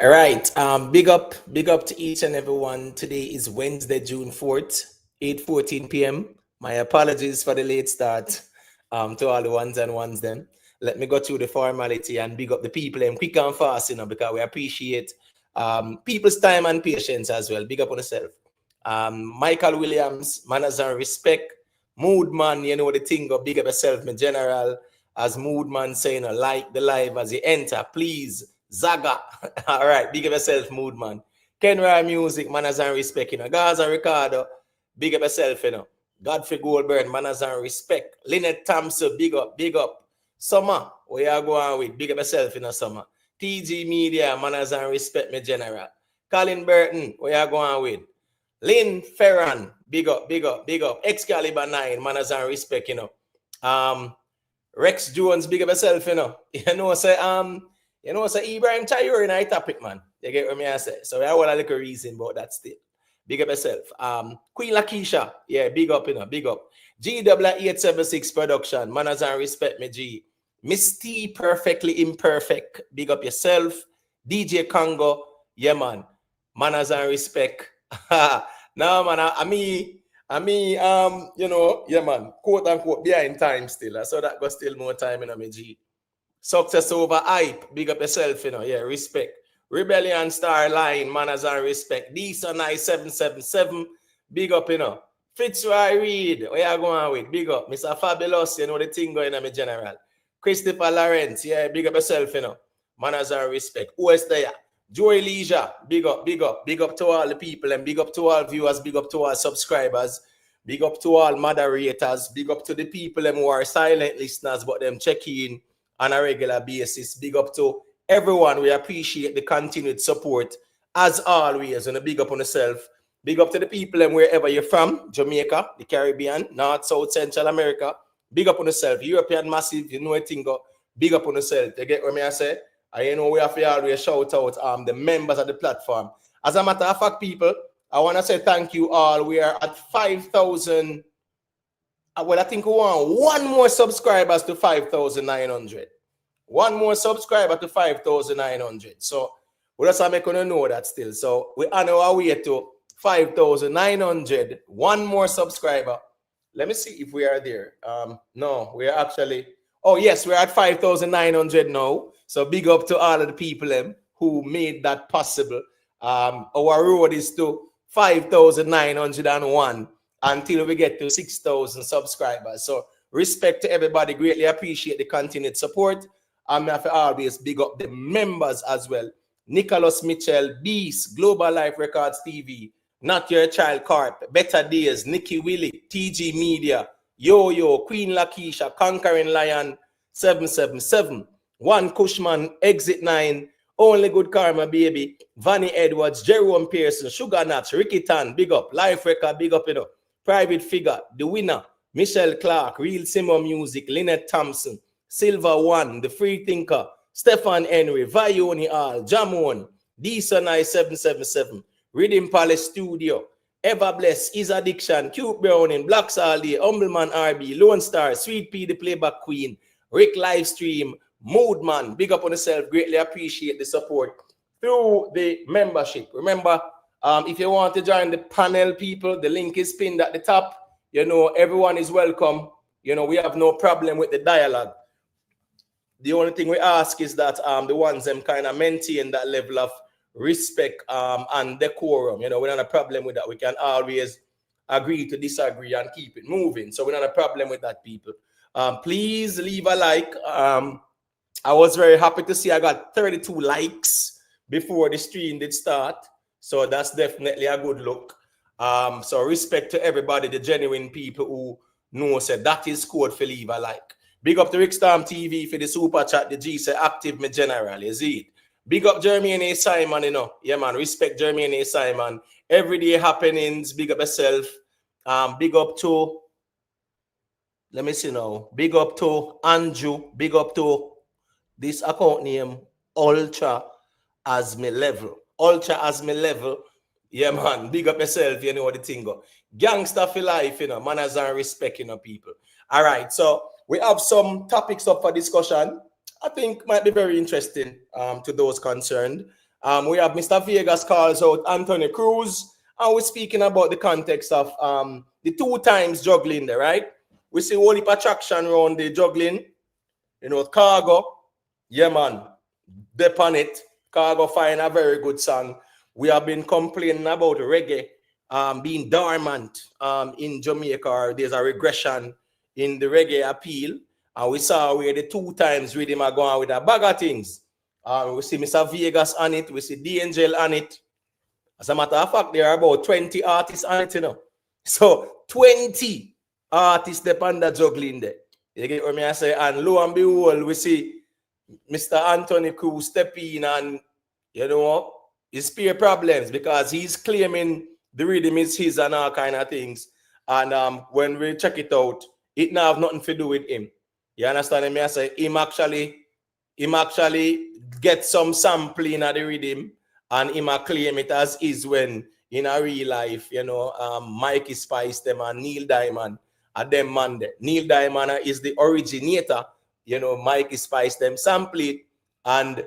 All right. Big up to each and everyone. Today is Wednesday, June 4th, 8:14 p.m. My apologies for the late start. To all the ones and ones then. Let me go through the formality and big up the people and quick and fast, because we appreciate people's time and patience as well. Big up on yourself. Michael Williams, manners and respect. Mood man, you know the thing of big up yourself, my general. As Mood man saying, like the live as you enter, please. Zaga. All right, big up yourself, Mood man. Kenra Music, manners and respect, Gaza Ricardo, big up yourself, Godfrey Goldberg, manners and respect. Lynette Thompson, big up, big up. Summer, where you going with? Big up yourself, Summer. TG Media, manners and respect, my general. Colin Burton, where you going with? Lynn Ferran, big up, big up, big up. Excalibur 9, manners and respect, Rex Jones, big up yourself, say Ibrahim Traore in our topic, man. You get what I say? So I have a little reason about that still. Big up yourself. Queen Lakeisha, yeah, big up, big up. GW876 production, manners and respect, me G. Miss T, perfectly imperfect, big up yourself. DJ Congo, yeah, man. Manners and respect. Now, man, yeah, man, quote unquote, behind time still. So that got still more time, me G. Success over hype, big up yourself, yeah, respect. Rebellion Star Line, manners and respect. Decent Nice 777, big up, Fitzroy Reed, where you going with? Big up. Mr. Fabulous, the thing going on, my general. Christopher Lawrence, yeah, big up yourself, Manners and respect. Who is there? Joy Leisure, big up, big up. Big up to all the people and big up to all viewers, big up to all subscribers, big up to all moderators, big up to the people who are silent listeners, but them check in on a regular basis. Big up to everyone. We appreciate the continued support as always. And a big up on yourself. Big up to the people and wherever you're from, Jamaica, the Caribbean, North, South, Central America. Big up on yourself. European massive, it thing go. Big up on yourself. You get what I say? I we have to always shout out the members of the platform. As a matter of fact, people, I want to say thank you all. We are at 5,000. Well, I think we want one more subscribers to 5,900. One more subscriber to 5,900. So we just make you know that still. So we are on our way to 5,900. One more subscriber. Let me see if we are there. No, we are actually. Oh yes, we're at 5,900 now. So big up to all of the people who made that possible. Our road is to 5,901 until we get to 6,000 subscribers. So respect to everybody. Greatly appreciate the continued support. I'm have to always big up the members as well. Nicholas Mitchell, Beast, Global Life Records TV, Not Your Child Corp, Better Days, Nikki Willie, TG Media, Yo, Queen Lakeisha, Conquering Lion, 777, One Cushman, Exit 9, Only Good Karma Baby, Vanny Edwards, Jerome Pearson, Sugar Nuts, Ricky Tan, big up, Life Record, big up, Private Figure, The Winner, Michelle Clark, Real Simon Music, Lynette Thompson, Silver One, The Free Thinker, Stefan Henry, Vioni All, Jamon, Decent Nice 777, Rhythm Palace Studio, Ever Bless, Is Addiction, Cute Browning, Blacks All Day, Humbleman RB, Lone Star, Sweet P, The Playback Queen, Rick Livestream, Moodman, big up on yourself, greatly appreciate the support through the membership. Remember, if you want to join the panel, people, the link is pinned at the top. Everyone is welcome. We have no problem with the dialogue. The only thing we ask is that the ones them kind of maintain that level of respect and decorum. We're not a problem with that. We can always agree to disagree and keep it moving. So we're not a problem with that, people. Please leave a like. I was very happy to see I got 32 likes before the stream did start. So that's definitely a good look. So respect to everybody, the genuine people who know said that is code for leave a like. Big up to Rickstorm TV for the super chat. The G say active me general, you see it. Big up Jeremy and A. Simon, Yeah, man, respect Jeremy and A. Simon. Everyday happenings, big up yourself. Big up to, let me see now. Big up to Andrew. Big up to this account name, Ultra as me level. Ultra as me level. Yeah, man. Big up yourself, you know what the thing go. Gangster for life, manners and respect, people. All right, so we have some topics up for discussion. I think might be very interesting to those concerned. We have Mr. Vegas calls out Anthony Cruz, and we're speaking about the context of the 2 times juggling there, right? We see whole heap of traction around the juggling, you know, Cargo, yeah man, dep on it. Cargo find a very good song. We have been complaining about reggae being dormant in Jamaica, or there's a regression in the reggae appeal. And we saw where the 2 times rhythm are going with a bag of things. We see Mr. Vegas on it, we see D'Angel on it. As a matter of fact, there are about 20 artists on it, you know. So 20 artists depend on the juggling there. You get what I say? And lo and behold, we see Mr. Anthony Cruz step in and, you know, his peer problems because he's claiming the rhythm is his and all kind of things. And when we check it out, it not have nothing to do with him. You understand me? I say him actually get some sampling of the rhythm and him claim it as is when in a real life, you know, Mikey Spice them and Neil Diamond are them man there. Neil Diamond is the originator, you know, Mikey Spice them sample it, and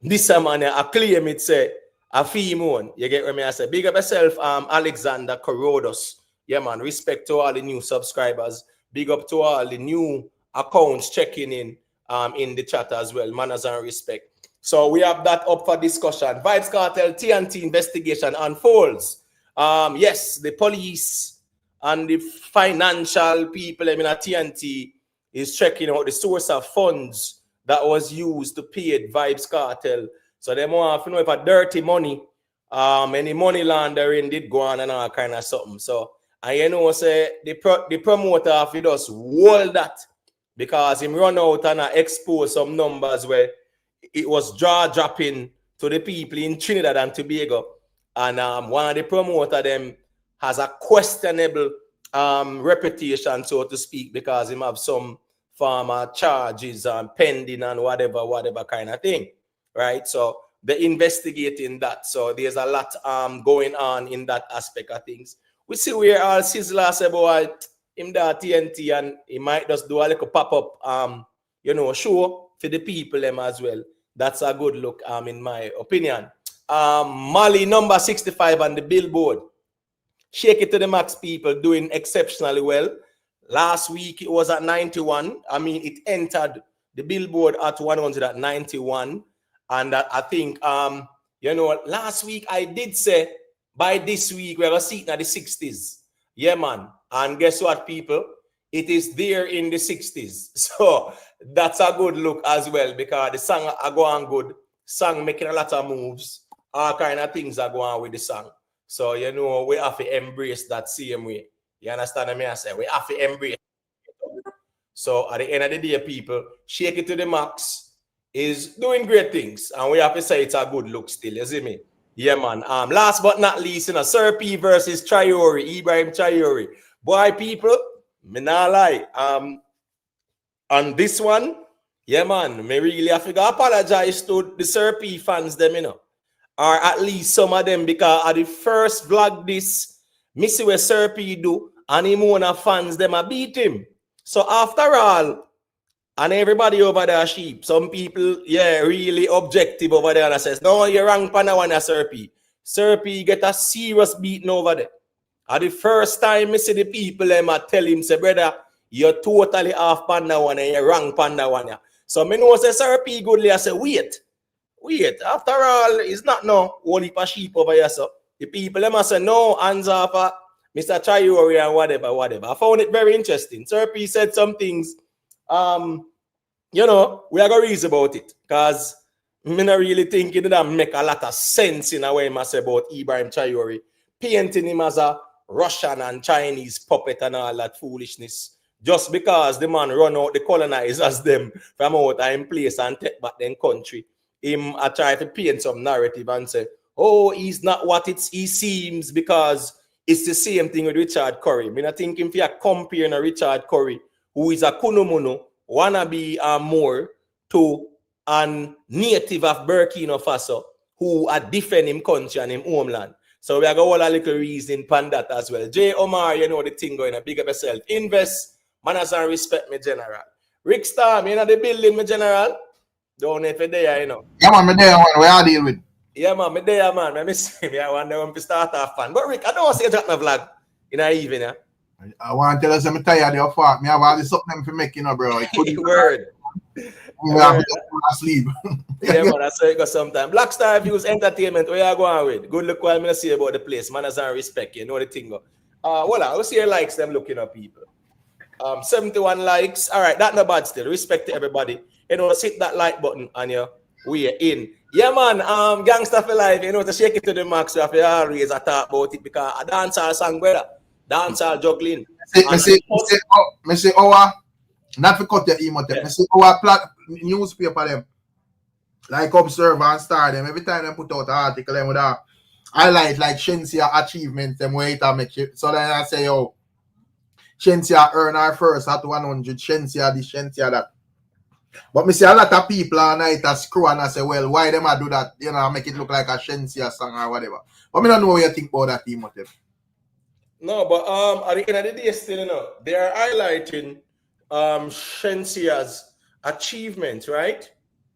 this man I claim it say a female. You get what I say? Big up yourself, Alexander Corodos. Yeah, man. Respect to all the new subscribers. Big up to all the new accounts checking in the chat as well. Manners and respect. So we have that up for discussion. Vybz Kartel TNT investigation unfolds. Yes, the police and the financial people, I mean, at TNT is checking out the source of funds that was used to pay Vybz Kartel. So they want to know if a dirty money, any money laundering did go on and all kind of something. So, and you know, say the promoter of it does hold that because him run out and expose some numbers where it was jaw dropping to the people in Trinidad and Tobago. And one of the promoter them has a questionable reputation, so to speak, because him have some former charges pending and whatever kind of thing, right? So they're investigating that. So there's a lot going on in that aspect of things. We see where all Sizzler say about him that TNT, and he might just do a little pop-up you know, show for the people them as well. That's a good look in my opinion. Moliy number 65 on the Billboard. Shake it to the max, people doing exceptionally well. Last week it was at 91. I mean, it entered the Billboard at 191. And I think, you know, last week I did say by this week we're going to see it in the 60s. Yeah, man. And guess what, people? It is there in the 60s. So that's a good look as well because the song are going good. Song making a lot of moves. All kind of things are going on with the song. So, you know, we have to embrace that same way. You understand what I say? We have to embrace it. So at the end of the day, people, Shake It to the Max is doing great things. And we have to say it's a good look still. You see me? Yeah, man. Last but not least, you know, Sir P versus Traore, Ibrahim Traore. Boy, people, me not lie. On this one, yeah, man, me really have to apologize to the Sir P fans, them, you know. Or at least some of them, because at the first vlog this, me see what Sir P do, and him own fans, them a beat him. So after all, and everybody over there sheep, some people, yeah, really objective over there and says, no, you're wrong, Panawana, Sir P. Sir P get a serious beating over there. At the first time, me see the people, them a tell him, say, brother, you're totally off Panawana, you're wrong Panawana. So me know, say, Sir P goodly, I say, wait, after all, it's not no whole heap of sheep over here, so the people them say no, hands off Mr. Traore and whatever. I found it very interesting. Sir P said some things, you know, we are gonna reason about it, because me not really thinking that make a lot of sense in a way I say about Ibrahim Traore, painting him as a Russian and Chinese puppet and all that foolishness, just because the man run out the colonizers them from out in place and take back them country. Him I try to paint some narrative and say, oh, he's not what he seems, because it's the same thing with Richard Curry. I mean, I think if you're comparing a Richard Curry, who is a Kunumuno, wanna be more to a native of Burkina Faso, who are defending him country and him homeland. So we are going to a little reason pan that as well. J. Omar, you know the thing going, big up yourself. Invest, manners and respect, me general. Rick Storm, you know the building, me general. Don't know if you're there, you know. Yeah, man, me there, man. Where I deal with? Yeah, man, me there, man. I miss me. I wonder when we start off fun. But Rick, I don't want to see a drop my vlog in the evening. Yeah? I want to tell us I'm tired of your fault. Me have all this something for making, bro. It could Word. have sleep. Yeah, man, that's how it goes sometimes. Black Star Views Entertainment, where you going with? Good look what I'm say about the place. Manners and respect, you know the thing. Well, I will see your likes, them looking up people. 71 likes. All right, that's not bad still. Respect to everybody. You know, hit that like button and we are in. Yeah, man, Gangsta for Life, you know, to shake it to the max. You have to always talk about it because a dancehall song, brother. Dancehall juggling. Me say, not to cut the emo tape. Me say, newspaper them, like Observer and Star them, every time they put out an article, them with a highlight like Shenseea achievements, them way to make it. So then I say, yo, Shenseea earn our first at 100, Shenseea this, Shenseea that. But me see a lot of people on night a screw and I say, well, why them I do that? You know, make it look like a Shenseea song or whatever. But me don't know what you think about that emo tape. No, but at the end of the day, still, you know, they are highlighting Shenseea's achievements, right?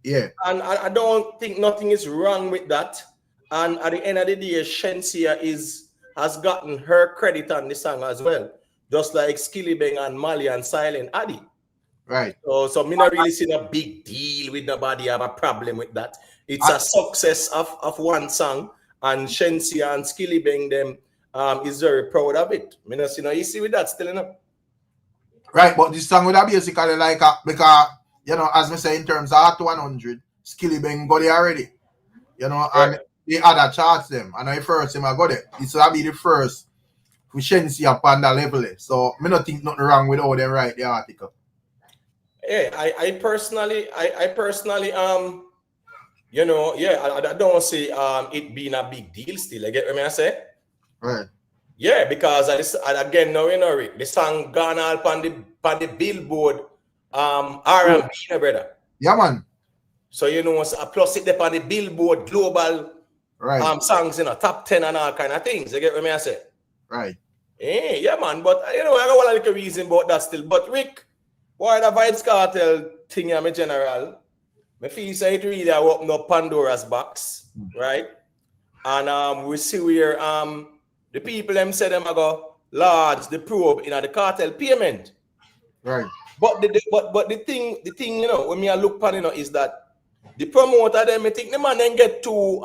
Yeah. And I don't think nothing is wrong with that. And at the end of the day, Shenseea has gotten her credit on the song as well. Just like Skilly and Moliy and Silent Addy. Right. So me not really see a big deal with nobody have a problem with that. It's a success of one song, and Shenseea and Skilly them is very proud of it. Me not see no issue with that still enough. Right, but this song would have basically like because you know, as me say in terms of Hot 100, Skilly got there already. You know, and the other charts them, and the first him I got it. This will be the first for Shenseea upon that level. So me not think nothing wrong with how they write the article. Yeah, I personally, you know, yeah, I don't see it being a big deal still. I get what I say? Right. Yeah, because again, now you know, Rick, the song gone all on the Billboard R&B, brother. Yeah, man. So you know, plus it up on the Billboard global songs, you know, top 10 and all kind of things. You get what I say? Right. Yeah, man. But you know, I got one little reason about that still. But Rick, why the Vybz Kartel thing in general? I feel say it really open up Pandora's box, right? And we see where the people them say them go large the probe in the cartel payment. Right. But the thing, you know, when me look pan, you know, is that the promoter them, I think the man then get too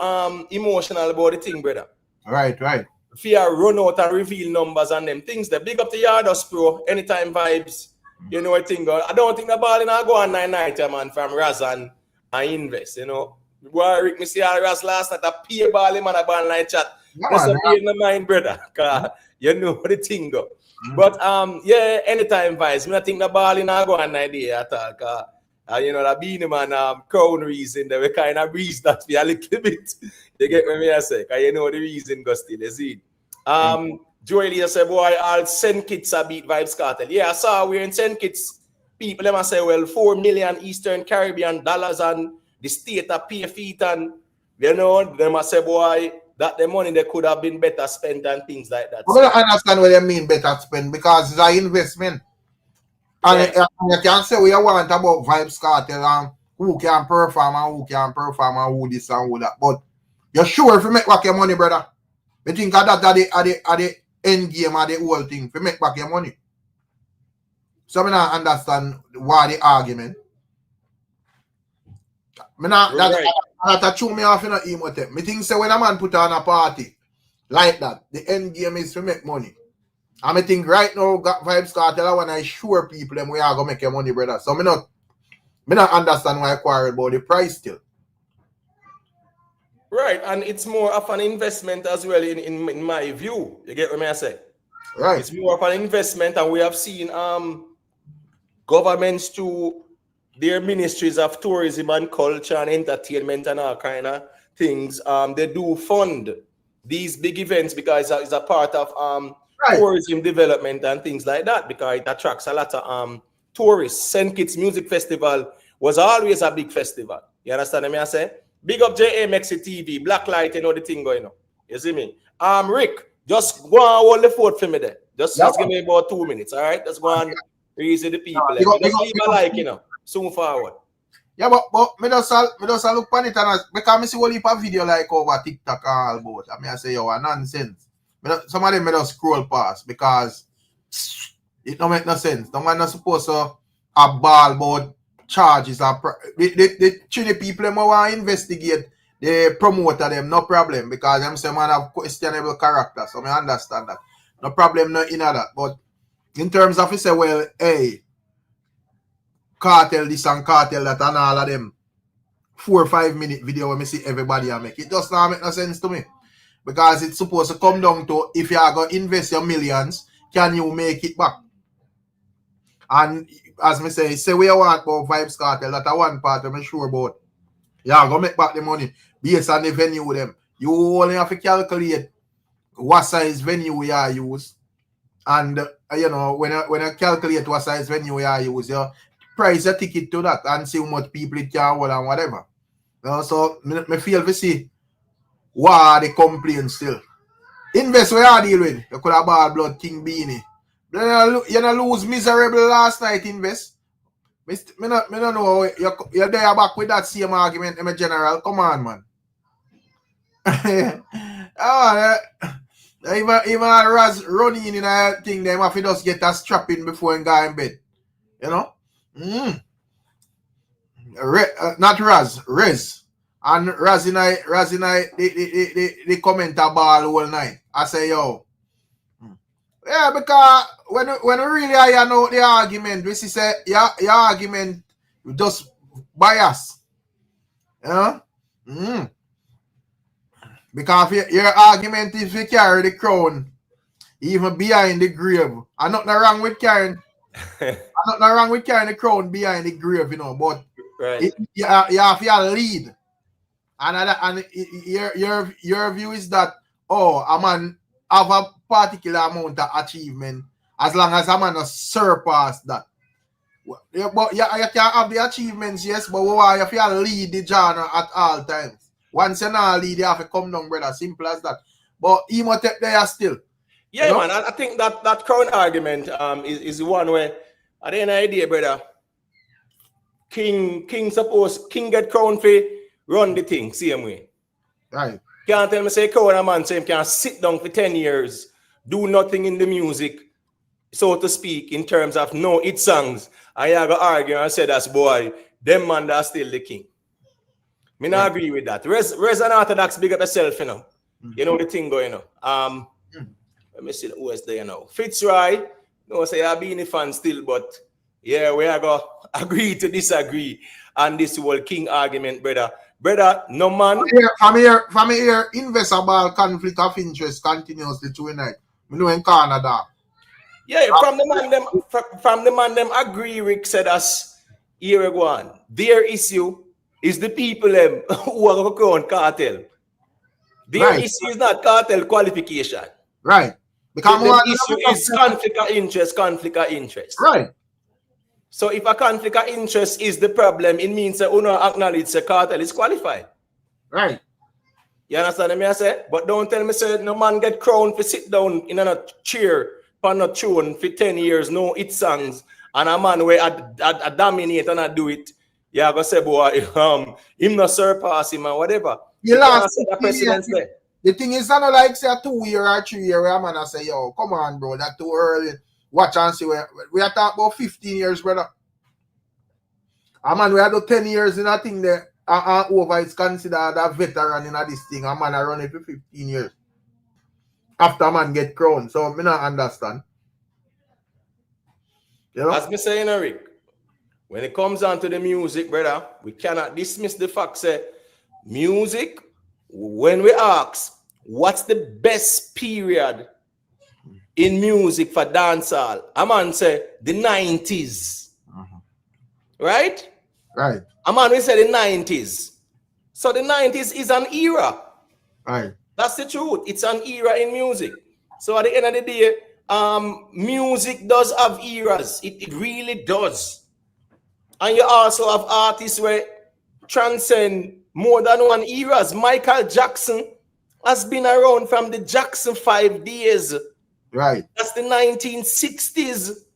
emotional about the thing, brother. Right. Fear run out and reveal numbers and them things. They big up the Yardos Pro, anytime Vybz. You know what thing? I don't think the ball in go on 990, man, from Raz and invest, you know. Boy, Rick, me see Raz last night, a pay ball him and a ball night chat. That's a pay in the mind, brother. Cause you know the thing go. But yeah, anytime Vybz, me I think the ball in go on 90 at all. Cause you know, the Beanie Man crown reason that we kind of breeze that for a little bit. You get what I say? Cause you know the reason go still, you see. Joely said, boy, I'll send kids a beat Vybz Kartel. Yeah, I saw we're in send kids. People them say, well, 4 million Eastern Caribbean dollars and the state of pay feet and you know, them say, boy, that the money they could have been better spent and things like that. I don't understand what you mean better spent because it's an investment. And you can say what you want about Vybz Kartel and who can perform and who this and who that. But you're sure if you make back your money, brother. You think that are the end game of the whole thing to make back your money. So I don't understand why the argument. That chew me off in a emo tape. Me think so when a man put on a party like that, the end game is to make money. And I think right now Vybz Kartel I want to assure people them we are gonna make your money, brother. So me not understand why I quarrel about the price still. Right, and it's more of an investment as well in my view. You get what I say? Right. It's more of an investment, and we have seen governments to their ministries of tourism and culture and entertainment and all kind of things. They do fund these big events because it's a part of tourism development and things like that because it attracts a lot of tourists. St. Kitts Music Festival was always a big festival. You understand what I say? Big up JMX TV, Blacklight, you know the thing going on. You see me? Rick, just go and hold the fort for me there. Just give me about 2 minutes, all right? Just go and reason the people. Just leave a like, you know, soon forward. Yeah, but me just look on it and because I see one heap of video like over TikTok and all about. I mean I say yo, a nonsense. Some of them me just scroll past because it don't make no sense. The man not supposed to have ball about charges and the Trinidad people them want to investigate the promoter them, no problem, because them say man have questionable character. So I understand that. No problem no in that. But in terms of it say, well, hey, cartel this and cartel that and all of them 4 or 5 minute video when me see everybody I make. It does not make no sense to me. Because it's supposed to come down to if you are going to invest your millions, can you make it back? And as me say we want about Vybz Kartel, that one part I'm sure about. Yeah, go make back the money based on the venue them. You only have to calculate what size venue you are use. And you know, when you calculate what size venue you are use, you price a ticket to that and see how much people it can hold and whatever. You know, so me feel we see why they complain still. Invest where you deal with. You could have ball blood King Beanie. You not lose miserable last night, invest. Me don't know. You're there back with that same argument in my general. Come on, man. Even Raz running in a thing, they have to just get a strap in before and go in bed. You know? Not Raz, Rez. And Raz in they comment about all night. I say, yo. Yeah, because when we really I know the argument, we say your argument just bias. You know? Because your argument is to carry the crown even behind the grave. I'm not wrong with carrying the crown behind the grave, you know, but right. You have to lead. And your view is that a man have a particular amount of achievement as long as a man has surpassed that. But you can have the achievements, yes, but you have to lead the genre at all times. Once you not lead, you have to come down, brother. Simple as that. But he must take there still. Yeah, you know? Man. I think that crown argument is the one where at the end of the day, brother, King get crown for run the thing same way. Right. Can't tell me say crown a man say him can sit down for 10 years, do nothing in the music, so to speak, in terms of no hit songs. And you go argue and say that's boy, them man that's still the king. Me not agree with that. Res and Orthodox big up yourself, you know. You know the thing going on. Let me see who is there now. Fitzroy, no say I be a fan still, but yeah, we are going to agree to disagree on this whole king argument, brother. Brother, no man. From here, investable conflict of interest continuously tonight. We know in Canada. Yeah, from the man them agree. Rick said us here one. Their issue is the people them who are going to crown cartel. Their issue is not cartel qualification. Right. Because the issue is conflict of interest. Right. So if a conflict of interest is the problem, it means that uno acknowledge the cartel is qualified. Right. You understand me I say? But don't tell me say no man get crowned for sit down in a chair on a tune for 10 years, no hit songs, and a man where I dominate and I do it. Yeah, I go say boy, him not surpass him or whatever. You lost the precedence there. The thing is not like say a 2 year or 3 year where a man I say, yo, come on, bro, that's too early. Watch and see where we are talking about 15 years, brother. A man we had 10 years in a thing there over it's considered a veteran in this thing. A man I run it for 15 years. After a man get crowned. So me not understand. You know? As me saying, Rick, when it comes down to the music, brother, we cannot dismiss the fact that music, when we ask what's the best period in music for dancehall, a man say the 90s. Right? Right. A man will say the 90s. So the 90s is an era. Right. That's the truth. It's an era in music. So at the end of the day, music does have eras. It really does. And you also have artists where transcend more than one eras. Michael Jackson has been around from the Jackson 5 days. Right. That's the 1960s.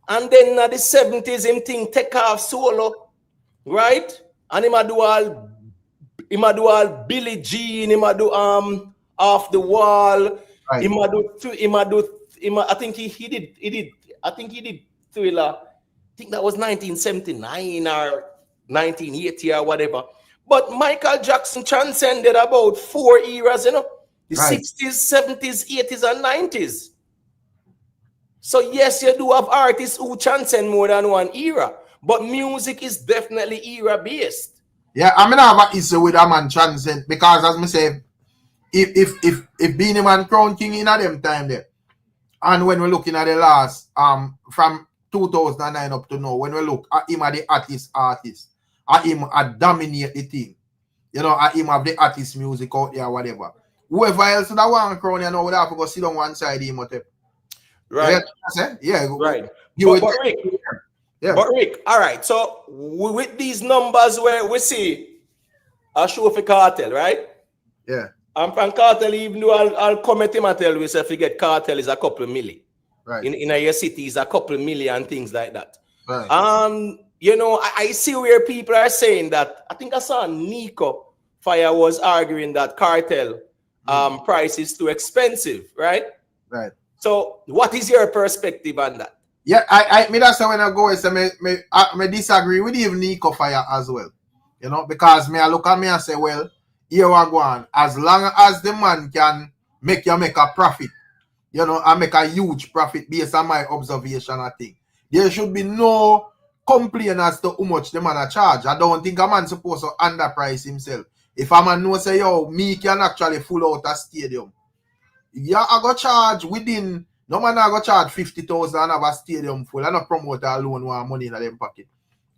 And then in the 70s, him thing take off solo. Right? And him a do all Billie Jean, him a do Off the Wall, Right. him a do I think he did Thriller. I think that was 1979 or 1980 or whatever. But Michael Jackson transcended about 4 eras, you know, the Right. 60s, 70s, 80s, and 90s. So yes, you do have artists who transcend more than one era, but music is definitely era-based. Yeah, I mean, I have an issue with a man transcend because, as me say, if Beanie Man Crown King in at them time there, and when we're looking at the last from 2009 up to now, when we look at him at the artist, at him at dominate the thing, you know, at him have the artist music out there, whatever. Whoever else that want crown, you know, would have to go sit on one side of him. Right. Yeah. Right. Yeah. But Rick, all right. So with these numbers where we see a show for Cartel, right? Yeah. And from Cartel, even though I'll comment him and tell you, if you get Cartel is a couple of million. Right. In your city is a couple of million and things like that. Right. You know, I see where people are saying that. I think I saw Nico Fire was arguing that Cartel price is too expensive, right? Right. So what is your perspective on that? Yeah, I that's when I go is I disagree with even Nico Fire as well. You know, because I look at me and say, well, here we go on. As long as the man can make a profit, you know, and make a huge profit based on my observation, I think there should be no complaint as to how much the man a charge. I don't think a man supposed to underprice himself. If a man knows say, yo, me can actually full out a stadium. Yeah, I go charge within, no man I go charge 50,000 and have a stadium full. And a promoter alone want money in them pocket.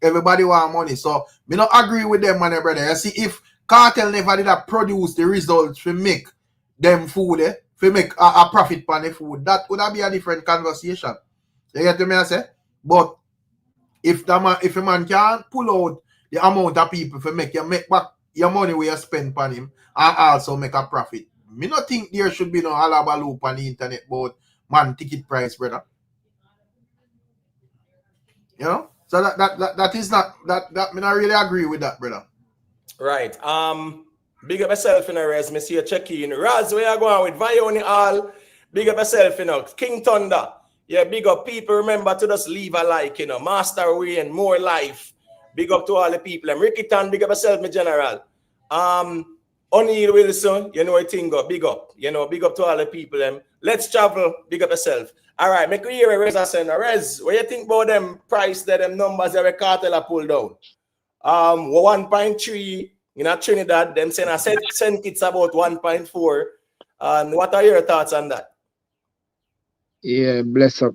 Everybody want money. So, me not agree with them, man, brother. You see, if Cartel never did produce the results to make them food, to make a profit on the food, that would be a different conversation. You get me, I say? But if a man can pull out the amount of people to make back your money where you spend on him and also make a profit, me not think there should be no halabaloo on the internet about man ticket price, brother. You know? So that is not that me not really agree with that, brother. Right. Big up yourself in a res. Me see you check in. Raz, where you going with Vioni Hall? Big up yourself, you know. King Thunder. Yeah, big up people. Remember to just leave a like, you know. Master Way and more life. Big up to all the people. And Ricky Tan, big up yourself, my general. O'Neil Wilson, you know, I think big up. You know, big up to all the people. Let's travel. Big up yourself. All right, make me hear a Rez. Rez, what you think about them price that them numbers that the Cartel are pulled down? 1.3 in Trinidad, them saying I send kids about 1.4. And what are your thoughts on that? Yeah, bless up,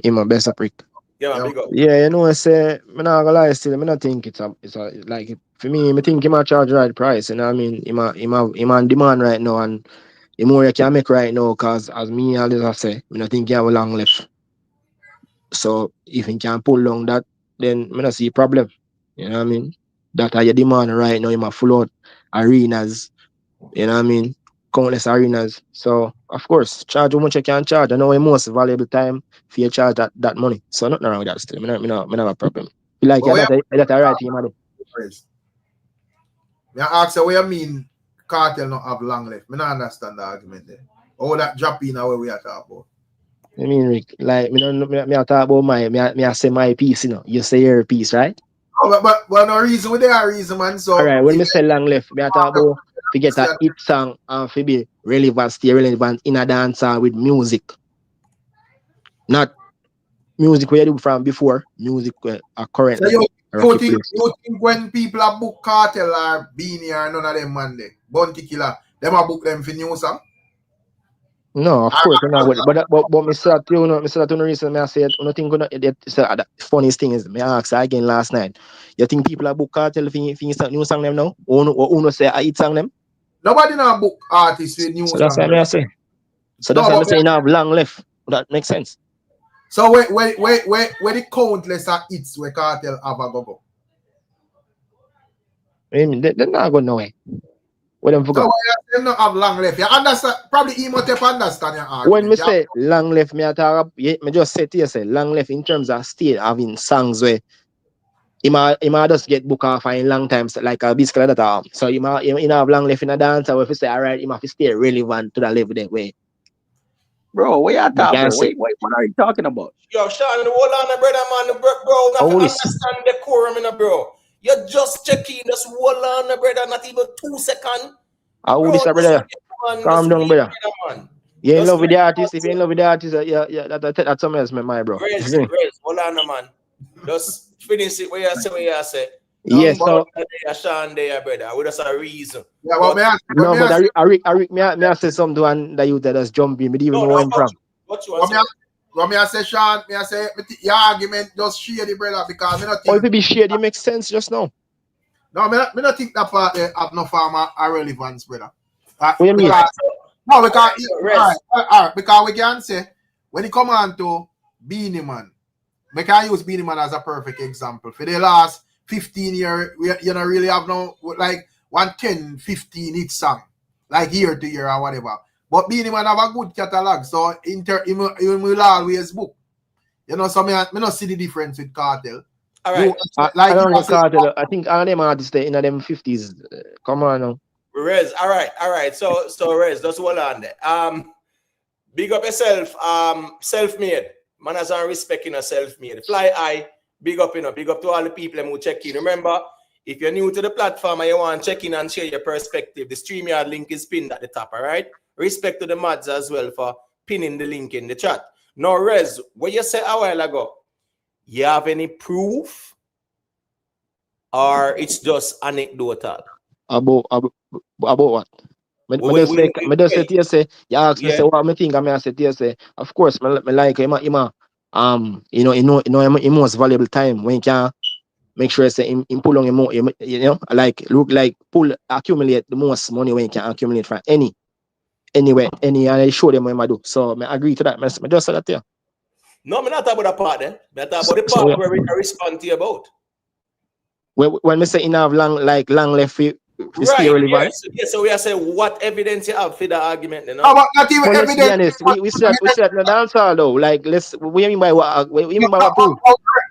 Ima, bless up, Rick. Yeah, man, big up. Yeah, you know, I say, I'm not gonna lie, still, I don't think it's like, for me, I think he might charge the right price, you know what I mean? He on demand right now, and the more you can make right now, because as me always have say, I don't think you have a long left. So, if you can pull down that, then I don't see a problem, you know what I mean? That are your demand right now, you might full out arenas, you know what I mean? Countless arenas. So, of course, charge how much you can charge. I know the most valuable time for you charge that money. So, nothing wrong with that still. I don't have a problem. You like that right to you, man. I ask you what you mean Cartel not have long left. I don't understand the argument there. All that dropping away we are talking about. I mean, Rick, like, me talk about I say my piece, you know. You say your piece, right? Oh, but no reason, there are reason, man. So alright, when me say long left, me talk about to get a hit song and to be relevant, stay relevant in a dancer with music. Not music where you do from before, music where are current. So you think when people are book Cartel or Beanie or none of them man there, Bounty Killer, them are book them for new song? No, of course not. But me say that you know, the reason I say it, I think the funniest thing is me asked again last night. You think people are book Cartel for new song them now? Or say I hit song them? Nobody now book artists with new song. That's what I say. So that's why I'm saying I have long left. That makes sense. So where the countless are hits where Cartel have a go? I mean, they're not going nowhere. What them forgot? So them not have long left. You understand? Probably Imhotep understand your argument. When me say long left, me just say to you, say long left in terms of still having songs where He might just get book off in long time, so like a biscuit that so he might have long left in a dance, or if you say alright, he might stay relevant to the level that way. Bro, what you talking about? say- Wait, what are you talking about? Yo, Sean, hold on, brother, man, bro. Not Holy understand the quorum, bro. You're just checking, just hold on, brother. Not even 2 seconds. How this, brother? Calm down, brother. You in love with the artist? If you in love with the artist, that's something else, my bro. Rest, hold on, man. Just finish it where you say. Yes, so Sean there, brother. With us a reason. Yeah, but me I say something and that you that just jump in. Me even know where I'm from. What you want to say? What me I say, Sean? Me I say your argument just shady, brother, because me not Or if think. it be shared, it makes sense just now. No, me not think that part have no form of relevance, brother. What do you mean? No, because because we can say when it come on to Beanie Man, we can use Beanie Man as a perfect example. For the last 15 years, you don't really have no like 10, 15 each song, like year to year or whatever. But Beanie Man have a good catalog, so he will always book. You know, so me not see the difference with Cartel. All right. I don't know Cartel. I think all them artists in them 50s. Come on now. Rez, all right. So Rez, just hold on there. Big up yourself. Self-made. Man has on respect in a self-made. Fly high. Big up, big up to all the people who check in. Remember, if you're new to the platform and you want to check in and share your perspective, the StreamYard link is pinned at the top, all right? Respect to the mods as well for pinning the link in the chat. Now, Rez, what you said a while ago, you have any proof or it's just anecdotal? About what? Me just say to you say, you ask me say what me think, and me I say to you say, of course, me like him him most valuable time when you can make sure say him pull on him, like look like accumulate the most money when you can accumulate from anywhere, and I show them what I do. So I agree to that. Me just say that to you. No, I'm not talking about the part then. I'm talking about the part where we can respond to you about. When we say have long left for stay relevant. Yes, so we are saying what evidence you have for the argument, you know? No, but not even Let's be evidence. honest. We said no dancehall though. Like what do you mean by what proof?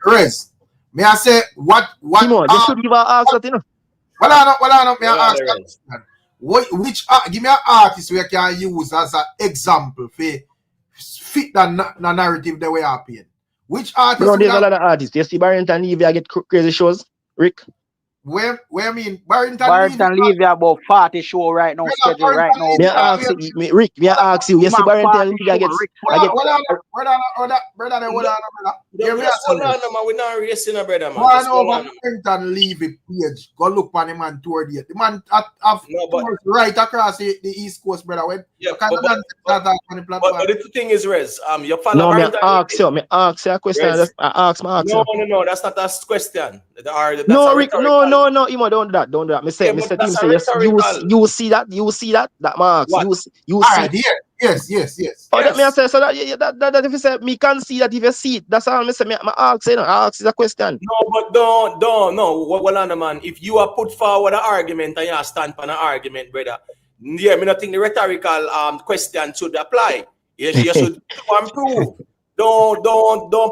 Rez, may I say what? Timo, you should give our answer, you know. Well, I don't. May I ask which give me an artist we can use as an example for fit the narrative that we are paying. Which artist? No, there's a lot of artists. You see Barrington Levy, I get crazy shows. Rick. Where I mean Barrington Levy about 40 show right now, schedule right now. May I ask you, Rick, you see Barrington Levy, I get brother. We're not racing a brother, man. One over Barrington Levy page. Go look on him and tour date. The man have right across the East Coast, brother. But the thing is, Rez, you follow Barrington Levy. Me ask you a question. No, that's not a question. No, Rick, no, Imo, don't do that. Me say, team say, yes, you see that marks. You see it. Yes. Oh, that me I say, so that if you say, me can see that if you see it, that's all me say, me ask, ask is a question. No, but don't, well, on, man, if you are put forward an argument and you stand for an argument, brother, yeah, me not think the rhetorical question should apply. You should prove. Don't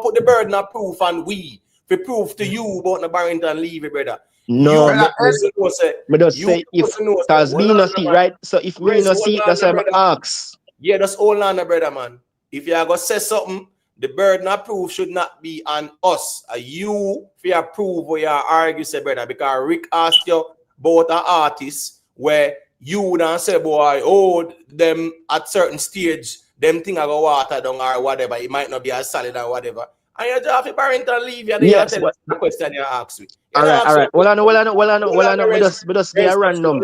put the burden of proof on we. For proof to you about the Barrington Levy, brother. No, me just say if because me no see, right? So if me no see, that's why I ask. Yeah, that's all on the brother, man. If you are gonna say something, the burden of proof should not be on us. You if you prove or you argue, say brother, because Rick asked you about an artist where you don't say, boy, them at certain stage, them thing I go water down or whatever. It might not be as solid or whatever. And you just have Barrington Levy and you tell the question you ask me. All right. Well, I know. We just be a random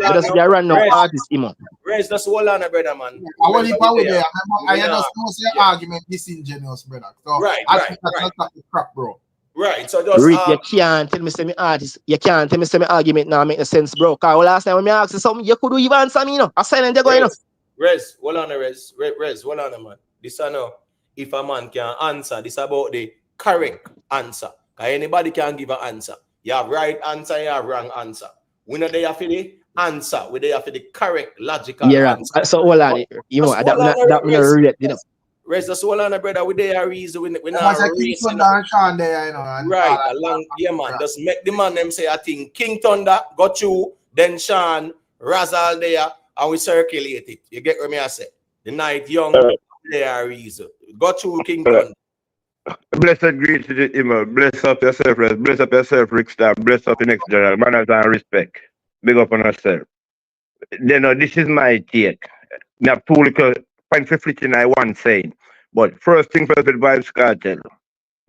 artist, Imo. Rest, that's all on, brother, man. I want to power there. I understand your argument disingenuous, brother. So right. That's not the crap, bro. Right. So just Rick, you can't tell me say me artist. You can't tell me say me argument now make no sense, bro. Cause last time when me ask you something, you could even answer me, A silent you going, Rez, hold on, Rez, hold on, man. This I know. If a man can answer, this about the correct answer. Because anybody can give an answer. You have right answer, you have wrong answer. We know they have for the answer. We there for the correct logical answer. So all that, that me not relate, Rest the soul on the brother. We there a reason. We I not say King racing. Thunder and Sean there, you know. And Right, along, yeah, man. Just make the man them say, I think King Thunder got you, then Sean, Razal there, and we circulate it. You get what me I say? The night young, they are reason. Got you, King Thunder. Blessed greet to the email. Bless up yourself, Rest. Bless up yourself, Rick Star. Bless up the next general. Manners and respect. Big up on yourself. You know, this is my take. Now, political point for flipping I want saying. But first thing first with Vybz Kartel.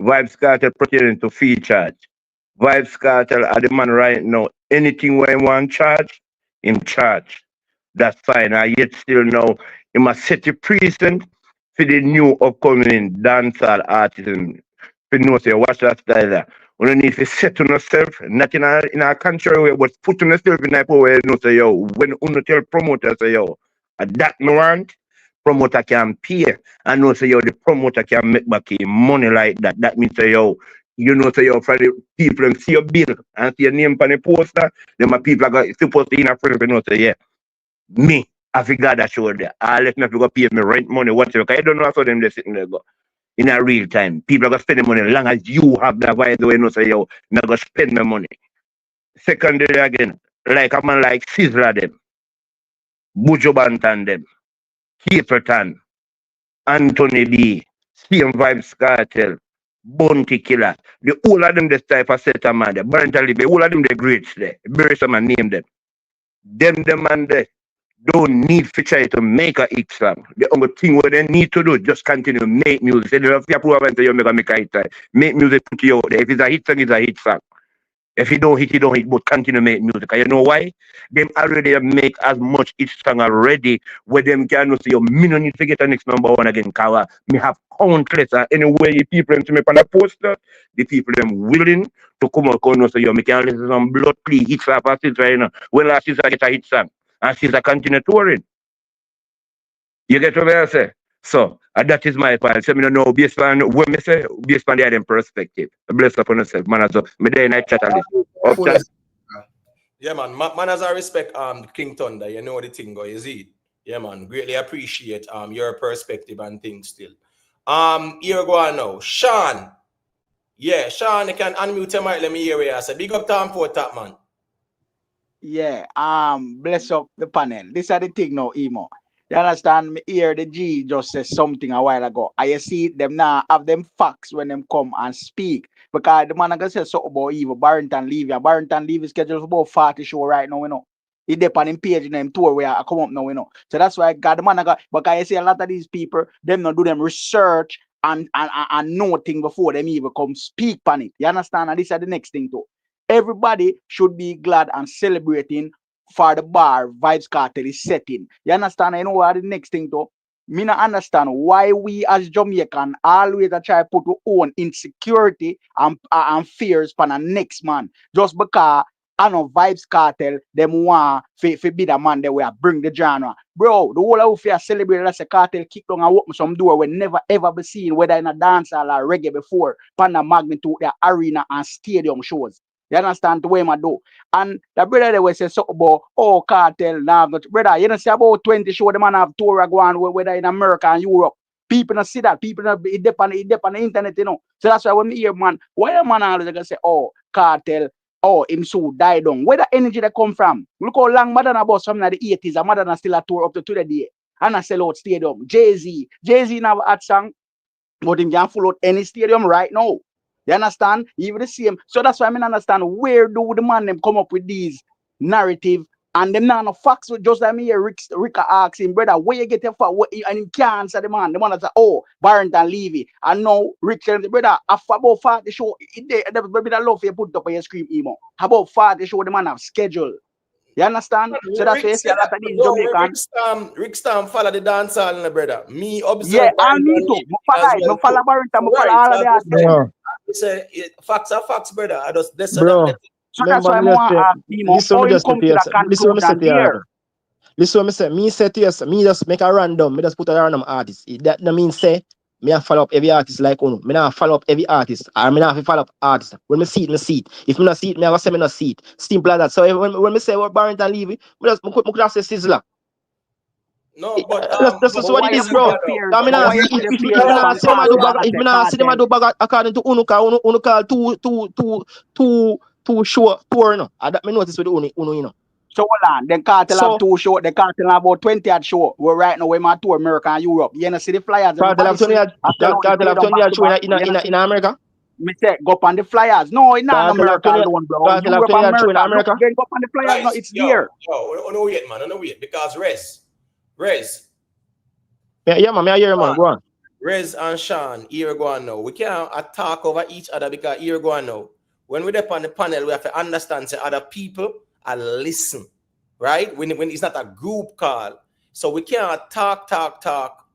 Vybz Kartel pertaining to fee charge. Vybz Kartel are the man right now. Anything where he want charge, him charge. That's fine. I yet still know he must set a precedent for the new upcoming dancehall artists. For know say watch that style there. We don't need to set on yourself, not in a contrary way, but put on yourself in a way you know say yo. When you tell promoter say yo, that no want, promoter can pay. And know say yo, the promoter can make back him money like that. That means say yo, you know say yo, for the people and see your bill and see your name on the poster, then my people are supposed to in a front, you know say yeah. Me, I figure that show there. I let me go pay me rent money, whatever. I don't know how them they sitting there go. In a real time. People are gonna spend the money as long as you have that vibe the way you know say yo, not gonna spend the money. Secondly again, like a man like Sizzla them, Buju Banton them, Keeperton, Anthony B, same Vybz Kartel, Bounty Killer. The all of them this type of set of man there. Barrington all of them the greats there. Bury some and name them. Them man there don't need to try to make a hit song. The only thing what they need to do just continue to make music. They don't have to prove until you make a hit song. Make music put you out there. If it's a hit song, it's a hit song. If you don't hit, you don't hit, but continue to make music. And you know why? Them already make as much hit song already where them can say, yo, me no need to get the next number one again, because me have countless. And anyway, people to make on a poster, the people them willing to come out and say, yo, me can listen to some blood plea hit song for Sizzla, you know. When last Sizzla get a hit song, and Sizzla continue touring. You get what I say? So, that is my point. So, I don't know, based on what I say, based on the other perspective. Bless upon yourself, man. So, me there in a chat a little. Yeah, man. Man, as I respect King Thunder, you know the thing go, you see? Yeah, man. Greatly appreciate your perspective and things still. Here go on now. Sean. Yeah, Sean, you can unmute your mic. Let me hear what you say. Big up time for that, man. Yeah, bless up the panel. This is the thing now, Emo. You understand? Me hear the G just said something a while ago. I see them now have them facts when them come and speak. Because the man gonna say something about even Barrington Levy. And Barrington Levy is scheduled for about 40 show right now, you know. He depend on him page in them tour where I come up now, you know. So that's why God the man got, but I see a lot of these people, them not do them research and know thing before them even come speak on it. You understand? And this is the next thing too. Everybody should be glad and celebrating for the bar Vybz Kartel is setting. You understand? You know what the next thing though? Me not understand why we as Jamaican always try to put our own insecurity and fears for the next man. Just because I know Vybz Kartel, them want to be the man that will bring the genre. Bro, the whole of you celebrate as a cartel kick down and open some door will never ever be seen, whether in a dancehall or reggae before, pan the magnitude, the arena and stadium shows. You understand the way I do? And the brother they will say something about, oh, cartel now. Brother, you don't see about 20 show the man have tour going whether in America and Europe. People don't see that. People don't it depend on the internet, you know. So that's why when we hear man, why a man always gonna say, oh, cartel, oh, him so die down. Where the energy that come from? Look how long Madonna about something in the 80s, and Madonna still a tour up to today. And I sell out stadium. Jay-Z now at song, but him can't full out any stadium right now. You understand? Even the same. So that's why I understand where do the man them come up with these narrative and them not no facts. Just like me here, Rick asks him, brother, where you get your fact? And he can't answer the man. The man say, oh, Barrington Levy. And now Rick says, brother, about 40 show, maybe that love you put up on your screen emo. About 40 show the man have schedule. You understand? So that's why you see a lot of these Jamaican. Rick Stam follow the dancehall, brother. Me observe. Yeah, and me too. No follow Barrington, follow all of that. Say facts are facts, brother. I just bro. So that's why I want to ask him. Listen what me say. Me say yes. Me just make a random. Me just put a random artist. That means say me have follow up every artist like Uno. Me not follow up every artist. Or me not follow up artist. When me see it, me see it. If me not see it, me have say me not see it. Simple as that. So when me say what Barrington Levy, me could have say Sizzla. No, but That's what it is, bro. I mean, if you not see them do bag, if you not see them do bag according to Unuka two show tour, no. That me notice with Unu, you know. So hold on, then Cartel have 2 show, the Cartel have about 20 odd show. We're right now, we my tour America and Europe. You know, see the flyers. Cartel have 20 show in America. Me say, go up on the flyers. No, it's not in America alone, bro. Cartel have 20 show in America. Then go up on the flyers, no, it's there. Yo, no wait, man, no wait, because Rez. Yeah, man, I hear you, man. Go on. Rez and Sean, here go on now. We can't talk over each other because here go on now. When we're up on the panel, we have to understand say other people and listen, right? When it's not a group call. So we can't talk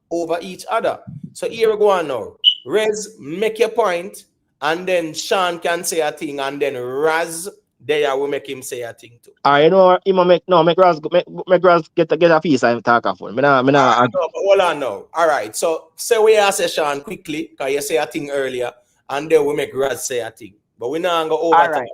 over each other. So here we go on now. Rez, make your point, and then Sean can say a thing, and then Raz, there will make him say a thing too. You know, make Raz get a piece and talk of it. Hold on now. All right. So say we ask Sean quickly, because you say a thing earlier, and then we make Raz say a thing. But we're not going to go over.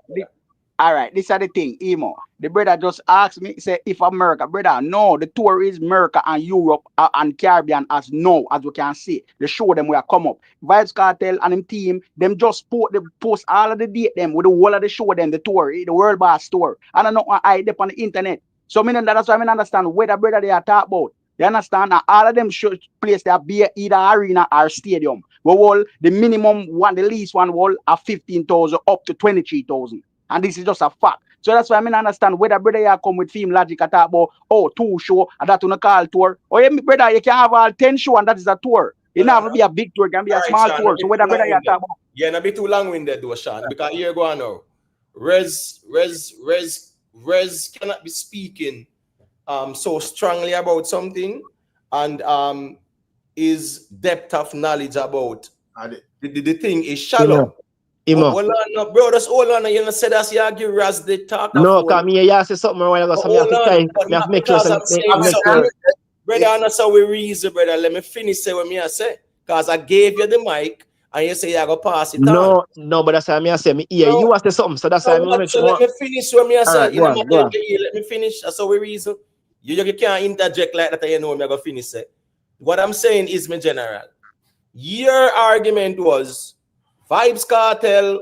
All right, this is the thing, Emo. The brother just asked me, say, if America, brother, no, the tour is America and Europe and Caribbean as no, as we can see. They show them where I come up. Vybz Kartel and them team, them just post all of the date them with the whole of the show them, the tour, the World Boss tour. And I know I up on the internet. So that's why I understand where the brother they are talking about. You understand that all of them should place their be either arena or stadium. Well, the minimum one, the least one will are 15,000 up to 23,000. And this is just a fact. So that's why I understand whether brother you come with film logic at about 2 show and that on a call tour. Or yeah, brother, you can have all 10 show and that is a tour. It never be a big tour, it can be a small tour. So whether brother you talk about. Yeah, not be too long-winded though, Sean. Because here go on now. Rez cannot be speaking so strongly about something and his depth of knowledge about the thing is shallow. Hold on, bro. Just hold on. You know, say that's you give Raz the talk. No, come here. You say something when I go. So me have to make sure. Brother, that's how we reason, brother. Let me finish say what me I say. Because I gave you the mic and you say you go pass it on. No, but that's how me I say. Me here. You say something, so that's how me make sure. Let me finish what me I say. You know, let me finish. That's how we reason. You can't interject like that. You know me I go finish say. What I'm saying is, my general. Your argument was. Vybz Kartel,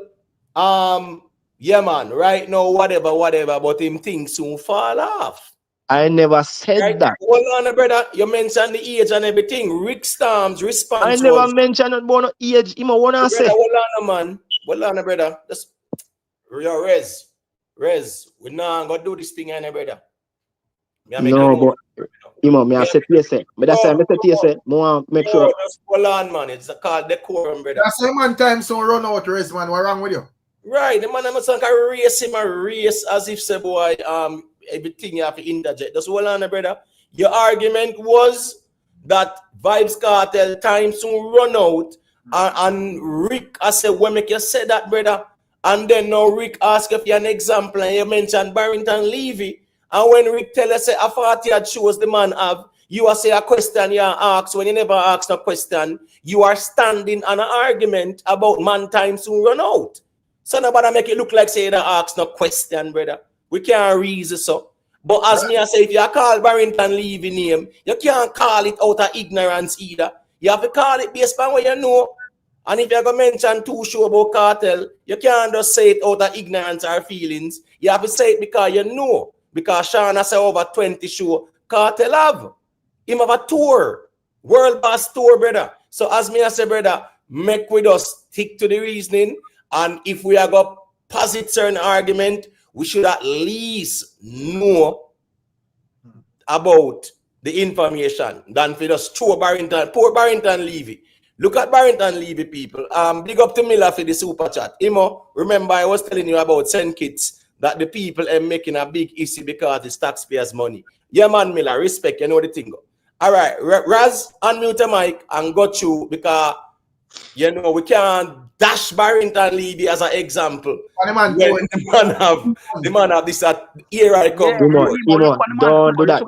yeah, man, right now, whatever, but him things soon fall off. I never said that. Hold on, brother. You mentioned the age and everything. Rick Storm's response. I never mentioned about no age. You want to say? Hold on, man. Hold on, brother. Just Rez. We not gonna do this thing, brother. No, but me I said say. But that's why I say. More make sure. Hold on, man. It's called decorum, brother. That's the man time so run out Rez, man. What wrong with you? Right, the man I'm saying race him a race as if say boy everything you have to interject. That's hold on, brother. Your argument was that Vybz Kartel time soon run out, and Rick I said when make you say that, brother, and then now Rick ask if you an example and you mentioned Barrington Levy. And when Rick tell us say a 40 shows the man have, you are say a question you ask when you never ask a question, you are standing on an argument about man time soon run out. So nobody make it look like say you don't ask no question, brother. We can't reason so. But as me I say, if you call Barrington Levy name, you can't call it out of ignorance either. You have to call it based on what you know. And if you're going to mention 2 shows about Kartel, you can't just say it out of ignorance or feelings. You have to say it because you know. Because Sean has over 20 shows, Kartel have. Him have a tour, World Boss tour, brother. So as me I say, brother, make with us stick to the reasoning. And if we are going to posit certain argument, we should at least know about the information than for just poor Barrington Levy. Look at Barrington Levy, people. Big up to Miller for the super chat. Imo, remember I was telling you about St. Kitts that the people are making a big issue because it's taxpayers' money. Yeah, man, Miller, respect, you know the thing. All right, Raz, unmute the mic and got you because, you know, we can't dash Barrington Levy as an example. The man have this here I come. Don't do that.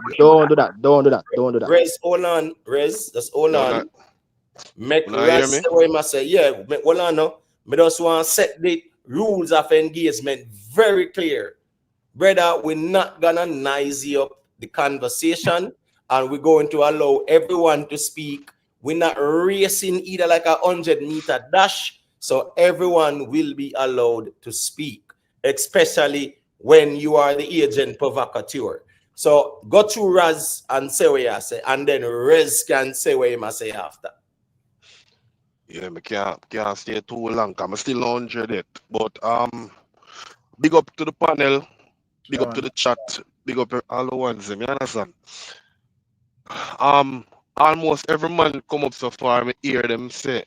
Rez, hold on. Rez, just hold on. Make Rez say what he must say. Yeah, hold on now. I just want to set the rules of engagement very clear. Brother, we're not gonna nice up the conversation and we're going to allow everyone to speak. We're not racing either like a 100-meter dash, so everyone will be allowed to speak, especially when you are the agent provocateur. So go to Raz and say what you say, and then Rez can say what you must say after. Yeah, I can't stay too long. I'm still 100 it. But big up to the panel, big up to the chat, big up all the ones. You understand? Almost every man come up so far, I hear them say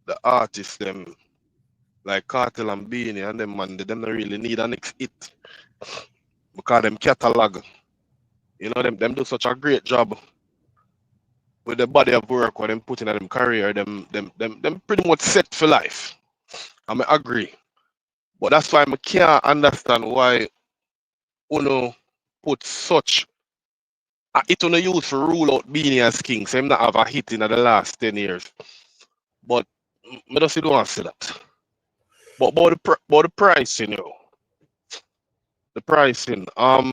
the artists them like Kartel and Beanie and them man, they don't really need an next hit because them catalog, you know, them do such a great job with the body of work what them put in them career, them pretty much set for life. I agree. But that's why I can't understand why Uno put such a hit on the use for rule out Beanie as king. So him not have a hit in the last 10 years. But I just don't want to say that. But about the pricing, yo. The pricing. Yo,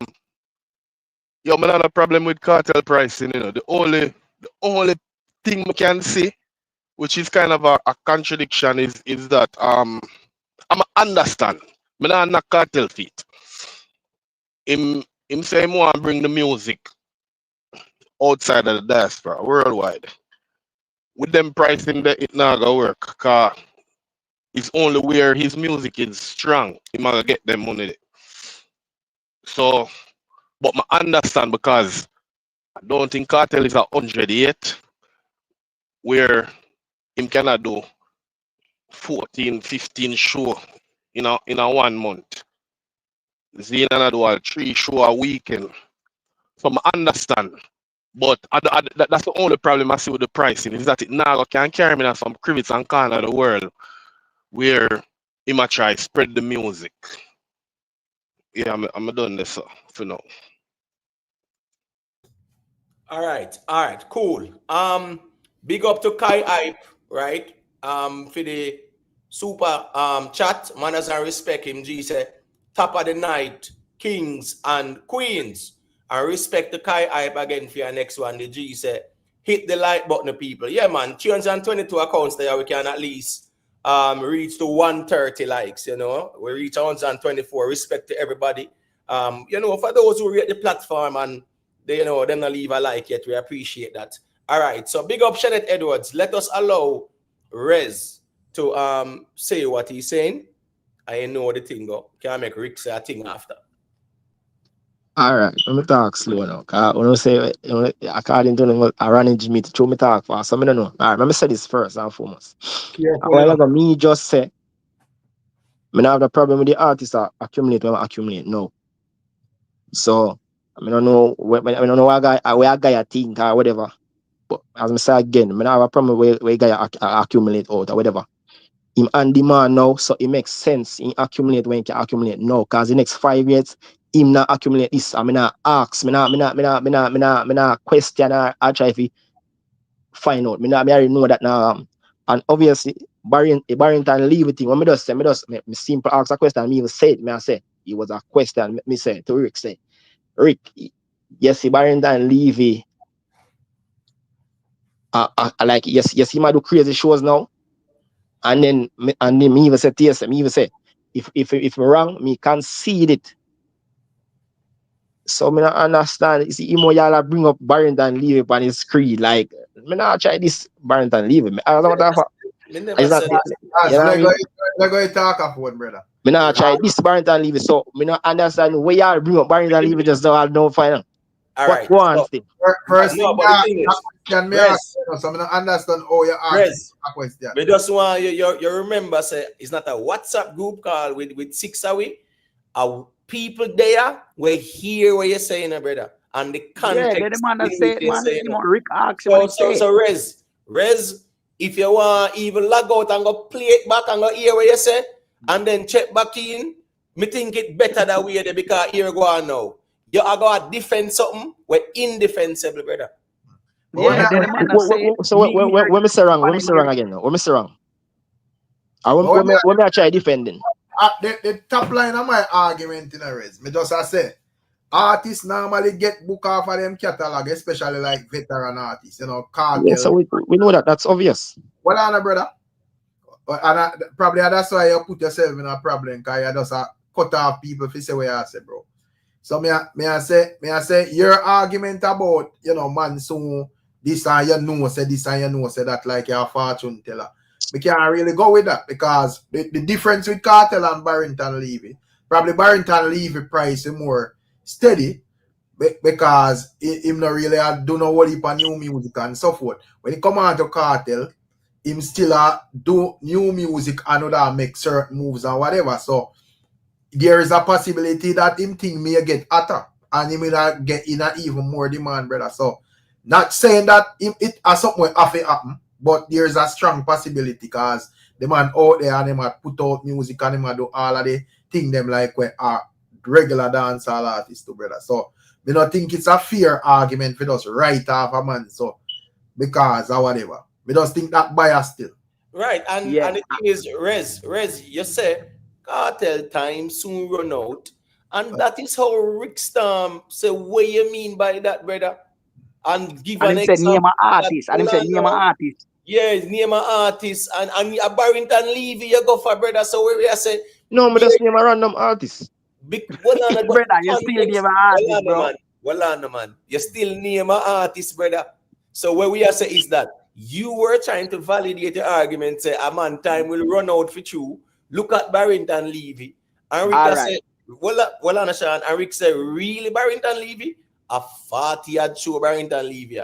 I have a problem with cartel pricing, you know. The only thing we can see, which is kind of a contradiction, is that I'm understand. I don't knock cartel feet. Him say him want to bring the music outside of the diaspora, worldwide. With them pricing that it not gonna work, cause it's only where his music is strong, he might get them money. So, but I understand because I don't think Kartel is 100 yet, where him cannot do 14, 15 show in a 1 month. Zena do a 3 show a weekend. So I understand. But that's the only problem I see with the pricing, is that it now can carry me from crevice and corner of the world where he might try spread the music. Yeah, I'm done this for now. All right, cool. Big up to Kai Hype, right? For the super chat, manners and respect him. G said, top of the night, kings and queens. And respect to Kai Hype again for your next one. The G said, hit the like button, people. Yeah, man, 322 accounts there. We can at least reach to 130 likes, you know. We reach 124. Respect to everybody. You know, for those who rate the platform and they, you know, them not leave a like yet, we appreciate that. All right, so big up Shenette Edwards. Let us allow Rez to say what he's saying. I know the thing go. Can make Rick say a thing after. All right, let me talk slow now. Cause when I say, according to them, I arrange me to show me talk fast. So I don't know. All right, let me say this first and foremost. A while ago, me just say, I don't have the problem with the artists that accumulate when I accumulate now. So I don't know I don't know where a guy think or whatever. But as I say again, I don't have a problem where a guy accumulate out or whatever. Him on demand now, so it makes sense. He accumulate when he can accumulate now. Because the next 5 years, him not accumulate this. I mean, not ask, me not question or I try to find out. I already know that now. And obviously, Barrington leave it thing. When me simple ask a question, me even say it. I say it was a question. Me say to Rick, say, Rick, yes, Barrington leave it. Like yes, he might do crazy shows now. And then me even say yes, me even say if I'm wrong, me concede it. So me not understand. You see, y'all bring up Barrington leave it on his screen. Like me not try this Barrington leave it. I don't know what We're going to talk of one, brother. Me not try this Barrington leave it. So me not understand where y'all bring up Barrington leave it. Just don't find out. All right. Go on, Steve. First no, but the thing is, can me ask, so I don't understand how you ask a question. We just want you remember, say it's not a WhatsApp group call with 6 away. People there will hear what you're saying, brother, and the context. Yeah, the man that said, man, Rick asked so Rez, if you want even log out and go play it back and go hear what you say, and then check back in, me think it better that way because here go on now. You are going to defend something, we're indefensible, brother. Yeah, so when me say wrong, when me say wrong again now, when me say wrong. When me try defending. The top line of my argument in a race, me just say, artists normally get book off of them catalog, especially like veteran artists, you know, Kartel. Yeah, so we know that. That's obvious. Well, on, brother. And probably that's why you put yourself in a problem, because you just cut off people if you say what you say, bro. So may I say your argument about, you know, man, so this and you know say this and you know say that like you're a fortune teller. We can't really go with that, because the difference with Kartel and Barrington Levy, probably Barrington Levy price is more steady, because him not really do no whole heap of new music and so forth. When he come out to Kartel, him still do new music and make certain moves and whatever. So there is a possibility that him thing may get hotter and he may get in a even more demand, brother. So not saying that it has something have to happen, but there is a strong possibility, because the man out there and him put out music and him do all of the thing them like we are regular dancehall artists too, brother. So I don't think it's a fair argument for us right off a man, so because or whatever. We just think that bias still. Right, and the thing is, Rez, you say Kartel time soon run out, and that is how Rick Storm say, what you mean by that, brother? And give an example. Name an artist, and he said name an artist. Yes, name an artist, and a Barrington Levy you go for, brother. So where we are say no, but just name a random artist. Brother, you still name an artist, bro. Well on, man. You still name an artist, brother. So where we are say is that you were trying to validate the argument, say a man time will run out for you. Look at Barrington Levy. And Rick said, well on, Sean. And Rick said, really, Barrington Levy? A 40 ad show Barrington Levy.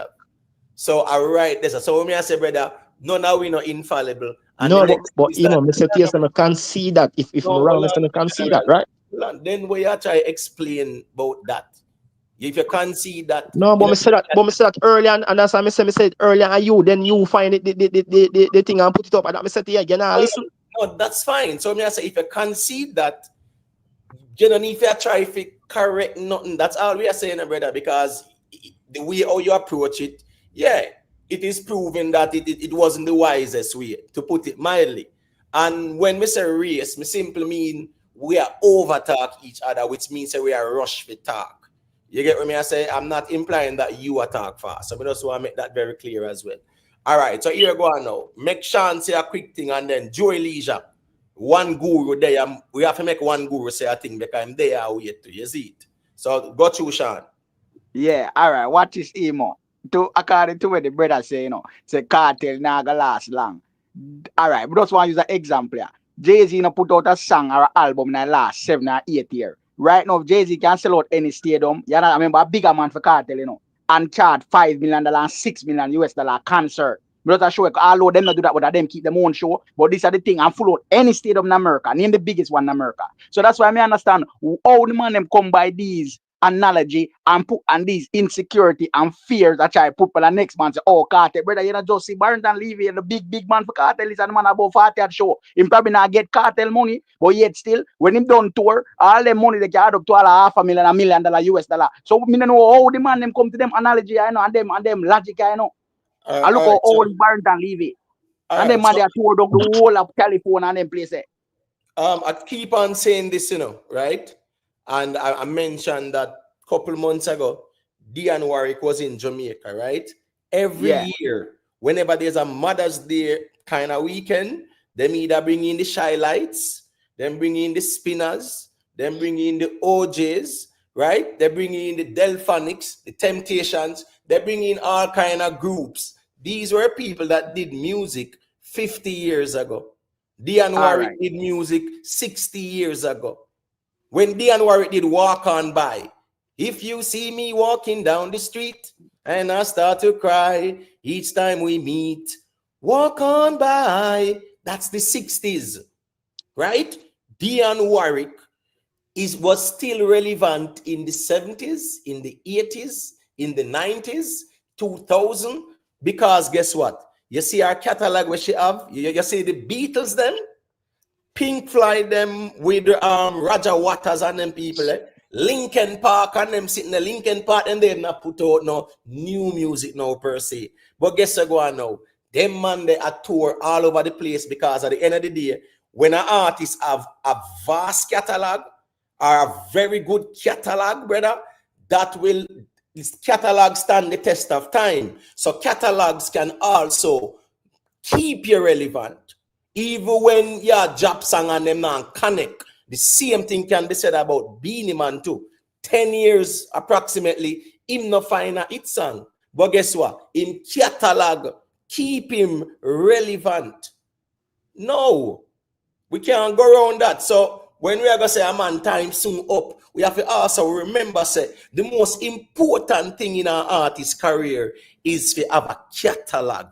So I write this. So when I say, brother, none of we not infallible. And no, but you know, Mr. T.S. can see that. If I'm wrong, Mr. can see that, right? Then we are trying to explain about that. If you can't see that, no, but I said that earlier, and that's why I said earlier, and you then you find it the thing and put it up, and that I said yeah, you know, listen. No, that's fine. So I say if you can't see that, you don't need to try to correct nothing. That's all we are saying, brother, because the way how you approach it, yeah, it is proven that it wasn't the wisest way, to put it mildly. And when we say race, we simply mean we are over talk each other, which means that we are rush for talk. You get what I say? I'm not implying that you attack fast. So we just want to make that very clear as well. All right, so here go on now. Make Sean say a quick thing, and then Joey Leisure, one guru there. We have to make one guru say a thing because I'm there wait to. You see it? So go through, Sean. Yeah, all right. What is emo? According to what the brother say, you know, say Kartel not gonna last long. All right, but just want to use an example here. Jay-Z put out a song or an album in the last 7 or 8 years. Right now, Jay-Z can sell out any stadium. You know, I remember a bigger man for Kartel, you know, and charge $5 million and $6 million US concert. But I show all of them not do that, but them keep them own show. But this are the thing, I'm full out any stadium in America, name the biggest one in America. So that's why I understand how the man them come by these analogy and put and these insecurity and fears that I put for the next man say, oh, Kartel, brother, you know, just see Barrington Levy and the big man for Kartel is a man about 40 at show. Him probably not get Kartel money, but yet still, when him done tour, all the money they can add up to all $500,000, $1 million US dollar. So me don't know how the man them come to them analogy, I know, and them logic, I know. I look at all Barrington Levy. And then man, they toured up the whole of California and them places. I keep on saying this, you know, right? And I mentioned that a couple months ago, Dion Warwick was in Jamaica, right? Every year, whenever there's a Mother's Day kind of weekend, them either bring in the Shy Lights, then bring in the Spinners, then bring in the OJs, right? They bring in the Delphonics, the Temptations, they bring in all kind of groups. These were people that did music 50 years ago. Dion Warwick did music 60 years ago. When Dion Warwick did Walk On By, if you see me walking down the street and I start to cry each time we meet, walk on by, that's the 60s, right? Dion Warwick was still relevant in the 70s, in the 80s, in the 90s, 2000, because guess what? You see our catalog where she have, you see the Beatles them, Pink Floyd them with Roger Waters and them people, Linkin Park and them sitting in Linkin Park, and they've not put out no new music now per se. But guess what go on now? Them man they are tour all over the place, because at the end of the day, when an artist have a vast catalog or a very good catalog, brother, that will, this catalog stand the test of time. So catalogs can also keep you relevant. Even when your job song and them not connect. The same thing can be said about Beenie Man too. 10 years approximately, him no find a hit song. But guess what? In catalog, keep him relevant. No, we can't go around that. So when we are going to say a man time soon up, we have to also remember, say, the most important thing in our artist career is to have a catalog,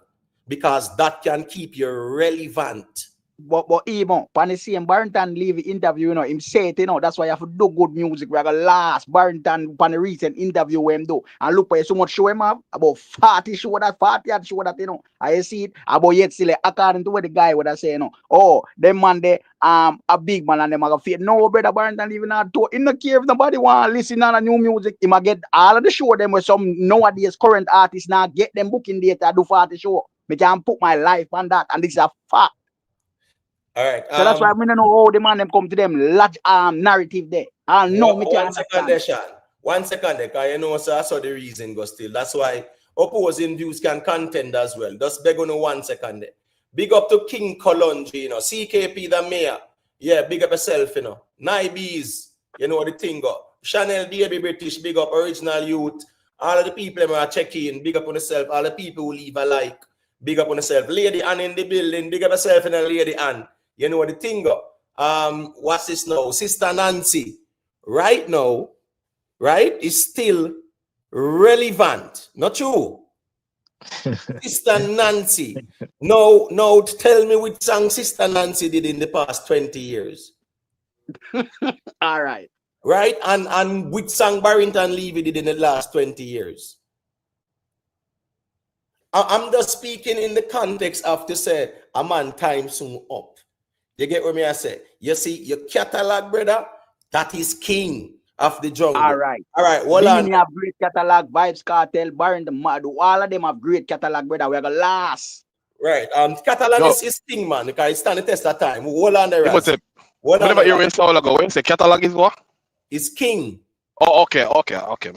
because that can keep you relevant. But Emo, pan the same Barrington leave interview, you know, him say it, you know, that's why you have to do good music. We are gonna last Barrington pan the recent interview where him do. And look for so much show him have, about 40 show that, 40 show that, you know. I see it about yet still according to what the guy would have say, you know. Oh, them man they a big man and them are gonna feel no brother Barrington even not to in the care if nobody want to listen on a new music. He might get all of the show them with some nowadays current artists now get them booking data do 40 show. Me can put my life on that, and this is a fact. All right. So that's why I don't know how the man them come to them large narrative there. I know me can't understand. 1 second there, because you know, so I saw the reason go still. That's why opposing views can contend as well. Just beg on 1 second there. Big up to King Colonji, you know, CKP the mayor. Yeah, big up yourself, you know. Naibees, you know the thing go. Chanel Baby British, big up Original Youth. All of the people them are checking, big up on yourself. All the people who leave a like, big up on yourself. Lady Ann in the building, big up yourself and Lady Ann. You know what the thing go. What's this now? Sister Nancy, right now, right, is still relevant. Not true. Sister Nancy. No, tell me which song Sister Nancy did in the past 20 years. All right. Right? And which song Barrington Levy did in the last 20 years. I'm just speaking in the context of to say a man time soon up. You get what me I say? You see, your catalog, brother, that is king of the jungle. All right. Hold on. Beenie have great catalog, Vybz Kartel, Barrington, all of them have great catalog, brother. We are gonna last. Right. Catalog is king, man, because it stand the test of time. Hold on there. Whenever you rinse all ago, when say catalog is what? It's king. Oh, okay.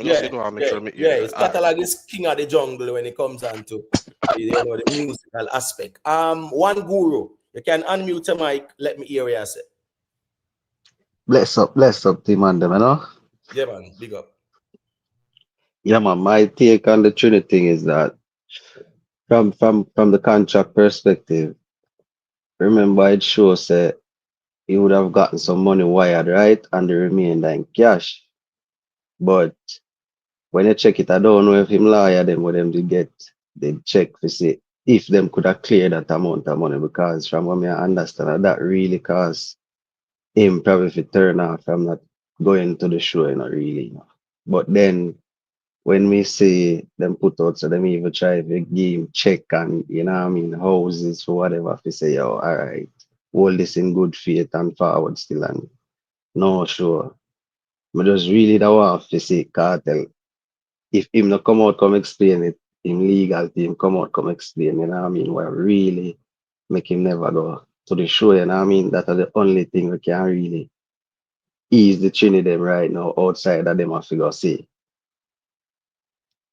His catalog is king of the jungle when it comes down to the musical aspect. One guru. You can unmute your mic. Let me hear what you say. Bless up, team and them, you know? Yeah, man. Big up. Yeah, man. My take on the Trinity thing is that from the contract perspective, remember it shows that he would have gotten some money wired, right? And the remainder in cash. But when you check it, I don't know if him lawyer them with them to get the check to see if them could have cleared that amount of money, because from what I understand, that really caused him probably to turn off from not going to the show, you know, really. You know. But then when we see them put out, so them even try to give him check and, you know what I mean, houses for whatever, if you say, yo, all right, hold this in good faith and forward still, and no, sure. I just really don't want to see Cartel. If him not come out, come explain it, him legal team come out, come explain, you know what I mean, what really make him never go to the show, you know what I mean? That are the only thing we can really ease the Trinidad right now outside of them have to go see.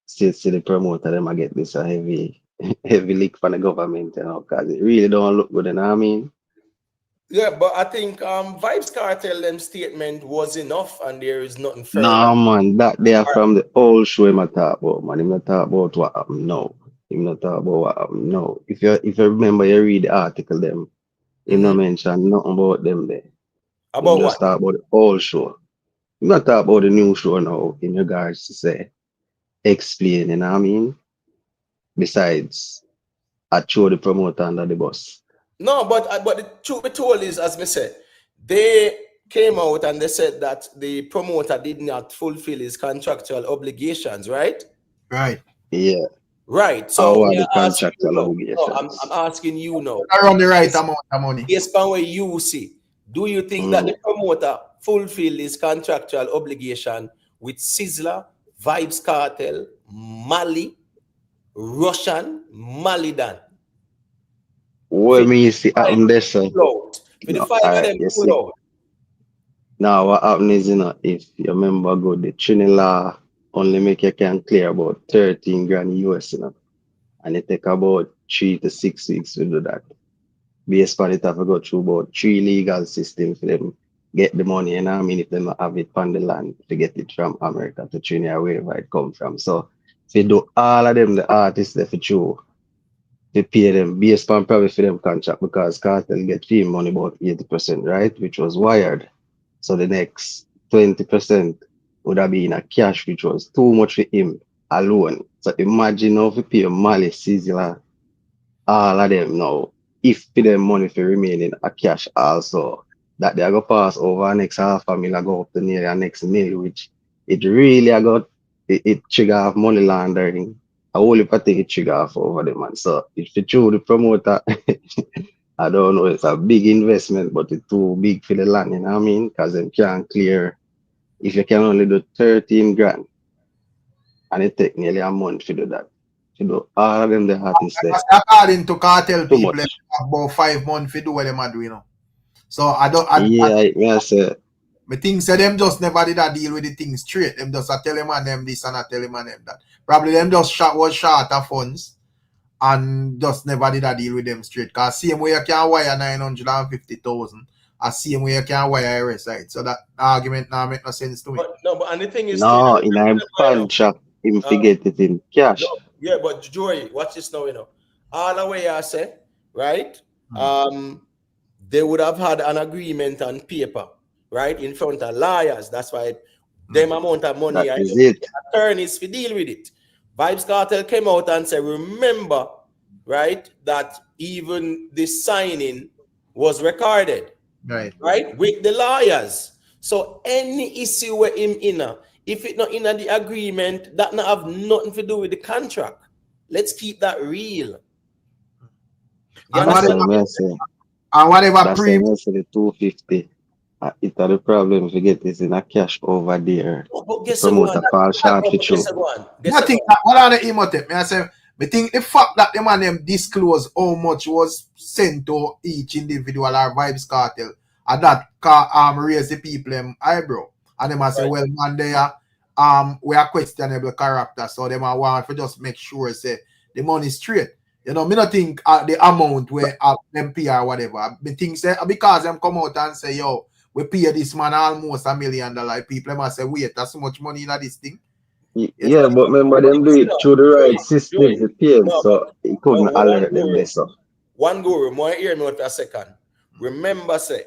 See the promoter, them I get this a heavy lick from the government, you know, because it really don't look good, you know what I mean? Yeah, but I think Vybz Kartel them statement was enough, and there is nothing further. No, man, that they are from the old show him talk about, man. Him not talk about what happened now. Him not talk about what happened now. If you remember, you read the article, them, him not mention nothing about them there. About him what? just talk about the old show. Him not talk about the new show now in regards to say explain, you know what I mean? Besides, I throw the promoter under the bus. No, but the truth be told is, as me said, they came out and they said that the promoter did not fulfill his contractual obligations, right? Right. Yeah. Right. So the contractual obligations? No, I'm asking you now. Around the right amount of money. Based on what you see, do you think that the promoter fulfilled his contractual obligation with Sizzler, Vybz Kartel, Moliy, Russian, Malidan? What me you see happen there, sir? For the five of them pull out. Now what happened is, you know, if you remember go the Trinidad only make you can clear about 13 grand US, you know. And it take about 3 to 6 weeks to do that. Based on it, have to go through about 3 legal systems for them get the money, you know what I mean, if they don't have it on the land to get it from America to Trinidad, wherever it come from. So if you do all of them, the artists they for true, they pay them based on probably for them contract because Cartel get fee money about 80%, right? Which was wired. So the next 20% would have been a cash, which was too much for him alone. So imagine how if you pay Malice, Sizzler, all of them now, if pay them money for remaining a cash also, that they are going to pass over next half a mil, go up to nearly a next mil, which it really got it trigger off money laundering. I only think it trigger off over the man. So if you choose the promoter, I don't know, it's a big investment, but it's too big for the land, you know what I mean? Because them can't clear, if you can only do 13 grand, and it take nearly a month to do that. To do all of them the artists there. According to Cartel Too people, much. about 5 months to do what them are doing. You know? So I think say them just never did a deal with the thing straight. Them just tell them and them this and I tell them and them that. Probably them just was short of funds and just never did a deal with them straight. Cause same way you can wire 950,000, I same way you can wire RS, right? So that argument now make no sense to me. But and the thing is, no, in a contract, him forget it in cash. No, yeah, but Joey, watch this now, you know. All the way I say, right? They would have had an agreement on paper, right, in front of lawyers. That's why them amount of money That is it. attorneys to deal with it. Vybz Kartel came out and said, remember, right, that even the signing was recorded, right, with the lawyers. So any issue with him in, if it not in the agreement, that not have nothing to do with the contract. Let's keep that real. And whatever pre the 250. It's the problem if you get this in a cash over there. But guess promoter fall short for you. I think that what are the emotive? I say, I think the fact that the man them disclose how much was sent to each individual or Vybz Kartel, and that raise the people them eyebrow. And them say, well, man, they are we are questionable character, so them are want to just make sure say the money straight. You know, me not think the amount where them pay or whatever. Me think say because them come out and say, yo, we pay this man almost $1 million. People must say, wait, that's so much money in this thing. Yeah, but remember them do it through the right system to pay, so it couldn't alert them this up. One guru, more hear me for a second. Remember, say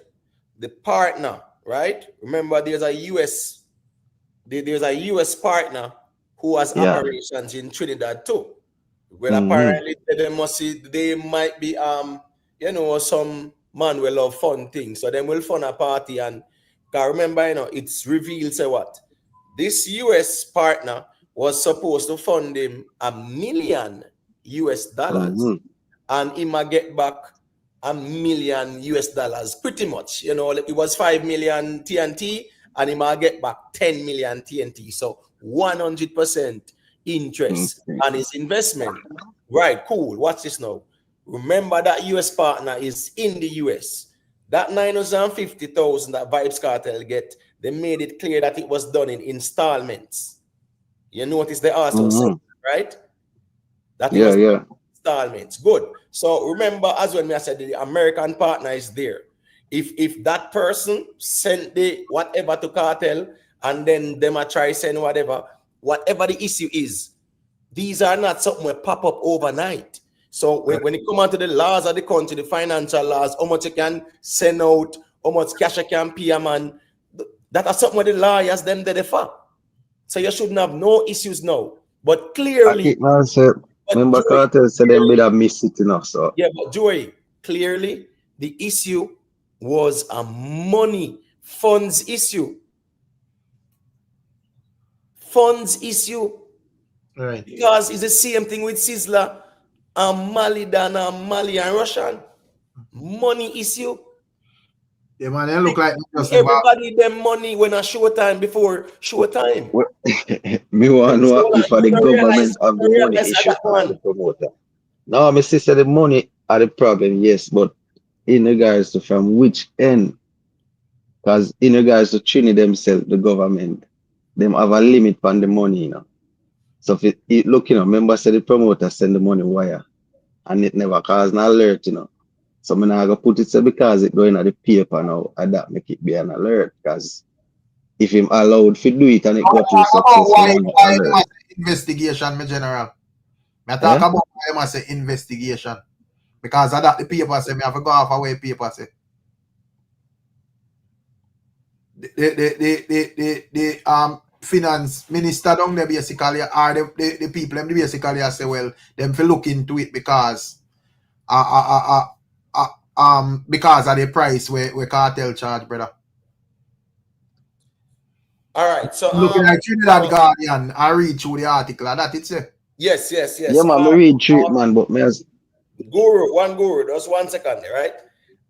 the partner, right? Remember, there's a US partner who has operations in Trinidad too. Well, apparently they might be you know, some man will love fun things, so them will fund a party. And remember, you know, it's revealed say what this US partner was supposed to fund him $1 million US, and he might get back $1 million US, pretty much. You know, it was 5 million TNT, and he might get back 10 million TNT. So 100% interest on his investment. Right, cool. Watch this now. Remember that US partner is in the US. That 950,000 that Vybz Kartel get, they made it clear that it was done in installments. You notice they also said, right? That it was installments. Good. So remember, as when I said, the American partner is there. If that person sent the whatever to Kartel, and then them a try send whatever the issue is, these are not something that pop up overnight. So when it come onto the laws of the country, the financial laws, how much you can send out, how much cash you can pay a man, that are something with the lawyers them they for. So you shouldn't have no issues now. But clearly, remember Kartel said them would have missed it enough. So yeah, but Joey, clearly the issue was a money funds issue. Funds issue. Right. Because it's the same thing with Sizzler and Moliy and Russian. Money issue. Yeah, man, they look like everybody them money when a showtime before showtime. Me want to know if the government have the money issue for the promoter. No, my sister, the money are the problem, yes, but in regards to from which end? Because in regards to Trinidad themselves, the government, them have a limit on the money, you know. So if it look, you know, remember say the promoter send the money wire and it never cause an alert, you know. So I'm not gonna put it so because it going at the paper now, and that make it be an alert. Because if him allowed to do it and it go through Talk about successful and why alert. must investigation, my general. I talk about why must say investigation. Because I that the paper say me have to go off away paper say. The finance minister down there basically are the people them basically say well them for look into it because because of the price where cartel charge, brother. All right, so Looking at Trinidad Guardian, I read through the article and that it's it. yes. Yeah, man, me read through it, man, but me as Guru, just 1 second, right?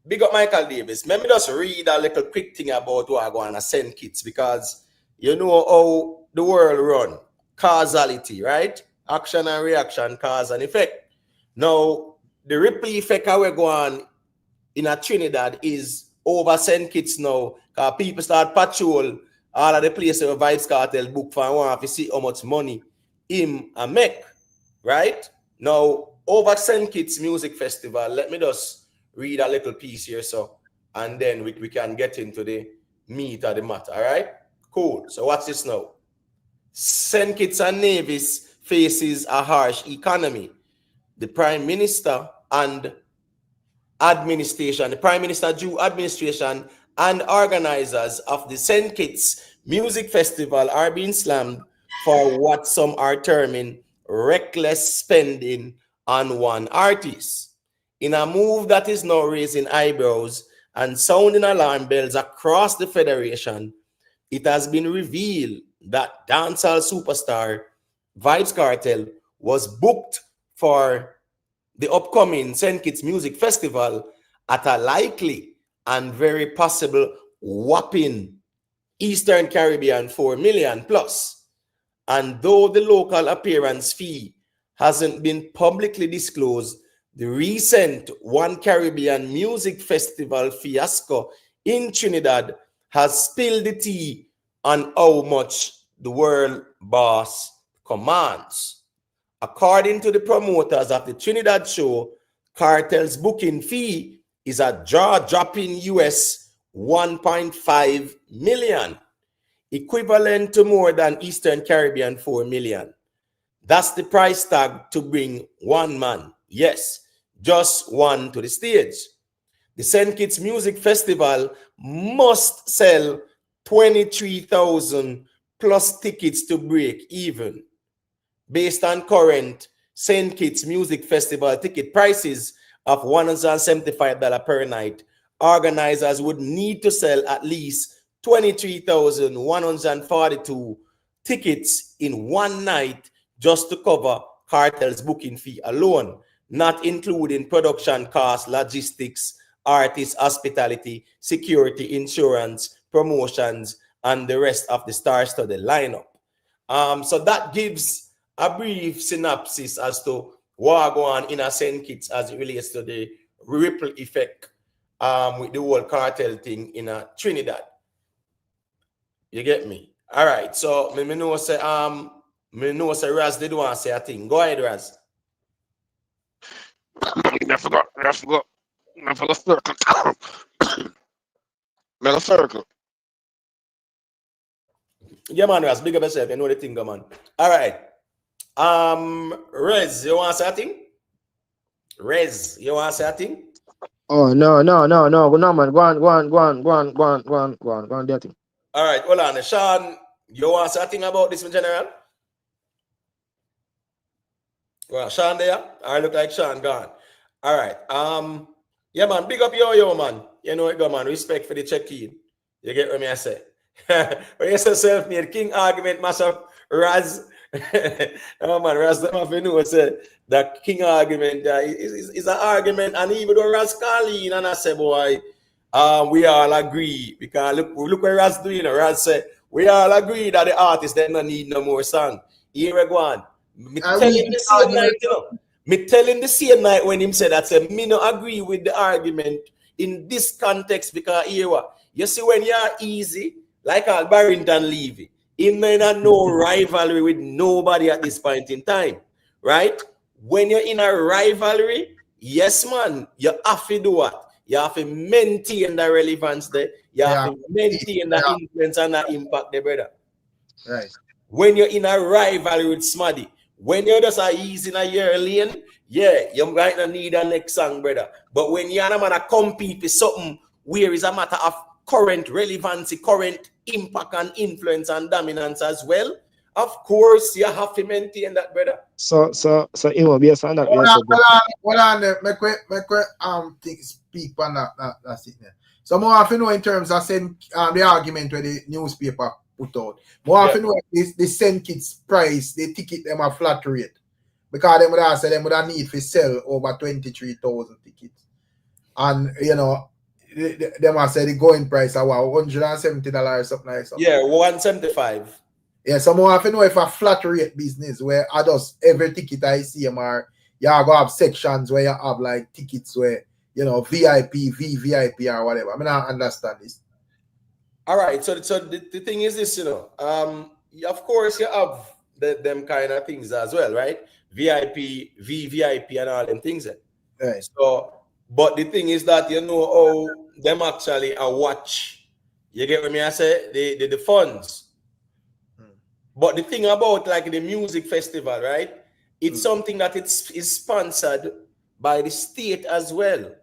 Big up Michael Davis. Let me just read a little quick thing about what I go on send kits because you know how the world run. Causality, right? Action and reaction, cause and effect. Now, the ripple effect how we go on in a Trinidad is over send kits now. Because people start patrol all of the places where Vybz Kartel book for and want to see how much money him and make. Right? Now, over send kits music festival, let me just read a little piece here, so, and then we can get into the meat of the matter, all right? Cool. So watch this now. St. Kitts and Nevis faces a harsh economy. The Prime Minister and administration, the Prime Minister, Jew administration, and organizers of the St. Kitts Music Festival are being slammed for what some are terming reckless spending on one artist. In a move that is now raising eyebrows and sounding alarm bells across the Federation, it has been revealed that dancehall superstar Vybz Kartel was booked for the upcoming St. Kitts Music Festival at a likely and very possible whopping Eastern Caribbean 4 million plus. And though the local appearance fee hasn't been publicly disclosed, the recent One Caribbean Music Festival fiasco in Trinidad has spilled the tea on how much the world boss commands. According to the promoters of the Trinidad show, Kartel's booking fee is a jaw-dropping US 1.5 million, equivalent to more than Eastern Caribbean 4 million. That's the price tag to bring one man. Yes, just one to the stage. The St. Kitts Music Festival must sell 23,000 plus tickets to break even. Based on current St. Kitts Music Festival ticket prices of $175 per night, organizers would need to sell at least 23,142 tickets in one night just to cover Kartel's booking fee alone, not including production costs, logistics, artist hospitality, security, insurance, promotions, and the rest of the star-studded lineup. So that gives a brief synopsis as to what go on in a St. Kitts as it relates to the ripple effect with the whole cartel thing in a Trinidad. You get me? All right. So me know say Raz did want to say a thing. Go ahead, Raz. I forgot circle. Mega circle. Yeah, man, Raz, big up yourself. You know the thing, man. All right. Rez, you want to say a thing? Rez, you want to say a thing? Oh no, man. Go on, that thing. All right, hold on. Sean, you want to say a thing about this in general? Well, Sean there? I look like Sean gone. All right. Yeah, man, big up yo, man. You know it go, man. Respect for the check-in. You get what me I say? When you say self-made king argument, massive Raz. Oh man, Raz them have to know say that king argument is an argument, and even though Raz call in and I say, boy, we all agree because look what Raz doing. Raz say we all agree that the artists they don't need no more song. Here we go on. Me telling the same night, you know. Me telling the same night when him said that, say me no agree with the argument in this context because here what you see when you're easy, like Al Barrington Levy, He may not know rivalry with nobody at this point in time, right? When you're in a rivalry, yes, man, you have to do what? You have to maintain the relevance there. You have to maintain the influence and the impact there, brother. Right. When you're in a rivalry with Smaddy, when you're just easy in a year lane, yeah, you might not need a next song, brother. But when you're gonna compete with something where it's a matter of current relevancy, current impact and influence and dominance as well, of course you have to maintain that, brother. So Imo, based on that, Hold on, make speak on that's it. So more often know in terms of send the argument where the newspaper put out. More often know the send kids price, they ticket them a flat rate. Because them would have said them would have need to sell over 23,000 tickets. And you know, them have said the going price are $170 or something like that. Yeah, 175. Yeah, so more often know if a flat rate business where I just every ticket I see them are you go have sections where you have like tickets where you know VIP, VVIP or whatever. I mean I understand this. All right, so the thing is this, you know, of course you have them kind of things as well, right? VIP, VVIP and all them things. Right. So, but the thing is that you know how them actually watch. You get what I say? The funds. But the thing about like the music festival, right? It's something that is sponsored by the state as well.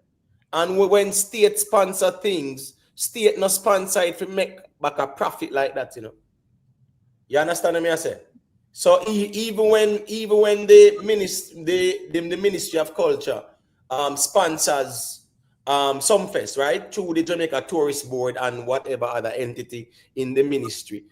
And when state sponsor things, state not sponsor it to make back a profit like that, you know. You understand what I say? So even when the Ministry of Culture sponsors some fest, right, through the Jamaica Tourist Board and whatever other entity in the ministry,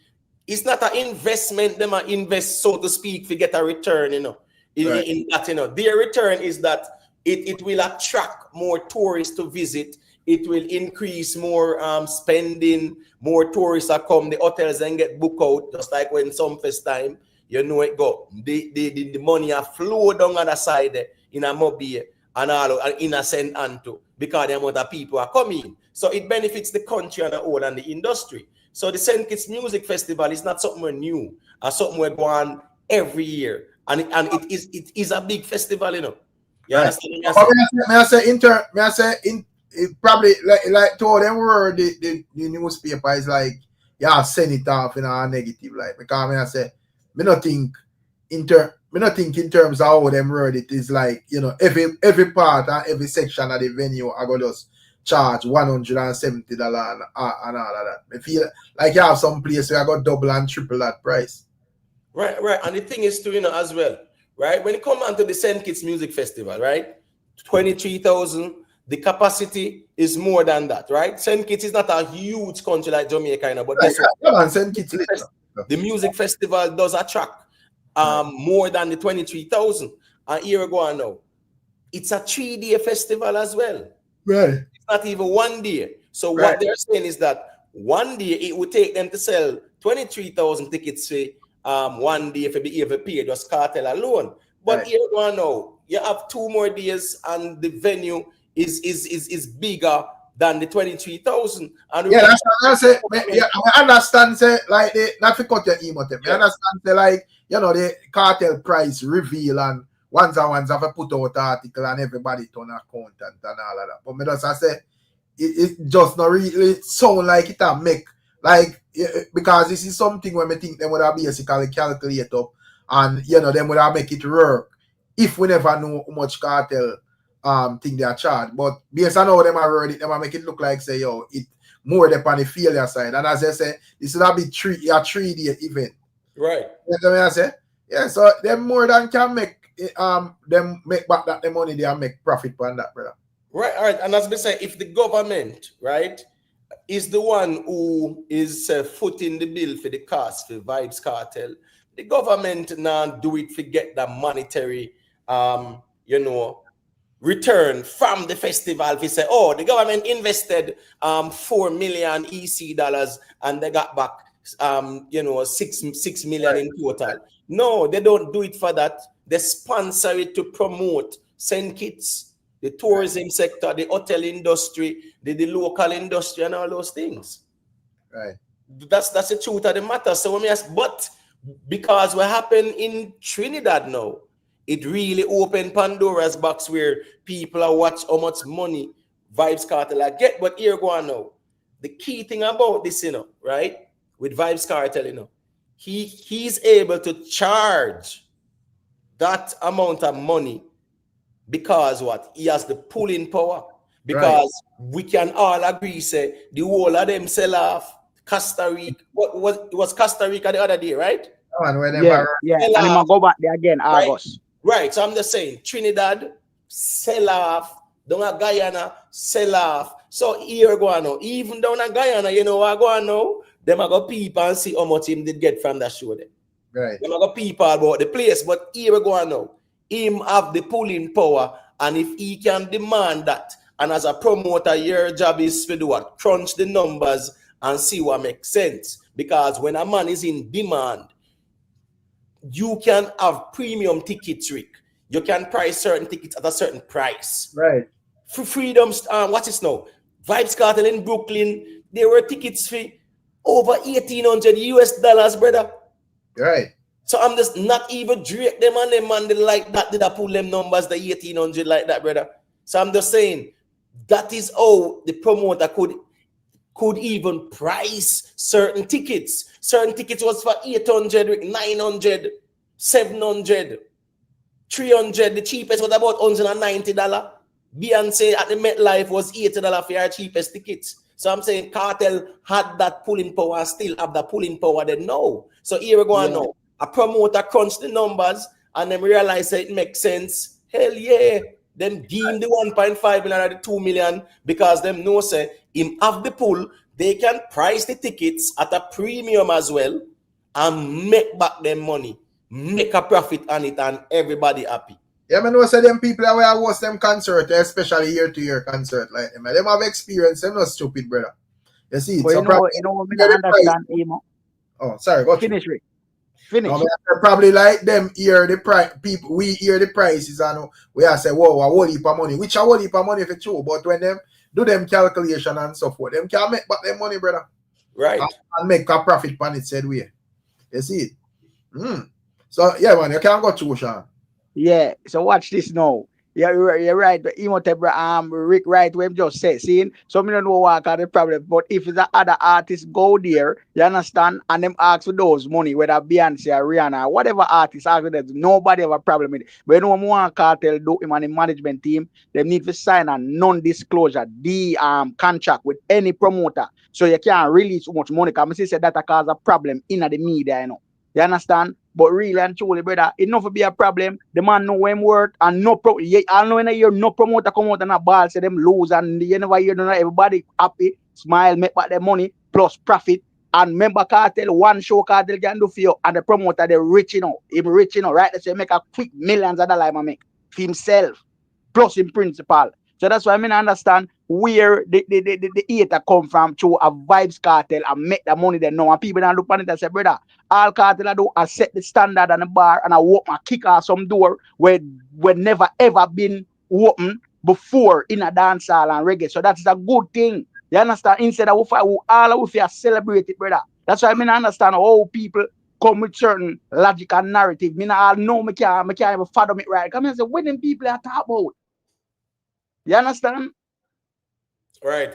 it's not an investment. Them invest, so to speak, to get a return, you know. In that, you know, their return is that it will attract more tourists to visit. It will increase more spending. More tourists are come. The hotels then get booked out, just like when some fest time. You know it go. The money are flow down on the side there, in a Moliy and all and innocent Anto because the amount of people are coming. So it benefits the country and the whole and the industry. So the St. Kitts Music Festival is not something new, something we go on every year, and it is a big festival, you know. You understand? It probably like to them word the newspaper is like send it off in a negative light because I say. Me not think in terms of how them word it is like, you know, every part and every section of the venue I go just charge $170 and all of that. I feel like you have some place where I got double and triple that price. Right. And the thing is too, you know, as well, right? When it comes on to the St. Kitts Music Festival, right? 23,000, the capacity is more than that, right? St. Kitts is not a huge country like Jamaica, you know, but St. Kitts the music festival does attract more than the 23,000. And here we go on now. It's a 3-day festival as well. Right. It's not even 1 day. So what they're saying is that 1 day it would take them to sell 23,000 tickets for 1 day for be able to pay just Kartel alone. But here we go on now. You have 2 more days and the venue is bigger than the 23,000. And that's what I say. I understand. Say like not to cut your emotive. I understand. Say like you know the Kartel price reveal and once have a put out article and everybody turn accountant and all of that. But me just I say it just not really sound like it and make like because this is something when me think them would have basically calculate up and you know them would have make it work if we never know how much Kartel thing they are charged, but based on how them are word it, them are make it look like say yo it more than on the failure side. And as I say, this would be a 3-day event. Right. You know what I say? Yeah, so them more than can make them make back that the money they make profit on that, brother. Right, all right. And as I say, if the government, right, is the one who is footing the bill for the cost for Vybz Kartel, the government now do it to get the monetary you know, return from the festival. We say, oh, the government invested 4 million EC dollars and they got back you know 6 million in total. No, they don't do it for that. They sponsor it to promote St. Kitts, the tourism sector, the hotel industry, the local industry, and all those things. Right. That's the truth of the matter. So when me ask, but because what happened in Trinidad now, it really opened Pandora's box where people are watch how much money Vybz Kartel I get. But here go on now. The key thing about this, right? With Vybz Kartel, he's able to charge that amount of money because what? He has the pulling power. Because we can all agree, say, the whole of them sell off Costa Rica. It was Costa Rica the other day, right? Yeah. And he might go back there again, August. Right. So I'm just saying, Trinidad, sell off. Down at Guyana, sell off. So here go on now. Even down at Guyana, you know what go on now? Them are go people and see how much him did get from that show there. Right. Them are go people about the place. But here we go on now. Him have the pulling power. And if he can demand that, and as a promoter, your job is to do what? Crunch the numbers and see what makes sense. Because when a man is in demand, you can have premium tickets, Rick. You can price certain tickets at a certain price. Right. For freedoms, what is now? Vybz Kartel in Brooklyn, there were tickets for over $1,800, brother. Right. So I'm just not even Drake them and them man like that. Did I pull them numbers, the 1,800 like that, brother? So I'm just saying that is how the promoter could even price certain tickets. Certain tickets was for 800, 900, 700, 300. The cheapest was about $190. Beyonce at the MetLife was $80 for our cheapest tickets. So I'm saying Kartel had that pulling power and still have that pulling power. Then no. So here we go now. A promoter crunch the numbers and then realize that it makes sense. Hell yeah. Them deem the 1.5 million or the 2 million because them know say him have the pull. They can price the tickets at a premium as well and make back them money, make a profit on it, and everybody happy. Yeah, I know say them people that will host them concert, especially year-to-year concert like them. Them have experience, they're not stupid, brother. You see, but so you know what I understand, Emo. Oh, sorry, go finish, Rick. Finish. No, probably like them hear the price. People, we hear the prices and we are say, whoa, a whole heap of money. Which a whole heap of money for true. But when them do them calculation and so forth, them can make back their money, brother. Right. And make a profit on it said way. You see it? So yeah, man, you can't go through, Sean. Yeah, so watch this now. Yeah, you're right. But Rick right when just said, seeing so me don't know what kind of problem. But if the other artists go there, you understand, and them ask for those money, whether Beyonce or Rihanna, whatever artist ask for that, nobody have a problem with it. But you know what Kartel do him and the management team, they need to sign a non-disclosure contract with any promoter. So you can't release too much money. Because I said that cause a problem in the media, you know. You understand? But really and truly, brother, it not to be a problem. The man know him work and no I know in a year no promoter come out and a ball say them lose and you never hear everybody happy, smile, make back their money plus profit. And member Kartel, one show Kartel can do for you and the promoter they rich, you know. Him rich, you know, right? They say make a quick millions of dollars make for himself plus in principal. So that's why I mean I understand where the hater come from through a Vybz Kartel and make the money they know. And people don't look on it and say, brother, all Kartel do I set the standard on the bar and I walk my kick out some door where never ever been open before in a dancehall and reggae. So that's a good thing. You understand? Instead of all of you celebrate it, brother. That's why I mean I understand how people come with certain logic and narrative. Me not know me can't even fathom it right. Come and say, what them people are talking about? You understand? Right.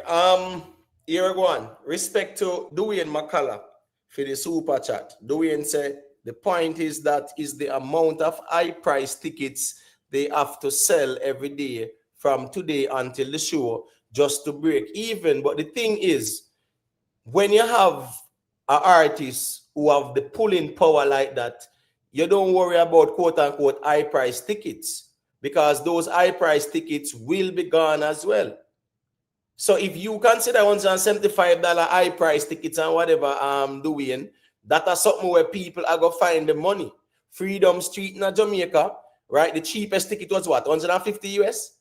Here we go on. Respect to Dwayne McCullough for the super chat. Dwayne said the point is that is the amount of high price tickets they have to sell every day from today until the show just to break even. But the thing is, when you have an artist who have the pulling power like that, you don't worry about quote unquote high price tickets because those high price tickets will be gone as well. So if you consider $175 high price tickets and whatever doing, that is something where people are going to find the money. Freedom Street in Jamaica, right? The cheapest ticket was what? 150 US?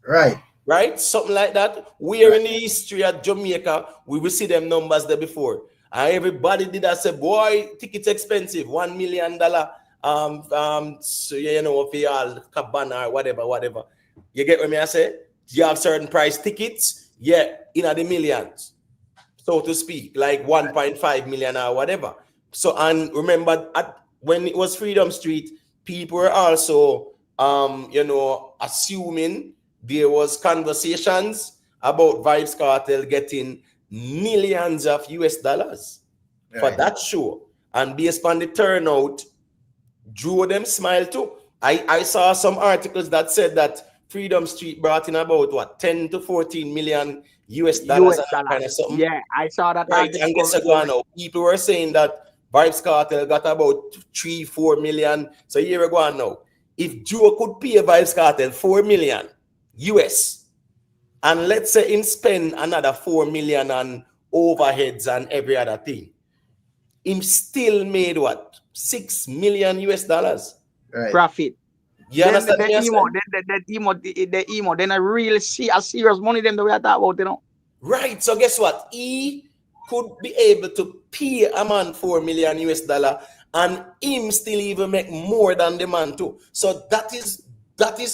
Right. Right? Something like that. Where in the history of Jamaica, we will see them numbers there before. And everybody did that say, boy, tickets expensive, $1 million. So you know, for y'all cabana or whatever. You get what me I say? You have certain price tickets, yeah, in the millions. so to speak, like 1.5 million or whatever. So, and remember, when it was Freedom Street, people were also, assuming there was conversations about Vybz Kartel getting millions of US dollars for that show. And based on the turnout, drew them smile too. I saw some articles that said that Freedom Street brought in about what 10 to 14 million US dollars. Kind of something. Yeah, I saw that. Right, and guess what now? People were saying that Vybz Kartel got about 3-4 million. So here we go now. If Joe could pay Vybz Kartel 4 million US, and let's say him spend another 4 million on overheads and every other thing, him still made what 6 million US dollars profit. You understand? The emo, then I really see a serious money them the way I talk about, you know. Right. So guess what? He could be able to pay a man 4 million US dollar and him still even make more than the man too. So that is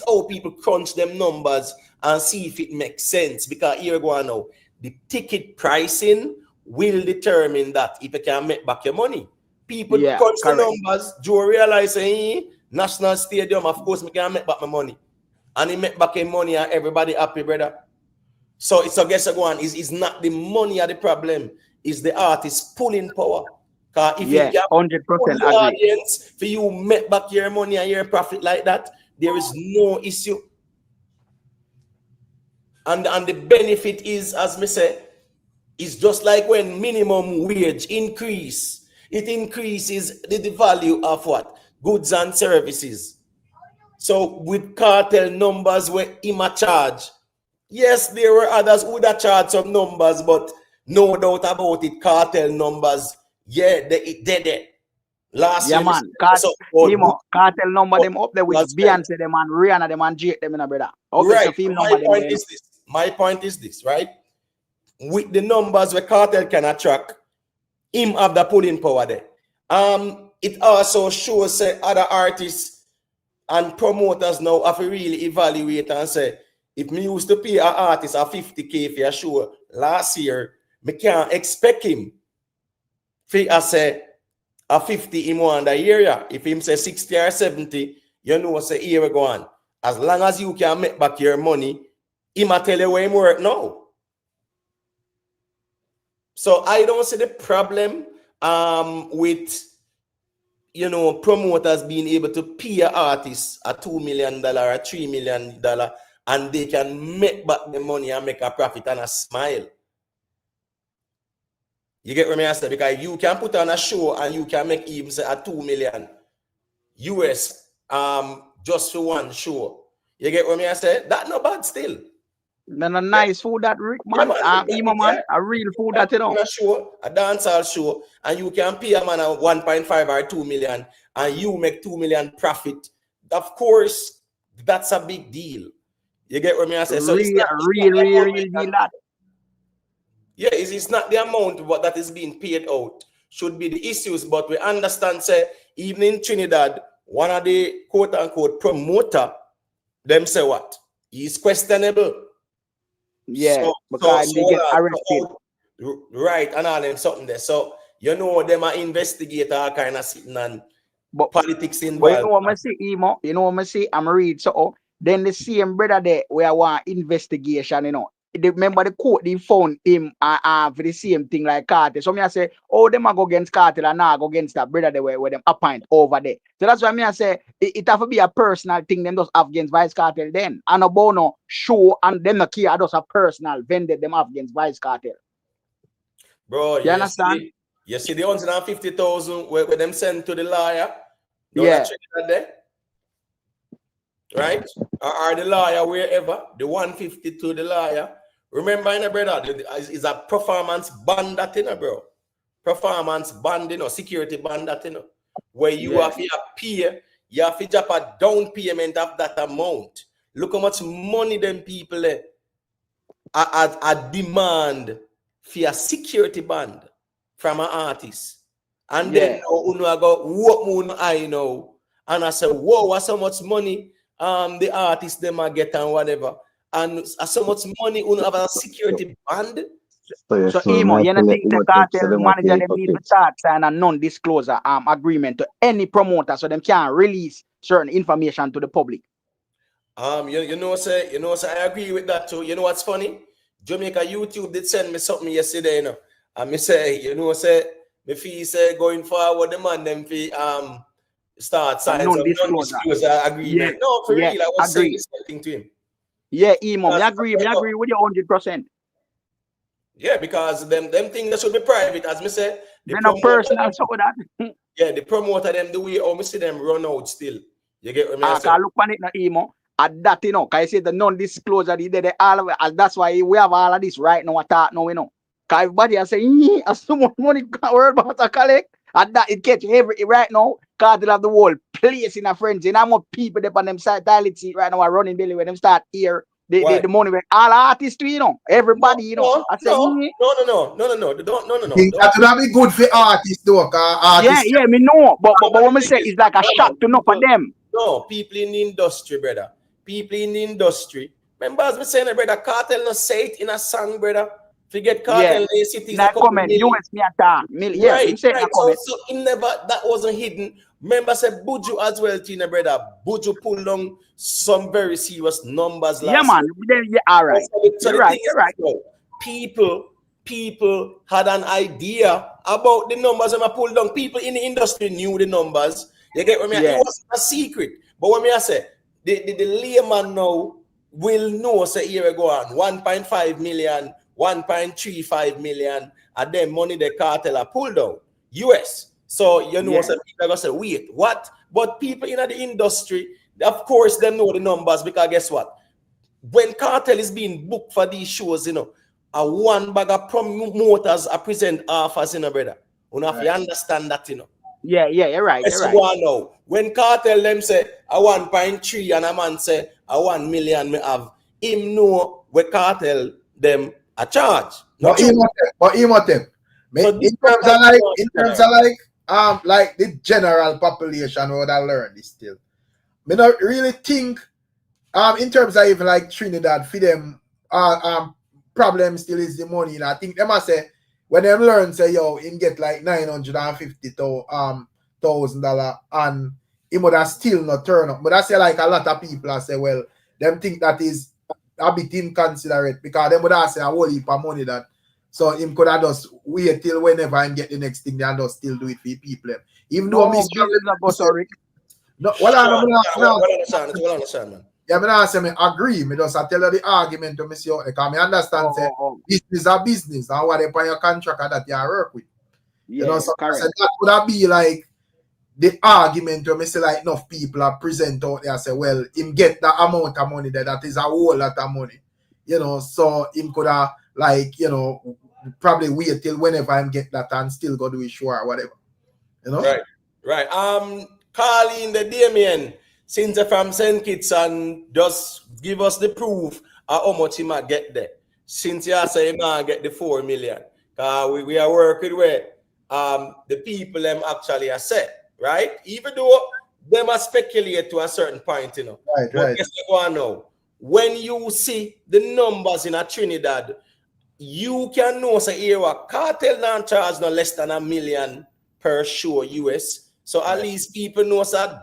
how people crunch them numbers and see if it makes sense. Because here we go now, the ticket pricing will determine that if you can make back your money. People crunch the numbers, Joe realize hey, National Stadium, of course, me can make back my money. And he make back his money and everybody happy, brother. So it's a guess go on. It's not the money are the problem, it's the artist pulling power. Because if you get 100% the audience for you make back your money and your profit like that, there is no issue. And the benefit is, as me say, it's just like when minimum wage increase, it increases the value of what? Goods and services. So with cartel numbers where him a charge, yes, there were others who would have charged some numbers, but no doubt about it, cartel numbers, they did it. Last year, man. Cartel number them up there with Beyonce, them and Rihanna, them and Jake, them in a brother. Okay, right. So my point is this, right? With the numbers where cartel can attract, him have the pulling power there. It also shows other artists and promoters now have to really evaluate and say, if me used to pay an artist a 50K for a show last year, me can't expect him for say a 50 in one area. If him say 60 or 70, you know say here we go on. As long as you can make back your money, he might tell you where him work now. So I don't see the problem with promoters being able to pay an artist a $2 million or $3 million and they can make back the money and make a profit and a smile. You get what I say? Because you can put on a show and you can make even say a 2 million US just for one show. You get what I say? That's not bad still. Then a nice food that Rick man, a real food that you know. A dancehall show, and you can pay a man a 1.5 or 2 million, and you make 2 million profit. Of course, that's a big deal. You get what I say? So real deal that. Yeah, it's not the amount but that is being paid out should be the issues, but we understand, say, even in Trinidad, one of the quote-unquote promoter, them say what? He's questionable. Yeah, because they get arrested. Right, and all them something there. So, them are investigator kind of sitting and politics involved. But you know what I see, Emo? You know what I see? I'm read so then the same brother there where I want investigation, Remember the court they found him for the same thing like Cartel. So I say, them are go against Cartel and now go against that brother they were them appoint over there. So that's why I say it have to be a personal thing. Them just have against Vybz Kartel then. And a bono show and them the key are just a personal vended them up against Vybz Kartel. Bro, you understand? You see the 150,000 where them sent to the lawyer? Yeah. There? Right? Or the lawyer wherever, the 150 to the lawyer. Remember, brother, is a performance bond that, bro. Performance bond, security bond that, where you have to pay, you have to drop a down payment of that amount. Look how much money them people are demand for a security bond from an artist. And then I go, what moon I know? And I say, whoa, what's so much money the artists them are getting whatever. And so much money on have a security band. yes, So so Emo, I you feel don't like think the Imhotep, so cartel them are manager the them need to hypocrites. start sign a non-disclosure agreement to any promoter so them can't release certain information to the public? Say I agree with that too. You know what's funny? Jamaica YouTube did send me something yesterday, and me say, say me feel say going forward the man them fee start A signs of non-disclosure. non-disclosure Yeah, agreement. No, for yeah, real, I was saying agree. the same thing to him. Yeah, Emo, me Because, agree with you 100%. yeah, because them things that should be private, as me say, the Then a promoter personal them, so that. yeah, the promoter them the way how me see them run out still. You get what me I say? Can look on it now, Emo. At that, cause I say the non-disclosure, they all and that's why we have all of this right now. Cause everybody is saying, as so much money world about to collect, and that it catch every right now. Cause they have the whole place in a frenzy. And how much people they on them side dialect seat right now are running belly when them start here. The money when all artists, everybody, I say, No. Don't. That would be good for artists, though. Artists. yeah, me know. But what me say is like a shock to enough of them. No, people in the industry, brother. People in the industry. Remember, as me saying, brother, Cartel no say it in a song, brother. Forget Cartel, yeah. Cities. That comment, US me attack. Yeah, right. So it never, that wasn't hidden. Remember, said Buju as well, Tina, brother. Buju pulled on some very serious numbers last man. Yeah, all right. So you're right. People had an idea about the numbers and I pulled down. People in the industry knew the numbers. You get what I mean? It wasn't a secret. But when I say the layman now will know say here we go on 1.5 million, 1.35 million, and then money the cartel are pulled down. US. So say people are gonna say, wait, what? But people in the industry, of course, they know the numbers because guess what? When cartel is being booked for these shows, a one bag of promoters are present offers, brother. You have to understand that, Yeah, you're right. Yes, you want now. When cartel them say a 1.3 and a man say a 1 million me have, him know where cartel them a charge. But Imhotep. In terms of like the general population would have learned this still. Me not really think in terms of even like Trinidad for them problem still is the money. And I think them must say when them learn say yo him get like $950,000 and he would have still not turn up. But I say like a lot of people I say well them think that is a bit inconsiderate because them would have say a whole heap of money that so him could have just wait till whenever and get the next thing they just still do it for people. Even though understand, man. Yeah, I say I agree. I just tell you the argument to Monsieur because I understand say business are business and what they pay your contractor that you work with. Yeah, so I said that would have be like the argument to me say like enough people are present out there say well him get that amount of money there that is a whole lot of money. So him could have like probably wait till whenever him get that and still go do his show or whatever. Right. Carly in the Damien, since from St. Kitts and just give us the proof of how much he might get there. Since you say he might get the 4 million. We are working with the people them actually are set, right? Even though them are speculate to a certain point, Right. Guess what now? When you see the numbers in a Trinidad, you can know say here cartel non charge no less than $1 million per show US. So at least people know that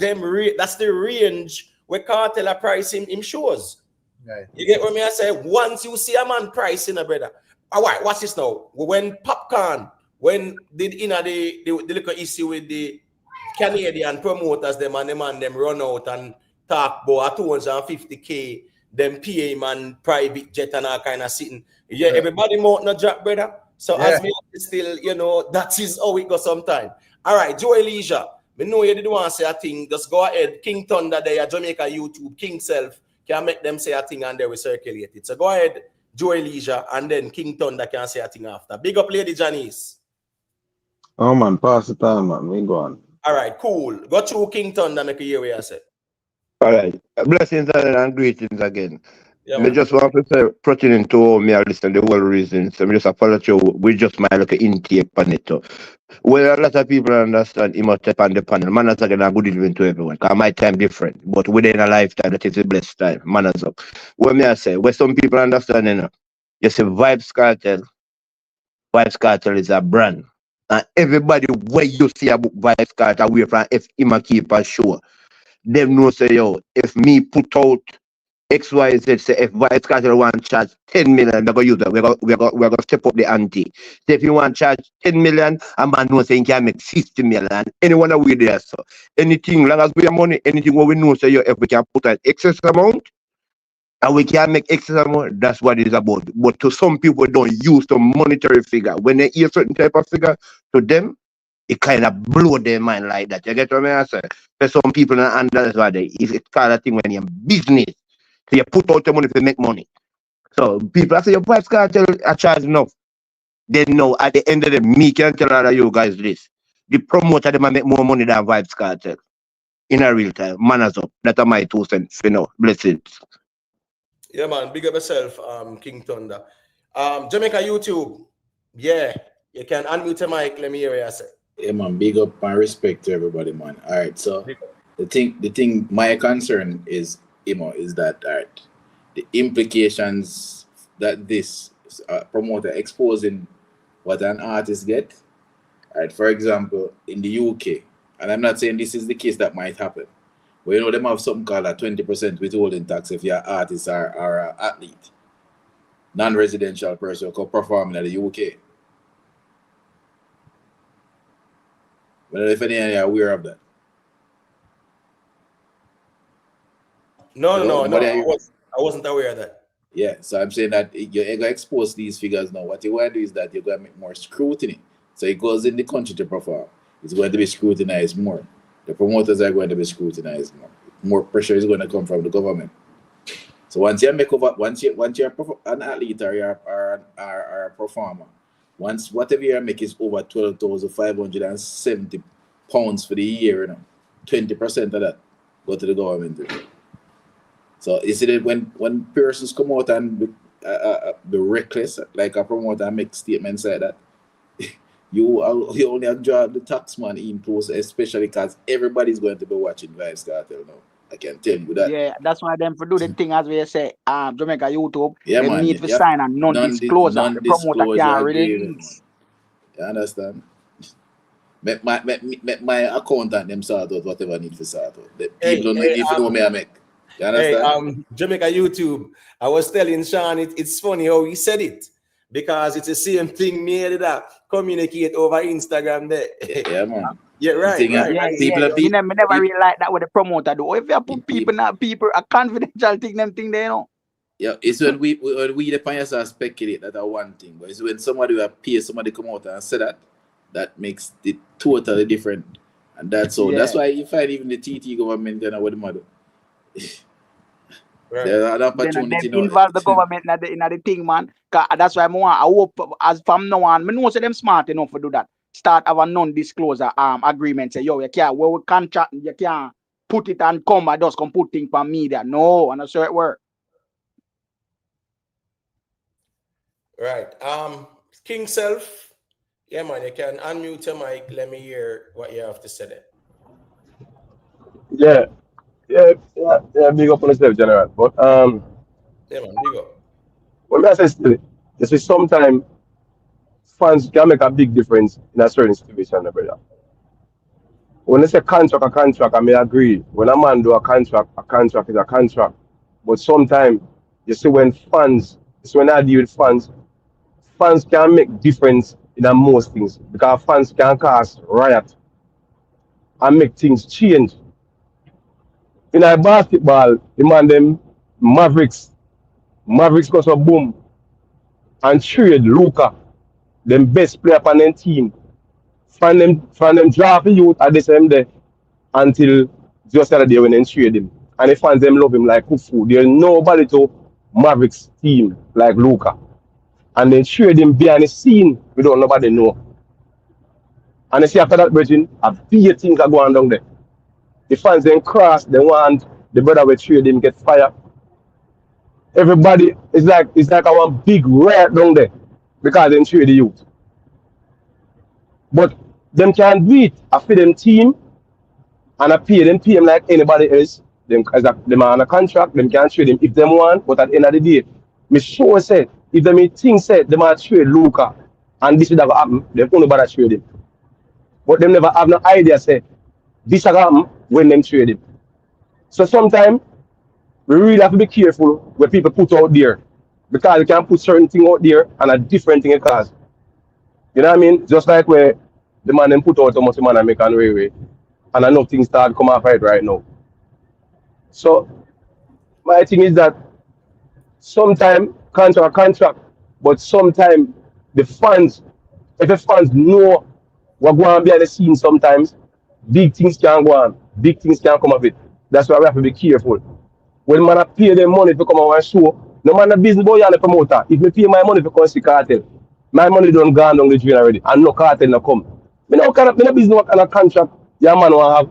that's the range where cartel are pricing him shows. Right. You get what I say? Once you see a man pricing a brother. All right, watch this now. When Popcorn, when did the little issue with the Canadian promoters, them run out and talk about 250K, them pay him and private jet and all kind of sitting. Yeah, everybody mouth not drop, brother. So as me still, that is how it goes sometimes. All right, Joey Leisure. Me know you didn't want to say a thing. Just go ahead. King Thunder there, Jamaica YouTube, King Self can make them say a thing and they will circulate it. So go ahead, Joey Leisure, and then King Thunder can say a thing after. Big up, Lady Janice. Oh man, pass the time, man. We go on. All right, cool. Go through King Thunder, make a hear what I say. All right. Blessings and greetings again. Yeah, I just want to say, pertaining to me, I listen to the whole reason. So I just apologize. We just might look at intake on it. Well, a lot of people understand Imhotep on the panel. Manners again a good evening to everyone. Because my time different. But within a lifetime, that is a blessed time. Manners up. What may I say? Where some people understand, you see Vybz Kartel Vybz Kartel is a brand. And everybody where you see about Vybz Kartel away from if him a keep a show, them know say yo, if me put out XYZ say if Vybz Kartel want charge 10 million, we're gonna use that. We're gonna step up the ante. So if you want charge 10 million, a man knows say he can make 50 million. Anyone away there, so anything long as we have money, anything what we know say yo, if we can put an excess amount and we can make excess amount, that's what it's about. But to some people don't use the monetary figure. When they hear certain type of figure, to them, it kind of blow their mind like that. You get what I say? For some people don't understand it's kind of thing when you're in business. So you put out the money to make money. So people say your Vybz Kartel are charge enough. They know at the end of the me can tell all of you guys this. The promoter them make more money than Vybz Kartel. In a real time. Manners up. That's my 2 cents. You know. Blessings. Yeah, man. Big up yourself, King Thunder. Jamaica YouTube. Yeah. You can unmute your mic. Let me hear what you say. Yeah, man. Big up and respect to everybody, man. All right. So the thing, my concern is, is that all right, the implications that this promoter exposing what an artist get. All right. For example, in the UK, and I'm not saying this is the case that might happen. But you know, them have something called a 20% withholding tax if you're an artist or an athlete, non-residential person who can perform in the UK. But if any of you are aware of that. No. I wasn't aware of that. Yeah, so I'm saying that you're going to expose these figures now. What you want to do is that you're going to make more scrutiny. So it goes in the country to perform. It's going to be scrutinized more. The promoters are going to be scrutinized more. More pressure is going to come from the government. So once you're an athlete or a performer, once whatever you make is over 12,570 pounds for the year, 20% of that go to the government. So you see that when persons come out and be reckless, like a promoter and make statements like that, you only have to draw the tax man in close, especially because everybody's going to be watching Vybz Kartel now. I can tell you that. Yeah, that's why them for do the thing as we say, Jamaica YouTube, yeah, they man, need to sign a non-disclosure. The promoter can't release. You understand? Make my accountant them sort out whatever I need to sort out. People don't need to know me I make. You understand? Hey, Jamaica YouTube. I was telling Sean, it's funny how he said it. Because it's the same thing made that communicate over Instagram there. Yeah, man. Yeah, right. Me never really like that what the promoter do. If you put people a confidential thing, them thing they know. Yeah, it's when we the pioneers speculate that are one thing, but it's when somebody will pay somebody come out and say that makes it totally different. And that's all. That's why you find even the TT government then what the Right. There's an opportunity then involve the government in the thing, man. That's why I hope as from now on, I know say them smart enough to do that. Start have a non-disclosure agreement. Say, yo, you can't we contract, you can't put it and come and just come put things for media. No, and that's how it work. Right. King Self. Yeah, man, you can unmute your mic. Let me hear what you have to say there. Yeah, big up on yourself, General. But yeah, man, big up. When I say still, you see, sometimes fans can make a big difference in a certain situation, brother. When they say contract, I may agree. When a man do a contract is a contract. But sometimes you see when I deal with fans can make difference in most things because fans can cause riot and make things change. In a basketball, the man them Mavericks go so boom and trade Luka, them best player on them team. From them draft youth at the same day until just the other day when they trade him. And the fans them love him like Kufu. There's nobody to Mavericks team like Luka. And then trade him behind the scene without nobody know. And you see after that, Virgin, a few things are going down there. The fans then cross, they want the brother we trade him get fired. Everybody it's like a one big riot down there because they trade the youth. But them can't do it. I feed them team and I pay them like anybody else. Them as them are on a contract, them can't trade him if them want, but at the end of the day, me sure said if them think said them are trade Luka and this would have happen, they only bother trade him. But them never have no idea say this will happen when them trade him. So sometimes we really have to be careful what people put out there. Because you can put certain thing out there and a different thing it cause. You know what I mean? Just like where the man them put out how much the man American railway. And I know things start to come off right now. So my thing is that sometimes contract, but sometimes the fans, if the fans know what going on behind the scenes sometimes, big things can go on, big things can come of it. That's why we have to be careful. When man pay them money to come on one show, no man a business boy and a promoter. If me pay my money to come see Kartel, my money don't go down the drain already, and no Kartel no come. Me no business what kind of contract your man want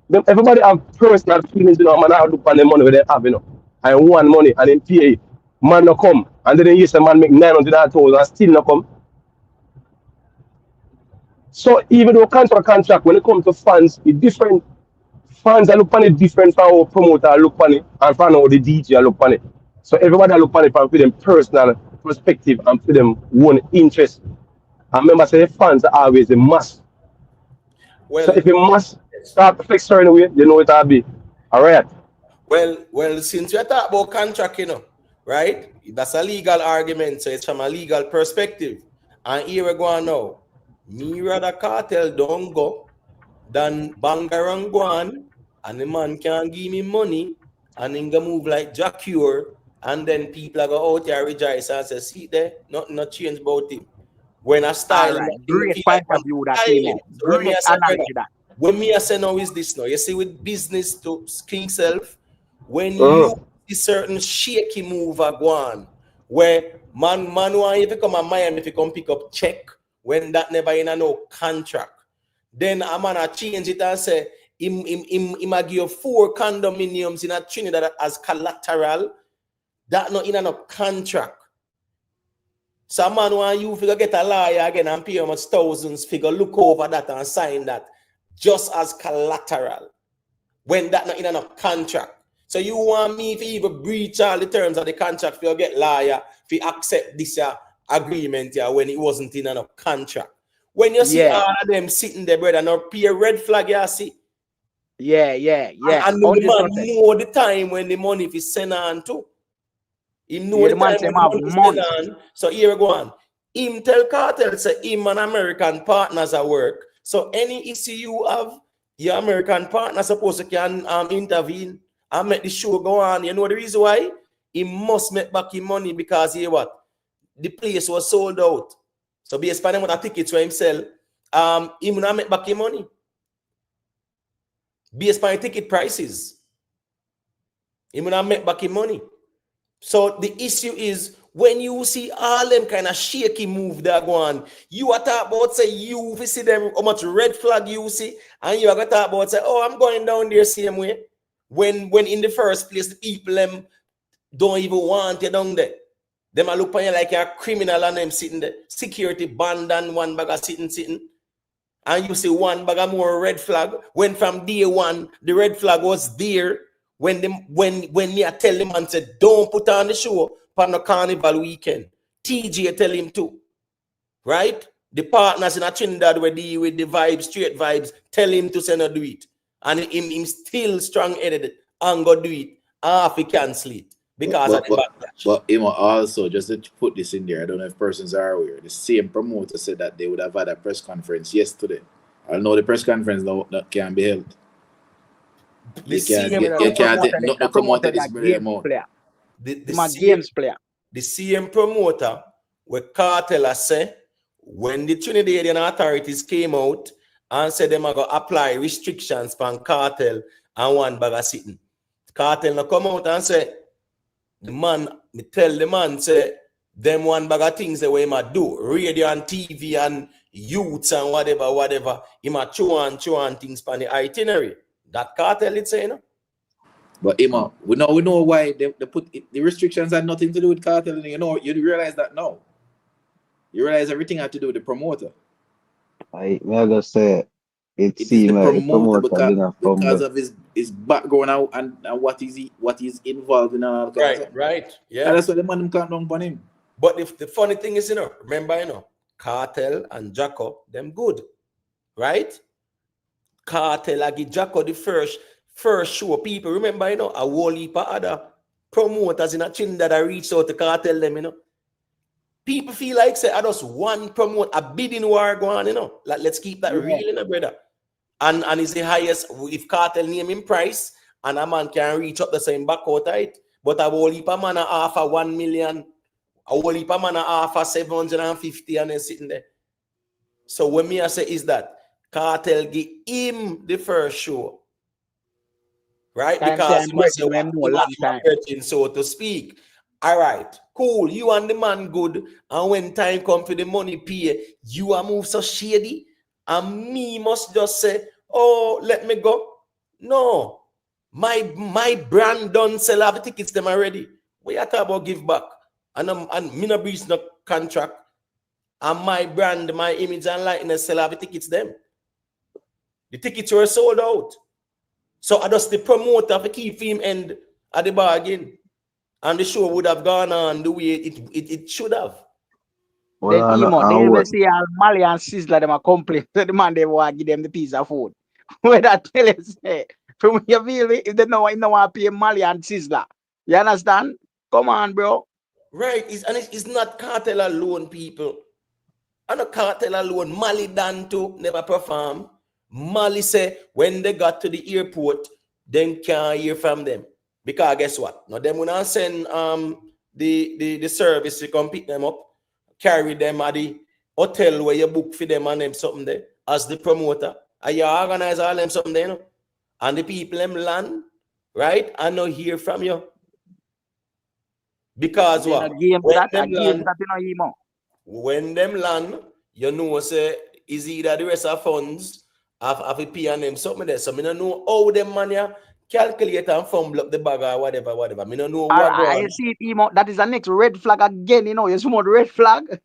have. Everybody have personal feelings, you know, man have look on the money where they have, you know. And want money and then pay, man no come. And then yes, a man make 900,000 and still no come. So even though contract, when it comes to fans, it's different. Fans are look on it different from how promoter look on it and from how the DJ look on it. So everybody look on it from them personal perspective and for them one interest. And remember, say the fans are always a must. Well, so if you must start to flex certain way, you know it will be. All right. Well, since we talk about contract, you know, right? That's a legal argument, so it's from a legal perspective. And here we go now. Me rather Kartel don't go than Bangarang go on, and the man can give me money, and then go move like Jacure, and then people are go out there rejoice and say, see there, nothing not change about him. When I style, right. Great point of view that came out. When me I say now is this now, you see with business to King Self, when you see certain shaky move are go on, where man want if you come to Miami, if you come pick up check, when that never in a no contract, then a man a change it and say, him a give 4 condominiums in a Trinidad as collateral, that not in a no contract. So a man want you figure get a lawyer again and pay him thousands, figure look over that and sign that just as collateral when that not in a contract. So you want me to even breach all the terms of the contract for get lawyer to accept this agreement here when it wasn't in a contract. When you see all of them sitting there, brother, and pay a red flag, you see. Yeah. And the man know the time when the money is sent on to. He know the time when the money is sent on. So here we go on. Him tell Kartel say him and American partners at work. So any issue you have, your American partner supposed to can intervene and make the show go on. You know the reason why? He must make back his money because he what? The place was sold out. So based on what tickets for himself, he will not make back his money. Based on ticket prices, he will not make back his money. So the issue is when you see all them kind of shaky move that go on, you are talking about say you see them how much red flag you see, and you are going to talk about say, oh, I'm going down there same way. When in the first place the people them don't even want you down there. Them are look on you like you're a criminal and them sitting there. Security band and one bag of sitting. And you see one bag of more red flag. When from day one, the red flag was there. When me I tell them and said, don't put on the show for the carnival weekend. TJ tell him to. Right? The partners in a Trinidad where deal with the vibes, straight vibes, tell him to send a do it. And him still strong-headed and go do it. Half he cancel it. Because of the backlash. But also, just to put this in there, I don't know if persons are aware, the same promoter said that they would have had a press conference yesterday. I know the press conference can't be held. You can't come out of this player. Games player. The same promoter where Kartel say when the Trinidadian authorities came out and said they are going to apply restrictions on Kartel and one bag of sitting. Kartel now come out and say, the man, me tell the man, say, them one bag of things that we might do, radio and TV and youths and whatever, he might chew on things for the itinerary. That Kartel it's saying, no? But we know why they put it, the restrictions had nothing to do with Kartel. You realize that now. You realize everything had to do with the promoter. I never say it seems like the promoter because of his background and what he's involved in. Right. Yeah. And that's why the man can't down on him. But if the funny thing is, remember, Kartel and Jacko, them good, right? Kartel I give Jacko the first show. People remember, you know, a whole heap of other promoters in a Trinidad that reached out to Kartel them, you know. People feel like say I just one promote a bidding war going on, you know. Like let's keep that real, you know, brother. And it's the highest if Kartel name in price, and a man can reach up the same back out right. But a whole heap of man offer 1 million, a whole heap of man offer 750 and then sitting there. So when me I say is that Kartel give him the first show, right? Because so to speak. All right, cool. You and the man good, and when time come for the money pay, you are move so shady, and me must just say, "Oh, let me go." No, my brand done sell have the tickets them already. We are talking about give back, and me no breach no contract, and my brand, my image and likeness sell have the tickets them. The tickets were sold out. So I just the promoter to keep him end at the bargain. And the show would have gone on the way it should have. Well, then Emo, they even see Moliy and Sizzla them a complain to the man they want to give them the piece of food. Where that tell you say, from you feel me, if they know want to pay Moliy and Sizzla. You understand? Come on, bro. Right. It's not Kartel alone, people. And a Kartel alone. Moliy done too, never perform. Moliy say when they got to the airport, then can't hear from them. Because guess what? Now them when I send the service to come pick them up, carry them at the hotel where you book for them and them something there as the promoter. And you organize all them something there, you know? And the people them land, right? And not hear from you. Because what? When them land, you know say is either the rest of funds have a pay and them something there. So I don't know how them money calculate and fumble up the bag or whatever. I don't know what I see it, Emo. That is the next red flag again, you know. You see more red flag.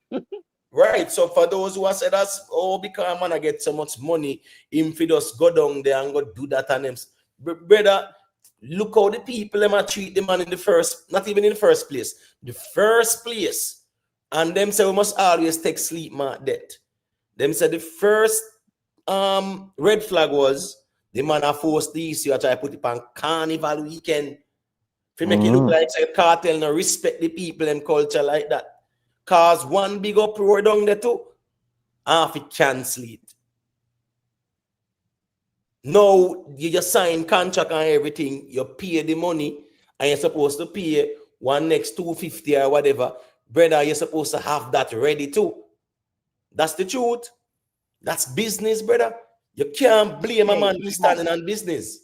Right. So for those who have said us, oh, because man I get so much money, him for just go down there and go do that and them. Brother, look how the people them treat the man in the first, not even in the first place. The first place. And them say we must always take sleep mark debt. Them say the first red flag was the man a forced the issue. I try to put it on carnival weekend. If make it look like say Kartel no respect the people and culture like that. Cause one big uproar down there too. Half it cancel it. Now you just sign contract and everything, you pay the money, and you're supposed to pay one next 250 or whatever. Brother, you're supposed to have that ready too. That's the truth. That's business, brother. You can't blame a man for standing on business.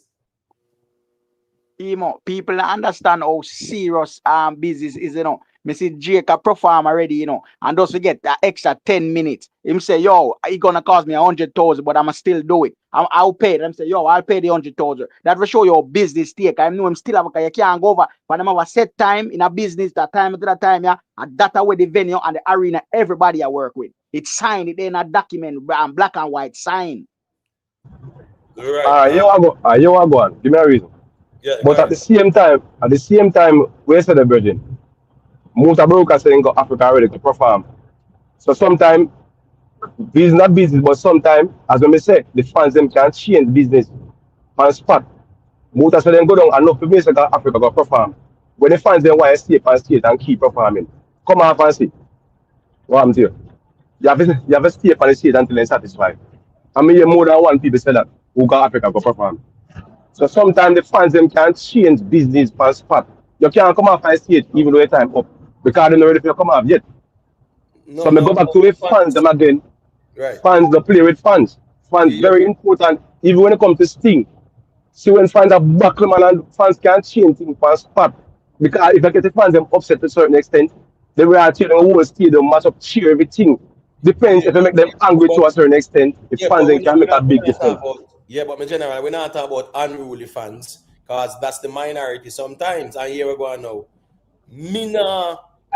Emo, people understand how serious business is, you know. Me see Jacob perform already, you know, and don't forget that extra 10 minutes. Him say, yo, it gonna cost me 100,000, but I'ma still do it. I'll pay it. I'm say, yo, I'll pay the 100,000. That will show your business take. I know him still have you can't go over, but I'm have a set time in a business, that time to that time, yeah, and that's where the venue and the arena, everybody I work with. It's signed, it in a document, black and white sign. Right. You want go on. Give me a reason. Yeah, but at the same time, we said the virgin. Most of brokers saying got Africa ready to perform. So sometimes it's not business, but sometimes, as we say, the fans them can change business on spot. Most of them go down and enough to say that Africa go perform. When the fans them want to stay on stage and keep performing, come off and see what I'm saying. You have to stay on the stage until they're satisfied. I mean, more than one people say that who got Africa go perform. So sometimes the fans them can change business on spot. You can't come off and stage even though your time up. Because they don't ready for you come off yet. So I go back to the fans them again. Right. Fans they play with fans. Fans very important. Even when it comes to Sting. See when fans are back them and fans can't change things on spot. Because if I get the fans them upset to a certain extent, they will cheer the whole stadium, match up, cheer everything. Depends if you make them angry to a certain extent, if fans then can make a big difference. But in general, we're not talking about unruly fans, because that's the minority sometimes. And here we go now. Me nah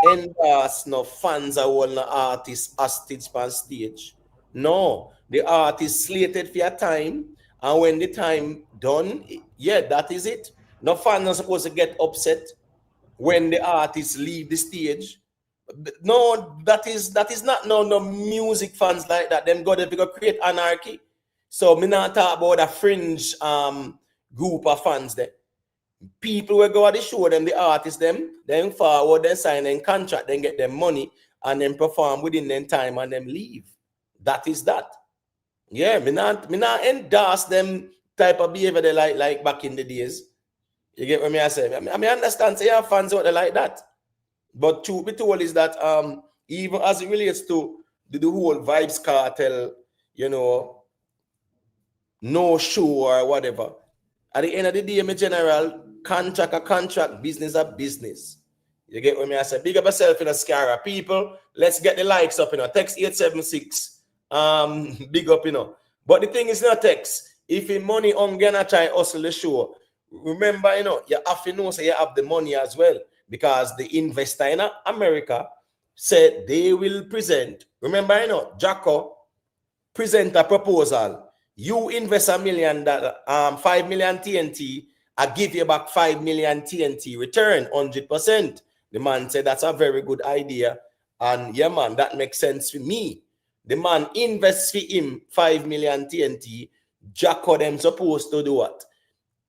endorse no fans are all no artists hostage on stage. No, the artist slated for your time, and when the time done, yeah, that is it. No fans are supposed to get upset when the artists leave the stage. No, that is not no music fans like that. Them go to create anarchy. So me not talk about a fringe group of fans there. People will go at the show them, the artists them, then forward, then sign a contract, then get them money, and then perform within them time and then leave. That is that. Yeah, me not endorse them type of behavior they like back in the days. You get what I say? I mean, understand say your fans out there like that. But truth be told is that even as it relates to the whole Vybz Kartel, you know, no show or whatever. At the end of the day, my general, contract a contract, business a business. You get what I say? Big up yourself in a Scara. People, let's get the likes up, you know. Text 876. Big up, you know. But the thing is not text. If your money on gonna try hustle the show, remember, you know, you have to know so you have the money as well. Because the investor in America said they will present. Remember, you know, Jacko present a proposal. You invest $1 million, 5 million TNT, I give you back 5 million TNT return, 100%. The man said that's a very good idea. And yeah, man, that makes sense for me. The man invests for him 5 million TNT. Jacko them supposed to do what?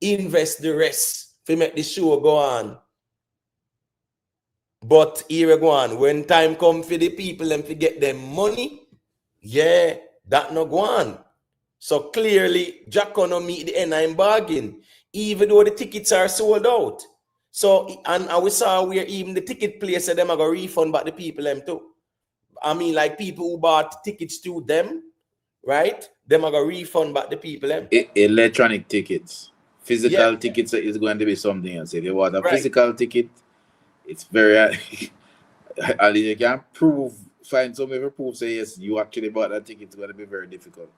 Invest the rest to make the show go on. But here we go on. When time comes for the people and to get them money, yeah, that no go on. So clearly, Jacko no meet the end in bargain, even though the tickets are sold out. So, and we saw where even the ticket place them are going to refund back the people them too. I mean, like people who bought tickets to them, right? Them are going to refund back the people them. Electronic tickets. Physical tickets is going to be something else. If you want a physical ticket, it's very and you can find some ever proof say yes, you actually bought that ticket. It's going to be very difficult.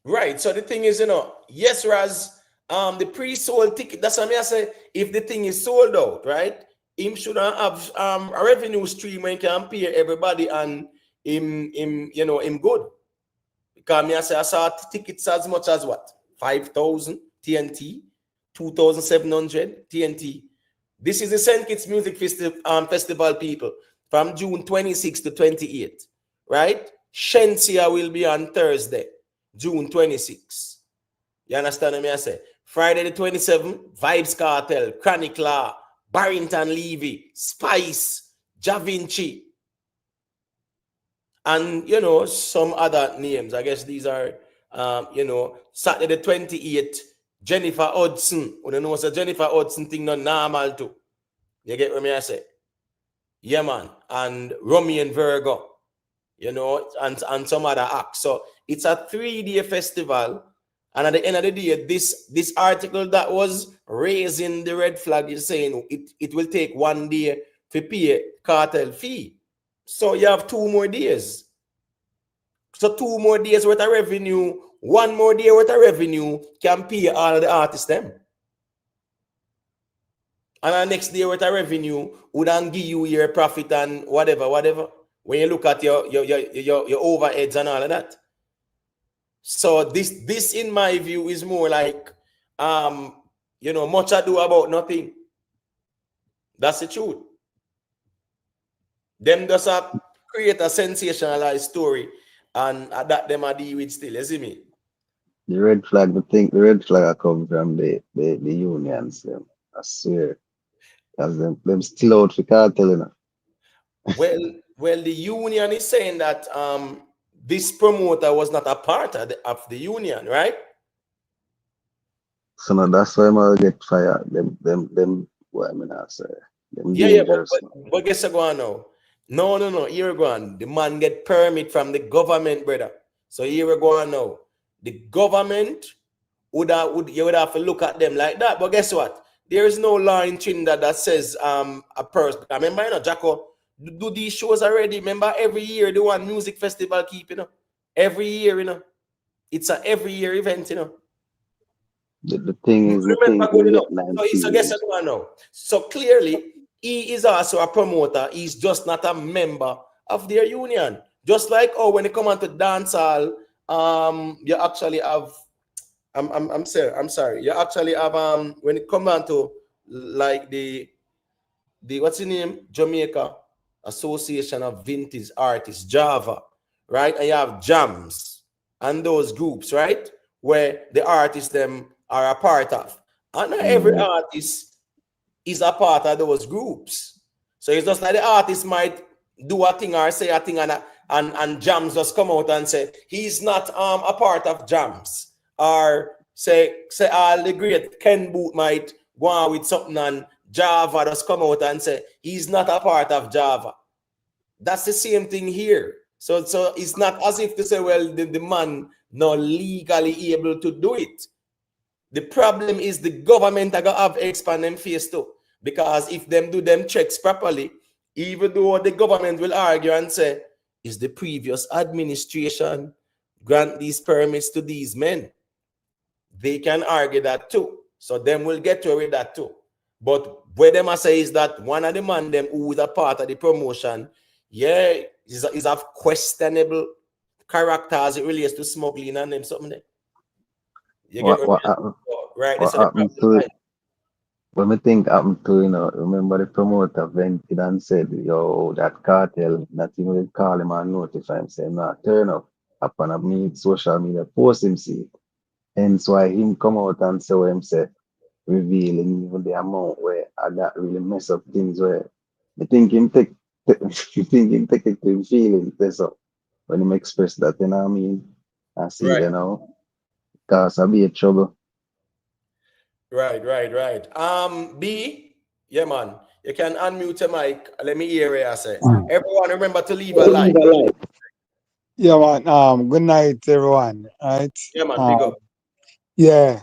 Right. So the thing is, you know, yes, Raz, the pre-sold ticket. That's what I say. If the thing is sold out, right, him should have a revenue stream when he can pay everybody and him good. Because me I say I saw tickets as much as what 5,000 TNT, 2,700 TNT. This is the St. Kitts Music Festival, people, from June 26 to 28, right? Shenseea will be on Thursday, June 26. You understand what I say? Friday the 27th, Vybz Kartel, Chronic Law, Barrington Levy, Spice, Ja Vinci, and, you know, some other names. I guess these are, you know, Saturday the 28th, Jennifer Hudson. You know, so Jennifer Hudson thing not normal too. You get what I say? Yeah, man. And Romy and Virgo, you know, and some other acts. So it's a 3-day festival. And at the end of the day, this article that was raising the red flag is saying it will take 1 day to pay cartel fee. So you have 2 more days. So 2 more days worth of revenue, 1 more day worth of revenue can pay all of the artists them. And the next day worth of revenue would then give you your profit and whatever. When you look at your overheads and all of that. So this in my view is more like you know, much ado about nothing. That's the truth. Them just create a sensationalized story and that them are deal with still, you see me? The red flag, the red flag come from the unions, them. I swear. Because them still out for cartel, you know. Well, the union is saying that this promoter was not a part of the union, right? So now that's why I'm gonna get fired. Them what I mean I say. But guess what now? No, here we go on. The man get permit from the government, brother. So here we go on now. The government you would have to look at them like that. But guess what? There is no law in Trinidad that says a person. I remember, you know, Jacko do these shows already. Remember, every year the one music festival keep, you know. Every year, you know. It's a every year event, you know. The thing is, so guess what now? So clearly, he is also a promoter. He's just not a member of their union. Just like when you come on to dancehall, you actually have. I'm sorry. You actually have when it comes on to like the the what's the name? Jamaica Association of Vintage Artists, Java, right? And you have jams and those groups, right? Where the artists them are a part of. And not every artist is a part of those groups. So it's just like the artist might do a thing or say a thing and jams just come out and say he's not a part of jams. Or say all the great Ken Boot might go on with something and Java just come out and say he's not a part of Java. That's the same thing here. So it's not as if to say, well, the man not legally able to do it. The problem is the government are gonna have expand them face too. Because if them do them checks properly, even though the government will argue and say, is the previous administration grant these permits to these men? They can argue that too. So them will get to with that too. But what them I say is that one of the man them who is a part of the promotion, yeah, is of questionable character as it relates to smuggling and them something there. You get What right? what happened to it? When we think happened to, remember the promoter vented and said, yo, that cartel, not even will call him and notify him, say, nah, turn up upon a meet social media post him see. Hence why him come out and say what him say, revealing even the amount where I got really mess up things where I think him take you think him take it to him feelings that's up when him express that, you know what I mean? I see Right. you know. Cause I be a trouble. Right. B, yeah, man. You can unmute your mic. Let me hear what I say. Everyone, remember to leave a like. Yeah, man. Good night, everyone. All right. Yeah, man. Big up. Yeah.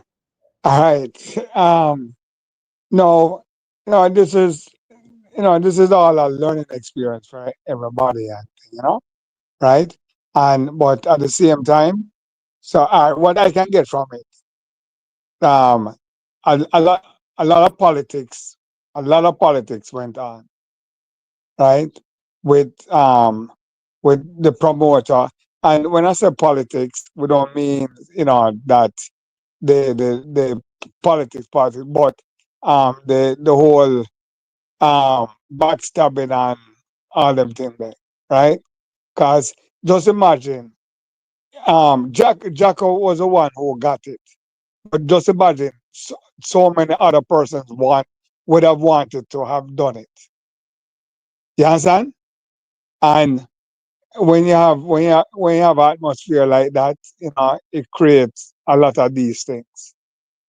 All right. No, this is all a learning experience for everybody, and right? And but at the same time, so what I can get from it, a lot a lot of politics went on, right? With the promoter. And when I say politics, we don't mean, that the politics party, but the whole backstabbing and all them things there, right? Because just imagine, Jacko was the one who got it, but just imagine so many other persons would have wanted to have done it. You understand? And when you have atmosphere like that, it creates a lot of these things,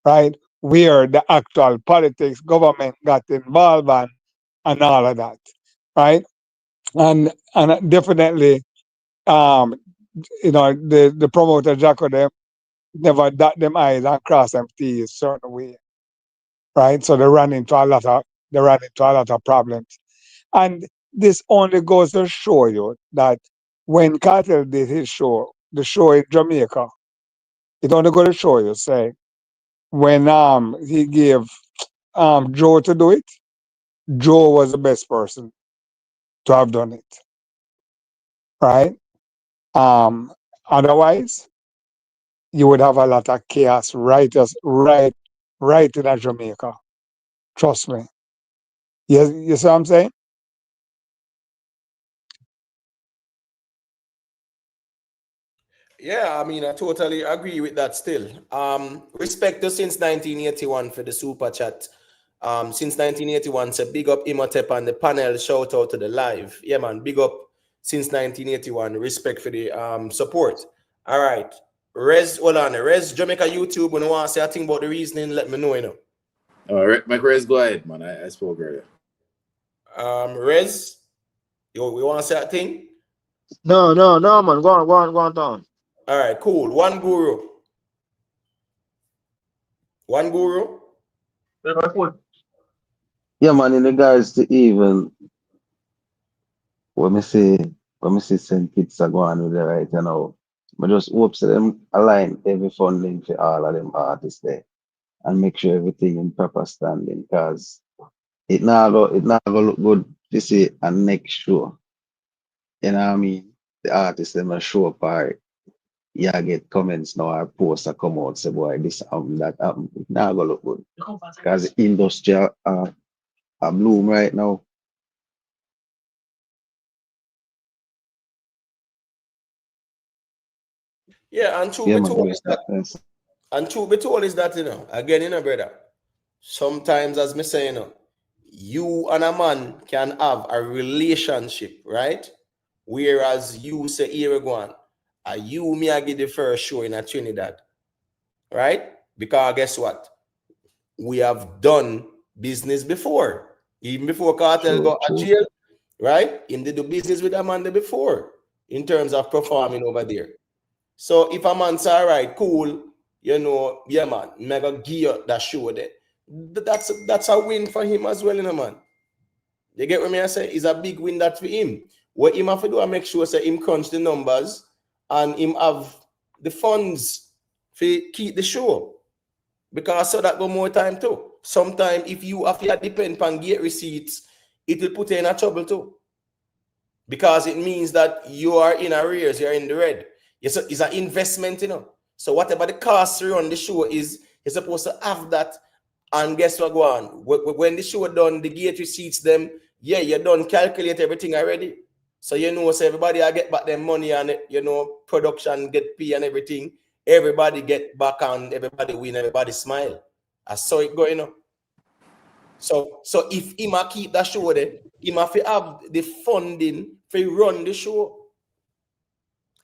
right? Where the actual politics, government got involved and all of that, right? And definitely, the promoter Jacko them never dot them eyes and cross them T's certain way, right? So they ran into a lot of problems. And this only goes to show you that when Cartel did his show, the show in Jamaica, it only goes to show you, say, when he gave Joe to do it, Joe was the best person to have done it, right? Otherwise, you would have a lot of chaos right in Jamaica. Trust me. You see what I'm saying? Yeah, I mean, I totally agree with that still. Respect to since 1981 for the super chat. Since 1981, so big up Imhotep and the panel. Shout out to the live. Yeah, man, big up since 1981. Respect for the support. All right. Res Jamaica YouTube. When you want to say a thing about the reasoning, let me know, All right, my Res, go ahead, man. I spoke earlier. Res, we want to say a thing? No, man. Go on, down. All right, cool. One guru. Yeah man, in regards to even when me see St. Kitts are going with the right, I just hope so them align every funding for all of them artists there and make sure everything in proper standing because it not go look good this year and next show. You know what I mean? The artists them a show up or yeah get comments now or posts that come out say boy this that it not go look good. Because the industry a bloom right now. Yeah, and truth Yeah, be man, told it is was that, nice. and truth be told is that, again, brother, sometimes, as me say, you and a man can have a relationship, right? Whereas you say, here we go on, you me I get the first show in a Trinidad, right? Because guess what? We have done business before. Even before Cartel True, got a true. jail, right? Him did do business with Amanda before in terms of performing over there. So if a man's all right, cool, yeah, man, mega gear that show there. That's a win for him as well, man. You get what me I say? It's a big win that for him. What him have to do I make sure say him crunch the numbers and him have the funds to keep the show. Because so that go more time too. Sometimes if you have to depend on gate receipts, it will put you in a trouble too. Because it means that you are in arrears, you're in the red. It's an investment, So whatever the cost to run the show is, you're supposed to have that. And guess what go on? When the show done, the gate receipts them, yeah, you done calculate everything already. So so everybody I get back their money and production get paid and everything. Everybody get back and everybody win, everybody smile. I saw it going. So if him a keep that show there, him have to have the funding to run the show.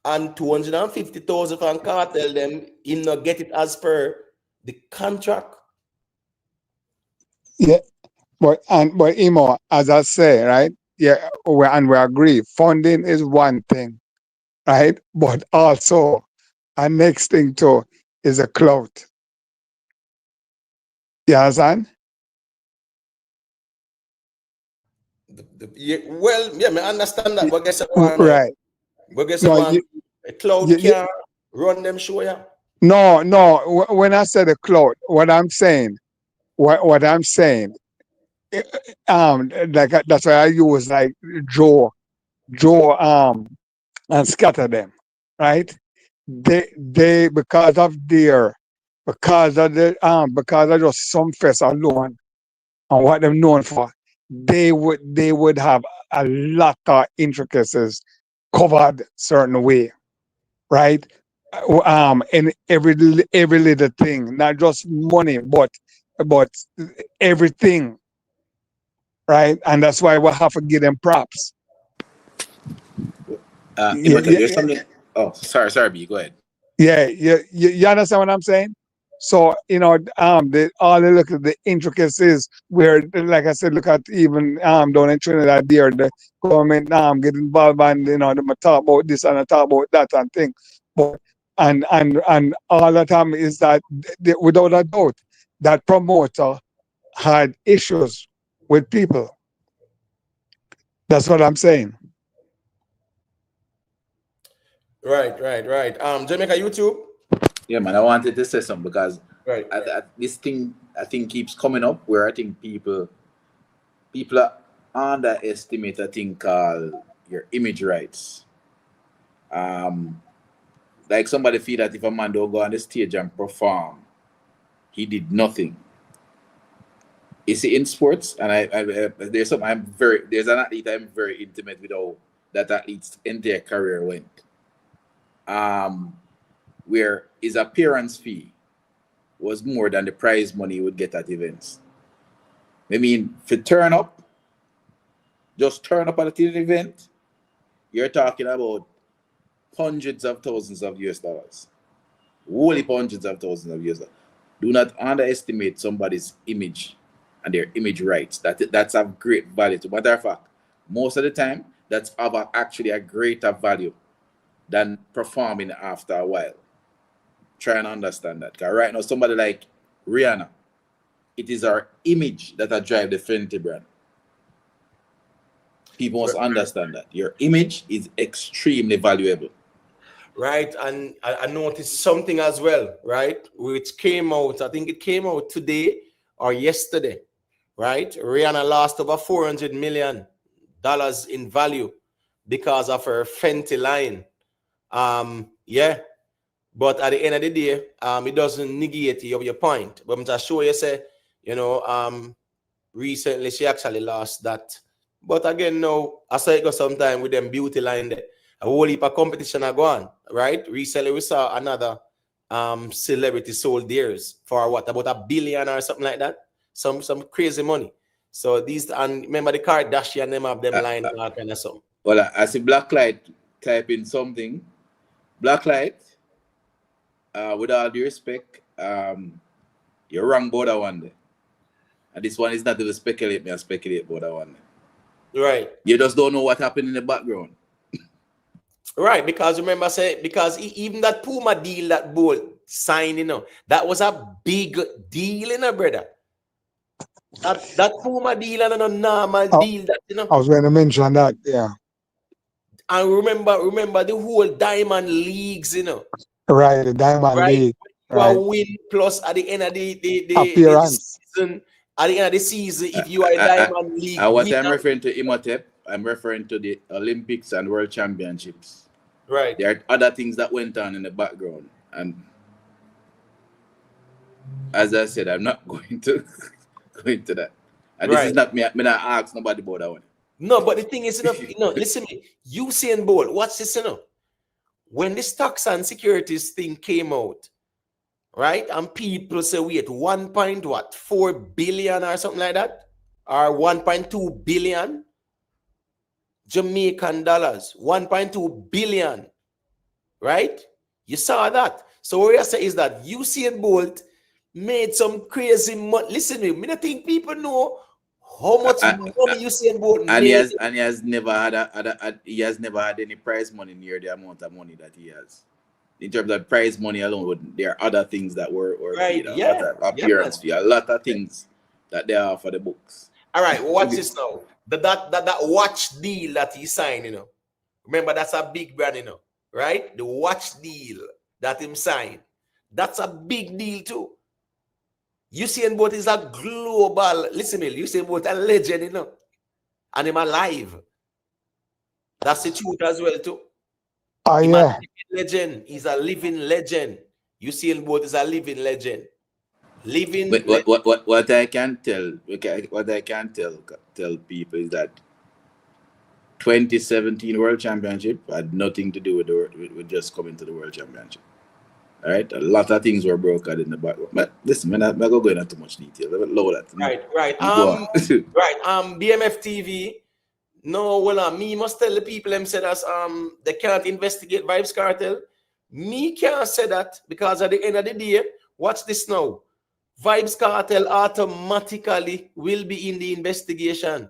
And 250,000 from Cartel them, him not get it as per the contract. Yeah, but Imo, as I say, right? Yeah, we agree. Funding is one thing, right? But also, our next thing too is a clout. You understand? I understand that, but guess what? Right. But guess No, what? A cloud you, can't run them show, yeah. no. When I said a clout, what I'm saying, like that's why I use like Joe, and scatter them, right? They because of just some fest alone and what they're known for, they would have a lot of intricacies covered certain way, right? In every little thing, not just money, but everything, right? And that's why we have to give them props. Imhotep, Yeah, there's something. Oh, sorry, B, go ahead. yeah, you understand what I'm saying? So all they look at the intricacies where, like I said, look at even down in Trinidad there, the government get involved and they talk about this and they talk about that and thing. But and all the time is that without a doubt that promoter had issues with people. That's what I'm saying. Right. Jamaica YouTube. Yeah, man, I wanted to say something because Right. this thing I think keeps coming up where I think people underestimate a thing called your image rights. Like somebody feel that if a man don't go on the stage and perform, he did nothing. You see, in sports, and there's an athlete I'm very intimate with how that athlete's entire career went. Where his appearance fee was more than the prize money he would get at events. I mean, if you just turn up at an event, you're talking about hundreds of thousands of US dollars. Wholly hundreds of thousands of US dollars. Do not underestimate somebody's image and their image rights. That's of great value. To matter of fact, most of the time, that's actually a greater value than performing after a while. Try and understand that. Because right now, somebody like Rihanna, it is our image that drive the Fenty brand. People must understand that. Your image is extremely valuable. Right, and I noticed something as well, right, which came out, I think it came out today or yesterday, right? Rihanna lost over $400 million in value because of her Fenty line. Yeah, but at the end of the day, it doesn't negate your point. But I'm just sure you say, recently she actually lost that. But again, now, I saw it go sometime with them beauty line there. A whole heap of competition are gone, right? Recently we saw another celebrity sold theirs for what, about $1 billion or something like that. Some crazy money. So these, and remember the Kardashian, them have them line and all kind of something. Well, I see Blacklight type in something. Blacklight, with all due respect, you're wrong about that one there. And this one is not even speculate, me I speculate about that one there. Right. You just don't know what happened in the background. Right, because remember, even that Puma deal that Bolt signed, that was a big deal, brother. That Puma deal and a normal deal, that I was going to mention that, yeah. And remember the whole Diamond Leagues, Right, the Diamond League. Right. Win plus at the end of the appearance. Season, at the end of the season, if you are a Diamond League. What I'm referring to Imhotep, I'm referring to the Olympics and World Championships. Right. There are other things that went on in the background. And as I said, I'm not going to go into that. And this is not me. I mean, I ask nobody about that one. No, but the thing is, listen to me. Usain Bolt, watch this, when the stocks and securities thing came out, right? And people say, wait, 1.4 billion or something like that? Or 1.2 billion Jamaican dollars. 1.2 billion. Right? You saw that. So what I say is that Usain Bolt made some crazy money. Listen to me. I think people know how much money Usain Bolt made. And he has never had any prize money near the amount of money that he has. In terms of prize money alone, there are other things that were right. Paid, a lot of appearance fee, a lot of things that they are for the books. All right, well, watch this now. That watch deal that he signed, Remember, that's a big brand, right? The watch deal that him signed. That's a big deal too. Usain Bolt is a global, listen to me, Usain Bolt a legend, and him alive. That's the truth as well too. Oh, He's yeah. a legend. He's a living legend. Usain Bolt is a living legend. But what I can tell people is that 2017 World Championship had nothing to do with just coming to the World Championship. All right, a lot of things were broken in the background. But listen, I'm not going to go into too much detail. Lower that. Right. BMF TV. No, well, me must tell the people them said as they can't investigate Vybz Kartel. Me can't say that because at the end of the day, watch this now. Vybz Kartel automatically will be in the investigation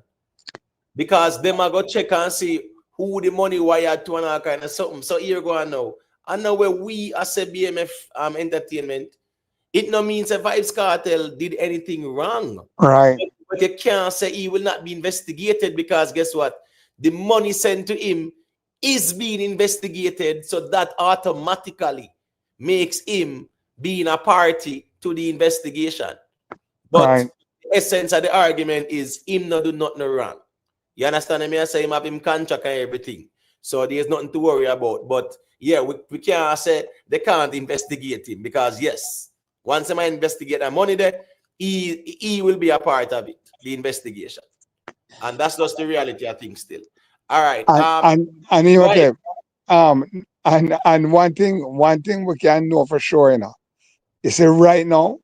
because them are go check and see who the money wired to and all kind of something. So here go on now. And now where we as a BMF entertainment, it no means that Vybz Kartel did anything wrong. Right. But you can't say he will not be investigated because guess what? The money sent to him is being investigated. So that automatically makes him being a party to the investigation. But the essence of the argument is him not do nothing wrong. You understand me? I say him have him contract and everything. So there's nothing to worry about. But yeah, we can't say they can't investigate him because yes, once they investigate that money there, he will be a part of it, the investigation. And that's just the reality, I think, still. All right. And you know, and one thing we can know for sure, you see right now,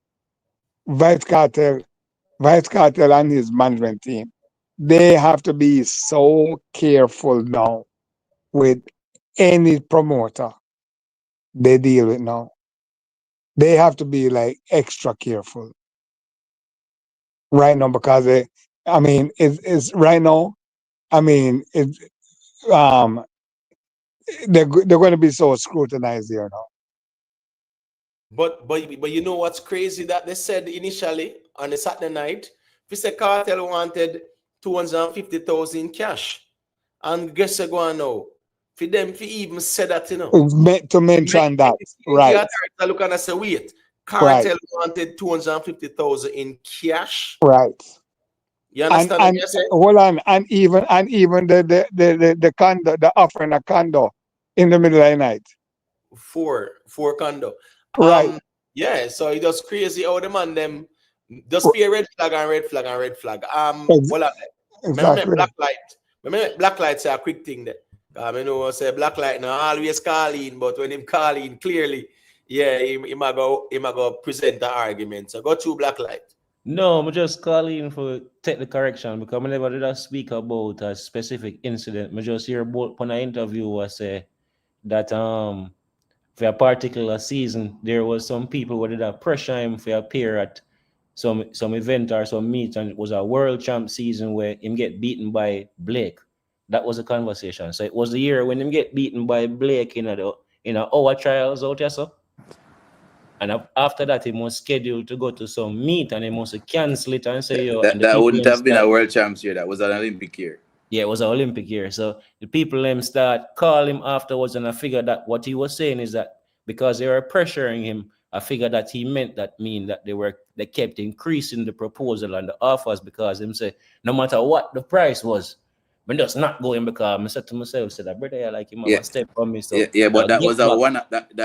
Vybz Kartel and his management team, they have to be so careful now with any promoter they deal with now. They have to be like extra careful right now because it's right now. They're going to be so scrutinized here now. But you know what's crazy that they said initially on the Saturday night, Vybz Kartel wanted 250,000 cash, and guess what going now? For them to even say that, to mention that, right? Look and say, wait, Kartel wanted 250,000 in cash, right? You understand what I'm saying? Hold on, and even the condo, the offering a condo in the middle of the night. Four condo. Right. Yeah, so it was crazy how the man them Just be a red flag and red flag and red flag. Well, Exactly. black light say a quick thing there. I know say black light now always calling, but when him calling clearly, yeah, he might go present the argument. So go through black light. No, I'm just calling for take the correction because I never did I speak about a specific incident. I just hear about on an interview was say that for a particular season there was some people who did a pressure him for appear at some event or some meet, and it was a world champ season where him get beaten by Blake. That was a conversation. So it was the year when him get beaten by Blake in our trials out there, so. And after that, he was scheduled to go to some meet, and he must cancel it and say, "Yo." That wouldn't have been a world champs year. That was an Olympic year. Yeah, it was an Olympic year. So the people them start call him afterwards, and I figured that what he was saying is that because they were pressuring him, I figured that he meant that they kept increasing the proposal and the offers because him say no matter what the price was, but just not going because I said to myself, said that brother, I like him a step from me. So but that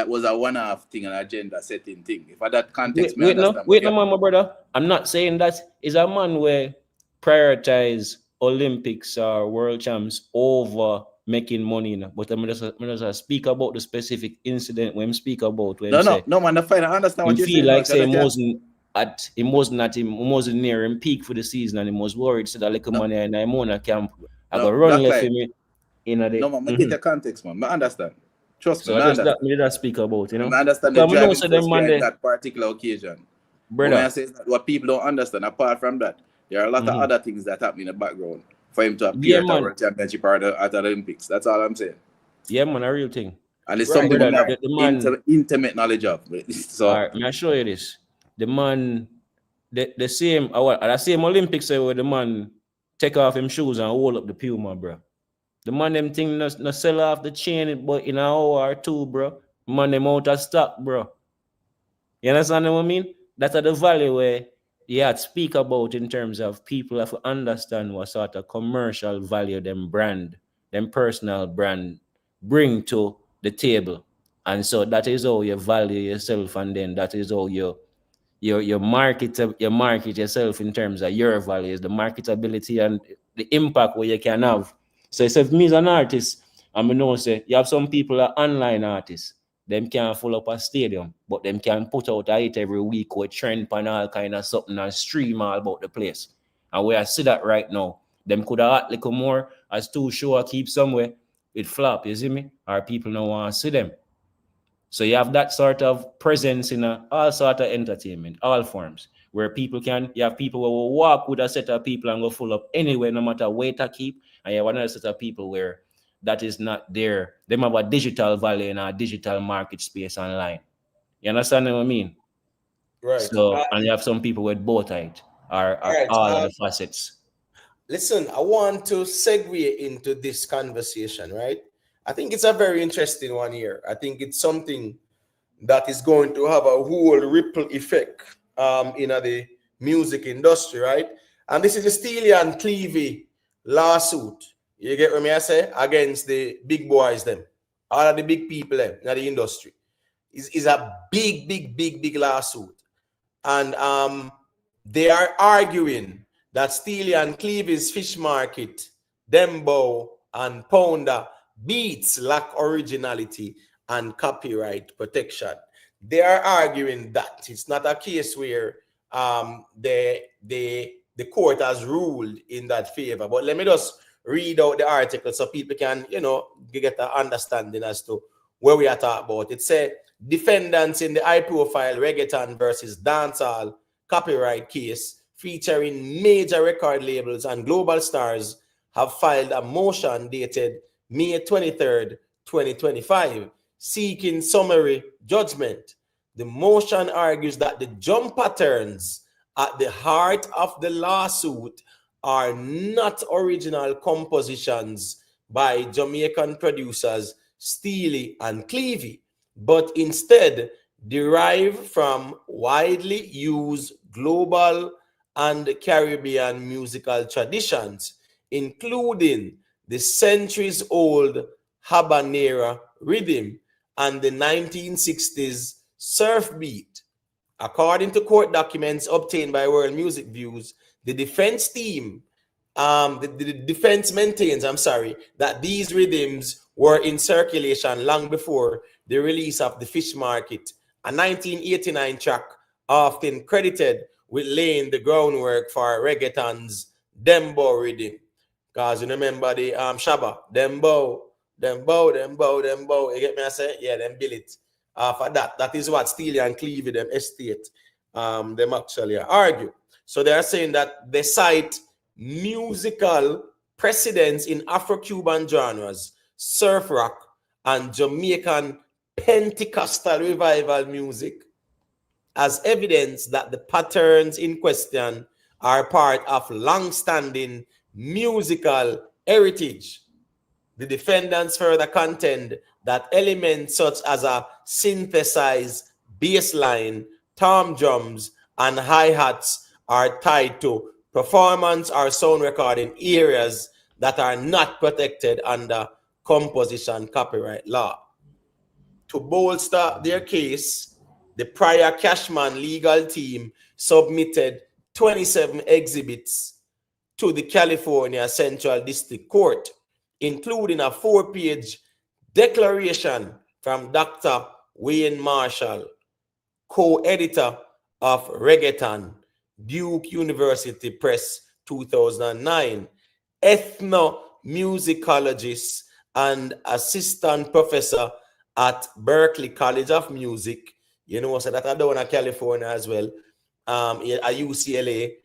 was a one-off thing, an agenda setting thing. If at that context, wait, my brother. I'm not saying that is a man where prioritize Olympics or world champs over making money, but I'm just speak about the specific incident when speak about when no man, I understand what you're saying. Feel like say he wasn't near him peak for the season, and he was worried so that little money in Imona camp. I got run left him in a day. No man, get the context, man. I understand. Trust me. So I just did that speak about, I understand the driving force behind that particular occasion. Brother, when I say that, what people don't understand, apart from that, there are a lot of other things that happen in the background for him to appear at the World Championship or at the Olympics. That's all I'm saying. Yeah, man, a real thing. And it's something we have intimate knowledge of. So, all right, I'll show you this. The man, the same Olympics where the man take off him shoes and hold up the Puma, bro. The man them thing no sell off the chain, but in an hour or two, bro. Man them out of stock, bro. You understand what I mean? That's the value where you had to speak about in terms of people have to understand what sort of commercial value them personal brand bring to the table. And so that is how you value yourself, and then that is how you market yourself in terms of your values, the marketability and the impact where you can have. So if me as an artist, I know say you have some people that are online artists, them can't fill up a stadium, but them can put out a hit every week with trend and all kind of something and stream all about the place. And where I see that right now, them could have a little more as two show keep somewhere it flop, you see me? Or people don't want to see them. So you have that sort of presence in all sort of entertainment, all forms, where you have people who will walk with a set of people and go full up anywhere, no matter where to keep. And you have another set of people where that is not there. They have a digital value in a digital market space online. You understand what I mean? Right. So, and you have some people with both sides, all of the facets. Listen, I want to segue into this conversation, right? I think it's a very interesting one here. I think it's something that is going to have a whole ripple effect in the music industry, right? And this is the Steely and Clevy lawsuit. You get what I say? Against the big boys, them. All of the big people in the industry. Is a big lawsuit. And they are arguing that Steely and Clevy's fish market, Dembow and Pounder beats lack originality and copyright protection. They are arguing that it's not a case where the court has ruled in that favor. But let me just read out the article so people can, get an understanding as to where we are talking about. It said, defendants in the high-profile reggaeton versus dancehall copyright case featuring major record labels and global stars have filed a motion dated May 23rd, 2025, seeking summary judgment. The motion argues that the jump patterns at the heart of the lawsuit are not original compositions by Jamaican producers Steely and Clevy, but instead derive from widely used global and Caribbean musical traditions, including the centuries-old habanera rhythm and the 1960s surf beat. According to court documents obtained by World Music Views, the defense team, the defense maintains, that these rhythms were in circulation long before the release of The Fish Market, a 1989 track often credited with laying the groundwork for reggaeton's dembow rhythm. Because you remember the Shabba, dembow. You get me? I say, yeah, them bill it. For that. That is what Steely and Clevy, them estate, them actually argue. So they are saying that they cite musical precedents in Afro-Cuban genres, surf rock, and Jamaican Pentecostal revival music as evidence that the patterns in question are part of long-standing musical heritage. The defendants further contend that elements such as a synthesized bass line, tom drums, and hi-hats are tied to performance or sound recording areas that are not protected under composition copyright law. To bolster their case, the prior Cashman legal team submitted 27 exhibits to the California Central District Court, including a 4-page declaration from Dr. Wayne Marshall, co-editor of Reggaeton, Duke University Press, 2009, ethnomusicologist and assistant professor at Berklee College of Music. You know, so that I don't in California as well, at UCLA.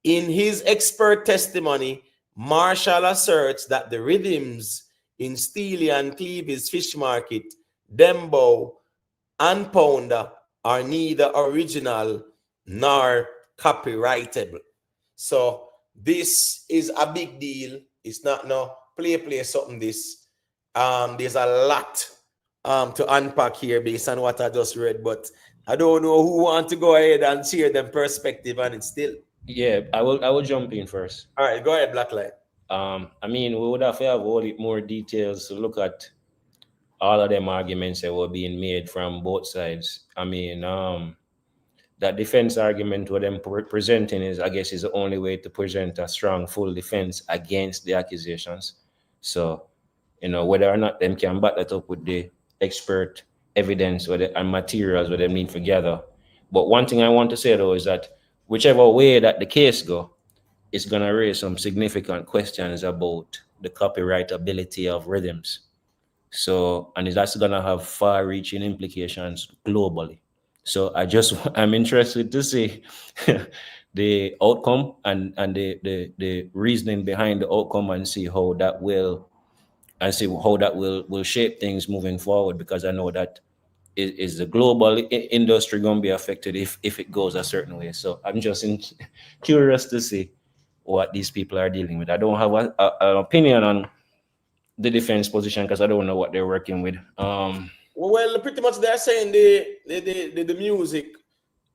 In his expert testimony, Marshall asserts that the rhythms in Steely and Clevy's Fish Market, dembow, and pounder are neither original nor copyrightable. So this is a big deal. It's not no play something this. There's a lot to unpack here based on what I just read, but I don't know who want to go ahead and share their perspective on it still. Yeah, I will jump in first. All right, go ahead, Blacklight. I mean, we would have to have all more details to look at all of them arguments that were being made from both sides. I mean, that defense argument what them presenting is, I guess, is the only way to present a strong, full defense against the accusations. So, you know, whether or not them can back that up with the expert evidence and materials what they need to gather. But one thing I want to say though is that whichever way that the case go, it's gonna raise some significant questions about the copyrightability of rhythms. So, and that's gonna have far-reaching implications globally. So I'm interested to see the outcome and the reasoning behind the outcome and see how that will shape things moving forward, because I know that is the global industry going to be affected if it goes a certain way. So I'm just curious to see what these people are dealing with. I don't have an opinion on the defense position because I don't know what they're working with. Well, pretty much they're saying the music,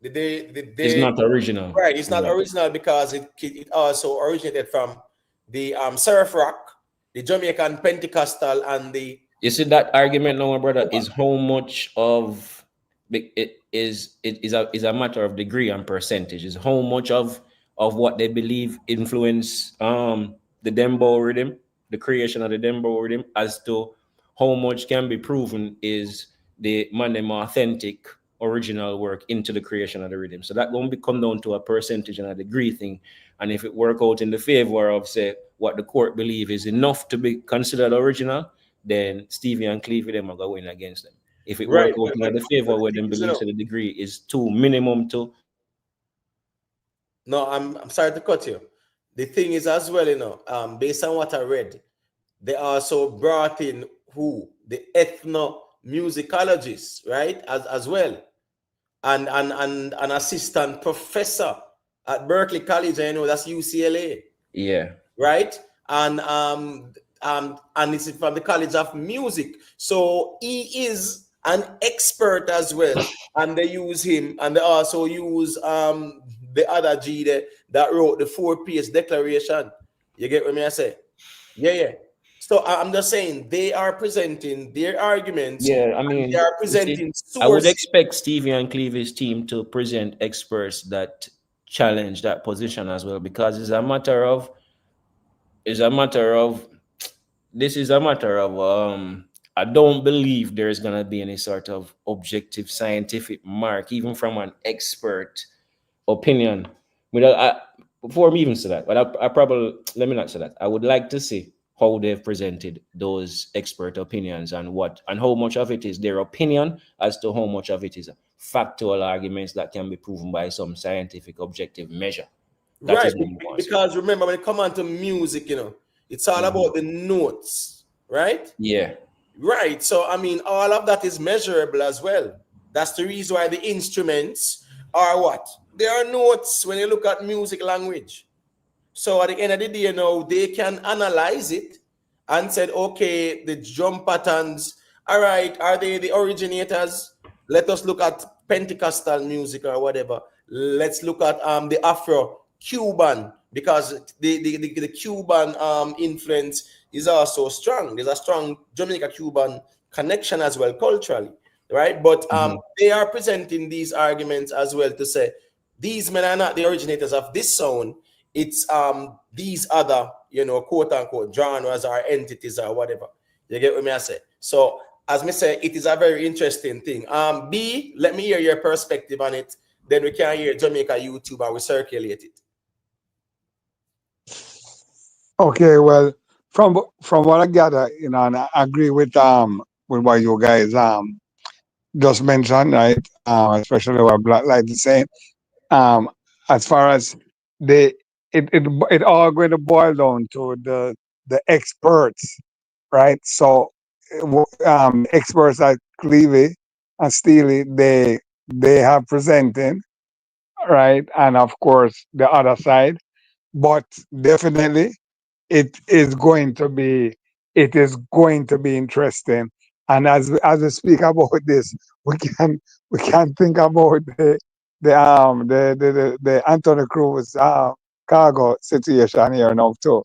it's not original. Right, it's not original because it also originated from the surf rock, the Jamaican Pentecostal, and the... You see that argument now, my brother, is how much of it is a matter of degree and percentage. Is how much of what they believe influence the dembow rhythm, the creation of the dembow rhythm, as to how much can be proven is the authentic original work into the creation of the rhythm. So that going to come down to a percentage and a degree thing. And if it work out in the favor of, say, what the court believe is enough to be considered original, then Stevie and Clevy them are going against them. If it work out in the favor where them believe to the degree is too minimum to... No, I'm sorry to cut you. The thing is as well, you know, based on what I read, they also brought in the ethnomusicologists, right, as well, and an assistant professor at Berklee College. I know that's UCLA. Yeah. Right, and it's from the College of Music. So he is an expert as well, and they use him, and they also use the other G that wrote the 4-page declaration. You get what I say? Yeah. So I'm just saying they are presenting their arguments. Yeah, I and mean, they are you see, presenting I would sources. expect Stevie and Clevy's team to present experts that challenge that position as well, because it's a matter of this is a matter of I don't believe there is gonna be any sort of objective scientific mark, even from an expert opinion. Before me even say that, but I probably let me not say that. I would like to see how they've presented those expert opinions and how much of it is their opinion as to how much of it is factual arguments that can be proven by some scientific objective measure. That Right, is what you want to see. because remember when it come on to music, it's all about the notes, right? Yeah. Right. So I mean, all of that is measurable as well. That's the reason why the instruments are what? They are notes when you look at music language. So at the end of the day, they can analyze it and said, okay, the drum patterns, all right, are they the originators? Let us look at Pentecostal music or whatever. Let's look at the Afro-Cuban, because the Cuban influence is also strong. There's a strong Jamaica-Cuban connection as well culturally, right? But they are presenting these arguments as well to say, these men are not the originators of this sound. It's these other, quote unquote genres or entities or whatever. You get what I say? So as me say, it is a very interesting thing. B, let me hear your perspective on it. Then we can hear Jamaica YouTube and we circulate it. Okay, well, from what I gather, and I agree with what you guys just mentioned, right? Especially what Black Light is saying. As far as it all going to boil down to the experts, right? So, experts like Clevy and Steely, they have presented, right? And of course, the other side, but definitely it is going to be interesting. And as we speak about this, we can think about the Anthony Cruz cargo situation here now too.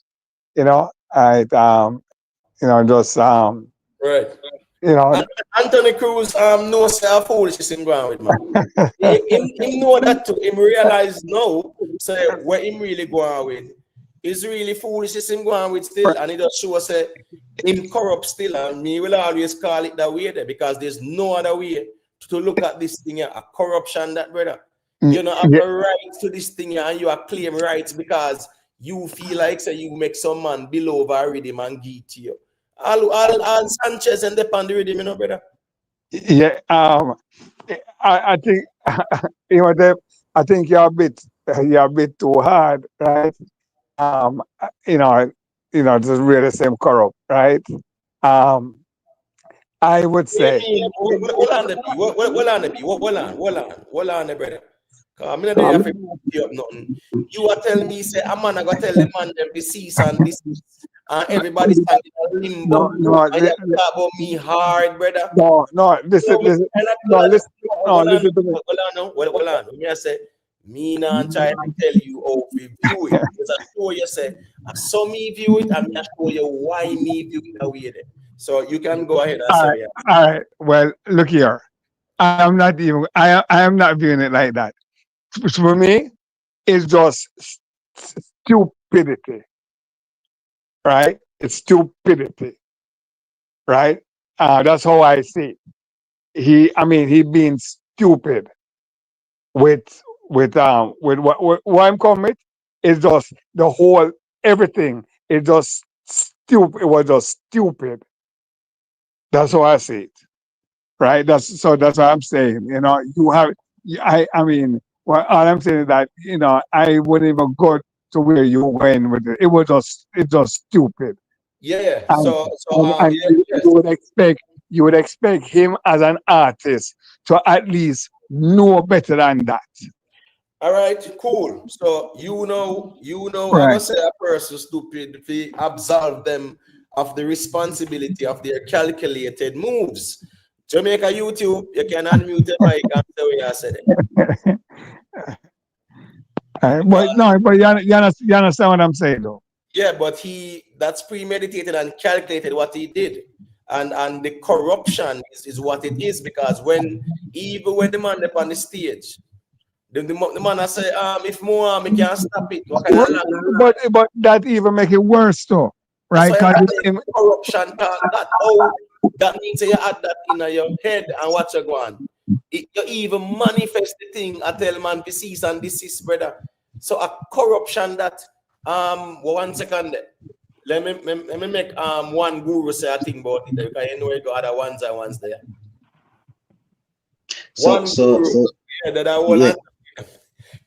Just Right. Anthony Cruz no say foolishness him going with, man. Him know that too. Him realize now, say where him really going with is really foolishness him going with still, and it just shows say him corrupt still, and me will always call it that way there, because there's no other way to look at this thing here, a corruption that, brother. You know, have a right to this thing here, and you are claim rights because you feel like say you make some man below over rhythm and give to you. All Sanchez and the pan the rhythm, brother. Yeah, I think I think you're a bit too hard, right? Just really same corrupt, right? I would say. Hold on, brother. I'm not there to pick up nothing. You are telling me, say, a man, I got tell the man them deceased and this, and everybody's standing in limbo. And you talk about me hard, brother. Listen to me. Hold on. Me I say, me now try to tell you how we view it. Because I show you say, I saw me view it, and I show you why me view it that way there. So you can go ahead and say, all right. Well, look here. I am not viewing it like that. For me, it's just stupidity, right? It's stupidity, right? That's how I see it. He being stupid with what I'm coming with is just the whole everything. It's just stupid. It was just stupid. That's how I see it, right? That's what I'm saying. Well, all I'm saying is that I wouldn't even go to where you went with it. It's just stupid. Yeah. And you would expect him as an artist to at least know better than that. All right, cool. So you know, Right. I'm gonna say a person stupid if he absolve them of the responsibility of their calculated moves. Jamaica YouTube, you can unmute the mic and say what you said it. But you understand what I'm saying, though. Yeah, but that's premeditated and calculated what he did. And the corruption is what it is, because even when the man up on the stage, the man I say, if more me can't stop it, what kind of But that even make it worse though, that's right? why I 'Cause had the corruption talk. That means you add that in your head and what you go on. You even manifest the thing. I tell man to cease and desist, brother. So a corruption that 1 second. Let me make one guru say a thing about it, because you know you got other ones and ones there. So That I will yeah.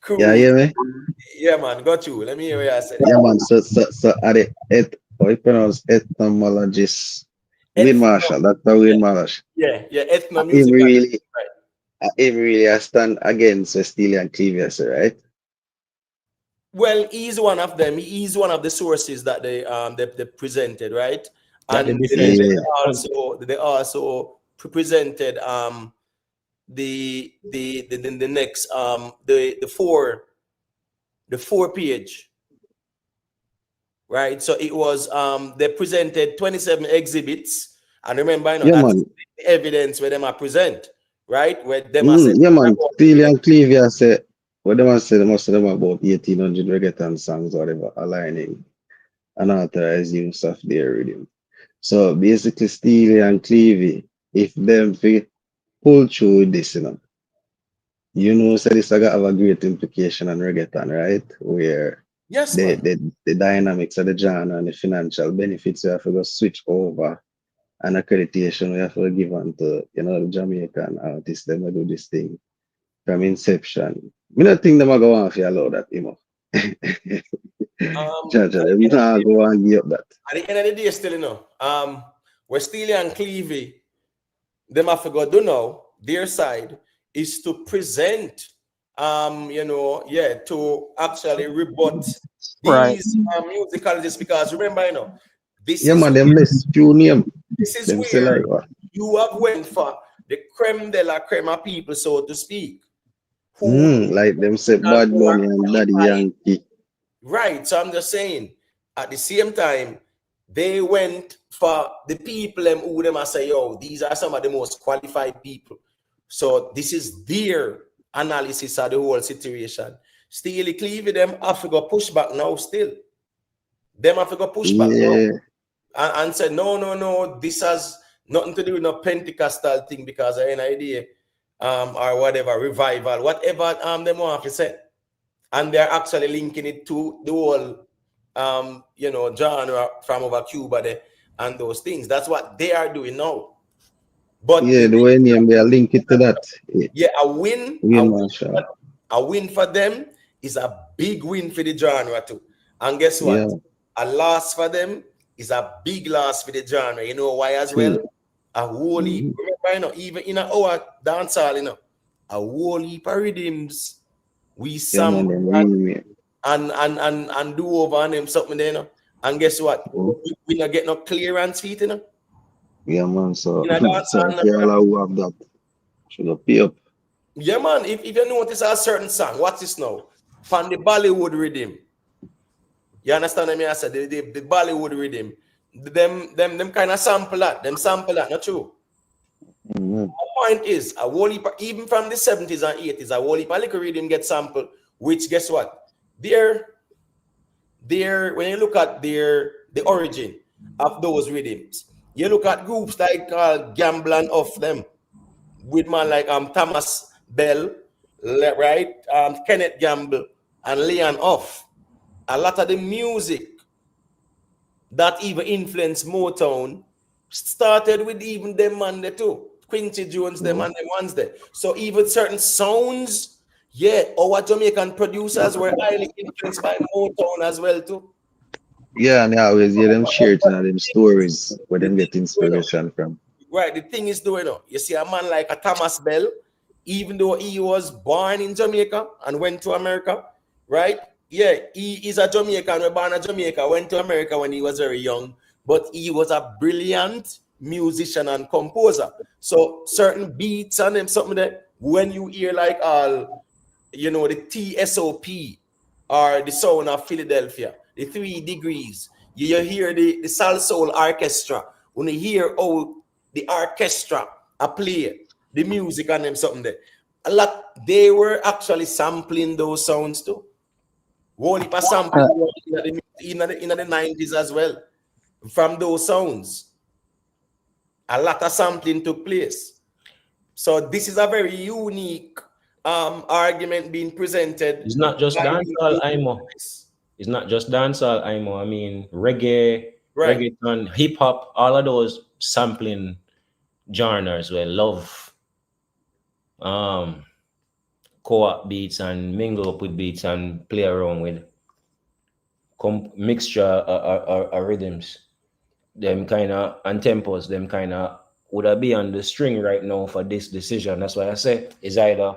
Cruz. Yeah, hear me? Yeah, man, got you. Let me hear what I said. Yeah, man. So are the how you pronounce ethnologist? Wayne Marshall. That's the Wayne Marshall. Yeah, ethno music. I really stand against Steely and Clevy, right? Well, he's one of them. He's one of the sources that they presented, right? And they also presented the next the four page, right? So it was they presented 27 exhibits, and remember, that's the evidence where them are present, right? Where them are said, man. Steely and Clevy, I said, what they must say, they must have about 1,800 reggaeton songs, whatever, aligning unauthorized use of their rhythm. So basically, Steely and Clevy, if them pull through this, so this have a great implication on reggaeton, right? Where the dynamics of the genre and the financial benefits, we have to go switch over, and accreditation we have to give on to the Jamaican artists. Them do this thing from inception. I don't think them are going to allow that, They not go and give up that. At the end of the day, still, where Steely and Clevy, them have to go do now, their side is to present, to actually rebut these musicologists, because remember, this is man, them less few name. This is where you have went for the creme de la creme of people, so to speak. Like them say Bad Bunny and Daddy Yankee. Right, so I'm just saying, at the same time, they went for the people who them say, yo, these are some of the most qualified people. So this is their analysis of the whole situation. Steely Clevy, them have to go push back now still. Them have to go push back now. And said, no, this has nothing to do with no Pentecostal thing, because I have an idea, or whatever, revival, whatever them want to say. And they're actually linking it to the whole, genre from over Cuba there and those things. That's what they are doing now. But the way they are linked to that. Yeah, a win for them is a big win for the genre too. And guess what? A loss for them is a big loss for the genre. You know why as well? A whole heap. Remember, even in our dancehall, a whole heap of rhythms we sample and do over on them something there, and guess what? We not get no clearance feet, Yeah, man. So who have that should pay up. Yeah, man. If you notice a certain song, what's this now? From the Bollywood rhythm. You understand what I said? The Bollywood rhythm. Them kind of sample that. Not true. My point is, a whole heap, even from the 70s and 80s, a whole heap of little rhythm get sampled, which guess what? When you look at the origin of those rhythms, you look at groups like Gamble and Off them, with man like Thomas Bell, right? Kenneth Gamble and Leon Off. A lot of the music that even influenced Motown started with even them man there too. Quincy Jones, them and them ones there. So even certain sounds, our Jamaican producers were highly influenced by Motown as well too. Yeah, and I always hear them share it in them stories where them get inspiration from. Right, the thing is, you see a man like a Thomas Bell, even though he was born in Jamaica and went to America, right? Yeah, he is a Jamaican, was born in Jamaica, went to America when he was very young, but he was a brilliant musician and composer. So certain beats and them something that when you hear like the TSOP or the sound of Philadelphia, the 3 degrees. You hear the salsoul orchestra. When you hear how the orchestra play the music and them something there. A lot, they were actually sampling those sounds too. Whole heap of sampling in the 90s as well. From those sounds. A lot of sampling took place. So this is a very unique argument being presented. It's not just dancehall, Imo. It's not just dancehall, Imo. I mean, reggae, Right. reggaeton, hip hop, all of those sampling genres where love co-op beats and mingle up with beats and play around with mixture of rhythms. Them kind of and tempos, them kind of would I be on the string right now for this decision. That's why I say it's either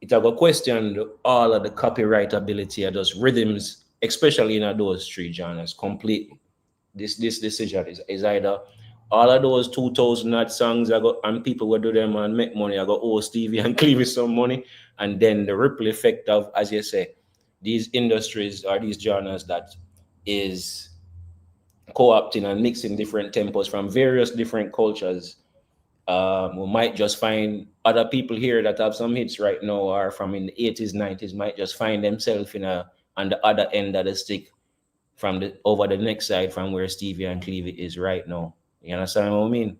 it have a question all of the copyrightability of those rhythms, especially in those 3 genres completely. This decision is either all of those 2000 odd songs I got and people will do them and make money. I got owe Steely and Clevy some money, and then the ripple effect of, as you say, these industries or these genres that is co-opting and mixing different tempos from various different cultures. We might just find other people here that have some hits right now or from in the 80s, 90s might just find themselves on the other end of the stick from over the next side from where Stevie and Clevy is right now. You understand what I mean?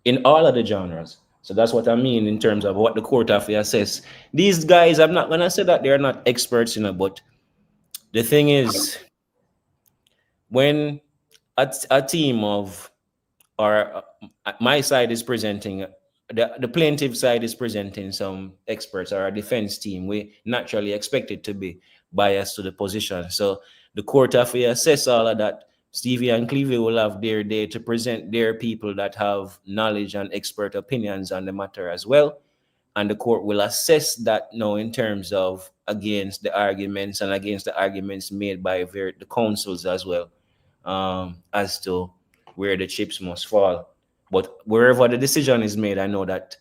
In all of the genres. So that's what I mean in terms of what the court have to assess. These guys, I'm not gonna say that they're not experts, but the thing is, when a team of, or my side is presenting, the plaintiff side is presenting some experts or a defense team, we naturally expect it to be biased to the position. So the court have to assess all of that. Stevie and Clevy will have their day to present their people that have knowledge and expert opinions on the matter as well. And the court will assess that now in terms of against the arguments and against the arguments made by the councils as well, as to where the chips must fall. But wherever the decision is made, I know that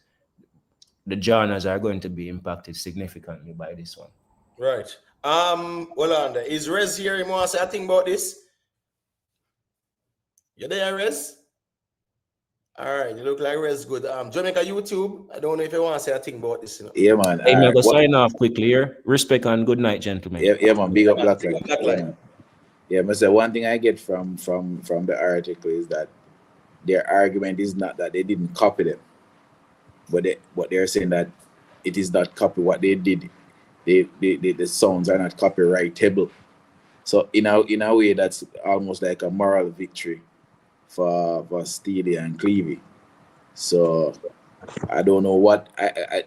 the genres are going to be impacted significantly by this one. Right. Hold on there. Is Rez here? You want to say a thing about this? You there, Rez? All right, you look like Rez good. Jamaica YouTube. I don't know if you want to say a thing about this. Yeah, man. Hey, man, go sign off quickly here. Respect and good night, gentlemen. Yeah, man. Big up Blackline. Yeah, but so one thing I get from the article is that their argument is not that they didn't copy them, but they're saying that it is not copy what they did. The sounds are not copyrightable. So in a way, that's almost like a moral victory for Steely and Clevy. So I don't know what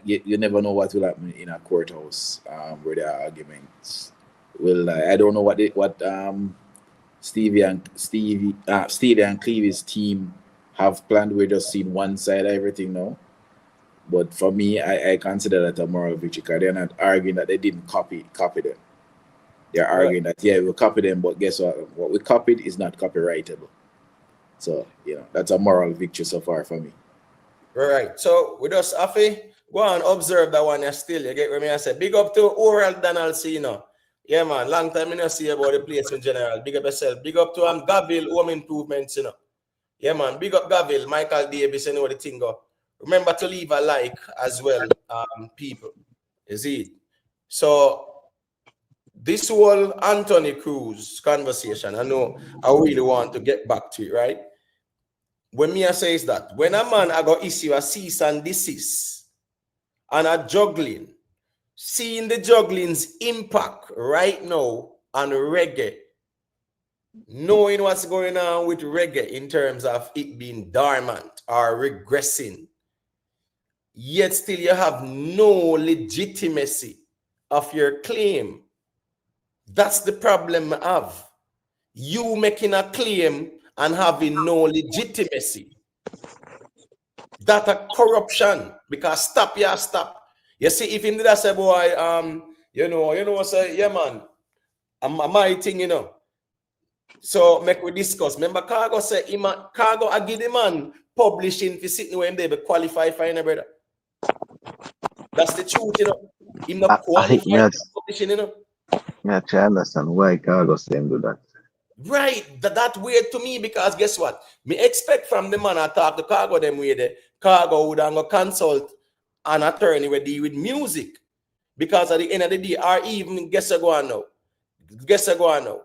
you never know what will happen in a courthouse where there are arguments. Well, I don't know what Steely and Clevy's team have planned. We're just seeing one side of everything now. But for me, I consider that a moral victory because they're not arguing that they didn't copy them. They're arguing that, yeah, we'll copy them, but guess what? What we copied is not copyrightable. So, that's a moral victory so far for me. Right. So we just have to go and observe that one still. You get what I say? Big up to Oral Donaldson, Yeah, man. Long time I don't see about the place in general. Big up yourself. Big up to Gaville Home Improvements, Yeah, man. Big up Gaville, Michael Davis, the thing go. Remember to leave a like as well, people. You see it? So this whole Anthony Cruz conversation, I know I really want to get back to it, right? When Mia says that, when a man I got issue a cease and desist and a juggling, seeing the juggling's impact right now on reggae, knowing what's going on with reggae in terms of it being dormant or regressing, yet still you have no legitimacy of your claim. That's the problem I have. You making a claim and having no legitimacy. That's a corruption. Because stop. You see, if him did say, boy, say, yeah, man, I'm my thing, So make we discuss. Remember, Cargo say, Cargo, I give the man publishing for sitting when they be qualified for any brother. That's the truth, Him not qualified for publishing, I actually understand why Cargo saying do that. Right, that weird to me because guess what? Me expect from the man I talk to Cargo them way the Cargo would go consult an attorney with deal with music because at the end of the day, or even guess I go on now. Guess I go on now.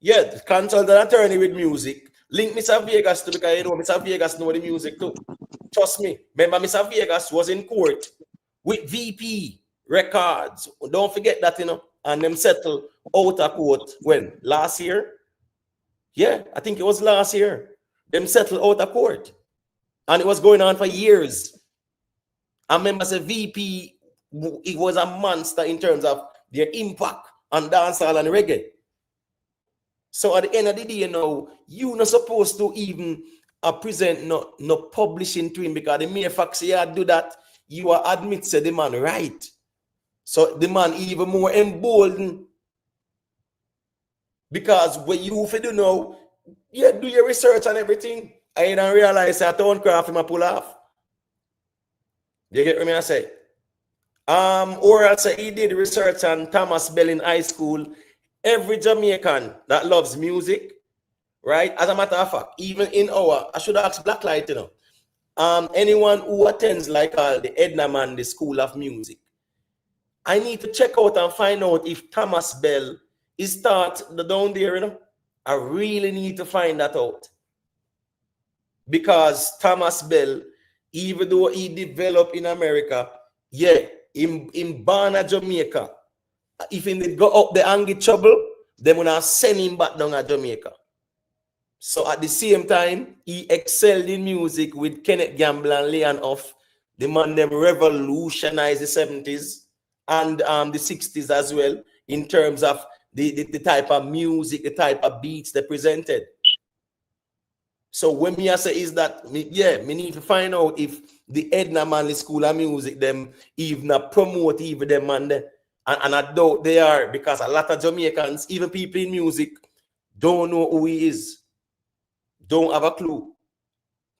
Yeah, consult an attorney with music. Link Mr. Vegas to because you know Mr. Vegas know the music too. Trust me. Remember, Mr. Vegas was in court with VP Records. Don't forget that, you know, and them settle out of court when last year. Yeah, I think it was last year. Them settled out of court. And it was going on for years. I remember the VP, it was a monster in terms of their impact on dancehall and reggae. So at the end of the day, you know, you're not supposed to even present no publishing to him because the mere fact you do that, you are admit to the man right. So the man even more emboldened. Because when you do know, yeah, do your research and everything. I don't realize that Towncraft him a pull off. You get what I say? Or else he did research on Thomas Bell in high school. Every Jamaican that loves music, right? As a matter of fact, even in our, I should ask Blacklight, you know. Anyone who attends like the Edna Man, the School of Music, I need to check out and find out if Thomas Bell is taught down there, you know. I really need to find that out. Because Thomas Bell, even though he developed in America, yeah, in Barna, Jamaica, if he go up the and get trouble, they will send him back down to Jamaica. So at the same time, he excelled in music with Kenneth Gamble and Leon Huff. The man them revolutionized the 70s and the 60s as well in terms of the type of music, the type of beats they presented. So when me I say is that, me need to find out if the Edna Manley School of Music, them even promote even them and I doubt they are because a lot of Jamaicans, even people in music, don't know who he is. Don't have a clue.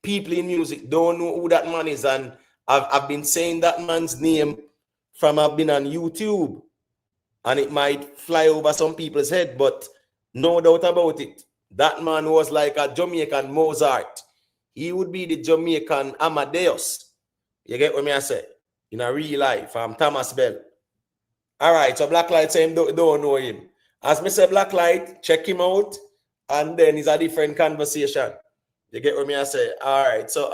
People in music don't know who that man is. And I've been saying that man's name from I've been on YouTube. And it might fly over some people's head, but no doubt about it. That man was like a Jamaican Mozart. He would be the Jamaican Amadeus. You get what I say? In a real life, I'm Thomas Bell. All right, so Blacklight saying don't know him. As me say Blacklight, check him out, and then it's a different conversation. You get what I say? All right, so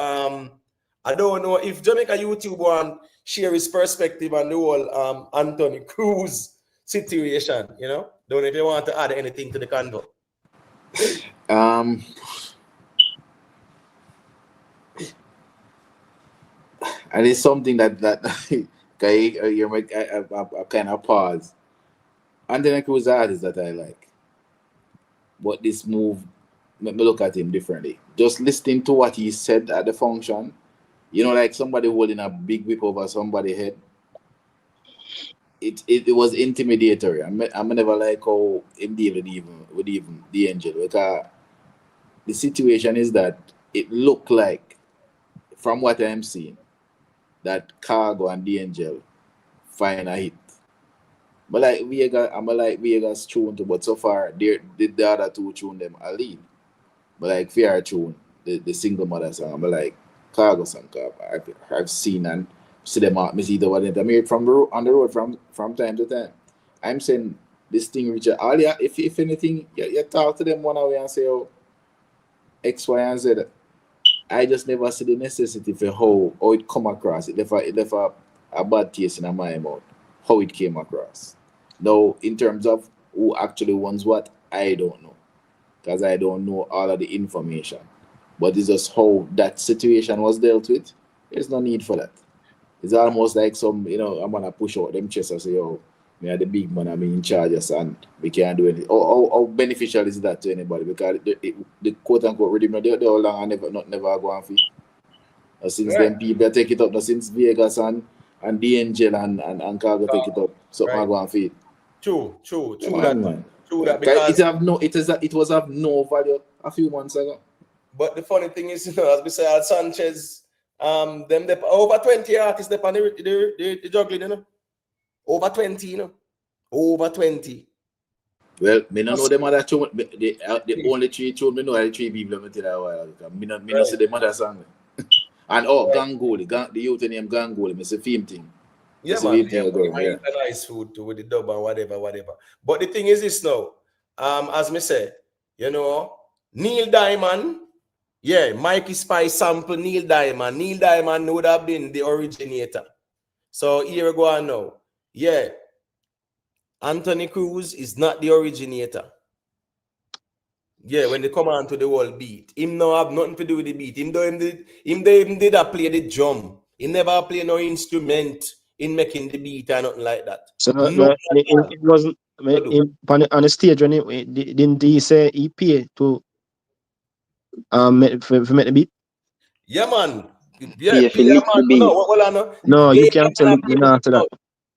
I don't know if Jamaica YouTube want share his perspective on the whole Anthony Cruz situation, you know. Don't know if you want to add anything to the convo. And it's something that I kind of pause. Anthony Cruz artist that I like, but this move made me look at him differently. Just listening to what he said at the function, you know, like somebody holding a big whip over somebody's head. It was intimidatory. I'm never like how him deal with even the angel, because the situation is that it looked like, from what I'm seeing, that Cargo and the angel find a hit. But like Vegas tune too, but so far the other two tune them a lead. But like Fear tune, the single mother song, I'm like Cargo song, I've seen and see them out. Me see the one that I made on the road from time to time. I'm saying this thing, Richard. All yeah, if anything, you talk to them one way and say, oh, X, Y, and Z. I just never see the necessity for how it come across. It left a bad taste in my mouth. How it came across. Now, in terms of who actually wants what, I don't know, because I don't know all of the information. But it's just how that situation was dealt with. There's no need for that. It's almost like some, you know, I'm gonna push out them chests and say, oh, me are the big man, I'm in charge and we can't do anything. How beneficial is that to anybody? Because the quote unquote redeem, they all long and never go on feet. Since then people take it up, since Vegas and the Angel and Cargo take it up, so I go on feet. True that, man. True that, because it was of no value a few months ago. But the funny thing is, you know, as we say, Sanchez, them over 20 artists they on the juggling, you know. Over 20, you know. Over 20. Well, me no know them other two. The only three tune me know are the three people me tell you a while ago. Me no see them other song. And Gangoli, the youth name Gangoli, me say theme thing. Yeah, man. Yeah. Nice food too with the dub and whatever. But the thing is this now, as me say, you know, Neil Diamond, yeah, Mikey Spice sample Neil Diamond. Neil Diamond would have been the originator. So here we go on now. Yeah. Anthony Cruz is not the originator. Yeah, when they come on to the whole beat, him no have nothing to do with the beat. Him did play the drum. He never play no instrument in making the beat or nothing like that. So it wasn't on the stage when didn't he say he pay to for make the beat? Yeah, man. Yeah, man. No, you can't tell me after that.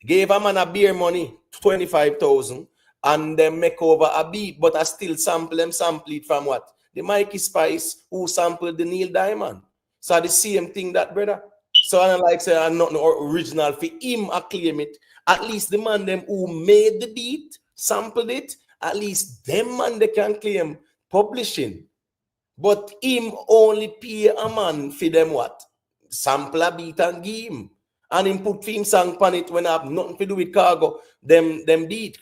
Gave a man a beer money, 25,000, and then make over a beat, but I still sample it from what? The Mikey Spice who sampled the Neil Diamond. So the same thing that, brother. So I like say I'm not no original for him, I claim it. At least the man them who made the beat, sampled it, at least them man they can claim publishing. But him only pay a man for them what? Sample a beat and give him. And him put theme song on it when I have nothing to do with Cargo. Them beat.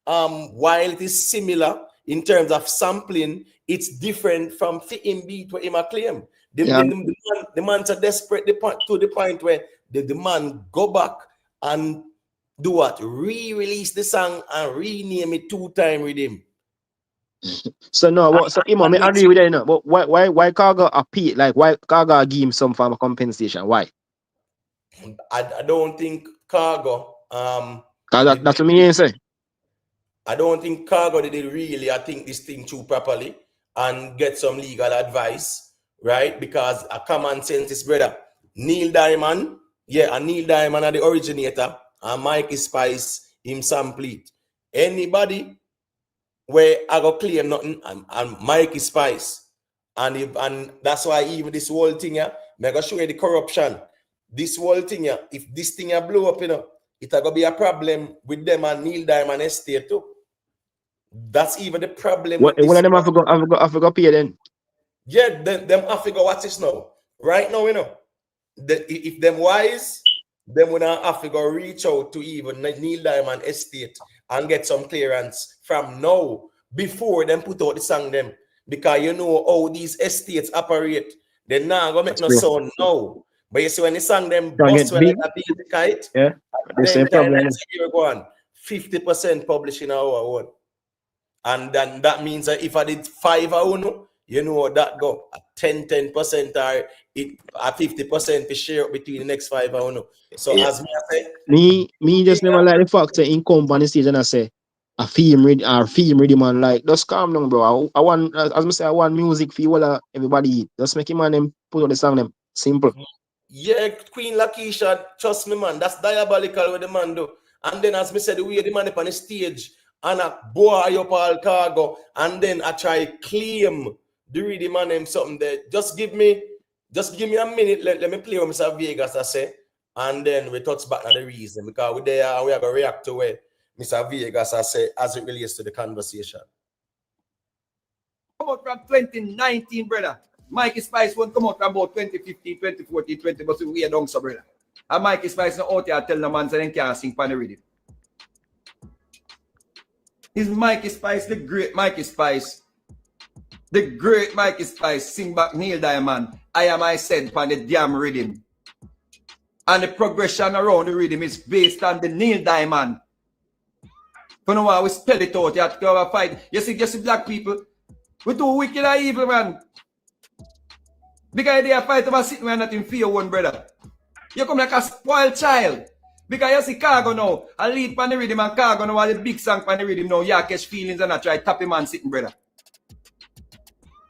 While it is similar in terms of sampling, it's different from him beat what him a claim. The man are desperate to the point where the man go back and do what? Re-release the song and rename it 2 times with him. So no, so I agree with that, no. But why Cargo appeal? Like why Cargo give him some form of compensation? Why? I don't think Cargo that's what me say. I don't think Cargo did really think this thing through properly and get some legal advice, right? Because a common sense is brother. Neil Diamond, and Neil Diamond are the originator, and Mikey Spice him sample it. Anybody where I go claim nothing and Mikey Spice, and that's why even this whole thing I'm gonna show you the corruption. This whole thing if this thing blow up, it's gonna be a problem with them and Neil Diamond estate too. That's even the problem. What of them have to go pay then? Yeah, them have to go watch this now. Right now, if them wise, them will have to go reach out to even Neil Diamond estate and get some clearance from now before them put out the song them. Because you know how these estates operate. They're not gonna make no sound now. But you see when the song them bust when like a big kite, the same problem. You're going 50% publishing our own. And then that means that if I did 5 or you know that go 10% or a 50% to share between the next 5 or So as me I say, me just never like the fact that in come on the stage and I say a film ready man, like just calm down, bro. I want, as I say, I want music for you everybody. Just make him and them put out the song them simple. Yeah, Queen Lakeisha, trust me, man, that's diabolical what the man do. And then as me said, the way the man up on the stage and I boy up all Cargo, and then I try claim the really man him something there. Just give me a minute, let me play with Mr. Vegas, I say, and then we touch back on the reason because we there and we are gonna react to where Mr. Vegas I say as it relates to the conversation. Come out from 2019, brother. Mikey Spice won't come out from about 2015, 2014, 20, but we are down so, brother. And Mikey Spice not out here tell the man so they can't sing pan the rhythm. Is Mikey Spice, the great Mikey Spice. The great Mikey Spice sing back Neil Diamond. I am I said pan the damn rhythm. And the progression around the rhythm is based on the Neil Diamond. You know why we spell it out, you have to have a fight. You see black people, we too wicked and evil, man. Because they are fighting about sitting and not in fear one, brother. You come like a spoiled child. Because you see Cargo now, I lead pan the rhythm and Cargo now, the big song pan the rhythm now, you catch feelings and I try to tap him and sitting, brother.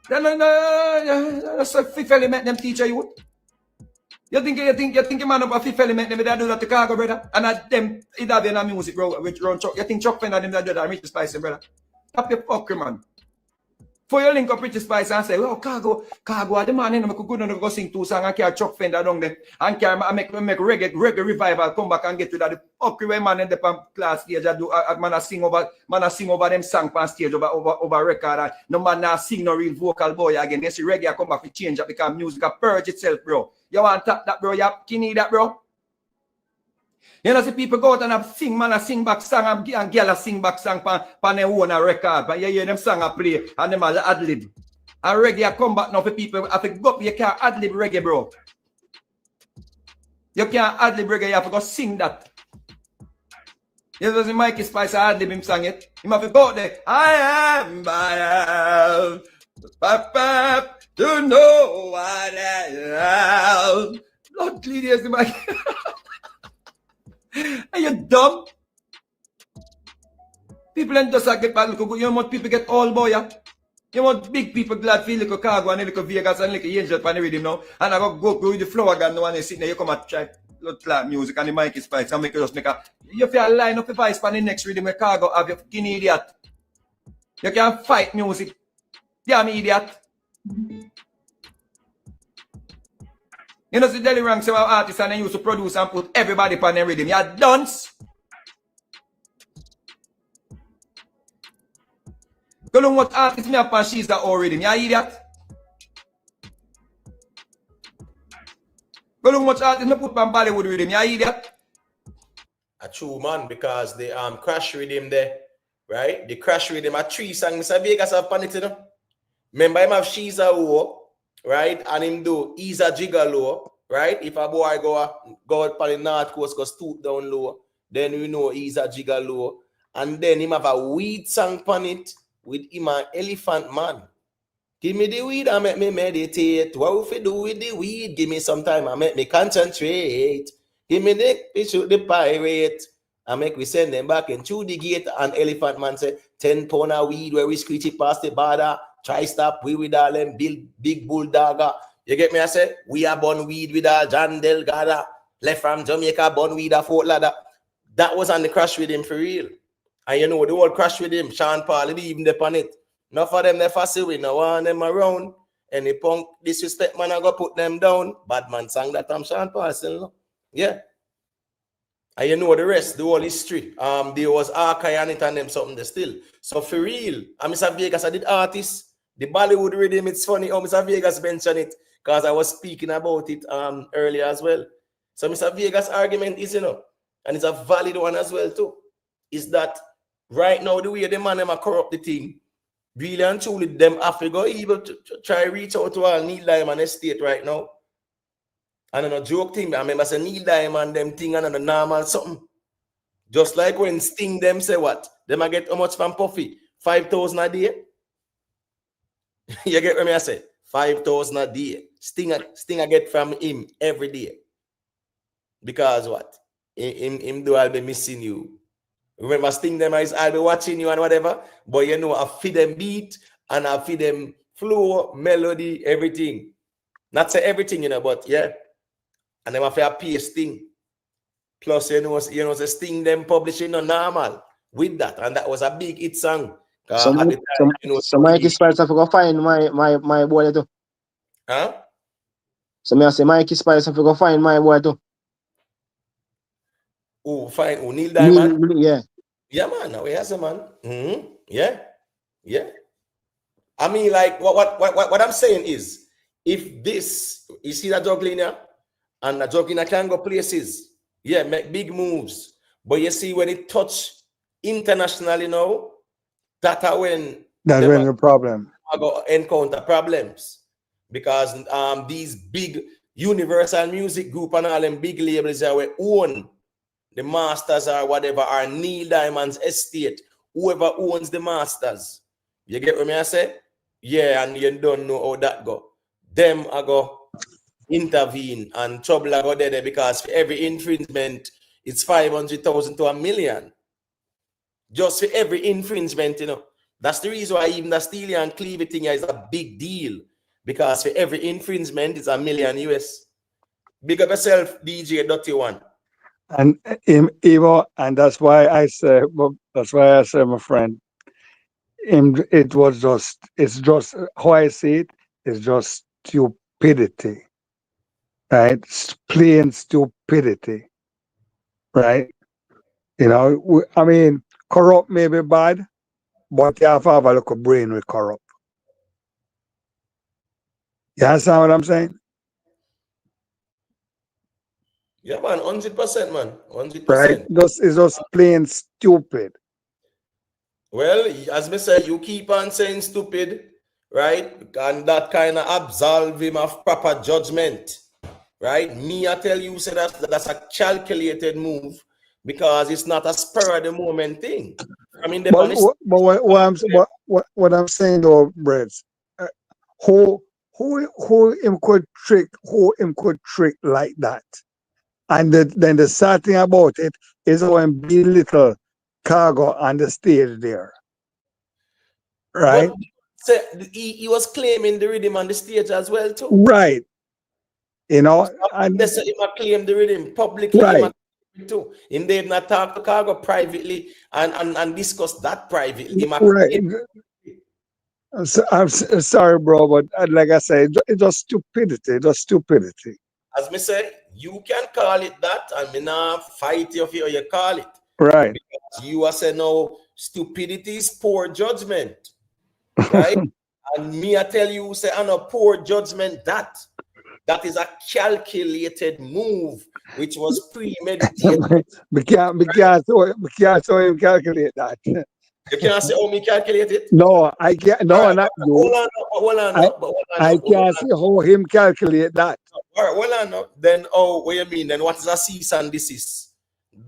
That's a fifth element them teacher you. You think a man up a fifth element them they do that to Cargo, brother? And at them it have in a music bro with Chuck. You think Chuck Fender them that do that Richie Spice, brother? Tap your fucker, man. For you link up Richie Spice and say, well, Cargo, the man in could go sing 2 songs and carry Chuck Fender down there and carry make reggae revival, come back and get to that. The fuckery man in the class stage, I do man sing over them song on stage over record. No man now sing no real vocal boy again. They see reggae come back to change up because music purge itself, bro. You want to tap that, bro? You need that, bro? You know, see people go out and sing, man, sing back song and girl sing back song pan their own record. But you hear them song play and them all ad-lib. And reggae come back now for people. If you go up, you can't ad-lib reggae, bro. You can't ad-lib reggae, you have to go sing that. You know, see Mikey Spice ad-lib him sing it. You have to go out there. I am bound to know what I am. Lord, clean the Mikey. Are you dumb? People ain't just get back. You know what people get all boy, yeah? You want big people glad feel like Cargo and like Vegas and like Angel pan the rhythm now. And I go with the flower gun now and they sit there, you come and try clap music and the Mikey Spice and make you just make a you feel line up the voice pan the next rhythm with Cargo have you fucking idiot. You can't fight music. Damn idiot. You know, the Daily Rank say artists and they used to produce and put everybody on their rhythm. You're dunce. Go look what artists me up and she's that all rhythm. You idiot. Go look what artists me put on Bollywood rhythm. You idiot. A true man, because the crash rhythm there, right? The crash rhythm a 3 songs. Mr. Vegas have panicked, you know. Remember him have She's a War, right? And him do He's a Gigolo, right? If a boy go out on the north coast, go stoop down low, then we know He's a Gigolo. And then him have a weed song on it with him an Elephant Man. Give me the weed and make me meditate. What if you do with the weed? Give me some time and make me concentrate. Give me the shoot the pirate and make we send them back and through the gate. And Elephant Man say 10 pound of weed where we screech it past the border. Try stop we with all them big bulldogger. You get me? I say we are born weed with a John Delgado. Left from Jamaica, born weed a Fort Ladder. That was on the crash with him for real. And you know the whole crash with him. Sean Paul, he even depend it. Not for them, they fussy with no one them around. Any punk disrespect man, I go put them down. Bad man sang that I'm Sean Paul still, no? Yeah. And you know the rest, the whole history. There was Archive on it and them something there still. So for real, Mr. Vegas, I did artists. The Bollywood rhythm, it's funny how Mr. Vegas mentioned it because I was speaking about it earlier as well. So Mr. Vegas' argument is, you know, and it's a valid one as well too, is that right now the way the man them are corrupt the thing, really and truly them have to go able to try reach out to all Neil Diamond estate right now. And on a joke thing, I remember say Neil Diamond them thing and on a normal something. Just like when Sting them say what? Them I get how much from Puffy? 5,000 a day. You get what I say? 5,000 a day. Sting I get from him every day. Because what? Him do I'll be missing you. Remember Sting them is I'll be watching you and whatever. But you know I feed them beat and I feed them flow, melody, everything. Not say everything, you know, but yeah. And them have to pay Sting. Plus, you know, the Sting them publishing no normal with that. And that was a big hit song. So Mikey Spice have to go find my boy too. Huh? So I say Mikey Spice have to go find my boy too. Oh, fine. Oh, Neil Diamond. Yeah. Yeah, man. Now he has a man. Yeah. Yeah. I mean, like what I'm saying is, if this, you see that juggling here, and the juggling can go places, yeah, make big moves. But you see when it touch internationally now, that's when the problem. I go encounter problems because these big universal music group and all them big labels that we own the masters or whatever are Neil Diamond's estate. Whoever owns the masters, you get what I say? Yeah, and you don't know how that go. Them I go intervene and trouble I go there because for every infringement it's 500,000 to $1 million. Just for every infringement, you know. That's the reason why even the Steely and Clevy thing is a big deal. Because for every infringement, it's $1 million US. Big up yourself, DJ Dirty One. And Evo, and that's why I say, my friend, it was just, it's just, how I see it, it's just stupidity, right? Plain stupidity, right? You know, I mean, corrupt may be bad, but you have to have a little brain with corrupt. You understand what I'm saying? Yeah, man, 100%, man. 100%. Right? It's just plain stupid. Well, as me say, you keep on saying stupid, right? And that kind of absolve him of proper judgment, right? Me, I tell you, say that's a calculated move because it's not a spur of the moment thing. I mean, But what I'm saying though, Breds, who him could trick like that, and then the sad thing about it is how him belittle Cargo on the stage there, right? But say, he was claiming the rhythm on the stage as well too. Right. You know, and they say he might claim the rhythm publicly. right. He too. Him did not talk to Cargo privately and discuss that privately. Right. I'm sorry, bro, but like I said, it's just stupidity. Just stupidity. As me say, you can call it that, and me not fight you for you call it. Right. Because you are saying no, stupidity is poor judgment, right? And me I tell you, say I know poor judgment that is a calculated move, which was premeditated. We can't so him calculate that. You can't say, oh, me calculate it? No, I can't. No, not you. I can't see how him calculate that. All right, well, I know. Then, oh, what you mean? Then what is a cease and desist?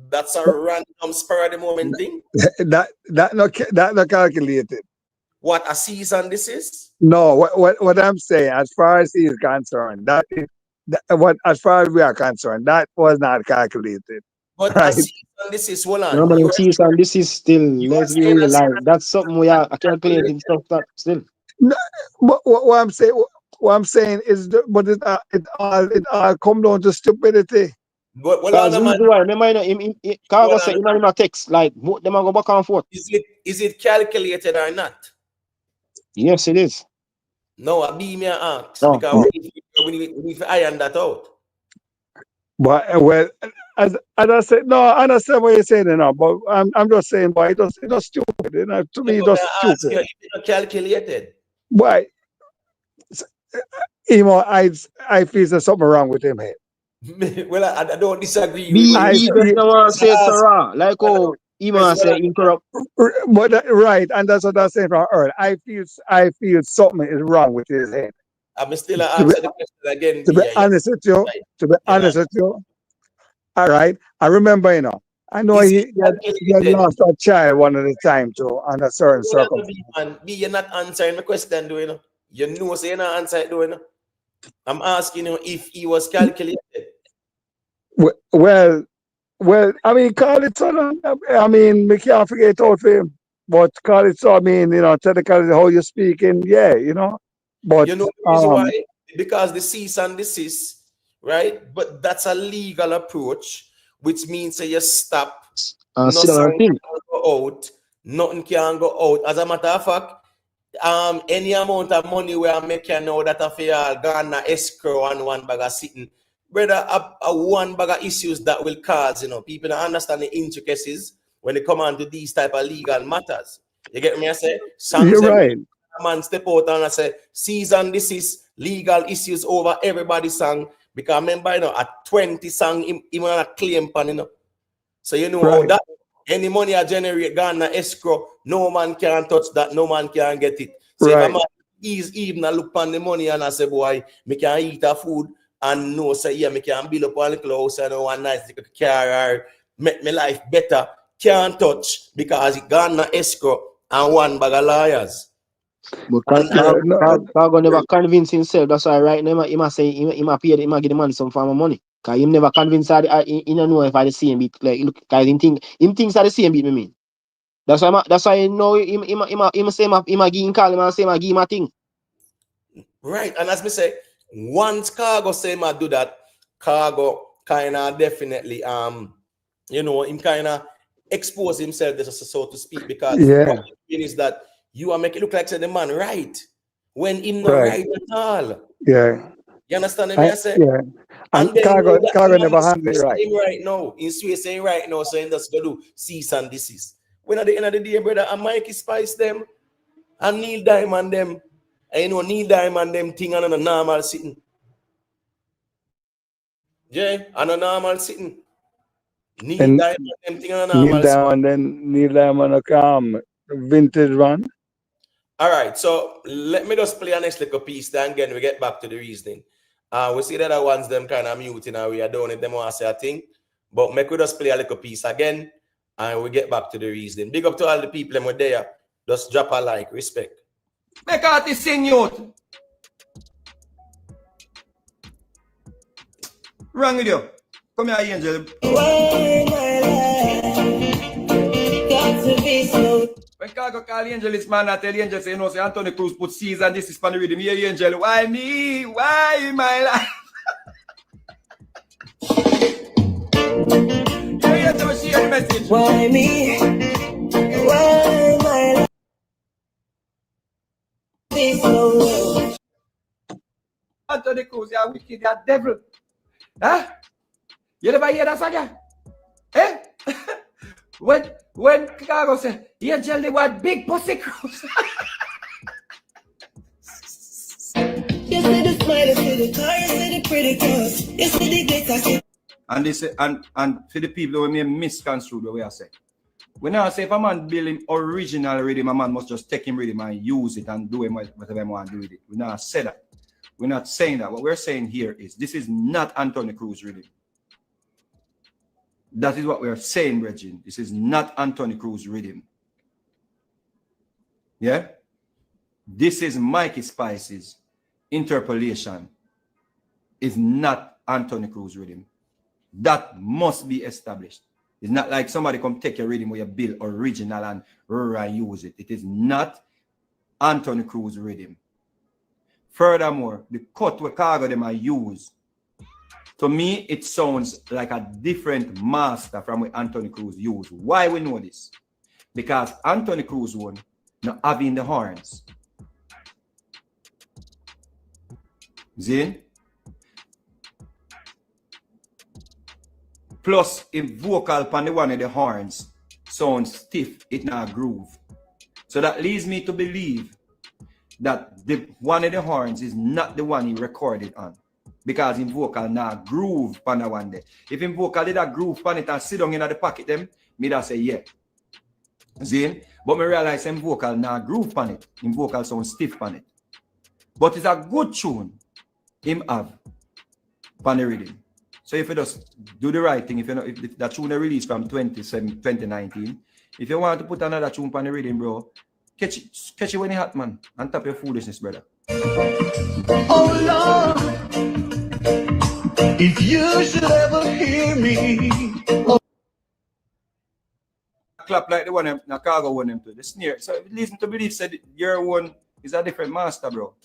That's a random spur of the moment thing? that not calculated. What, a cease and desist? No, what I'm saying, as far as he is concerned, as far as we are concerned, that was not calculated. But right? a cease and desist, hold on. No, but cease and desist still, let's be real, like, that's something we are calculating stuff that still. No, but what I'm saying is, but it all come down to stupidity. But remember, Cargo said, in a text, like, them are go back and forth. Is it calculated or not? Yes, it is. No, I be me ask because we need to iron that out. But well, as I said, no, I understand what you're saying now, but I'm just saying, but it's just stupid. You know, to me, it's just stupid. It's not calculated. Why? You know, I feel there's something wrong with him here. Well, I don't disagree. Like, oh, Ima say incorrupt. But right, and that's what I said from earlier. I feel something is wrong with his head. I'm still answer the question again. To be honest with you, all right. I remember, you know, I know he had lost a child one at a time too, under certain circumstances. You're not answering the question, do you know? You know, so you're not answering, do you know? I'm asking you if he was calculated. Well, I mean, call it so. I mean, we can't forget it out for him. But call it so. I mean, you know, technically how you're speaking, yeah, you know. But you know the reason why? Because the cease and desist, right? But that's a legal approach, which means that you stop. Nothing can go out. Nothing can go out. As a matter of fact, any amount of money where I make you know that I feel Ghana escrow and one bag of sitting. Brother, a one bag of issues that will cause, you know, people don't understand the intricacies when they come on to these type of legal matters. You get me? I say, you're right. Man step out and I say, cease and desist, legal issues over everybody's song. Because remember, you know, a 20 song, even a claim pan, you know. So you know how that any money I generate Ghana escrow, no man can touch that, no man can get it. So if a man is even I look on the money and I say, boy, me can eat a food. And no, say, yeah, me can build up a little house and one nice car or make my life better. Can't touch because it gone na escrow and one bag of lawyers. But Cargo never convince himself. That's why right now he must say he must pay, he must give the man some form of money. Cause him never convinced her. He don't know if I the same beat. Like look, cause him thinks are the same beat. Me mean. That's why you know him say him give him call him and say him give him a thing. Right, and as me say, once Cargo say him do that, Cargo kind of definitely you know, him kind of expose himself, so to speak, because what is that you are make it look like say the man right when him not Right. right at all. Yeah. You understand what I say? Yeah. And And then you know that Cargo him and never the handle it Swiss right. saying right now. In Swiss saying right now, so he just go do cease and desist. When at the end of the day, brother, and Mikey Spice them and Neil Diamond them, and you know Neil Diamond them thing on a normal sitting. Yeah, on a normal sitting. Neil And Diamond them thing on a Neil normal sitting. Diamond, then Neil Diamond, vintage one. All right, so let me just play a next little piece, then again we get back to the reasoning. We see the other ones them kind of muting and we are doing it, them want to say a thing. But make we just play a little piece again and we get back to the reasoning. Big up to all the people that were there. Just drop a like, respect. Make artists sing youth. Wrong with you. Come here, Angel. When Cargo call Angel, this man, I tell Angel, say, you know, say Anthony Cruz put C's and this is funny rhythm. Here, Angel, why me? Why my life? Yeah, Angel, share the message. Why me? Why my life is so Anthony Cruz, you're wicked, you're devil. Huh? You never hear that song? Eh? When Chicago said, Angel, they want big pussy Cruz. You see the smile, you see the car, you see the pretty girls, you see the glitter. And they say, and for the people who may misconstrue the way I say. When I say if a man build him original rhythm, a man must just take him rhythm and use it and do him whatever he want to do with it. We not say that. We're not saying that. What we're saying here is this is not Anthony Cruz rhythm. That is what we're saying, Regine. This is not Anthony Cruz rhythm. Yeah? This is Mikey Spice's interpolation. Is not Anthony Cruz rhythm. That must be established. It's not like somebody come take your rhythm where you build original and use it. It is not Anthony Cruz rhythm. Furthermore, the cut where Cargo them I use, to me, it sounds like a different master from what Anthony Cruz used. Why we know this? Because Anthony Cruz one not having the horns. See? Plus, if vocal upon the one of the horns sounds stiff, it not groove. So that leads me to believe that the one of the horns is not the one he recorded on. Because in vocal now groove on the one there. If in vocal did a groove on it and sit down in the pocket them, me that say yeah. See? But me realize in vocal now groove on it. In vocal sound stiff on it. But it's a good tune him have on the rhythm. So if you just do the right thing, if you know if that tune released from 2019, if you want to put another tune on the rhythm, bro, catch it when it hot, man, and tap your foolishness, brother. Oh Lord, if you should ever hear me. Clap like the one them, the Cargo one them to the snare. So it leads me to believe said your one is a different master, bro.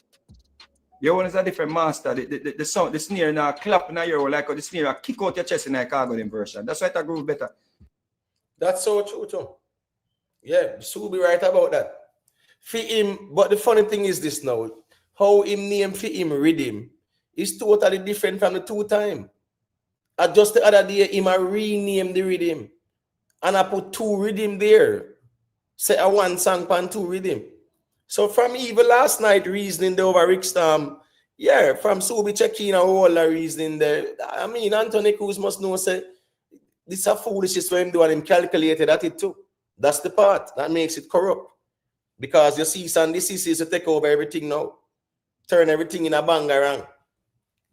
Your one is a different master. The sound, the snare now clap now your like the snare kick out your chest in a Cargo them version. That's why it groove better. That's so true too. Yeah, Sue be right about that. For him, but the funny thing is this now, how him name for him rhythm is totally different from the two time. I just the other day him I rename the rhythm and I put two rhythm there. Say a one song pan two rhythm. So from even last night reasoning there over Rick Storm, yeah, from Subi checking a whole lot of reasoning there. I mean, Anthony Cruz must know say this is a foolishness for him doing him calculated at it too. That's the part that makes it corrupt. Because you see, son, this is to take over everything now. Turn everything in a bangarang.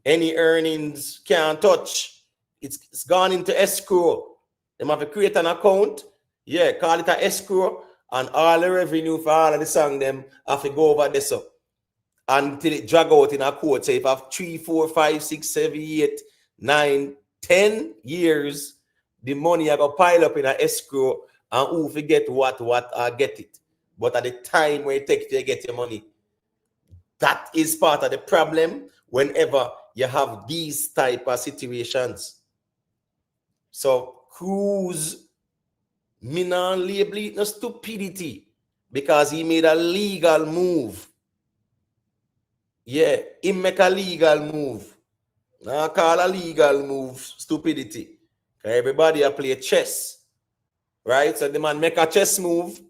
Any earnings can't touch. It's gone into escrow. They have to create an account. Yeah, call it an escrow. And all the revenue for all of the song them have to go over this up. Until it drag out in a quote. So if I have 3, 4, 5, 6, 7, 8, 9, 10 years, the money I go pile up in an escrow and who forget what I get it. But at the time when it takes to get your money, that is part of the problem whenever you have these type of situations. So Cruz, me not label it no stupidity because he made a legal move. Yeah, he make a legal move. Now call a legal move stupidity. Everybody a play chess. Right? So the man make a chess move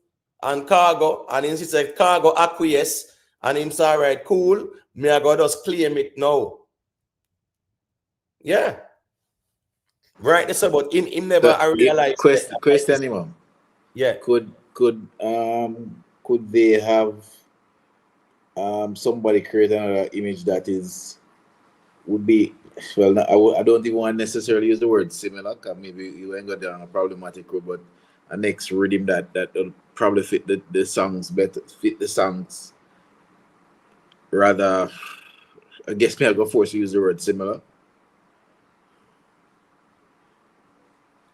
and Cargo, and he said Cargo acquiesce, and him say, all right, cool, me I go just claim it now. Yeah. Right, so but him never realized question him. Yeah. Could they have somebody create another image that would be, well, I don't even want to necessarily use the word similar, because maybe you ain't got down a problematic road, but a next rhythm that will probably fit the songs better, fit the songs rather. I guess me I go force to use the word similar.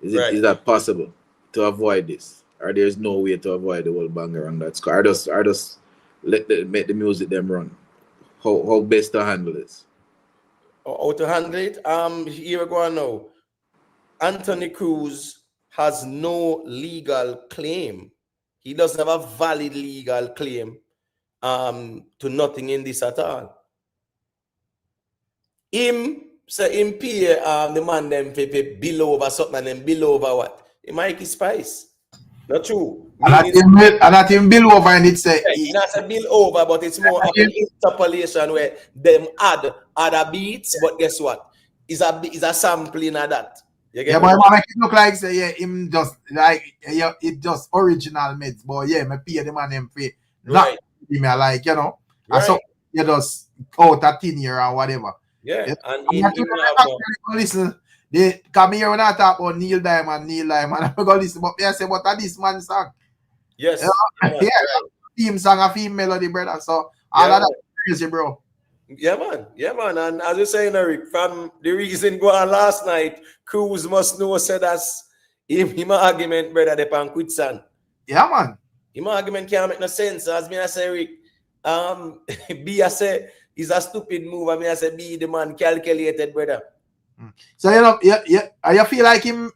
Is that possible to avoid this, or there's no way to avoid the whole banger on that score? I just make the music them run. How best to handle this? How to handle it? Here we go now. Anthony Cruz has no legal claim. He doesn't have a valid legal claim to nothing in this at all. Him pay the man them pay bill over something and then bill over what? Mikey Spice. Not true. And that him bill over and it's not a bill over, but it's more of an interpolation where them add other beats, but guess what? Is a sampling of that. Yeah, but it make it look like say him just like it just original made, but yeah, me pay the man him pay. Not me like, you know. Right. And so you just out a 10 year or whatever. Yeah, and listen, they come here when I talk about Neil Diamond, I'm gonna listen, but I say, what are this man's song? Yes, yeah, theme song, a theme melody, brother. So all of that crazy, bro. Yeah, man. And as you saying, Eric, from the reason go on last night, Cruz must know said that's him argument, brother, the pan quit son. Yeah, man. Him argument can't make no sense. As me I say, Eric, B I say is a stupid move. I mean, I say be the man calculated, brother. So you know, I feel like him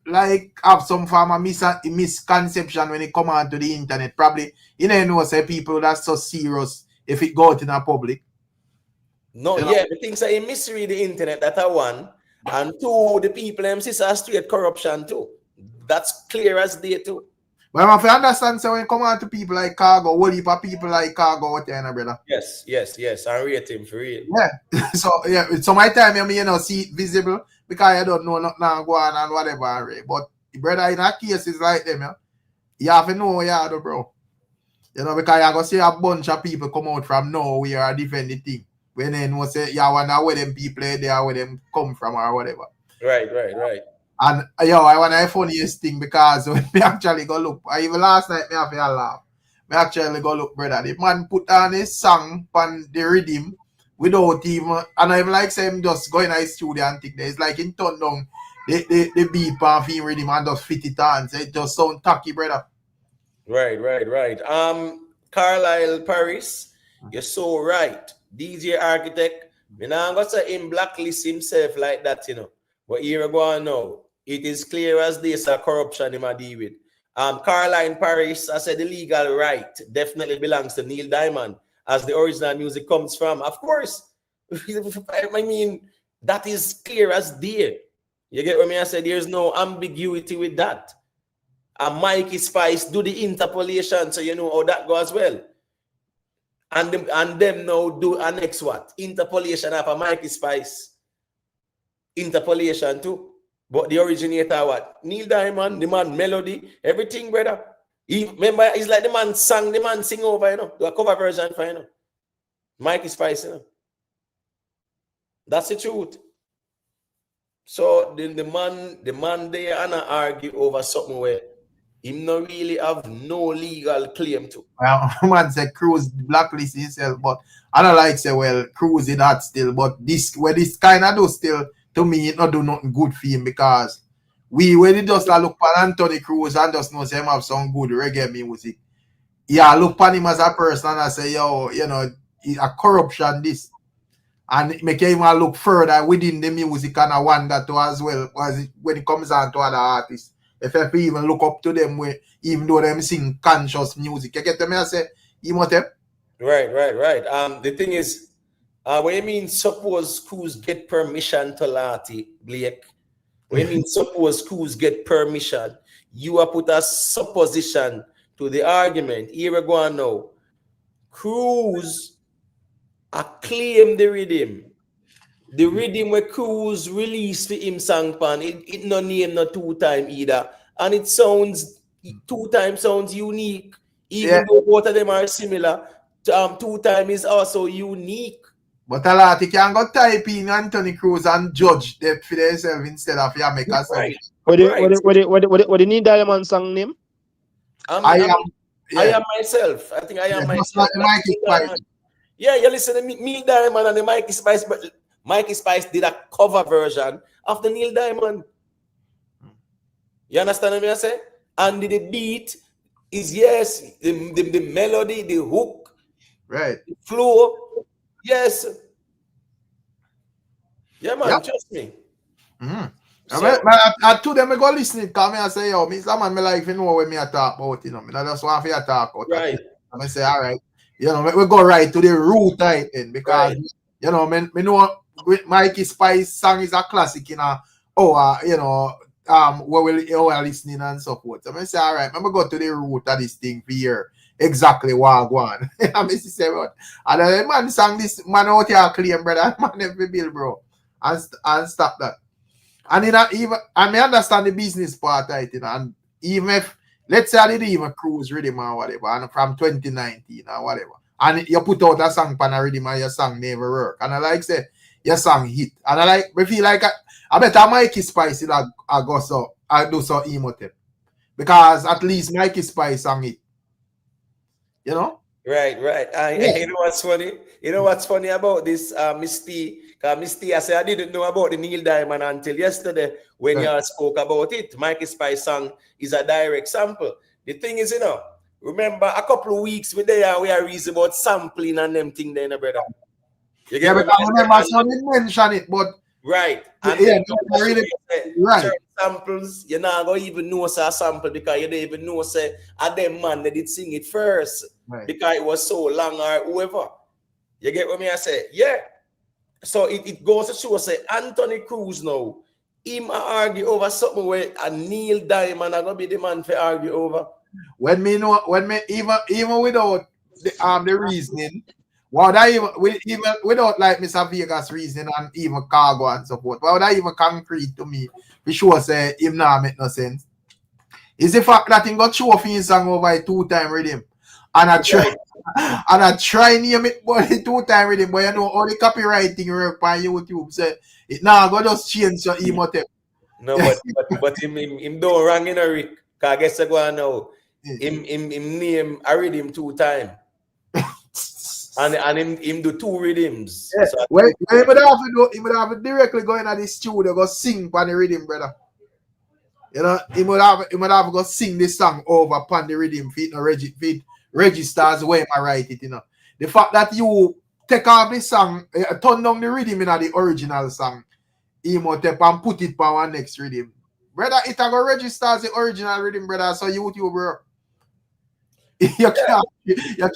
like have some form of misconception when it come on to the internet. Probably you know say people that's so serious if it go out in the public. No, you know? The things that he misread the internet, that are one, and two, the people them are straight corruption too. That's clear as day too. But if you understand, so when it come on to people like Cargo, what heap of people like Cargo out there, brother? Yes. I rate him for real. Yeah. So my time, you know, see it visible because I don't know nothing go on and whatever. But brother, in a cases like them, you have to know what you do, bro. You know, because you're going to see a bunch of people come out from nowhere and defend the thing. When they know, say, you wonder where them people there, where them come from or whatever. Right. And I want the funniest thing because when me actually go look, even last night me have a laugh. Me actually go look, brother. The man put on his song on the rhythm without even, and I even like say him just go in a studio and think that it's like in turn down the beat and feel rhythm and just fit it on. So it just sound tacky, brother. Right. Carlisle Paris, you're so right. DJ Architect, me now gonna say him blacklist himself like that, you know. But here we go now. It is clear as this a corruption him a deal with. Caroline Paris, I said the legal right definitely belongs to Neil Diamond as the original music comes from. Of course. I mean, that is clear as day. You get what I said? There's no ambiguity with that. And Mikey Spice do the interpolation, so you know how that goes well. And them now do a next what? Interpolation of a Mikey Spice. Interpolation too. But the originator what? Neil Diamond, the man melody, everything, brother. Remember, it's like the man sang, the man sing over, you know, do a cover version for, you know. Mikey Spice, you know. That's the truth. So the man there and argue over something where him not really have no legal claim to. Well, man said Cruz blacklist himself, but I don't like say, well, Cruz in that still, but this kind of do still, to me, it not do nothing good for him because when it just look at Anthony Cruz and just know say him have some good reggae music. Yeah, look at him as a person and I say, yo, you know, a corruption this. And make him look further within the music and I want that too as well, as when it comes on to other artists. if you even look up to them, even though them sing conscious music. You get them? I say, Imhotep? Right. The thing is, what you mean, suppose Cruz get permission to Lati, Blake? What you mean, suppose Cruz get permission? You are put a supposition to the argument. Here we go on now. Cruz claim the rhythm. The rhythm where Cruz released for him sang pan, it no name no 2 time either. And it sounds 2 time sounds unique. Even though both of them are similar. 2 time is also unique. But a lot you can go type in Anthony Cruz and judge them for themselves instead of you make a song. What the Neil Diamond song name? I am myself. I think I am myself. Yeah, you listen to Neil Diamond and the Mikey Spice, but Mikey Spice did a cover version of the Neil Diamond. You understand what I say? And the beat is the melody, the hook, right? The flow, yes. Yeah, man, trust me. So, I told them I go listening, because I say, yo, me man, me like you know what me I talk about, you know. I just want to talk about right. And I say, all right, you know, we go right to the root right then, because you know, me know Mikey Spice song is a classic, you know. You know, where we're listening and so forth. So I say, all right, I'm gonna go to the root of this thing for here. Exactly what I want. I say what, and the man sang this man out here claim, brother, man every bill, bro, and stop that. And even I may understand the business part, right? You know, and even if let's say I didn't even Cruz rhythm or whatever, and from 2019 or whatever, and you put out a song pan a rhythm and your song never work, and I like say your song hit, and I feel like I bet Mikey Spice I go so I do so Imhotep, because at least Mikey Spice sang it, you know. Right. You know what's funny? You know what's funny about this, Miss T? Because Miss T, I said I didn't know about the Neil Diamond until yesterday when you spoke about it. Mikey Spice song is a direct sample. The thing is, you know, remember a couple of weeks we are reason about sampling and them thing there, brother. You get because I remember someone mention it, but right. And certain samples, you're not going to even know a sample because you don't even know say a them man that did sing it first because it was so long or whoever. You get what I say? Yeah. So it goes to show say Anthony Cruz now, him argue over something where a Neil Diamond are gonna be the man to argue over. When me even without the reasoning, what I even without like Mr. Vegas reasoning and even cargo and so forth, what I even concrete to me, for sure say him not make no sense. Is the fact that he got show off his song over a 2 time rhythm. And I try name it but the 2 time rhythm, but you know all the copywriting work on YouTube say it now go just change your Imhotep. No, but him don't wrong in a Rick. Cause I guess I go on now. Him name a rhythm 2 times. and him do 2 rhythms. Yeah. So well, he would have to directly go in at the studio go sing on the rhythm, brother. You know, he would have to go sing this song over upon the rhythm feet no registers the way I write it, you know. The fact that you take off this song, turn down the rhythm in the original song, Imhotep, and put it on our next rhythm. Brother, it go register as the original rhythm, brother, so YouTube, bro. You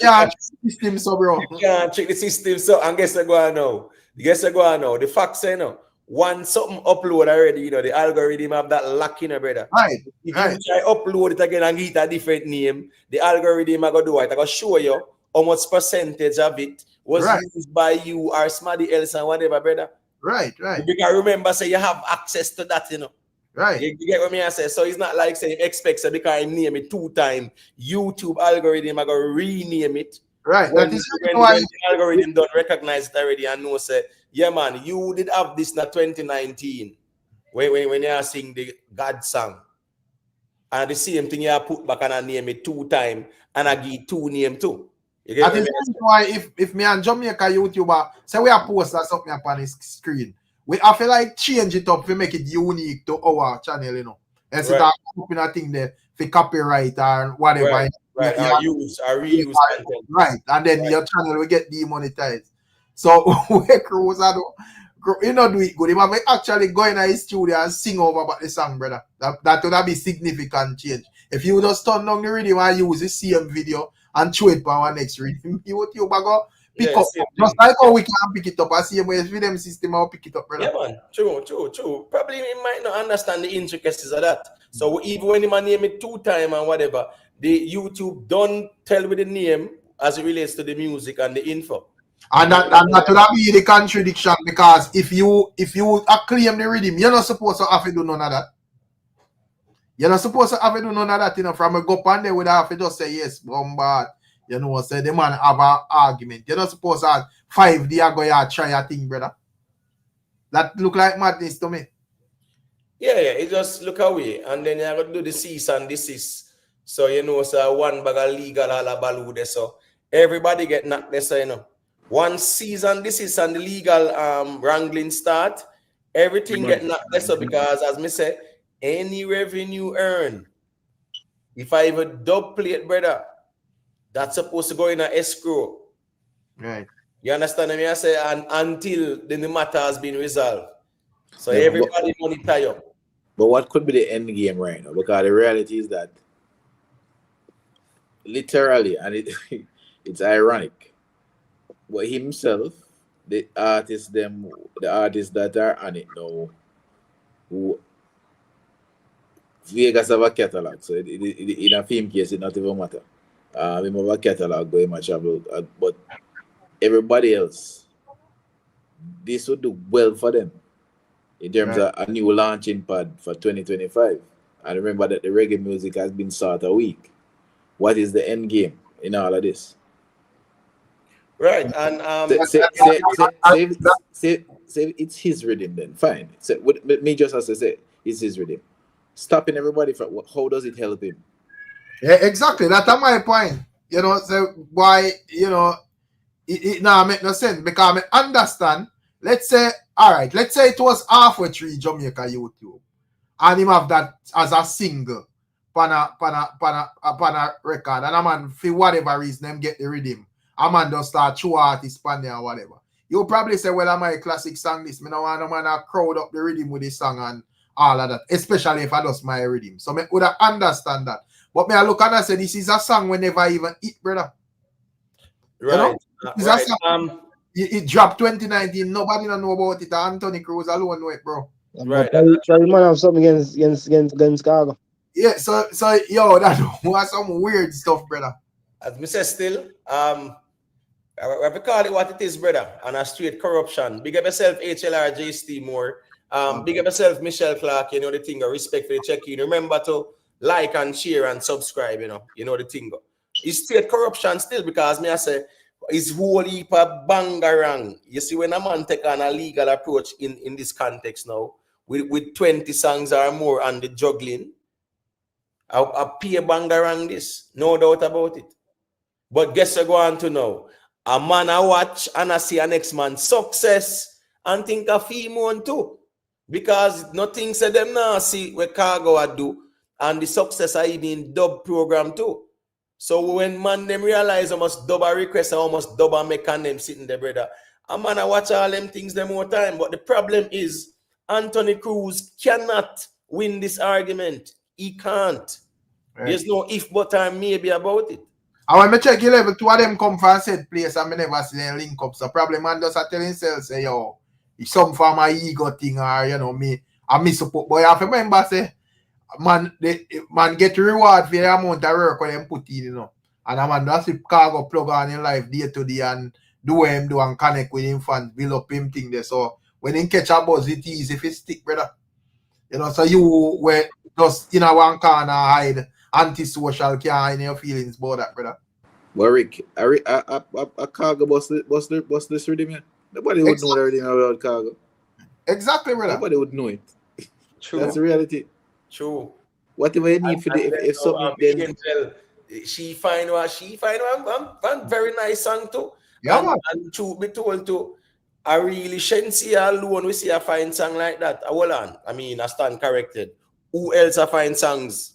can't system so, bro. You can't check the system so, and guess I go on now. The facts say no. Once something upload already, you know, the algorithm have that lock in, brother. Right. If you try upload it again and get a different name, the algorithm are gonna do it. I gonna show you how much percentage of it was used by you or somebody else and whatever, brother. Right. You can remember, say you have access to that, you know. Right. You get what I say? So it's not like saying expect so because I name it 2 times, YouTube algorithm are gonna rename it. Right. When, that is when the algorithm don't recognize it already and know say, yeah man, you did have this in 2019 when you are singing the God song. And the same thing you put back and I name it 2 times and I give 2 name too. That is why if me and Jamaica YouTuber say we are post that something up on his screen, we have to like change it up to make it unique to our channel, you know. Instead of putting a thing there for copyright or whatever. Right. Reuse content. Right. And then your channel will get demonetized. So we Cruz you know, do it good. He might actually go in his studio and sing over about the song, brother. That would be significant change. If you just turn down the rhythm and use the same video and show it for our next rhythm, you go pick up. Just like how we can pick it up. I see him with them system, I'll pick it up, brother. Yeah, man. True. Probably he might not understand the intricacies of that. So even when he name it 2 times and whatever, the YouTube don't tell with the name as it relates to the music and the info. And that would be the contradiction, because if you claim the rhythm, you're not supposed to have to do none of that. You're not supposed to have to do none of that, you know. From a go on there, would have to just say yes, bombard. You know, say the man have an argument. You're not supposed to have 5 days ago you try a thing, brother. That look like madness to me. Yeah, it just look away, and then you're gonna do the cease and desist. So you know, so one bag of legal halabaloo there. So everybody get knocked there, so you know. Once cease and desist and the legal wrangling start, everything get knocked there. So because as me say, any revenue earned, if I even dub plate, brother, that's supposed to go in an escrow. Right. You understand me? I say, and until the matter has been resolved. So Yeah, everybody money tie up. But what could be the end game right now? Because the reality is that literally, and it's ironic, but himself, the artists that are on it now, who Vegas have a catalog, so in a film case, it not even matter. We have a catalog going much travel, but everybody else, this would do well for them in terms of a new launching pad for 2025. And remember that the reggae music has been sought a week. What is the end game in all of this? Right, and say it's his rhythm then. Fine. So what me just has to say, it's his rhythm. Stopping everybody from how does it help him? Yeah, exactly. That's my point. You know, so why, you know, it now make no sense, because I understand. Let's say, all right, let's say it was halfway through Jamaica YouTube, and him have that as a single, pan a record, and a man for whatever reason them get the rhythm, a man just start true artist pan there or whatever. You probably say, well, I'm a classic song this. Me no want no man to crowd up the rhythm with the song and all of that, especially if I just my rhythm. So me would understand that. But me I look and I say, this is a song we never even hit, brother. Right. You know? It dropped 2019. Nobody don't know about it. Anthony Cruz alone know it, bro. Right. Try man have something against Chicago. Yeah. So yo, that was some weird stuff, brother. As me say still, we call it what it is, brother, and a straight corruption. Big up yourself, HLRJST more. Big up yourself, Michelle Clark. You know the thing. Respect for the check-in. Remember to like and share and subscribe. You know the thing. It's straight corruption still, because me I say it's whole heap of bangarang. You see, when a man take on a legal approach in this context now, with 20 songs or more and the juggling, I pay bangarang this, no doubt about it. But guess what I go on to know? A man I watch and I see a next man's success and think of him on too. Because nothing said them now see what Cargo I do and the success I even dub program too. So when man them realize I must dub a request, I almost dub a make and them sitting there, brother. A man I watch all them things them more time. But the problem is Anthony Cruz cannot win this argument. He can't. Right. There's no if but or maybe about it. And when I check your level, 2 of them come from said place and I never see them link up. So probably man just tell himself, say, yo, it's some for my ego thing, or you know, I support. But I have to remember, say, man get reward for the amount of work when them put in, you know. And a man that's the cargo plug on in life day to day and do what him do and connect with him fans, build up him thing there. So when he catch a buzz, it easy if it stick, brother. You know, so you were just in a one corner hide antisocial care in your feelings about that, brother. Well, Rick, a cargo bust this rhythm, man. Nobody would know everything about cargo. Exactly, brother. Nobody would know it. True. That's the reality. True. Whatever you need for the if something then she find one very nice song too. Yeah, and truth be told too, I really Shenseea alone we see a fine song like that. Hold on. I mean I stand corrected. Who else a fine songs?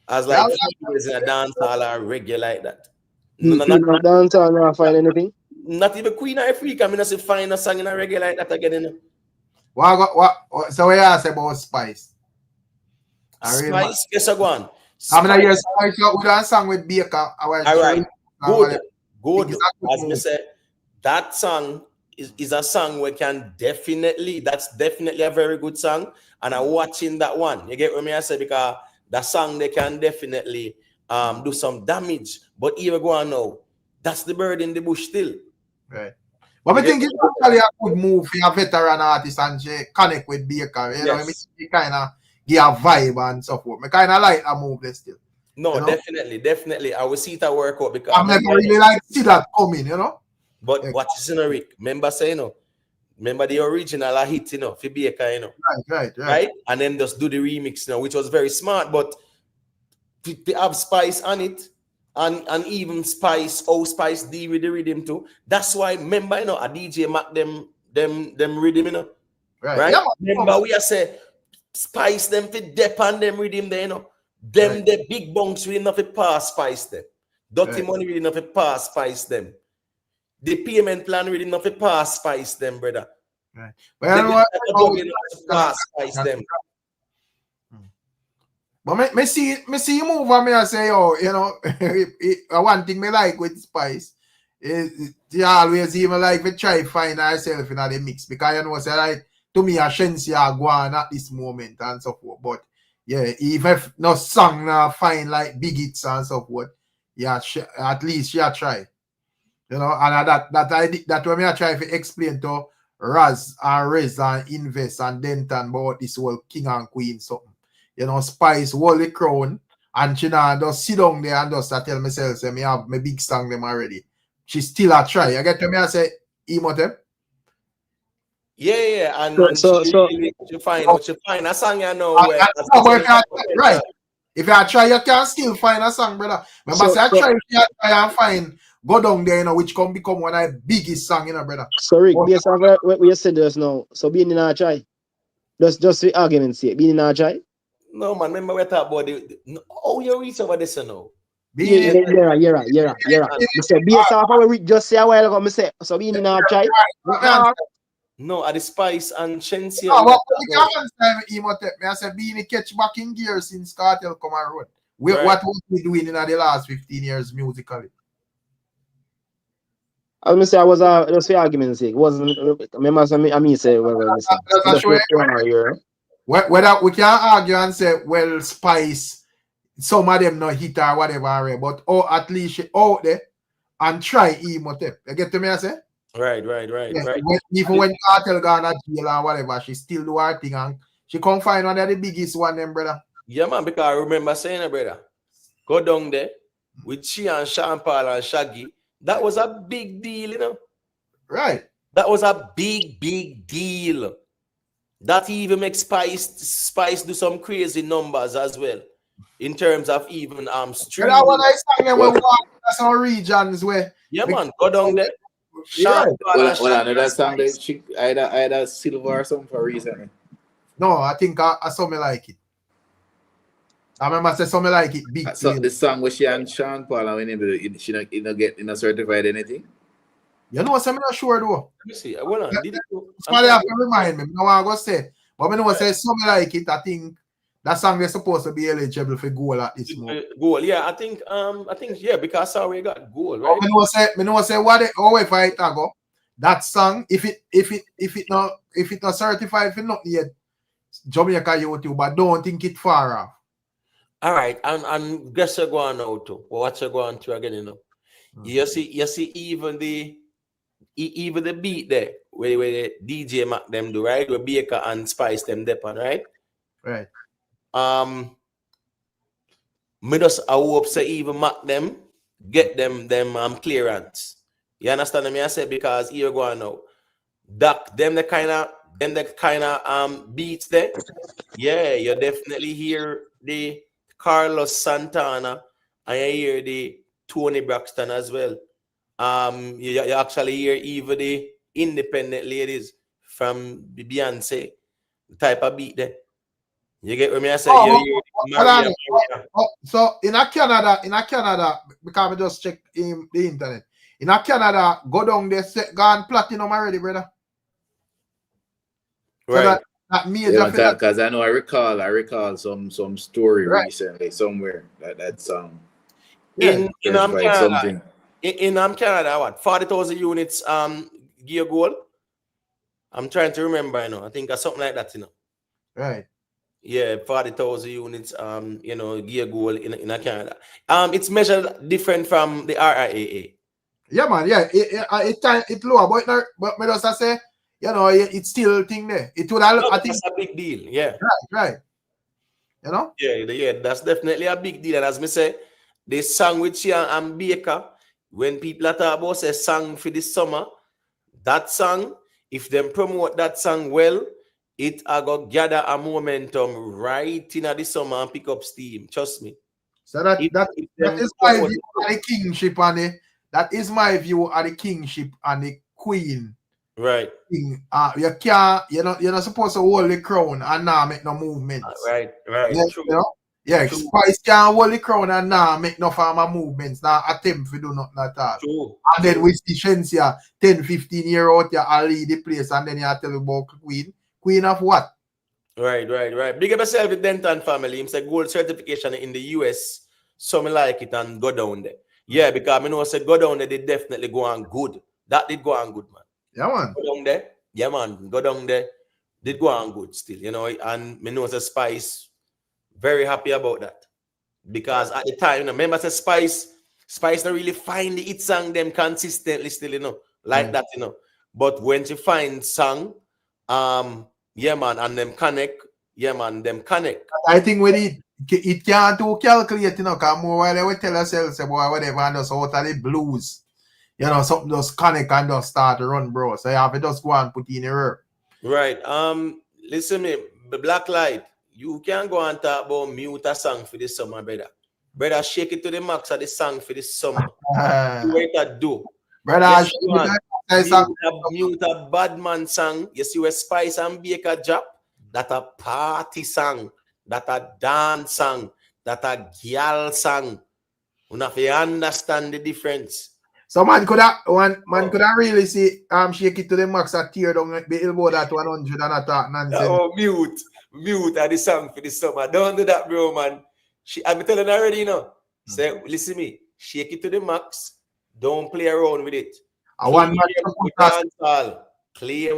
As like in a dancehall or reggae like that. No dancehall not find anything. Not even Queen of Africa. I mean, I say find a song in a reggae like that again. You know? What so what you say about Spice? Spice, yes, I go on. I mean, I hear Spice with a song with Baker. All right, good. As I said, that song is a song we can definitely, that's definitely a very good song. And I'm watching that one. You get what I say? Because that song, they can definitely do some damage. But even go on now, that's the bird in the bush still. Right. But I think it's actually a good move for a veteran artist and she connect with Baker. You know, it kind of give a vibe and so forth. I kind of like a move there still. No, you know? definitely. I will see it at work out because I never really like to see that coming, you know. But what is in a Rick? Remember say, you know, remember the original hit, you know, for Baker, you know. Right? And then just do the remix, you know, which was very smart, but to have Spice on it. And even Spice, Spice deal with the rhythm too. That's why remember, you know, a DJ Mac them rhythm, you know. Right? Yeah, remember we are say Spice them for dep and them rhythm there, you know. Them the big bunks really enough to pass Spice them. Dirty money really enough to pass Spice them. The payment plan really enough to pass Spice them, brother. Right. But you know what? Pass Spice them. But me see you move and me I say, oh, you know, one thing me like with Spice is she always even like to try find herself in the mix because you know say like to me a Shenseea go on at this moment and so forth. But yeah, if no song now find like big hits and so forth, yeah, at least she try. You know, and that when me I try to explain to Raz and Rez and Invest and Denton about this whole king and queen something. You know, Spice hold the crown and she now just sit down there and just tell myself, say, me have my big song them already. She still a try. I get to me and say, Emotem. Yeah, and she find a song you know where right. If you try, you can still find a song, brother. Remember, say I try and find go down there, you know, which can become one of the biggest song, you know, brother. So Rick, based on what we said just now, so being in a try. Just for argument's sake, being in a try. No, man, remember we talk about how you reach over this, you know. Yeah. I said, based off what we just say a while ago, I say, so being in a try. No, at the Spice and Shenseea. No, what we can't time Emotem. I said, being catch back in gear since Kartel come and run. What was we doing in the last 15 years musically? I was say I was just for argument's sake. Wasn't remember I mean say whether we can argue and say, well, Spice, some of them not hit or whatever, but at least she out there and try Emotem. You get to me, I say? Right. Yeah, even when Kartel gone to jail or whatever, she still do her thing and she come find one of the biggest one, them, brother. Yeah, man, because I remember saying it, brother. Go down there with she and Sean Paul and Shaggy. That was a big deal, you know. Right. That was a big deal. That even makes Spice do some crazy numbers as well. In terms of even streaming. That one I sang when we walk some regions where. Yeah, man, go down there. Another song that she either silver or something for recently. No, I think I saw me like it. I remember I said something like it big. So the song where she and Sean Paul and she not get certified anything. You know what I'm not sure though. Let me see. Somebody have to remind me. No, I go say. But I know say something like it. I think that song is supposed to be eligible for goal at this moment. Goal, yeah. I think yeah, because I already got goal, right? I know say what if I go that song if it not certified for not yet Jamaica YouTube, but don't think it far off. All right, and guess you're going out to what you're going to again, you know. You see even the beat there where the DJ Mac them do, right? Where Baker and Spice them depend, right? Right. Me just I hope say even Mac them get them clearance. You understand me? I say because here going now. Them the kind of beats there. Yeah, you definitely hear the Carlos Santana and you hear the Tony Braxton as well. You actually hear even the independent ladies from Beyonce, the type of beat there. You get what me I say? So in Canada, because I just check the internet. In a Canada, go down there, gone platinum already, brother. So Right. that major Yeah, fella, because I know I recall some story right? recently somewhere that song Yeah. In certified Canada, something. in Canada, what 40,000 units gear goal? I'm trying to remember, you know. I think something like that, you know. Right. Yeah, 40,000 units, you know, gear goal in Canada. It's measured different from the RIAA. Yeah, man. Yeah, it lower, but me just say, you know, it's still a thing there. It would have, No, I think, that's a big deal. Yeah. right. You know? Yeah, that's definitely a big deal. And as me say, this song with Chia and Baker, when people are talking about a song for this summer, that song, if them promote that song well, it go gather a momentum right in the summer and pick up steam. Trust me. So that If is my promote view of the kingship and that is my view of the kingship and the queen. right. King. You can't, you're not supposed to hold the crown and now make no movements. Right. Yeah, True. you know? Yeah, True. Spice can't hold the crown and now make no farmer movements, now attempt to do nothing at all. True. And then we see Shenseea 10, 15 year out here and lead the place, and then you tell me about Queen. Queen of what? Right. Big up yourself with Denton family. Him say gold certification in the US. So me like it and go down there. Yeah, because I know I said go down there, they definitely go on good. That did go on good, man. Yeah, man. Go down there. Yeah, man. Go down there. Did go on good still, you know. And me know say Spice very happy about that. Because at the time, you know, remember say Spice not really find the hit song them consistently still, you know, like that, you know. But when she find song, yeah, man, and them connect, yeah, man, them connect. I think with it can't do calculate, you know, because more while they will tell ourselves about whatever and just out of the blues. You know, something just connect and just start to run, bro. So you have to just go and put in error. Right. Listen me, the Black Light, you can go and talk about mute a song for this summer, brother. Brother, shake it to the max of the song for this summer. What that do? Brother, yes, mute a bad man song. You see where Spice and Baker drop? That a party song. That a dance song. That a girl song. You have to understand the difference. So man could have really see shake it to the max and tear down the elbow that 100 and attack nonsense. Oh, mute at the song for the summer. Don't do that, bro, man. I'm telling you already, you know. Say, listen me, shake it to the max. Don't play around with it. Claim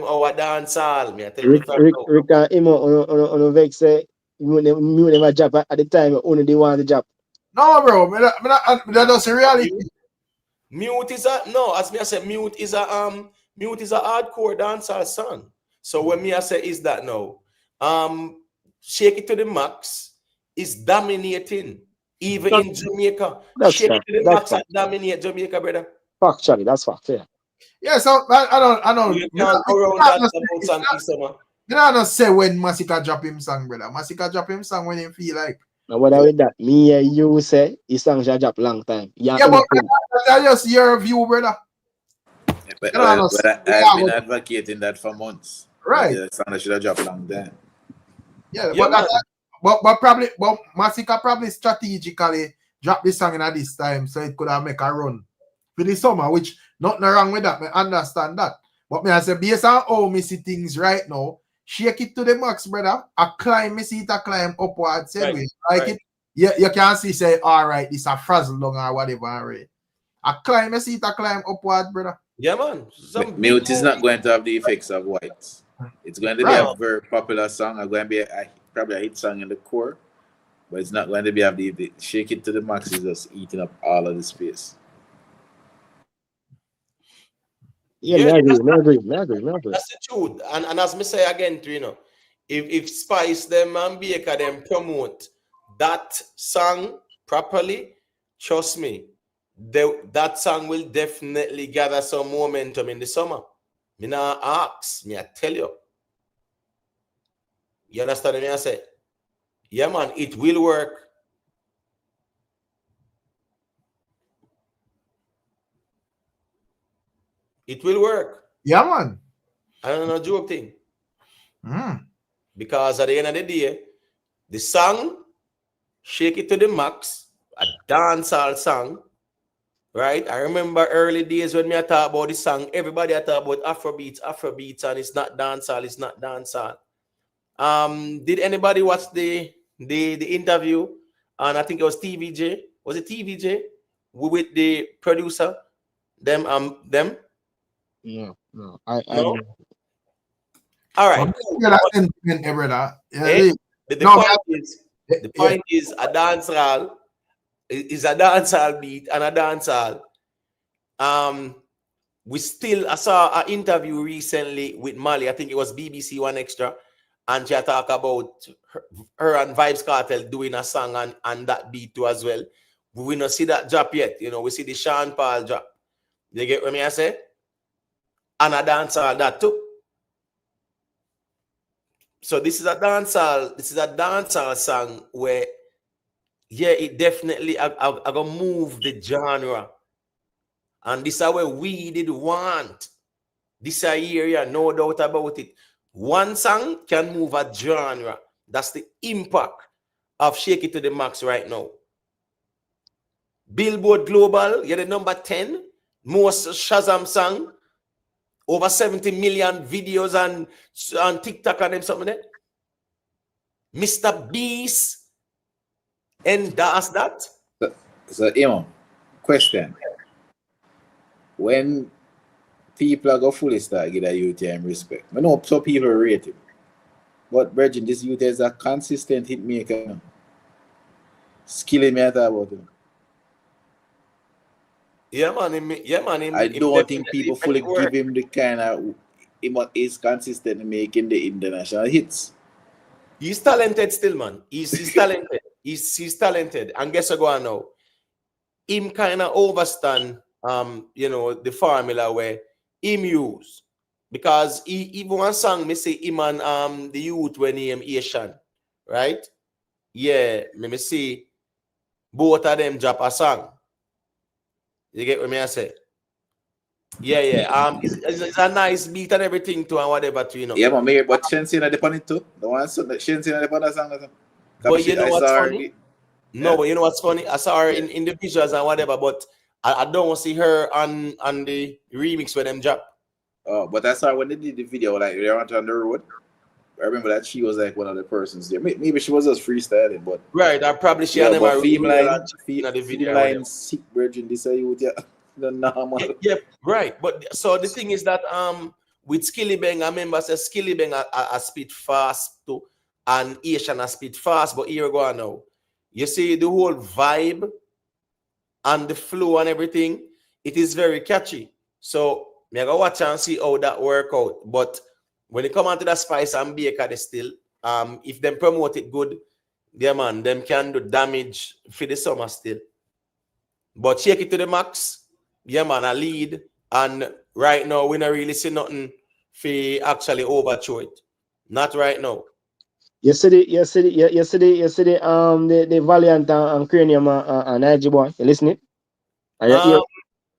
our dancehall. Me I tell you Rick and Imo on Vex say you never job at the time only they want the job. No, bro, that doesn't reality. Mute is as me I say, mute is a hardcore dancehall song. So when me I say is that now, shake it to the max is dominating even in Jamaica. Shake it to the max and dominate Jamaica, brother. Factually, that's fact, yeah. Yeah, so I don't. You can't go around that. You don't say when Masika drop him song, brother. Masika drop him song when he feel like. Now what with that? Me and you say his song should drop long time. Yeah, but that's just your view, brother. But I've been advocating that for months. Right. The song should have dropped long time. Yeah, but Masika probably strategically dropped this song in this time so it could have make a run for the summer, which nothing wrong with that. I understand that. But me I say based on how me see things right now, shake it to the max, brother. I climb, me see it a climb upwards anyway. It. You can see say, all right, this a frazzle long or whatever. Right? I climb, me see it a climb upward, brother. Yeah, man. Mute is not going to have the effects of White. It's going to be a very popular song. It's going to be probably a hit song in the core, but it's not going to be have the shake it to the max is just eating up all of the space. Yeah, I agree. That's the truth. And as me say again, you know, if Spice them and Baker them promote that song properly, trust me, that song will definitely gather some momentum in the summer. Me not ask, me I tell you. You understand me? I say, yeah, man, it will work. It will work. Yeah, man. I don't know, joke thing. Because at the end of the day, the song, shake it to the max, a dancehall song, right? I remember early days when me I talk about this song, everybody I talk about Afrobeats, and it's not dancehall. Did anybody watch the interview? And I think it was TVJ. Was it TVJ with the producer? Them. No. No. I All right. Yeah, that's sentiment, brother. Eh? The No, point is a dancehall is a dancehall beat and a dancehall. I saw an interview recently with Moliy. I think it was BBC One Extra, and she talk about her and Vybz Kartel doing a song and that beat too as well. We not see that drop yet. You know, we see the Sean Paul drop. You get what I say? And a dancehall that too. So this is a dancehall song where, yeah, it definitely I gonna move the genre. And this is where we did want. This area, no doubt about it. One song can move a genre. That's the impact of Shake It to the Max right now. Billboard Global, you're the number 10 most Shazam song. Over 70 million videos on TikTok and them something like that. Mr. Beast, and that's that. So question. When people are go fully start get a UTM respect. I know some people rate him. But Virgin, this youth is a consistent hit maker. Skilly me about him. Yeah, man. I don't think people fully give him the kind of is consistent in making the international hits. He's talented still, man. He's talented. He's talented. And guess what go on now? Him kind of overstand the formula where him use. Because even one song me say him and the youth when he Asian, right? Yeah, me see both of them drop a song. You get what I say? Yeah. It's a nice beat and everything too and whatever too, you know. Yeah, but Shenseea the it too. The one song that Shenseea the song. But you know what's funny? No, but you know what's funny? I saw her in the visuals and whatever, but I don't want to see her on the remix when them drop. Oh, but I saw when they did the video, like they went on the road. I remember that she was like one of the persons there. Maybe she was just freestyling, but right. I probably she yeah, had but female sick virgin. This is youth, yeah. The normal. Yeah, right. But so the thing is that with Skilly Bang, I remember say Skilly Bang I speed fast too, and Asian I speed fast. But here we go now. You see the whole vibe and the flow and everything. It is very catchy. So me go watch and see how that work out. But when it come onto the Spice and Baker, they still if them promote it good, yeah man, them can do damage for the summer still. But Shake It to the Max, yeah man, a lead, and right now we don't really see nothing for actually overthrow it. Not right now. Yesterday, the Valiant and Cranium and IG boy, you listening?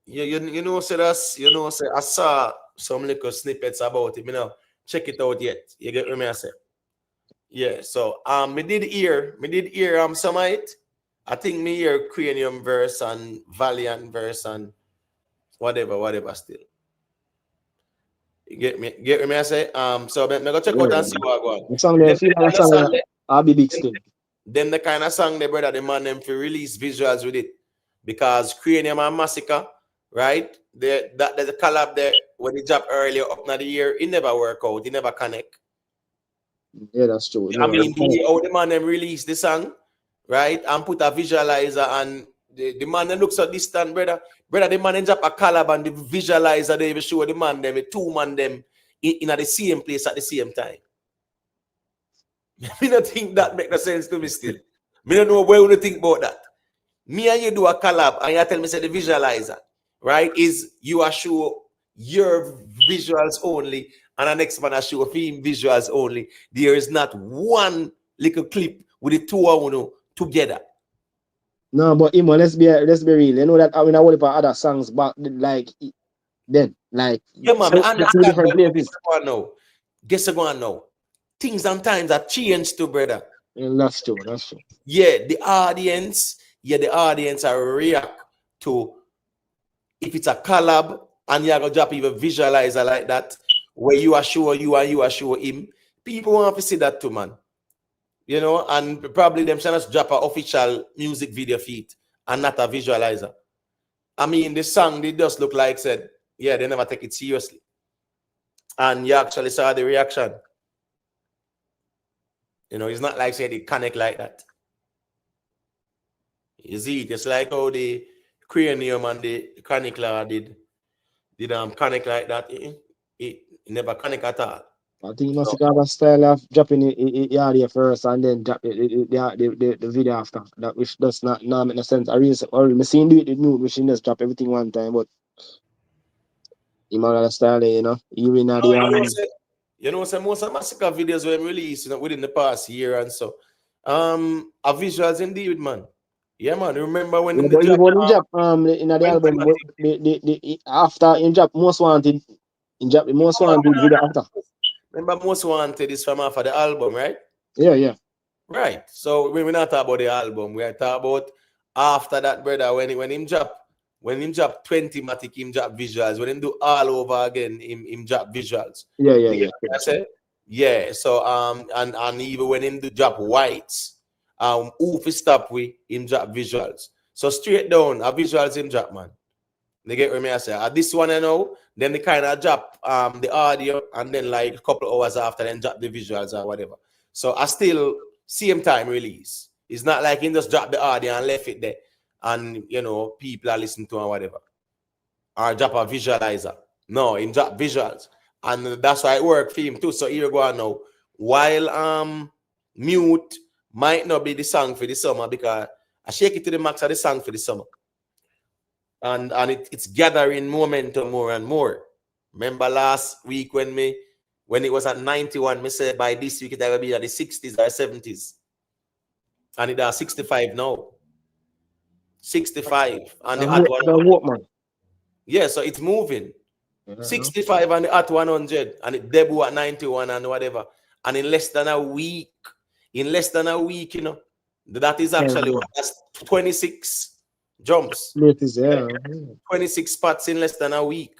You know, say I saw some little snippets about it. You know, check it out yet. You get what I say? Yeah. So me did hear some of it. I think me hear Cranium verse and Valiant verse and whatever still. You get me I say? So me go check out and see what go on. Song I'll be big still. Then the kind of song they brother the man them to release visuals with it. Because Cranium and Massacre, right? There's a collab there when they dropped earlier up in the year, it never work out, it never connect. Yeah, that's true. I mean, the man them release the song, right? And put a visualizer and the man that looks so distant, brother, the man ends up a collab and the visualizer they will show the man them, the two man them in at the same place at the same time. I don't think that make no sense to me still. I don't know where you think about that. Me and you do a collab and you tell me say the visualizer, right? Is you are show your visuals only and the next man I show him visuals only. There is not one little clip with the two of you together. No, but Imo, let's be real. You know that I mean I want for other songs back like then like yeah, man, two different places. Guess what now? Things and times have changed too, brother. Yeah, that's true. Yeah, the audience are react to if it's a collab and you are gonna drop even visualizer like that, where you are sure you and you are sure him, people want to see that too, man. You know, and probably them trying to drop an official music video feed and not a visualizer. I mean, the song, they just look like said, yeah, they never take it seriously. And you actually saw the reaction. You know, it's not like say they connect like that. You see, it's like how the cranium and the chronicler did connect like that. It never connect at all. I think you must have a style of dropping it audio first and then drop the video after. That which does not make no sense. I seen do it with Nude, which he just drop everything one time, but you might have a style there, you know. Even at the you know, some most of massacre videos were released, you know, within the past year and so. A visuals indeed, man. Yeah, man. Remember when in the album the after in drop Most Wanted, in drop the Most Wanted video after. Remember Most Wanted is from after the album, right? Yeah. Right. So we're not talking about the album. We are talking about after that, brother. When him drop 20 matic, him drop visuals. When him do all over again, him drop visuals. Yeah. I said, yeah. So and even when him do drop whites, who fi stop with him drop visuals. So straight down, a visuals him drop, man. They get what me I say. This one I know, then they kind of drop the audio, and then like a couple hours after, then drop the visuals or whatever. So I still same time release. It's not like he just drop the audio and left it there, and you know people are listening to or whatever. Or drop a visualizer. No, him drop visuals, and that's why it worked for him too. So here you go now. While Mute might not be the song for the summer, because I shake it to the max of the song for the summer. And it's gathering momentum more and more. Remember last week when it was at 91, me said by this week it will be at the 60s or 70s. And it are 65 now. 65. And the hot 100. Yeah, so it's moving. 65 and the hot 100. And it debut at 91 and whatever. And in less than a week, you know, that is actually that's 26 jumps. 26 spots in less than a week.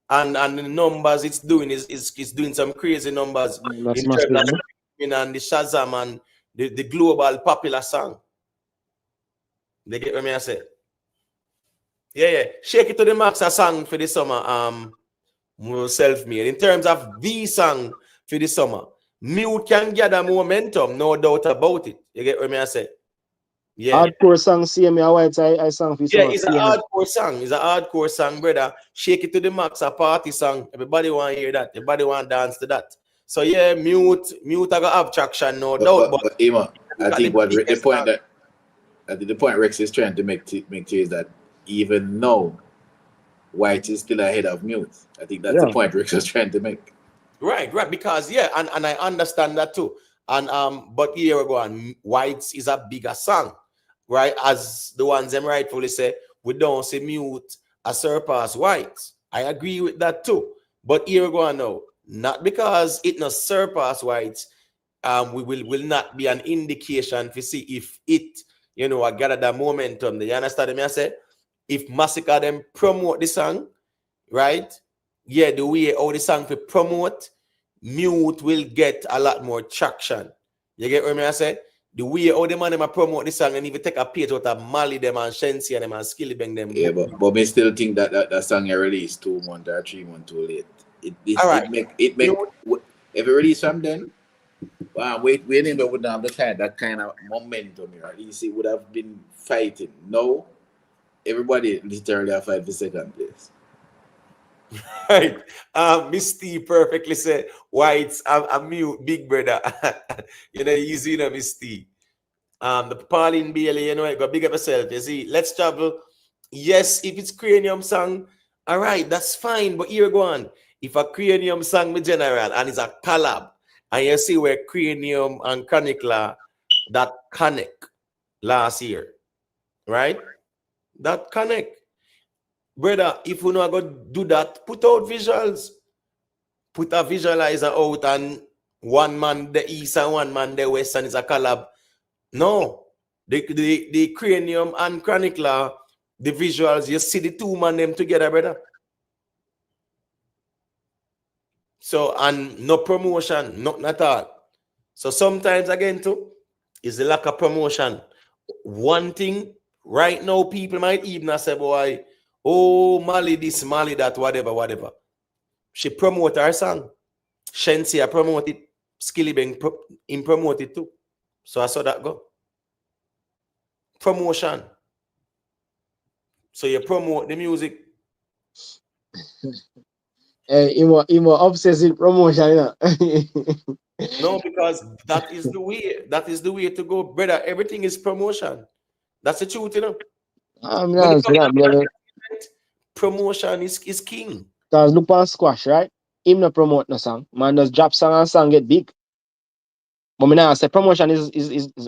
And the numbers it's doing is doing some crazy numbers in terms of and the Shazam and the global popular song. They get what me I say? Yeah. Shake it to the max a song for the summer. Self-made. In terms of the song for the summer, Mute can gather momentum, no doubt about it. You get what me I say? Yeah. Hardcore song, see me, I sang for yeah, it's a hardcore song. It's a hardcore song, brother. Shake it to the max, a party song. Everybody want to hear that. Everybody want to dance to that. So yeah, mute I got have traction, no doubt. But Emma, I think the point Rex is trying to make to is that even now, White is still ahead of Mute. I think that's the point Rex is trying to make. Right, because and I understand that too. And but here we go, and Whites is a bigger song, right? As the ones them rightfully say, we don't see Mute a surpass Whites. I agree with that too. But here we go now, not because it not surpass Whites, we will not be an indication to see if it, you know, I gather that momentum. Do you understand me? I say, if Massacre them promote the song, right? Yeah, the way how the song to promote, Mute will get a lot more traction. You get what I say? The way how the man them promote the song, and if you take a page out of Moliy them and Shenseea them and Skilly bang them. Yeah, but I still think that song you released 2 months or 3 months too late. It make if you release from then, we didn't have that kind of momentum here. At least it would have been fighting. No, everybody literally have fight for second place. Right. Miss Steve perfectly said, Whites, I'm Mute, big brother. You know, easy, you know, Miss Steve. The Pauline Bailey, you know, you got big up yourself. You see, let's travel. Yes, if it's cranium song, all right, that's fine. But here go on. If a cranium song with general and it's a collab, and you see where cranium and chronicler that connect last year, right? That connect. Brother, if we not go do that, put out visuals. Put a visualizer out and one man the east and one man the west and it's a collab. No. The cranium and chronicler The visuals, you see the two man them together, brother. So, and no promotion, not at all. So sometimes again too, is the lack of promotion. One thing right now, people might even say, boy, oh, Moliy this, Moliy that, whatever. She promote her song. Shenseea promoted, Skilly promoted too. So I saw that go. Promotion. So you promote the music. He more obsessed with promotion, you know. No, because that is the way. That is the way to go, brother. Everything is promotion. That's the truth, you know. I'm When not it comes saying that, to brother. entertainment, promotion is king. Cause look on Squash, right? Him no promote no song. Man just drop song and song get big. But me now say promotion is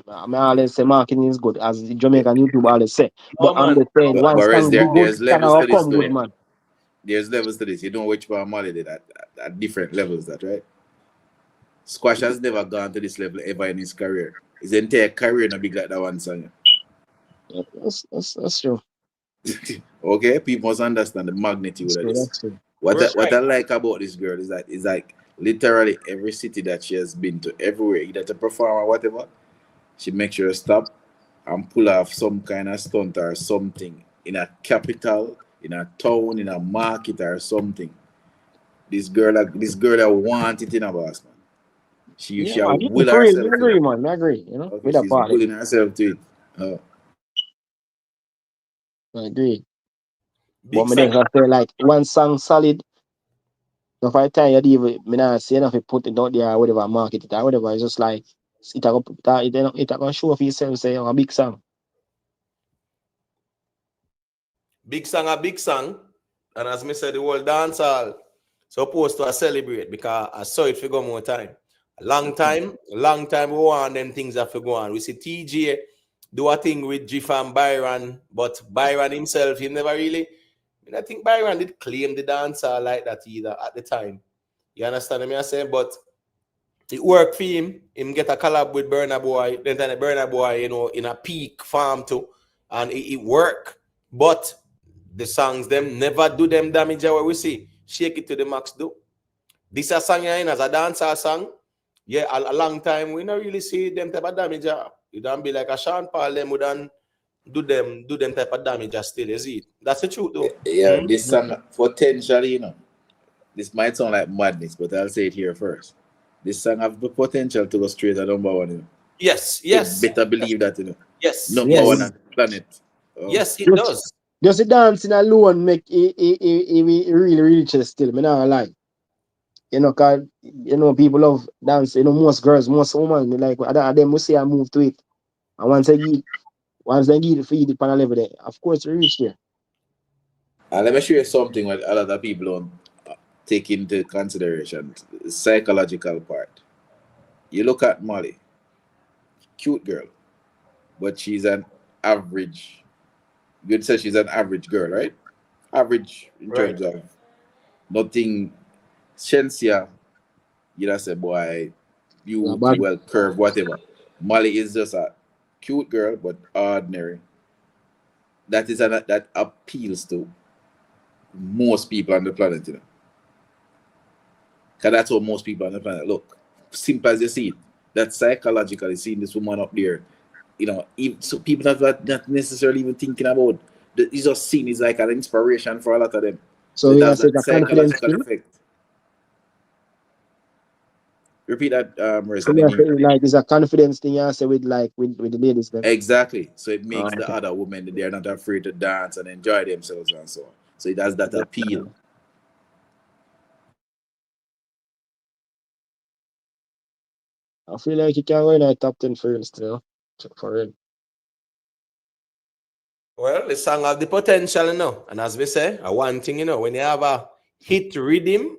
I mean, always say marketing is good, as the Jamaican YouTube always say. But No, I'm man. just saying one Whereas song do good, there's song levels will to this come to good, it. man. There's levels to this. You know which part Moliy did at different levels, that right? Squash has never gone to this level ever in his career. His entire career not big like that one song. Yeah, that's true. Okay, people must understand the magnitude That's of true. this. That's true. What I like about this girl is that it's like literally every city that she has been to, everywhere, either to perform or whatever, she makes sure to stop and pull off some kind of stunt or something in a capital, in a town, in a market or something. This girl that want it in a boss, man. She Yeah, will man, will for real, herself I to agree, it. man. I agree, you know, Okay, with that she's party. willing herself to it. I agree. Big But me song. just say like one song solid. So if I tell you, even me not say enough, put it out there or whatever, market it or whatever. It's just like it gonna show for yourself. Say, oh, a big song. Big song, a big song. And as me said, the whole dancehall supposed to celebrate because I saw it for go more time. A long time we want them things that for go on. We see TJ do a thing with G and Byron, but Byron himself, he never really. I think Byron did claim the dancehall like that either at the time. You understand me? I say, but it worked for him. Him get a collab with Burna Boy. Then Burna Boy, you know, in a peak farm too, and it worked. But the songs them never do them damage where we see. Shake It to the Max do. This a song in as a dancer song. Yeah, a long time we don't really see them type of damage. You don't be like a Sean Paul them would do them type of damage still, is it? That's the truth though. Yeah, this song potentially, you know, this might sound like madness, but I'll say it here first. This song have the potential to go straight to number one, you know. Yes. You better believe that, you know. Yes. Number one on the planet. Yes, it does. Just the dancing alone make it really reaches still. Me not lie. You know, cause you know people love dance. You know, most girls, most women, they like them will say I move to it. And once they get it feed it on a level there, of course we reach there. And let me show you something that a lot of people don't take into consideration. The psychological part. You look at Moliy, cute girl, but she's an average. You'd say she's an average girl, right? Average in terms of nothing. Shenseea, you'd say, boy, beauty, well curved, whatever. Moliy is just a cute girl, but ordinary. That is that appeals to most people on the planet, you know. Because that's how most people on the planet look. Simple as you see it. That psychologically seeing this woman up there, you know, so people not necessarily even thinking about it's just seen is like an inspiration for a lot of them. So it we has say that the confidence psychological thing. effect. Repeat that, So we say like it's a confidence thing. You say with the ladies then. Exactly. So it makes the other women they're not afraid to dance and enjoy themselves and so on. So it has that appeal. I feel like you can go in a top 10 for real still. For real. Well, the song have the potential, you know. And as we say, one thing, you know, when you have a hit rhythm,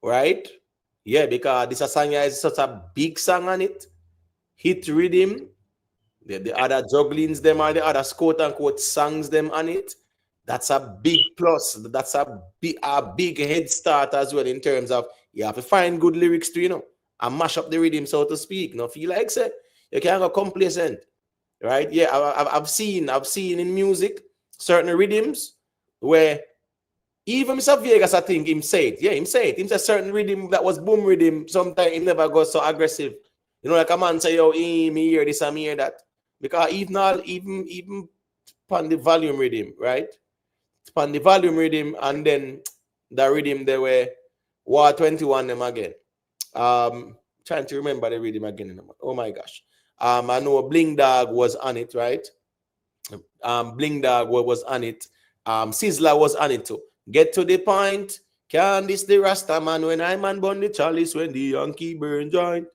right? Yeah, because this song is such a big song on it. Hit rhythm, the other jugglings them or the other quote unquote songs them on it. That's a big plus. That's a big head start as well in terms of you have to find good lyrics to, you know, and mash up the rhythm, so to speak. No, feel like say you can't go complacent, right? Yeah, I've seen in music certain rhythms where even Mr. Vegas, I think him say it. Yeah, him say it. Him say certain rhythm that was boom rhythm. Sometimes he never goes so aggressive. You know, like a man say, yo, me hear this, I hear that. Because even on the volume rhythm, right? On the volume rhythm, and then the rhythm they were War 21 them again. Trying to remember the rhythm again. Oh my gosh. I know Bling Dog was on it, right? Bling Dog was on it. Sizzler was on it too. Get to the point. Can this the Rasta man when I man burn the chalice when the Yankee burn joint?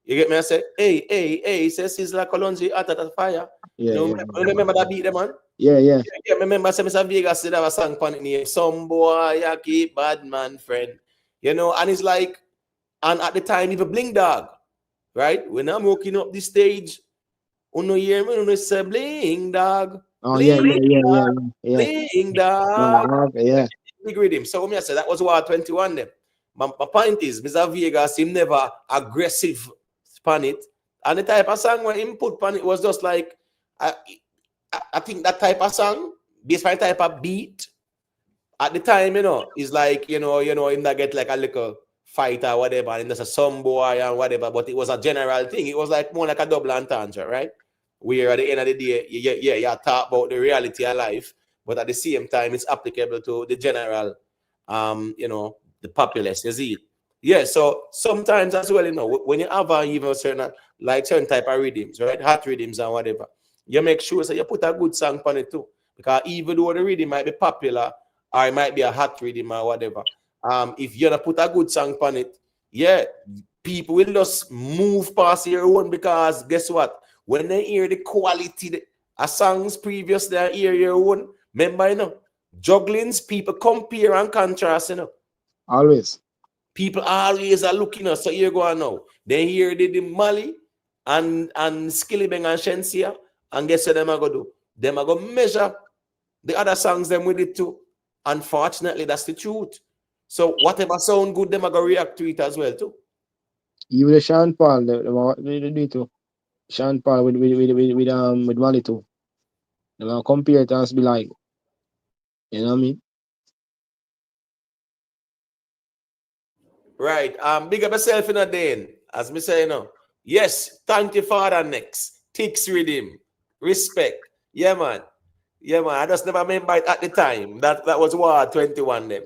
You get me? I say, hey, says Sizzler Colonji at the fire. Yeah, you know, remember that beat, them, man? Yeah. Yeah, remember Mr. Vegas said that song on it. Some boy, I keep bad man friend. You know, and it's like, and at the time, even Bling Dog, right? When I'm walking up the stage, uno hear me, uno say Bling Dog. Oh, Bling yeah. Bling Dog. Yeah. Big rhythm. So I say that was War 21 then. My point is, Mr. Vegas, him never aggressive pan it. And the type of song where him put pan it was just like, I think that type of song, based on type of beat, at the time, you know, is like, you know, him that get like a little fight or whatever, and there's a some boy and whatever, but it was a general thing. It was like more like a double entendre, right? Where at the end of the day, you talk about the reality of life, but at the same time, it's applicable to the general, you know, the populace, you see. Yeah, so sometimes as well, you know, when you have even certain type of rhythms, right? Hot rhythms and whatever, you make sure so you put a good song on it too. Because even though the rhythm might be popular or it might be a hot rhythm or whatever, if you don't put a good song on it, yeah, people will just move past your own, because guess what? When they hear the quality of songs previous, they hear your own. Remember, you know, jugglings, people compare and contrast, you know. Always. People always are looking at, so here go on now. They hear the Moliy and Skilly and Shenseea, and guess what them are going to do? Them are going to measure the other songs them with it too. Unfortunately, that's the truth. So whatever sound good, them are going to react to it as well too. Even the Sean Paul, they do too. Sean Paul with Moliy too. They will compare it and be like, you know what I mean? Right. Big up yourself in a day. As me say, you know. Yes, thank you for that next. Ticks rhythm. Respect. Yeah, man. Yeah, man. I just never remember it at the time. That was War 21 them.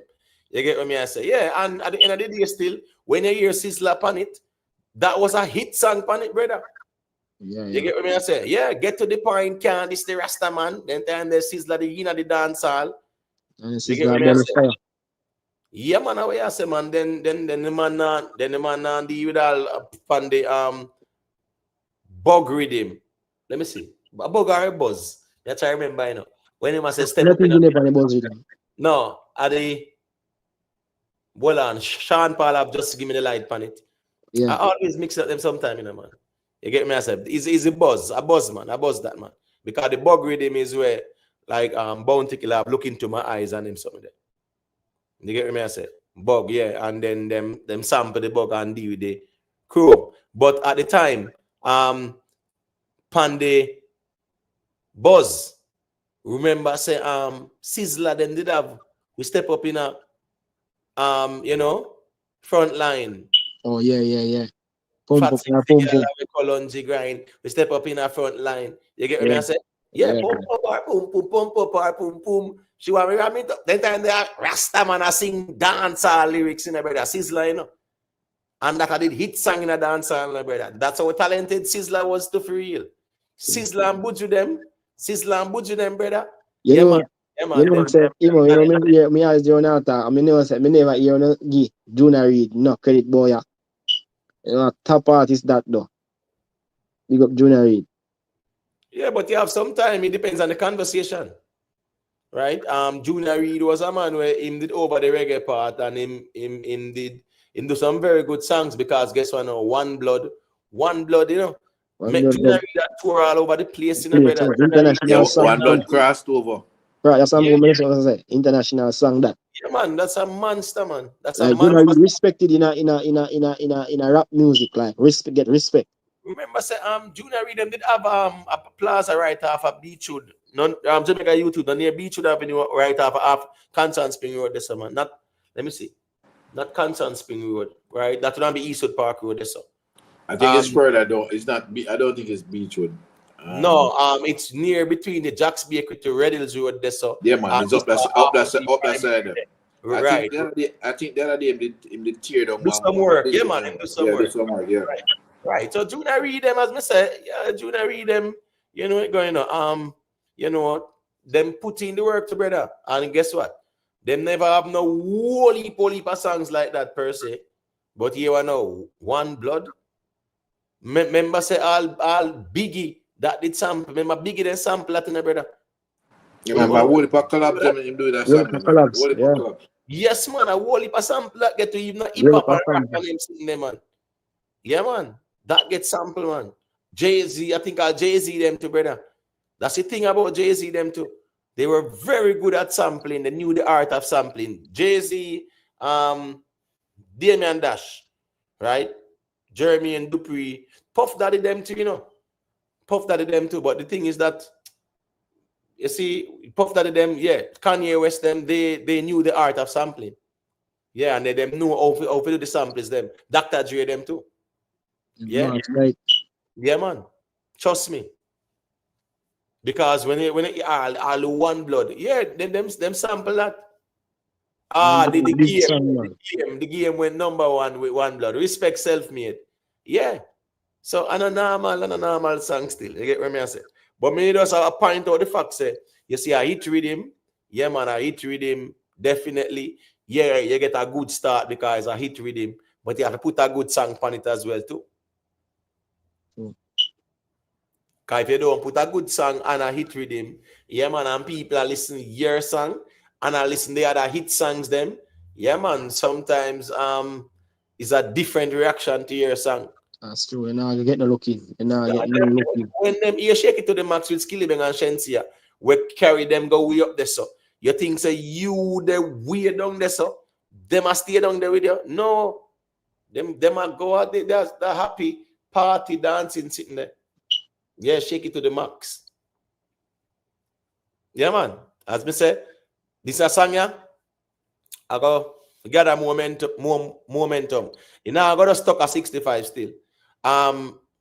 You get what me I say? Yeah, and at the end of the day still, when you hear Sizzler on it, that was a hit song on it, brother. Yeah. You get what me I say? Yeah, get to the point, can't this the Rasta man. Then the Sizzler the the dance hall. And You get what me I say? Fire. Yeah, man, how you say, man? Then the man deal with all on the bug rhythm. Let me see. A bug or a buzz. That's what I remember, you know. When he must say step up in no, at the well on Sean Paul have just give me the light on it. Yeah. I always mix up them sometime, you know, man. You get me? I said, it's a buzz, man, a buzz that man. Because the bug rhythm is where like Bounty Killer look into my eyes and him something there. You get me? I say bug, yeah, and then them sample the bug and deal with the crew. But at the time, Pande Buzz, remember say Sizzler them did have we step up in a you know, front line. Oh yeah. Pump. Colonji grind. We step up in a front line. You get me? I say, yeah, pump boom. She want me ram it up. Then time they are Rasta man I sing dancehall lyrics in a brother Sizzler, you know. And that I did hit song in a dancehall, my brother. That's how talented Sizzler was to for real. Sizzler and Buju them, brother. Yeah, man. You know, say, me as the owner, I mean, never say, me never hear no give Junior Reid no credit boy. You know, top artist that though. Big up Junior Reid. Yeah, but you have some time. It depends on the conversation, right? Junior Reid was a man where him did over the reggae part, and him do some very good songs, because guess what? Now, One Blood, you know. Make Junior Reid that tour all over the place, you know, brother. Yeah, One Blood crossed over. Right, that's what say. International song that. Yeah, man, that's a monster, man. That's like, a monster. You know, respected in a rap music, like get respect. Remember, say Junior Reid did have a plaza right off of Beachwood Jamaica YouTube, not near Beachwood Avenue, right off Constant Spring Road, this man. Not, let me see. Not Constant Spring Road, right? That would be Eastwood Park Road, this. I think it's further. It's not. I don't think it's Beachwood. No, it's near between the Jack's Bakery to Red Hills Road, this. Yeah, man, it's up that side. Right. I think the other day in the tear down. Do some work. Yeah, man. Do some work. Do some work. Yeah. Right. So Junior read them, as I said. Yeah, Junior read them. You know it going on. You know what? Them put in the work together. And guess what? Them never have no whole heap of songs like that per se. But here I know One Blood. Remember say all Biggie that did sample. Remember Biggie then sample that in the brother. You remember whole heap of collabs them do that song. Yes, man. A whole heap of sample that get to even hip hop and rap and them sitting there, man. Yeah, man. That gets sample, man. Jay-Z, I think I'll Jay-Z them too, brother. That's the thing about Jay-Z them too. They were very good at sampling. They knew the art of sampling. Jay-Z, Damian Dash, right? Jeremy and Dupree. Puff Daddy them too, you know. Puff Daddy them too. But the thing is that, you see, Puff Daddy them, yeah, Kanye West them, they knew the art of sampling. Yeah, and they them knew how to do the samples them. Dr. Dre them too. Yeah. Right. Yeah, man. Trust me. Because when it all One Blood, yeah, them sample that. The game went #1 with One Blood. Respect Self-Made. Yeah. So and a normal song still. You get what I say? But me just have a point out the fact say, you see a hit rhythm. Yeah, man, a hit rhythm. Definitely. Yeah, you get a good start because a hit rhythm. But you have to put a good song on it as well too. Because if you don't put a good song and a hit rhythm, yeah, man, and people are listening to your song and are listening to the other hit songs them, yeah, man, sometimes it's a different reaction to your song. That's true. You get no looking. When them you shake it to the max with Skilly and Shenseea, we carry them go way up there, so you think say you the way down there, so them are stay down there with you? No, them are go out there, they're happy party dancing sitting there. Yeah, shake it to the max. Yeah, man. As me say, this is a song, yeah. I go gather momentum. You know, I got to stuck at 65 still.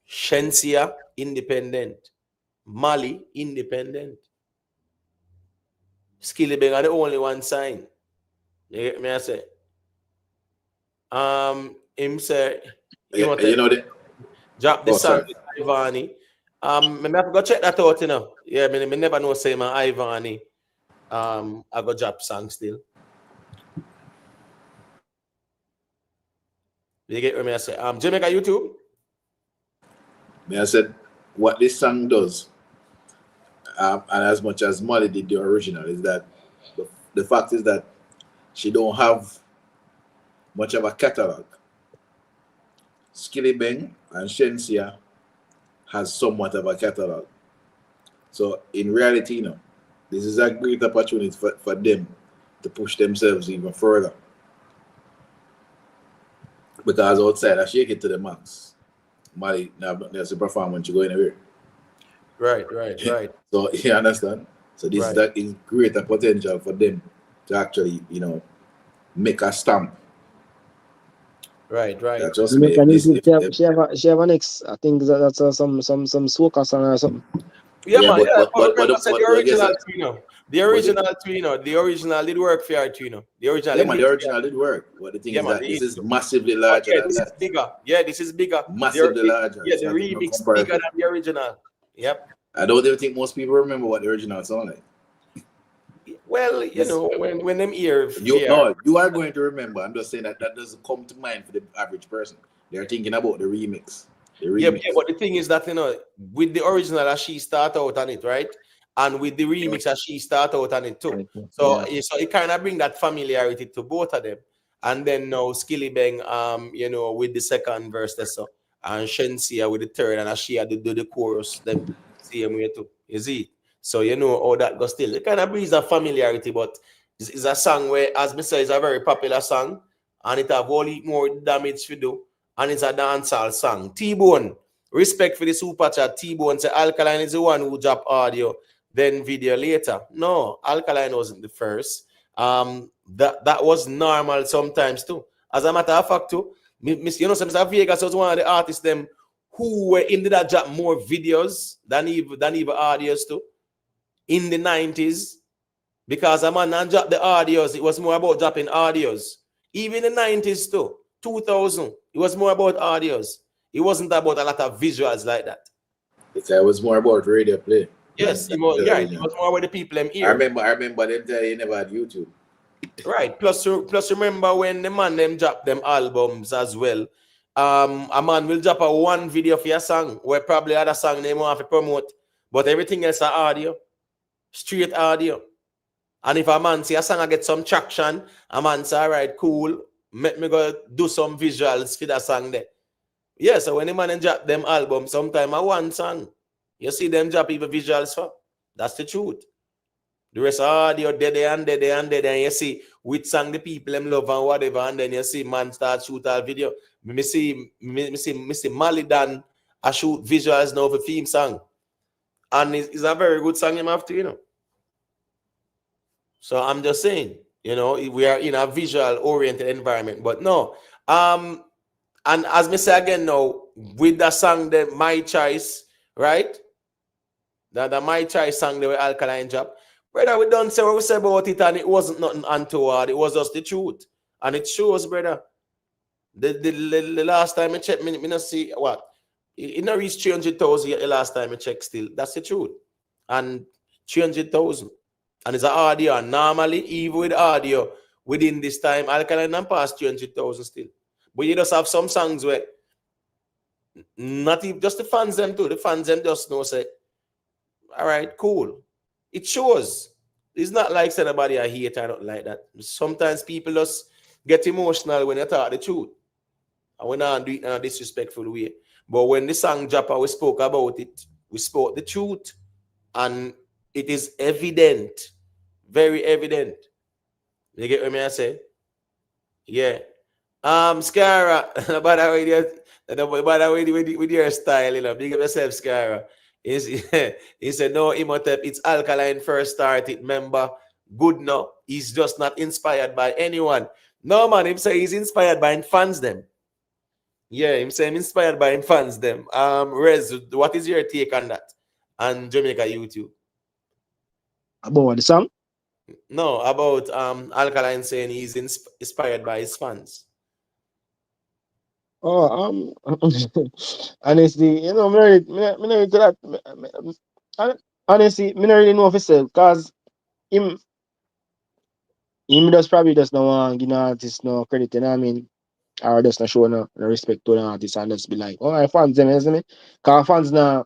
Shenseea, independent. Moliy, independent. Skilly are the only one sign. You get me? I say. Him say, you know the drop the song with Ivani. I have to go check that out, you know. Yeah, me never know say my Ivani. I go drop song still. You get what I say? Jamaica YouTube. I said what this song does, and as much as Moliy did the original, is that the fact is that she don't have much of a catalog. Skilly and Shenseea has somewhat of a catalog. So in reality, you know, this is a great opportunity for them to push themselves even further. Because outside, I shake it to the max. Moliy, there's a performance, you go anywhere. Right. So you understand? So this is greater potential for them to actually, you know, make a stamp. Right. She have an ex. I think that's some soca song or something. Yeah, man. But the original Trino. The original did work for her, Trino. The original did work. But the thing is that this is massively larger than this that. Is bigger. Yeah, this is bigger. Massively larger. Yeah, the remix bigger than the original. Yep. I don't even think most people remember what the original sound like. Well, you know, when them hear you are going to remember. I'm just saying that doesn't come to mind for the average person. They're thinking about the remix. Yeah, but the thing is that, you know, with the original as she start out on it, right? And with the remix as she start out on it too. So it kind of bring that familiarity to both of them. And then now Skilly Bang, you know, with the second verse there, so and Shenseea with the third, and as she had to do the chorus, then same way too. You see? So you know how that goes still. It kind of brings a familiarity, but it's a song where, as me say, it's a very popular song, and it have all more damage to do, and it's a dancehall song. T-Bone, respect for the super chat. T-Bone say Alkaline is the one who drop audio then video later. No, Alkaline wasn't the first. That was normal sometimes too. As a matter of fact too, you know, Mr. Vegas was one of the artists them who were into that drop more videos than even audios too in the 90s, because a man and drop the audios, it was more about dropping audios. Even in the 90s too, 2000, it was more about audios. It wasn't about a lot of visuals like that. It was more about radio play. Yes, it was more about the people them here. I remember them tell you never had YouTube. Right. Plus remember when the man them drop them albums as well. A man will drop a one video for your song where probably other song they want to promote, but everything else are audio, straight audio. And if a man see a song I get some traction, a man say, all right, cool, make me go do some visuals for that song there. Yeah, so when the man drop them albums, sometime a one song, you see them drop even visuals for. That's the truth. The rest of audio dead and you see which song the people them love and whatever, and then you see man start shoot a video. Me see Moliy done a shoot visuals now for theme song. And it's a very good song him have to, you know. So I'm just saying, you know, we are in a visual oriented environment, but no. And as me say again now, with the song the My Choice, right? The My Choice song the Alkaline drop. Brother, we don't say what we say about it, and it wasn't nothing untoward. It was just the truth. And it shows, brother. The last time I checked, me not see what. It not reached 300,000 the last time I checked still. That's the truth. And 300,000. And it's an audio. And normally, even with audio, within this time, Alkaline and past 300,000 still. But you just have some songs where not even just the fans them too. The fans them just know say, all right, cool. It shows. It's not like anybody I hate or nothing like that. Sometimes people just get emotional when they talk the truth. And we not do it in a disrespectful way. But when the song dropped and we spoke about it, we spoke the truth. And it is evident. Very evident. You get what I say? Yeah. Scara, by the way, with your style, you know, big up yourself, Scara. He said, no, Imhotep, it's Alkaline first started, member. Good no. He's just not inspired by anyone. No, man, him say he's inspired by fans them. Yeah, him say I'm inspired by fans them. Rez, what is your take on that? On Jamaica YouTube? About the song? No, about Alkaline saying he's inspired by his fans. Oh, honestly, you know, me not really to that. Honestly, me not really know if it's because him just probably just no want give no artist no credit, you know what I mean? Or just not show no respect to the artist and just be like, oh, I fans them, isn't it? Because fans are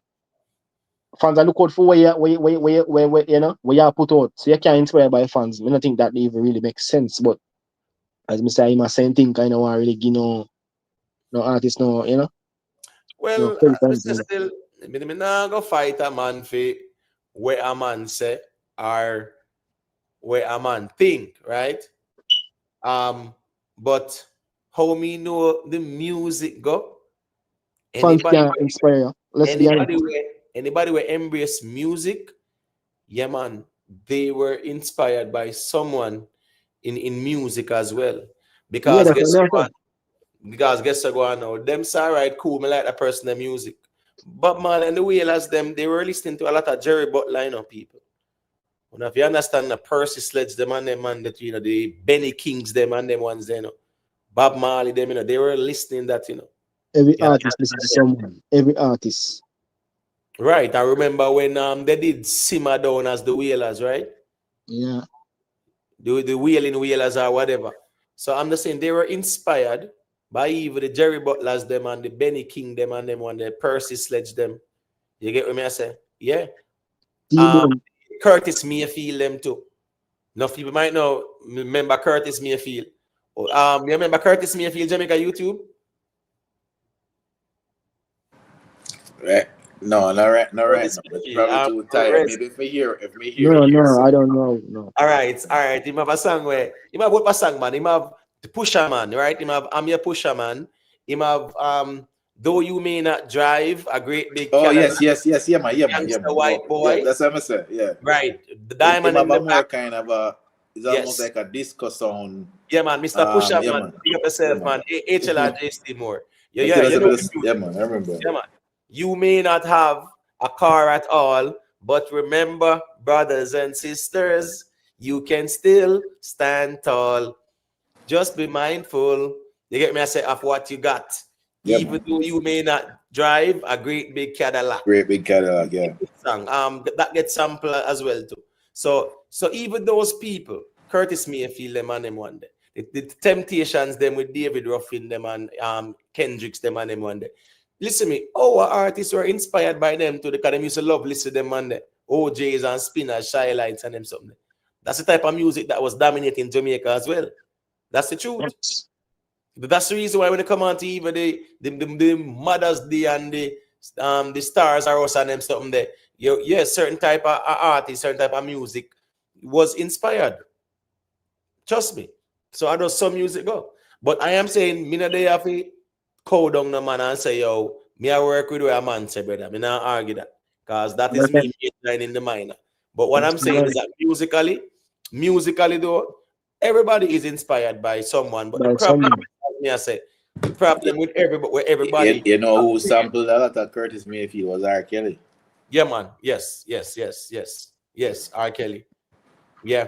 look out for where you know, where you put out. So you can't inspire by fans. I don't think that even really makes sense. But as I say, I'm saying thing kind of want really give no artist, no, you know. Well, no, still, me not go fight a man for where a man say or where a man think, right? But how me know the music go? Fans can't inspire you. Let's be honest. Anybody will embrace music, yeah, man, they were inspired by someone in music as well. Because guess what now? Them say, right, cool, me like that person, the music. But man, and the Wailers, them, they were listening to a lot of Jerry Butler, you know, people. And if you understand the Percy Sledge, them and them, and that, you know, the Benny Kings, them and them ones, you know, Bob Marley, them, you know, they were listening that, you know. Every artist listens to someone. Every artist. Right. I remember when they did Simmer Down as the Wailers, right? Yeah. The Wailing Wailers or whatever. So I'm just saying they were inspired by even the Jerry Butlers, them, and the Benny King, them, and them, and the Percy Sledge, them. You get what I say? Yeah. Curtis Mayfield, them too. Enough people might know, remember Curtis Mayfield. You remember Curtis Mayfield, Jamaica YouTube? Right. No, not right. No, it's probably too tired. Maybe if me hear. No, I don't know. No. All right. He have a song where he have what song, man? He have the Pusher Man, right? He have I'm Your Pusher Man. He have Though You May Not Drive, a great big Oh Cadillac, yes, yeah, man, Gangsta White Yeah, Boy, that's what I'm saying. Yeah. right? The Him Diamond have in a the more Back, kind of a, it's almost yes. like a disco sound. Yeah, man, Mr. Pusha, Yeah, man, man. big up Yeah, yourself, man. man. HLRJC more. Yeah, Until I you said, know the yeah, music. man, I remember. Yeah, man. You may not have a car at all, but remember, brothers and sisters, you can still stand tall. Just be mindful. You get me? I say of what you got. Yeah, Even man. though you may not drive a great big Cadillac. Great big Cadillac, yeah. Song. That gets sampled as well too. So even those people, Curtis Mayfield them and them one day. The Temptations them with David Ruffin them and Kendricks them and them one day. Listen to me, our artists were inspired by them too because them used to love listen to them and the OJs and Spinners, Shy Lights and them something. That's the type of music that was dominating Jamaica as well. That's the truth. Yes. That's the reason why when they come on to even the Mother's Day and the Stars Are Us and them something there, certain type of artist, certain type of music was inspired. Trust me. So I know some music go. But I am saying, me not there have to cow down the man and say, yo, me I work with what a man say, brother. Me not argue that. Because that is me in the minor. But what I'm saying is that musically though, everybody is inspired by someone. But the problem, I say, the problem with everybody. You know who sampled a lot of Curtis Mayfield was R. Kelly. Yeah, man. Yes. R. Kelly. Yeah.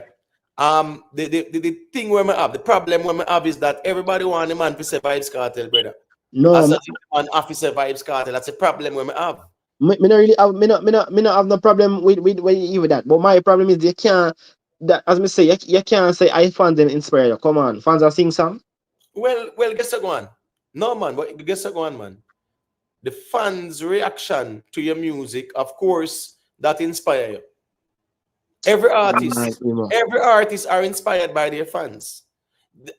The thing where I have, the problem where I have is that everybody want the man to say Vybz Kartel, brother. No, as an officer Vybz Kartel. That's a problem where I have. Me not really have, me not have no problem with that. But my problem is you can't, that as me say, you can't say I fans them inspire you. Come on, fans are sing song. Well, guess what, man? No, man, but guess what, man? The fans' reaction to your music, of course, that inspire you. Every artist are inspired by their fans.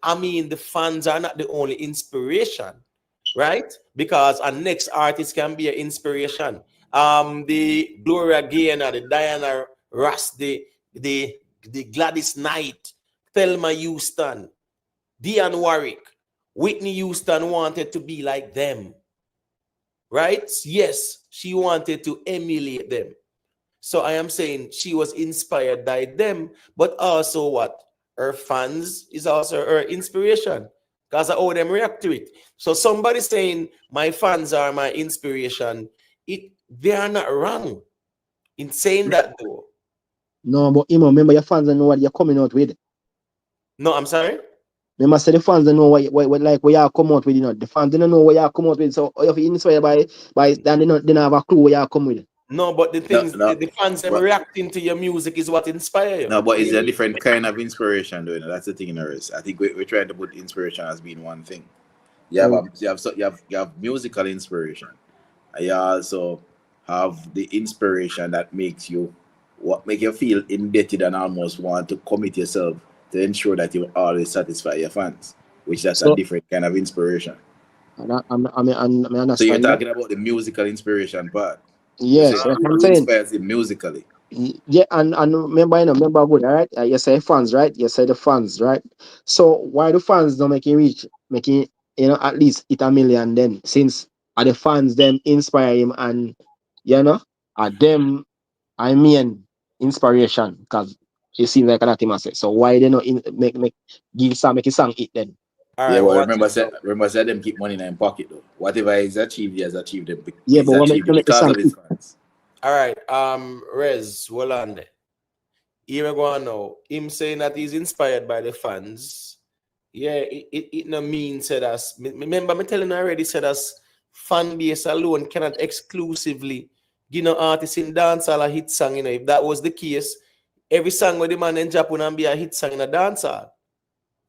I mean, the fans are not the only inspiration, right? Because a next artist can be an inspiration. The Gloria Gaynor, the Diana Ross, the Gladys Knight, Thelma Houston, Dionne Warwick, Whitney Houston wanted to be like them, right? Yes, she wanted to emulate them. So I am saying she was inspired by them, but also what? Her fans is also her inspiration because of how them react to it. So somebody saying my fans are my inspiration, they are not wrong in saying that though. No, but remember your fans don't know what you're coming out with. No, I'm sorry? Remember, say the fans don't know what you come out with, you know. The fans don't know what you come out with. So if you're inspired by then they don't have a clue what you come with. No, but the things the fans them reacting to your music is what inspire you. No, but it's a different kind of inspiration, though. That's the thing in ours. I think we're trying to put inspiration as being one thing. You have musical inspiration. And you also have the inspiration that make you feel indebted and almost want to commit yourself to ensure that you always satisfy your fans, which that's a different kind of inspiration. I understand. So you're talking about the musical inspiration part. Yes, that's what I'm saying. Inspires you musically. Yeah, and remember good, all right? You say fans, right? You say the fans, right? So why the fans don't making at least hit 1 million then? Since are the fans them inspire him and are them inspiration because it seems like that him say. So why they not make a song hit then? All right, well, remember said them keep money in their pocket though. Whatever he's achieved, he has achieved them. Yeah, but what make because of his fans. All right, Rez, hold on there. Here we go now. Him saying that he's inspired by the fans. Yeah, it no mean said us. Remember, me telling you already said us fan base alone cannot exclusively give no artist in dancehall a hit song. If that was the case, every song with the man in Japan and be a hit song in a dancehall.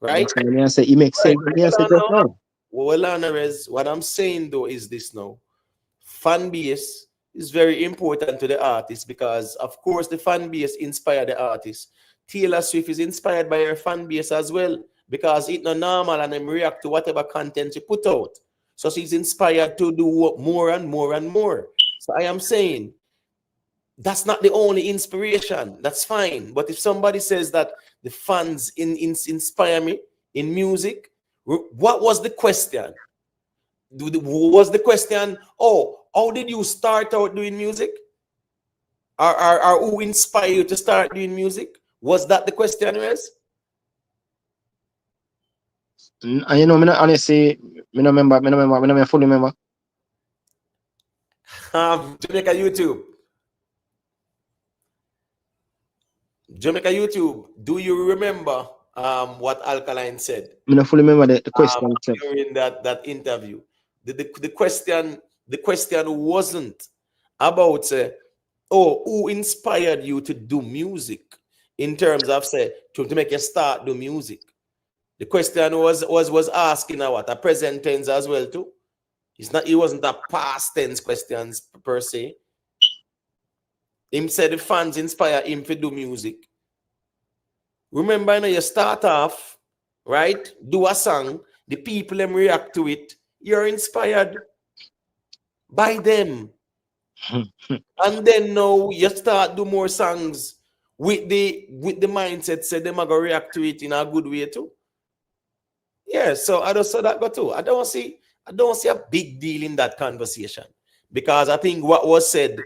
Right? I say it makes sense. Well, Rez, what I'm saying though is this now. Fan base is very important to the artist because, of course, the fan base inspired the artist. Taylor Swift is inspired by her fan base as well because it's not normal and them react to whatever content she put out. So she's inspired to do more and more and more. So I am saying that's not the only inspiration. That's fine. But if somebody says that the fans inspire me in music, what was the question? Was the question, oh, how did you start out doing music? Or who inspired you to start doing music? Was that the question, Wes? You know, me not honestly, me no fully remember. Jamaica YouTube. Jamaica YouTube, do you remember what Alkaline said? Me not fully remember the question itself. During that interview. The question wasn't about who inspired you to do music in terms of to make you start do music. The question was asking a present tense as well too. It wasn't a past tense questions per se. Him said the fans inspire him to do music. Remember, you start off, right? Do a song, the people them react to it. You're inspired by them. And then now you start do more songs with the mindset, say them are gonna react to it in a good way too. Yeah, so I just saw that go too. I don't see a big deal in that conversation because I think what was said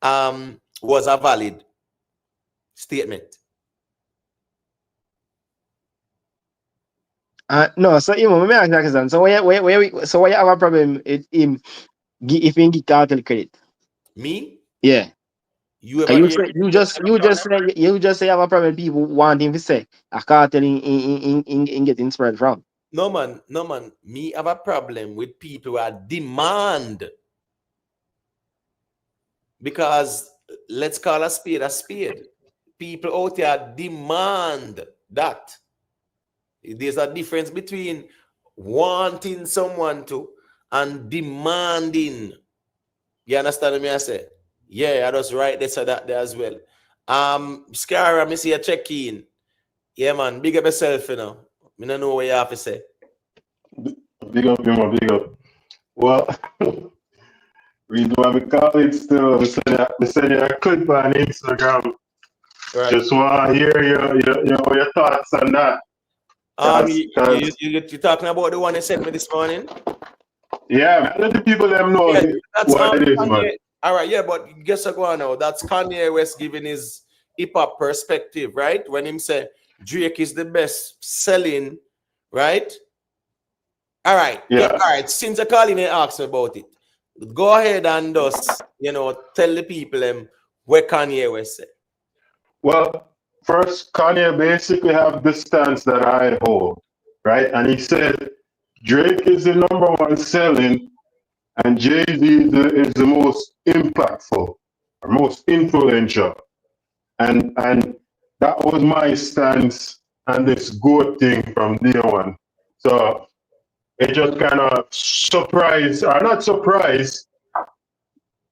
was a valid statement. No, so let me ask you a question. So why you have a problem if him give Kartel credit? Me? Yeah. You just say you have a problem people want him to say a Kartel in getting spread from. No man. Me have a problem with people who are demand. Because let's call a spade a spade. People out there demand that. There's a difference between wanting someone to and demanding. You understand what I say? Yeah, I just write this or that there as well. Scara, me see a check in. Yeah, man, big up yourself, you know. I don't know what you have to say. Big up, big up. Well, we do have a colleague still. We send you a clip on Instagram. Right. Just want to hear your thoughts on that. You're talking about the one you sent me this morning? Yeah, let the people them know what it is, man. All right, yeah, but guess what now? That's Kanye West giving his hip-hop perspective, right? When him say Drake is the best selling, right? All right, yeah. All right. Since the calling and asked me about it, go ahead and just, tell the people where Kanye West said. Well, first, Kanye basically have the stance that I hold, right? And he said Drake is the #1 selling and Jay-Z is the most impactful or most influential. And that was my stance on this GOAT thing from day one. So it just kind of not surprised,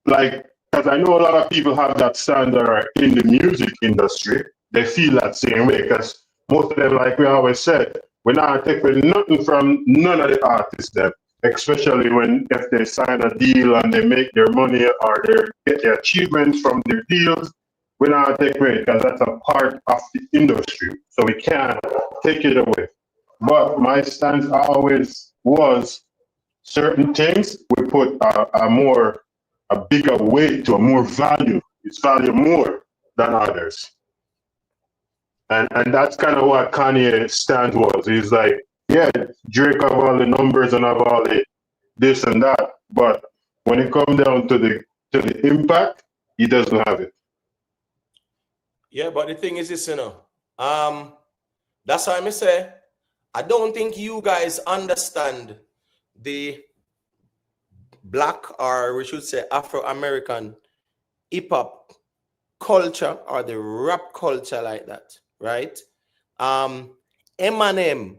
like, because I know a lot of people have that standard in the music industry. They feel that same way because most of them, like we always said, we're not taking nothing from none of the artists them, especially if they sign a deal and they make their money or they get their achievements from their deals. We're not taking it because that's a part of the industry. So we can't take it away. But my stance always was certain things we put a bigger weight to, a more value. It's valued more than others. And that's kind of what Kanye's stand was. He's like, yeah, Drake have all the numbers and have all the this and that, but when it comes down to the impact, he doesn't have it. Yeah, but the thing is this, that's why I say, I don't think you guys understand the Black, or we should say Afro-American hip-hop culture or the rap culture like that, right? M&M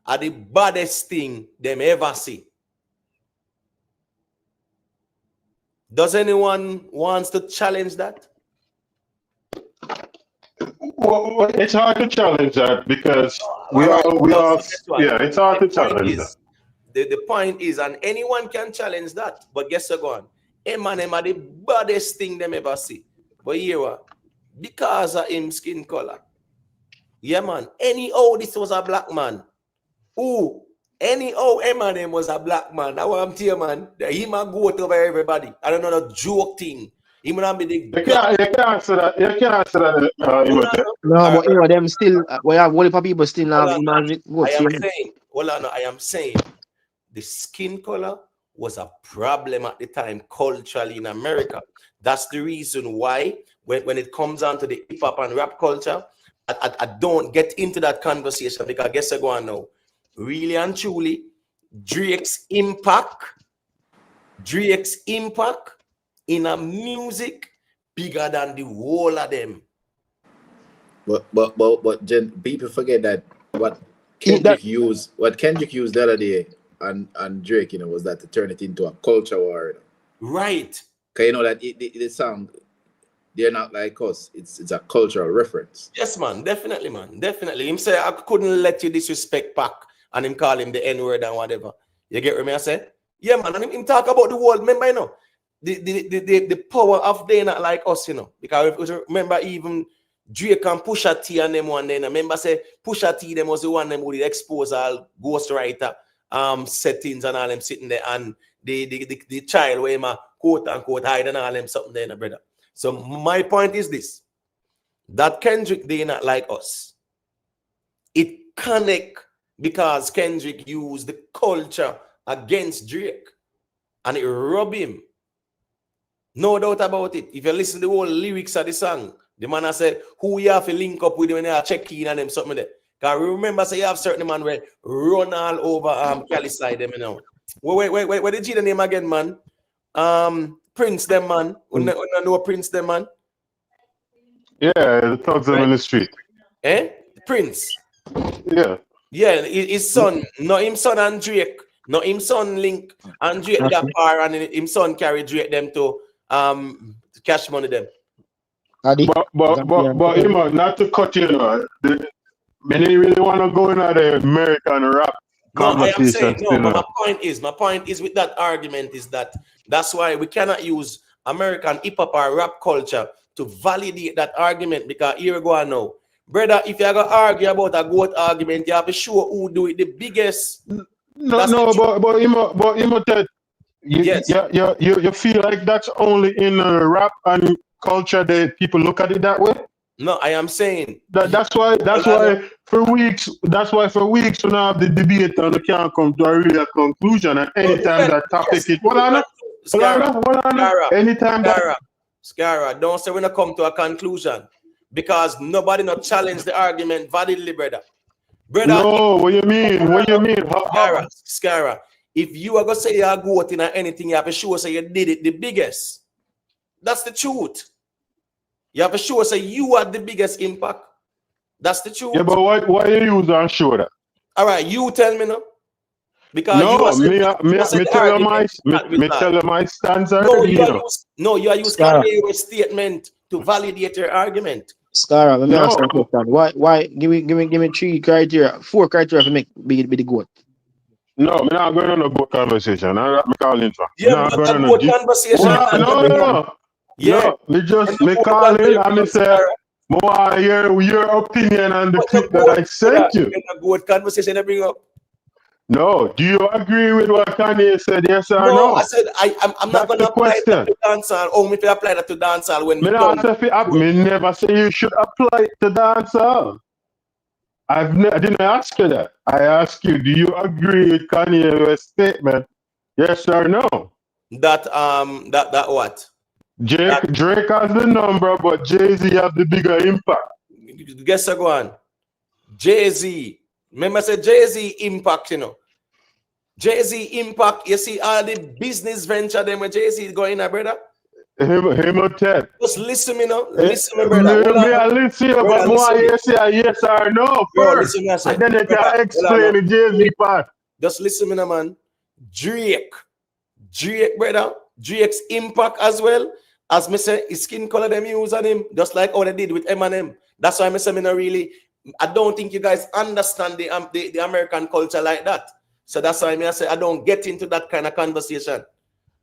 are the baddest thing them ever see. Does anyone wants to challenge that? Well, it's hard to challenge that because it's hard to challenge that. The point is, and anyone can challenge that, but guess what? M&M are the baddest thing them ever see. But here what? Because of him skin color. Yeah, man. Anyhow, this was a black man who Anyhow, Eminem was a black man. That's what I'm telling you, man. He might go over everybody. I don't know the joke thing. He might be the You can't answer that. You can't answer that. No, but you know them still. We have one of people still have imagine. I am saying, the skin color was a problem at the time culturally in America. That's the reason why when it comes down to the hip hop and rap culture, I don't get into that conversation because I guess I go on now. Really and truly, Drake's impact in a music bigger than the whole of them. But people forget that what Kendrick used the other day and Drake, you know, was that to turn it into a culture war. Right. Because you know that the song, they're not like us. It's a cultural reference. Yes, man. Definitely, man. Definitely. Him say, I couldn't let you disrespect Pac, and him call him the N-word and whatever. You get what I say? Yeah, man. And him talk about the world. Remember, you know, the power of they not like us, you know. Because remember, even Drake and Pusha T and them one day. Remember, say Pusha T them was the one them who did expose all ghostwriter settings and all them sitting there, and the child where him quote unquote hide and all them something there, brother. So my point is this: that Kendrick they not like us. It connect because Kendrick used the culture against Drake, and it rub him. No doubt about it. If you listen to the whole lyrics of the song, the man has said, who you have to link up with when you check in and them something there. Because remember, say you have certain man where run all over Cali side them, you know. Wait, what did you the name again, man? Prince them, man. We know Prince them, man. Yeah, the thugs them in the street. Prince. Yeah. Yeah, his son, not him son and Drake. Not him son link and Drake got power and him son carry Drake them to cash money them. But you know, not to cut you, many really want to go into the American rap conversation. My point is with that argument is that's why we cannot use American hip hop or rap culture to validate that argument, because here we go now. Brother, if you're gonna argue about a goat argument, you have to show who do it the biggest. But you feel like that's only in rap and culture that people look at it that way? No, I am saying that's why for weeks we have the debate and we can't come to a real conclusion. And anytime that topic is Scara, don't say we're not come to a conclusion, because nobody not challenge the argument validly, brother. No, what you mean? Scara, if you are gonna say you're goat in anything, you have to show say you did it the biggest. That's the truth. You have to show say you had the biggest impact. That's the truth. Yeah, but why you use and show that? All right, you tell me now. Because me tell you my stance already. You are using Kanye's statement to validate your argument. Scara, let me ask you a question. Why give me 4 criteria to make be the goat? No, I'm not going on a good conversation. I'm calling for. Yeah, but a good conversation. No. Yeah, me calling and me say, I hear your opinion on the clip that I sent you. A good conversation to bring up. No, do you agree with what Kanye said? Yes or no? No, I said I'm not going to apply that to dancehall. Oh, if you apply that to dancehall when me never say you should apply it to dancehall. I didn't ask you that. I asked you, do you agree with Kanye's statement? Yes or no? That what? Drake has the number, but Jay-Z have the bigger impact. Guess go on. Jay-Z. Remember I said Jay-Z impact, you know. Jay-Z impact, you see all the business venture them where Jay-Z is going in, brother. Him or Ted. Just listen me now. Listen me, brother. Listen, but more you say yes or no first. And then you can explain the Jay-Z part. Just listen me now, man. Drake, brother. Drake's impact as well. As me say, his skin color them use on him, just like how they did with Eminem. That's why I say I don't think you guys understand the American culture like that. So that's why I say I don't get into that kind of conversation.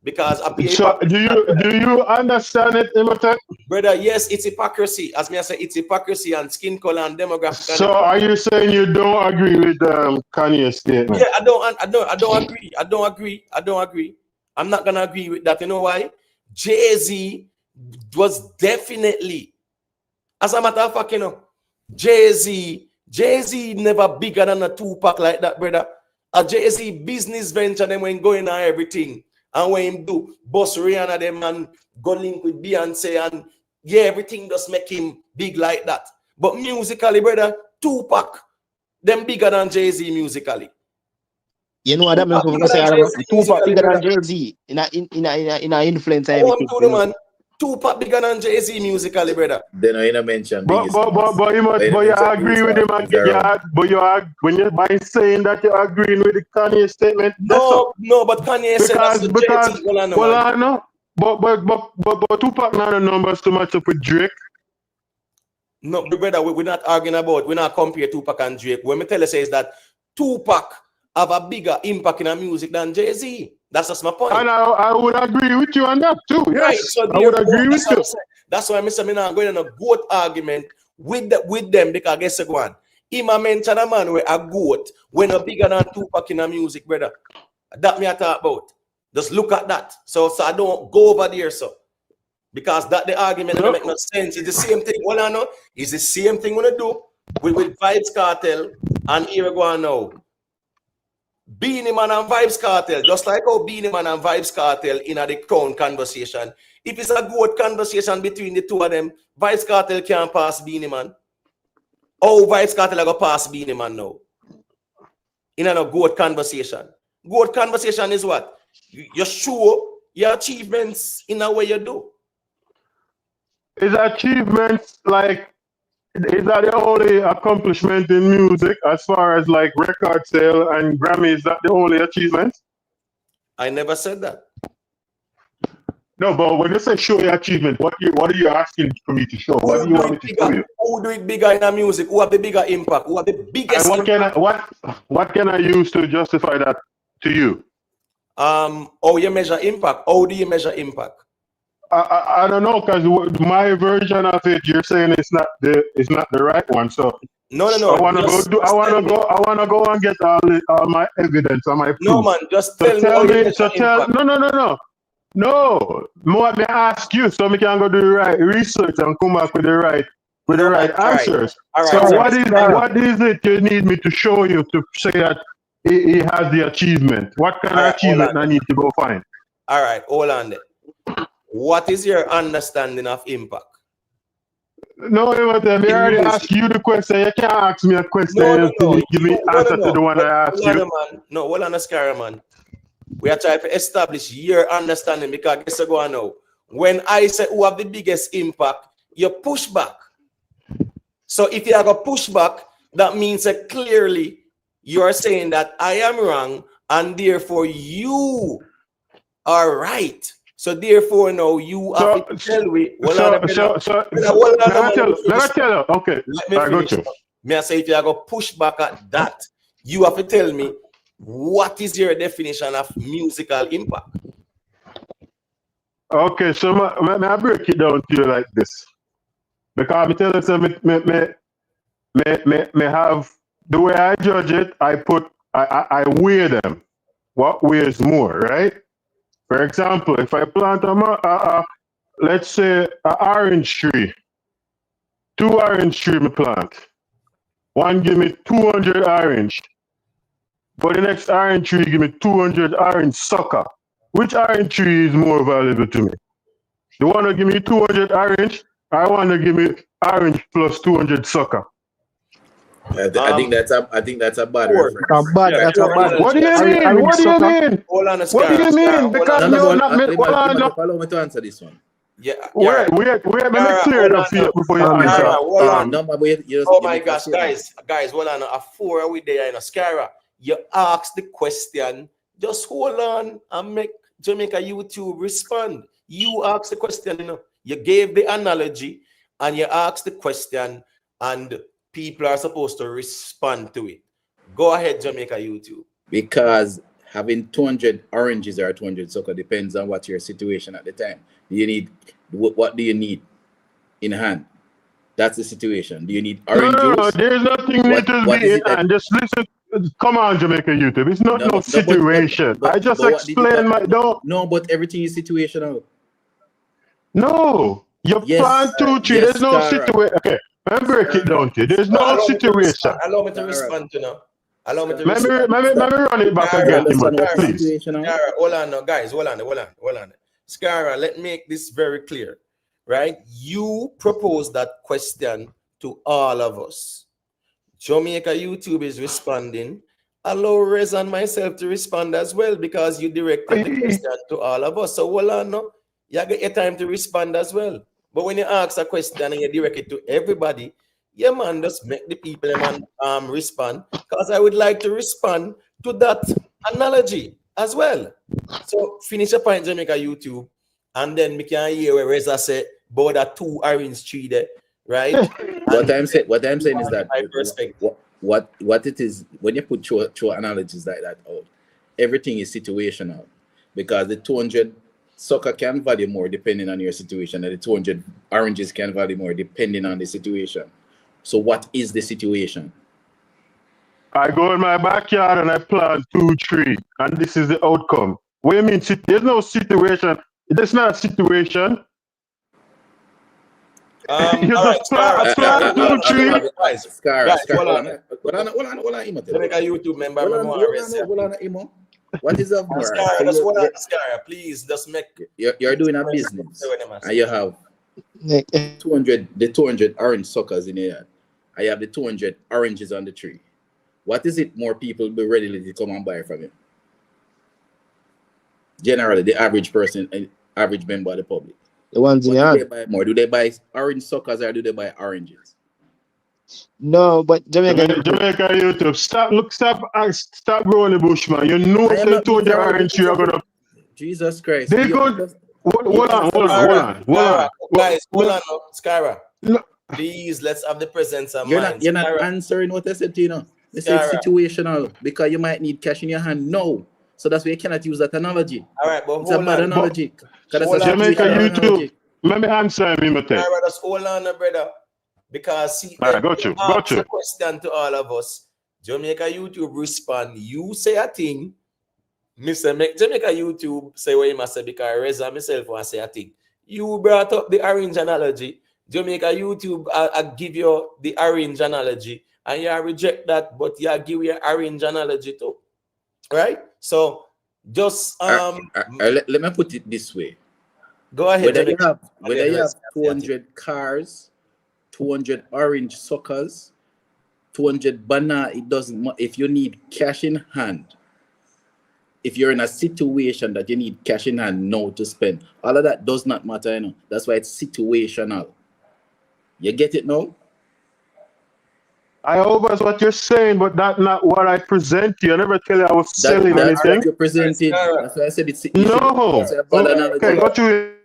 Because So do you understand it, Imhotep? brother, yes, it's hypocrisy. As me I say, it's hypocrisy and skin color and demographic. So are you saying you don't agree with Kanye's statement? Yeah, I don't agree. I'm not gonna agree with that. You know why? Jay-Z was definitely, as a matter of fact, you know, Jay-Z never bigger than a Tupac like that, brother. A Jay-Z business venture, them when going on everything. And when him do boss Rihanna them and go link with Beyonce and yeah, everything just make him big like that. But musically, brother, Tupac, them bigger than Jay-Z musically. You know what that means? Tupac bigger than Jay-Z in a influence and everything. Man. Tupac bigger than Jay-Z musically, brother. Then I mention but you agree with him again. But by saying that you're agreeing with the Kanye statement. No, but Kanye said that's the because Jay-Z. I know. But Tupac not the numbers to match up with Drake. No, brother, we're not arguing about. We're not comparing Tupac and Drake. What me tell you is that Tupac have a bigger impact in our music than Jay-Z. That's just my point. And I would agree with you on that too. Yes, right, so I would agree with you. That's why I'm going on a goat argument with them because guess what? Him a mention a man where a goat when a bigger than Tupac in a music, brother. That me I talk about. Just look at that. So I don't go over there, so. Because that the argument don't make no sense. It's the same thing. What I know is the same thing when I do with Vybz Kartel and here we go on now. Beenie Man and Vybz Kartel, just like how Beenie Man and Vybz Kartel in the Crown conversation. If it's a good conversation between the two of them, Vybz Kartel can't pass Beenie Man. Oh, Vybz Kartel are going to pass Beenie Man now. In a good conversation. Good conversation is what? You show your achievements in a way you do. Is achievements like, is that the only accomplishment in music as far as like record sale and Grammy? Is that the only achievement? I never said that. No, but when you say show your achievement, what are you asking for me to show? What do you want me to show you? Who do it bigger in the music? Who have the bigger impact? Who have the biggest impact? What can I use to justify that to you? How you measure impact? How do you measure impact? I don't know, because my version of it, you're saying it's not the right one. So no. I wanna go and get all my evidence and my proof. No man, just tell me. No. More me ask you so we can go do the right research and come back with the right answers. All right. So what is it you need me to show you to say that he has the achievement? What kind of achievement I need to go find? All right, hold on there. What is your understanding of impact? No, I already asked you the question. You can't ask me a question. Give me answer to the one I asked you. No, hold on, Ascara, man. We are trying to establish your understanding because guess what go on now. When I say who have the biggest impact, you push back. So if you have a pushback, that means that clearly you are saying that I am wrong and therefore you are right. So therefore, now you have to tell me. Let me tell you. Okay. Let me finish. May I say if you have a push back at that, you have to tell me what is your definition of musical impact. Okay, so may I break it down to you like this? Because I tell you, me have the way I judge it. I weigh them. What weighs more, right? For example, if I plant let's say an orange tree, 2 orange trees me plant. One give me 200 orange, but the next orange tree give me 200 orange sucker. Which orange tree is more valuable to me? The one that give me 200 orange, I want to give me orange plus 200 sucker. I think that's a bad reference. That's a bad. What do you mean? What do you mean? Hold on, what do you mean? Because allow me to answer this one. Yeah. Wait. Let me clear it up before you answer. Oh my gosh, guys, hold on. A 4 are we there in a Scara? You ask the question. Just hold on and make Jamaica YouTube respond. You ask the question. You know, you gave the analogy and you asked the question and people are supposed to respond to it. Go ahead, Jamaica YouTube. Because having 200 oranges or 200 sucker depends on what your situation at the time. Do you need what do you need in hand? That's the situation. Do you need orange juice? There's nothing need to what be is in it that, hand. Just listen. Come on, Jamaica YouTube. It's not no but situation. I just what did you explained my no. No, but everything is situational. No, you plan 2, 3. Yes, There's no situation. Okay, let me break it down to you. There's no situation. Allow me to respond to now. Allow me to Let me respond. run it back again, please. Skara, hold on now, guys. Hold on. Skara, let me make this very clear. Right? You proposed that question to all of us. Jamaica YouTube is responding. Allow Rez and myself to respond as well because you directed the question to all of us. So hold on now. You get your time to respond as well. But when you ask a question and you direct it to everybody, yeah, man, just make the people respond because I would like to respond to that analogy as well. So finish your point, Jamaica YouTube, and then we can hear where Reza said about that 2 orange tree there, right? What I'm saying is that what it is when you put true analogies like that out, everything is situational because the 200 sucker can value more depending on your situation, and the 200 oranges can value more depending on the situation. So what is the situation? I go in my backyard and I plant 2 trees, and this is the outcome. What do you mean? There's no situation. It's not a situation. You just plant 2 trees. Hold on, Jamaica YouTube member, hold on, Imo. What is up, Skara, please, just make. You're doing a business, and you have 200 orange suckers in here. I have the 200 oranges on the tree. What is it more people be ready to come and buy from you? Generally, the average person, average member of the public. The ones in the hand. Do they buy orange suckers or do they buy oranges? No, but Jamaica YouTube, stop growing the bush, man. You know the 200 orange tree are gonna. Jesus Christ. They go. Hold on. Guys, hold on, Skara. No. Please, let's have the presence of mind. You're not answering what I said to you now. They say it's situational because you might need cash in your hand. No. So that's why you cannot use that analogy. All right, but it's a bad analogy. Jamaica YouTube. Let me answer him, Mate. Just hold on, brother. Because see, all right, got you. A question to all of us. Jamaica YouTube respond. You say a thing. Mr. Jamaica YouTube say what you must say because Reza myself want to say a thing. You brought up the orange analogy. Jamaica YouTube, I give you the orange analogy, and you reject that, but you give your orange analogy too, right? So just let me put it this way. Go ahead. Whether you have 200 cars, 200 orange suckers, 200 banana, it doesn't matter. If you need cash in hand, if you're in a situation that you need cash in hand now to spend, all of that does not matter, you know. That's why it's situational. You get it now? I hope that's what you're saying, but that's not what I present to you. I never tell you I was selling that's anything. What you're presenting. That's why I said it's no. Okay, got you.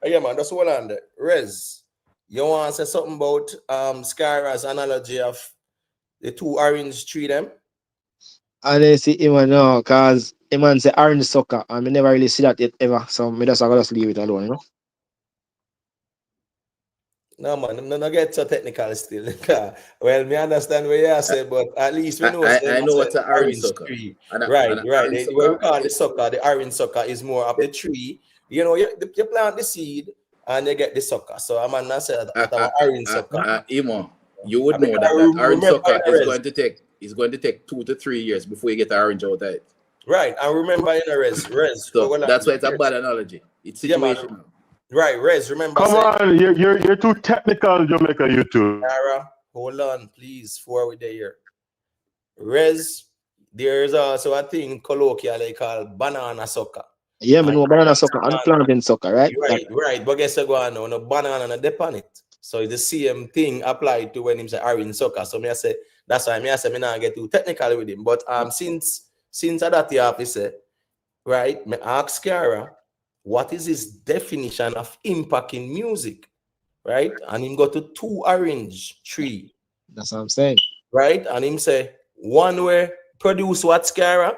Yeah, man, that's what on there. Rez, you want to say something about Skara's analogy of the 2 orange tree them? I didn't see him now, because him man say orange sucker, and I never really see that yet ever. So I just leave it alone, you know. No, man, I'm not get so technical still. Well, me understand what you say, but at least we know. I know what's an orange sucker. Right. What we call the sucker, the orange sucker is more of the tree. You know, you plant the seed and you get the sucker. So I'm not saying that an orange sucker. Imo, you would know that orange sucker is going to take 2 to 3 years before you get the orange out of it. Right. And remember in a Rez. So that's why it's a bad analogy. It's situational. Yeah, right, Rez, remember. Come on, you're too technical, Jamaica YouTube. Sarah, hold on, please, forward there. Rez, there's also a thing colloquially called banana sucker. Yeah, man, no banana sucker and plantain sucker, right? Right. But guess what? No banana and a dip on it. So it's the same thing applied to when him say orange sucker. So me I say that's why me not get too technical with him. But since that you have to say, right, me ask Skara, what is his definition of impact in music, right? And him go to 2 orange tree. That's what I'm saying. Right? And him say, one way produce what, Skara?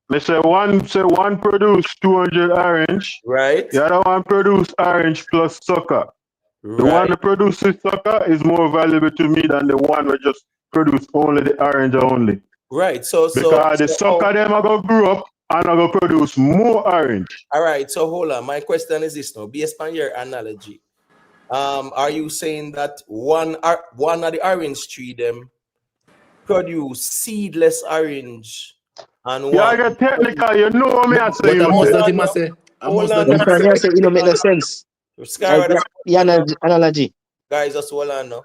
Me say one produce 200 orange. Right. The other one produce orange plus sucker. The one that produces sucker is more valuable to me than the one that just produce only the orange only. Right. Because the sucker them are gonna grow up and are gonna produce more orange. All right. So hold on. My question is this now, based on your analogy. Are you saying that one of the orange tree them produce seedless orange and Yeah, one? I get technical, you know what me I say. But almost that him say. Almost that him Sometimes I say it don't make no sense. Scar, Like the analogy. guys, just hold on now.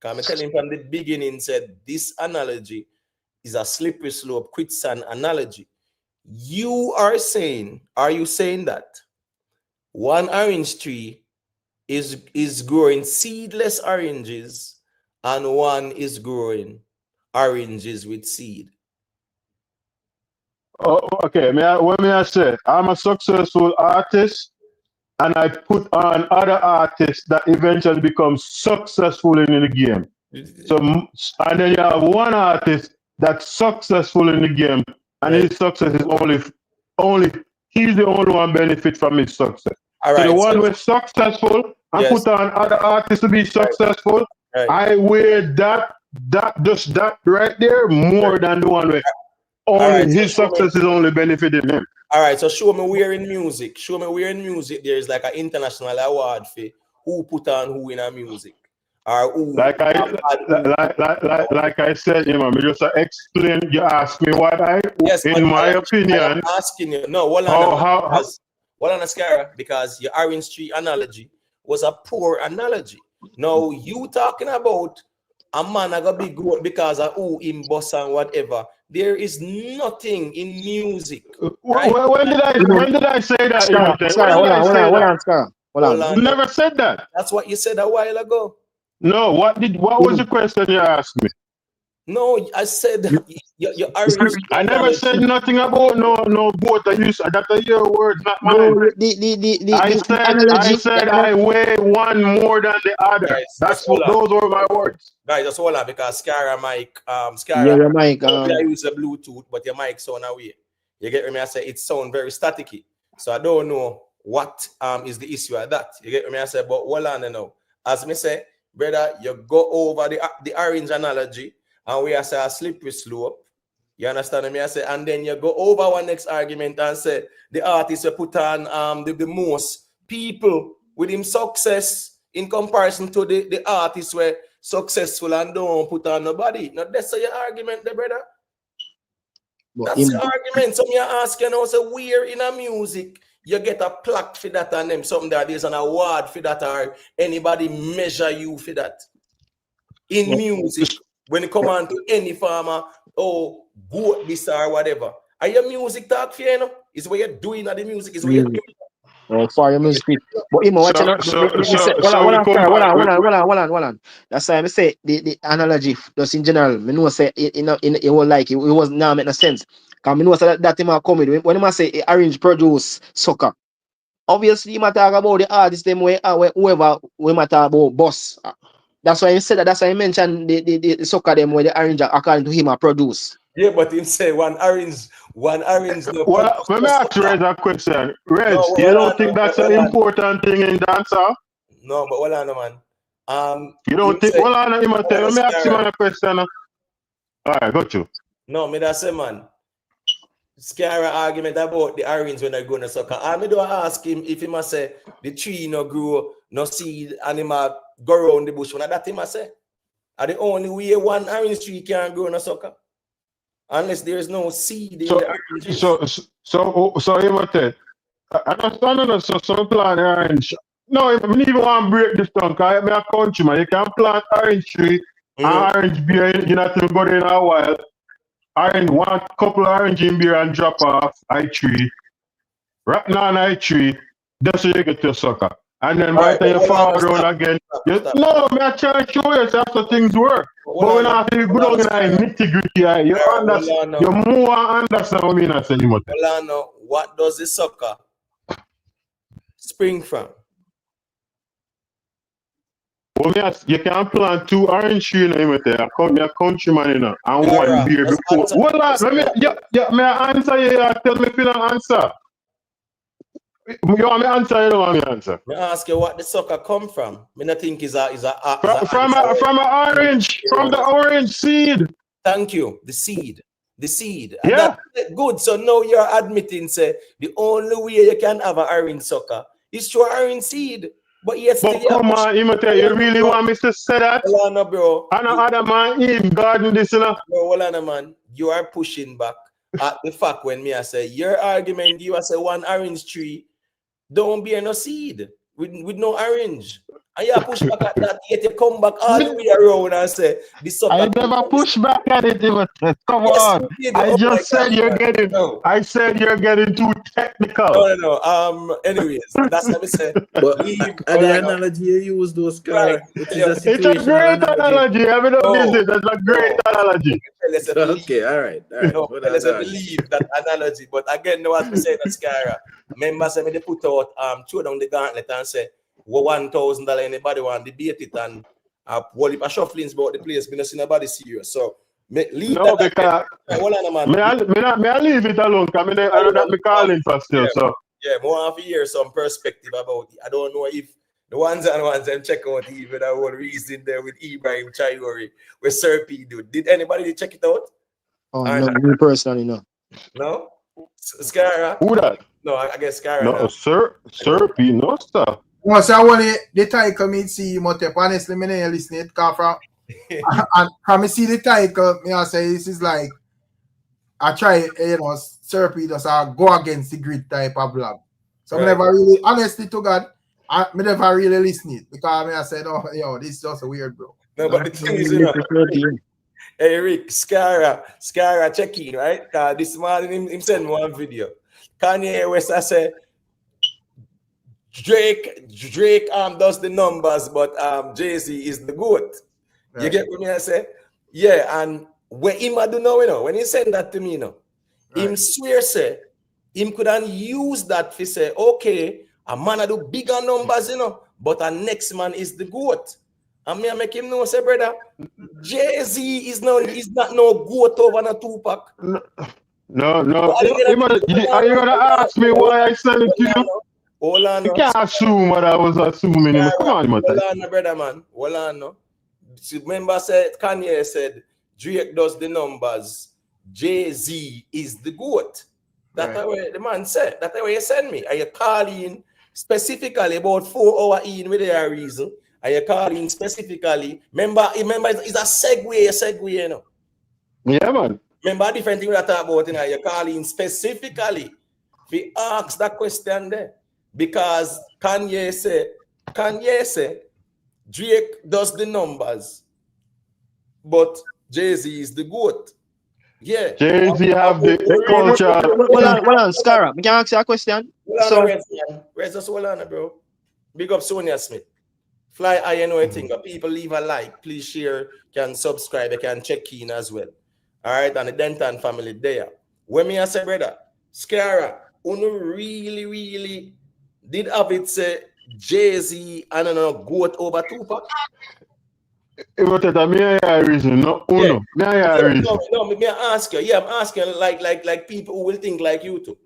Because I tell him from the beginning said this analogy is a slippery slope quicksand analogy. Are you saying that one orange tree is growing seedless oranges and one is growing oranges with seed? Oh, okay. What may I say? I'm a successful artist and I put on other artists that eventually become successful in the game. So, and then you have one artist that's successful in the game, and his success is only he's the only one benefit from his success. All so right, the one who's successful and put on other artists to be successful, I wear that right there more than the one where only his success is only benefiting him. All right, so show me where in music. There is like an international award for who put on who in a music. Or who like I said, you know, me just explain. You ask me what in my opinion. I'm asking you. No, hold on, Scara, because your orange tree analogy was a poor analogy. Now you talking about a man I got big growth because of who in boss and whatever. There is nothing in music. Right? When did I say that? Hold on. Never said that. That's what you said a while ago. No, what was the question you asked me? No, I said your orange. I never said nothing about no boat. That's your words, not mine. I said I weigh one more than the other. Guys, those were my words. Guys, just hold on, because Scara mic, your mic. I use a Bluetooth, but your mic sound away. You get me? I say it sound very staticky. So I don't know what is the issue of that. You get me? I say, but hold on now. As me say, brother, you go over the orange analogy, and we are say a slippery slope. You understand me? I say, and then you go over one next argument and say the artist will put on the most people with him success in comparison to the artists were successful and don't put on nobody. Now that's your argument there, brother. That's the argument. Some you ask you now, so where in a music you get a plaque for that and them, something that there's an award for that, or anybody measure you for that. In music, when you come on to any farmer, oh, goat this or whatever. Are your music talk for you, know? Is what you're doing at the music, is what you're doing. For your music. But Imo, watch hold on. That's why I say the analogy just in general. Me know say it was like it was now make no sense. Because me know say that him come with when him say orange produce sucker. Obviously, you talk about the artist them way whoever we talk about boss. That's why he said that. That's why he mentioned the sucker them where the orange according to him are produce. Yeah, but him say one orange. Well, let me ask Rez a question. Rez, you don't think that's an important thing in dancehall? No, but hold on, man. You don't think? Hold on, let me ask you a question. All right, got you. No, me that say, man. Scary argument about the orange when they're going to sucker. I do ask him if he must say the tree no grow, no seed, and he must go around the bush. When that him must say, are the only way one orange tree can grow no sucker, unless there is no seed in the orange. So he must say, I understand. So some plant orange. No, if you even want to break this down, because I'm a countryman, you can plant orange tree and orange beer. You not to go there in a while. Orange, one couple orange in beer and drop off I tree. Right now on I tree, just so you get your sucker. And then by the time you fall around again, no, I'm trying to show you that's how things work. But when I feel good on the nitty-gritty, you understand, you more understand what I mean. I say you must. What does the sucker spring from? But you can plant 2 orange trees in there. Come your countryman, you know, and Yeah, one right. beer Just before. answer Hold the on, may I answer you? Tell me if you don't answer. You want me answer? You don't want me answer. Me ask you what the sucker come from. Me not think is a From an orange, from the orange seed. Thank you. The seed. The seed. And Yeah. that's good. So now you're admitting, say, the only way you can have an orange sucker is through orange seed. But yes, But come on, you really want me to say that? Hold on, bro. And other man in garden this, you know. Bro, hold on, man. You are pushing back at the fact when me I say your argument, you I say one orange tree, don't be no seed with no orange. And you push back at that, yet you come back all the way around and say this. I never push back at it. Come on. I just said you're getting. No. I said you're getting too technical. No. Anyways, that's what I said. But the analogy you use, those cars, it's a great analogy. I mean, that's a great analogy. Okay, all right. No, let's believe that analogy. But again, no, as we say, that's Skyra. Members, they put out throw down the gauntlet and say, $1,000 anybody want to debate it and whole heap of shufflings about the place. Me not see nobody serious. So leave no, that. Because may I leave it alone? Because I know that me calling for still. So more have to hear some perspective about it. I don't know if the ones them check out even that whole reason there with Ibrahim Traore where Sir P do. Did anybody check it out? Oh no, me personally no. No? Skyra? Who that? No, I guess Skyra. No, Sir P, no stuff. No, so I want the title me see Motep. Honestly, me never listen it because and from me see the title, me I say this is like I try, Sir P does go against the grid type of vlog. So I never really, honestly to God, I never really listen it because I said, oh, this is just weird, bro. No, but the thing is, hey Rick, Skyra check in, right? This morning him send one video. Kanye West, I say Drake does the numbers, but Jay-Z is the GOAT. Right. You get what I say? Yeah, and when him do know, when he send that to me, him swear say him couldn't use that to say, okay, a man do bigger numbers, but a next man is the GOAT. And me I make him know, say, brother, Jay-Z is not no GOAT over no Tupac. No. Are you gonna ask me why I send it to you? Hold on. You can't assume what I was assuming. Come on, man. Hold on, brother, man. Hold on, no. Remember, Kanye said, Drake does the numbers. Jay-Z is the GOAT. That's what the man said. That's what you send me. Are you calling specifically about 4 hours in with their reason? Are you calling specifically? Remember, it's a segue, Yeah, man. Remember, different thing we are talking about, you're calling specifically. We ask that question there. Because Kanye said, Drake does the numbers, but Jay-Z is the GOAT. Yeah. Jay-Z have the culture. Hold on, Scara. Can I ask you a question? Hold on, bro. Big up Sonia Smith. Fly I know anything. People leave a like. Please share. Can subscribe. You can check in as well. All right, and the Denton family there. When me I say, brother, Scara, uno really did have it say Jay-Z and GOAT over Tupac? Me I reason, no uno. Me I reason. No, me I ask you. Yeah, I'm asking like people who will think like you too.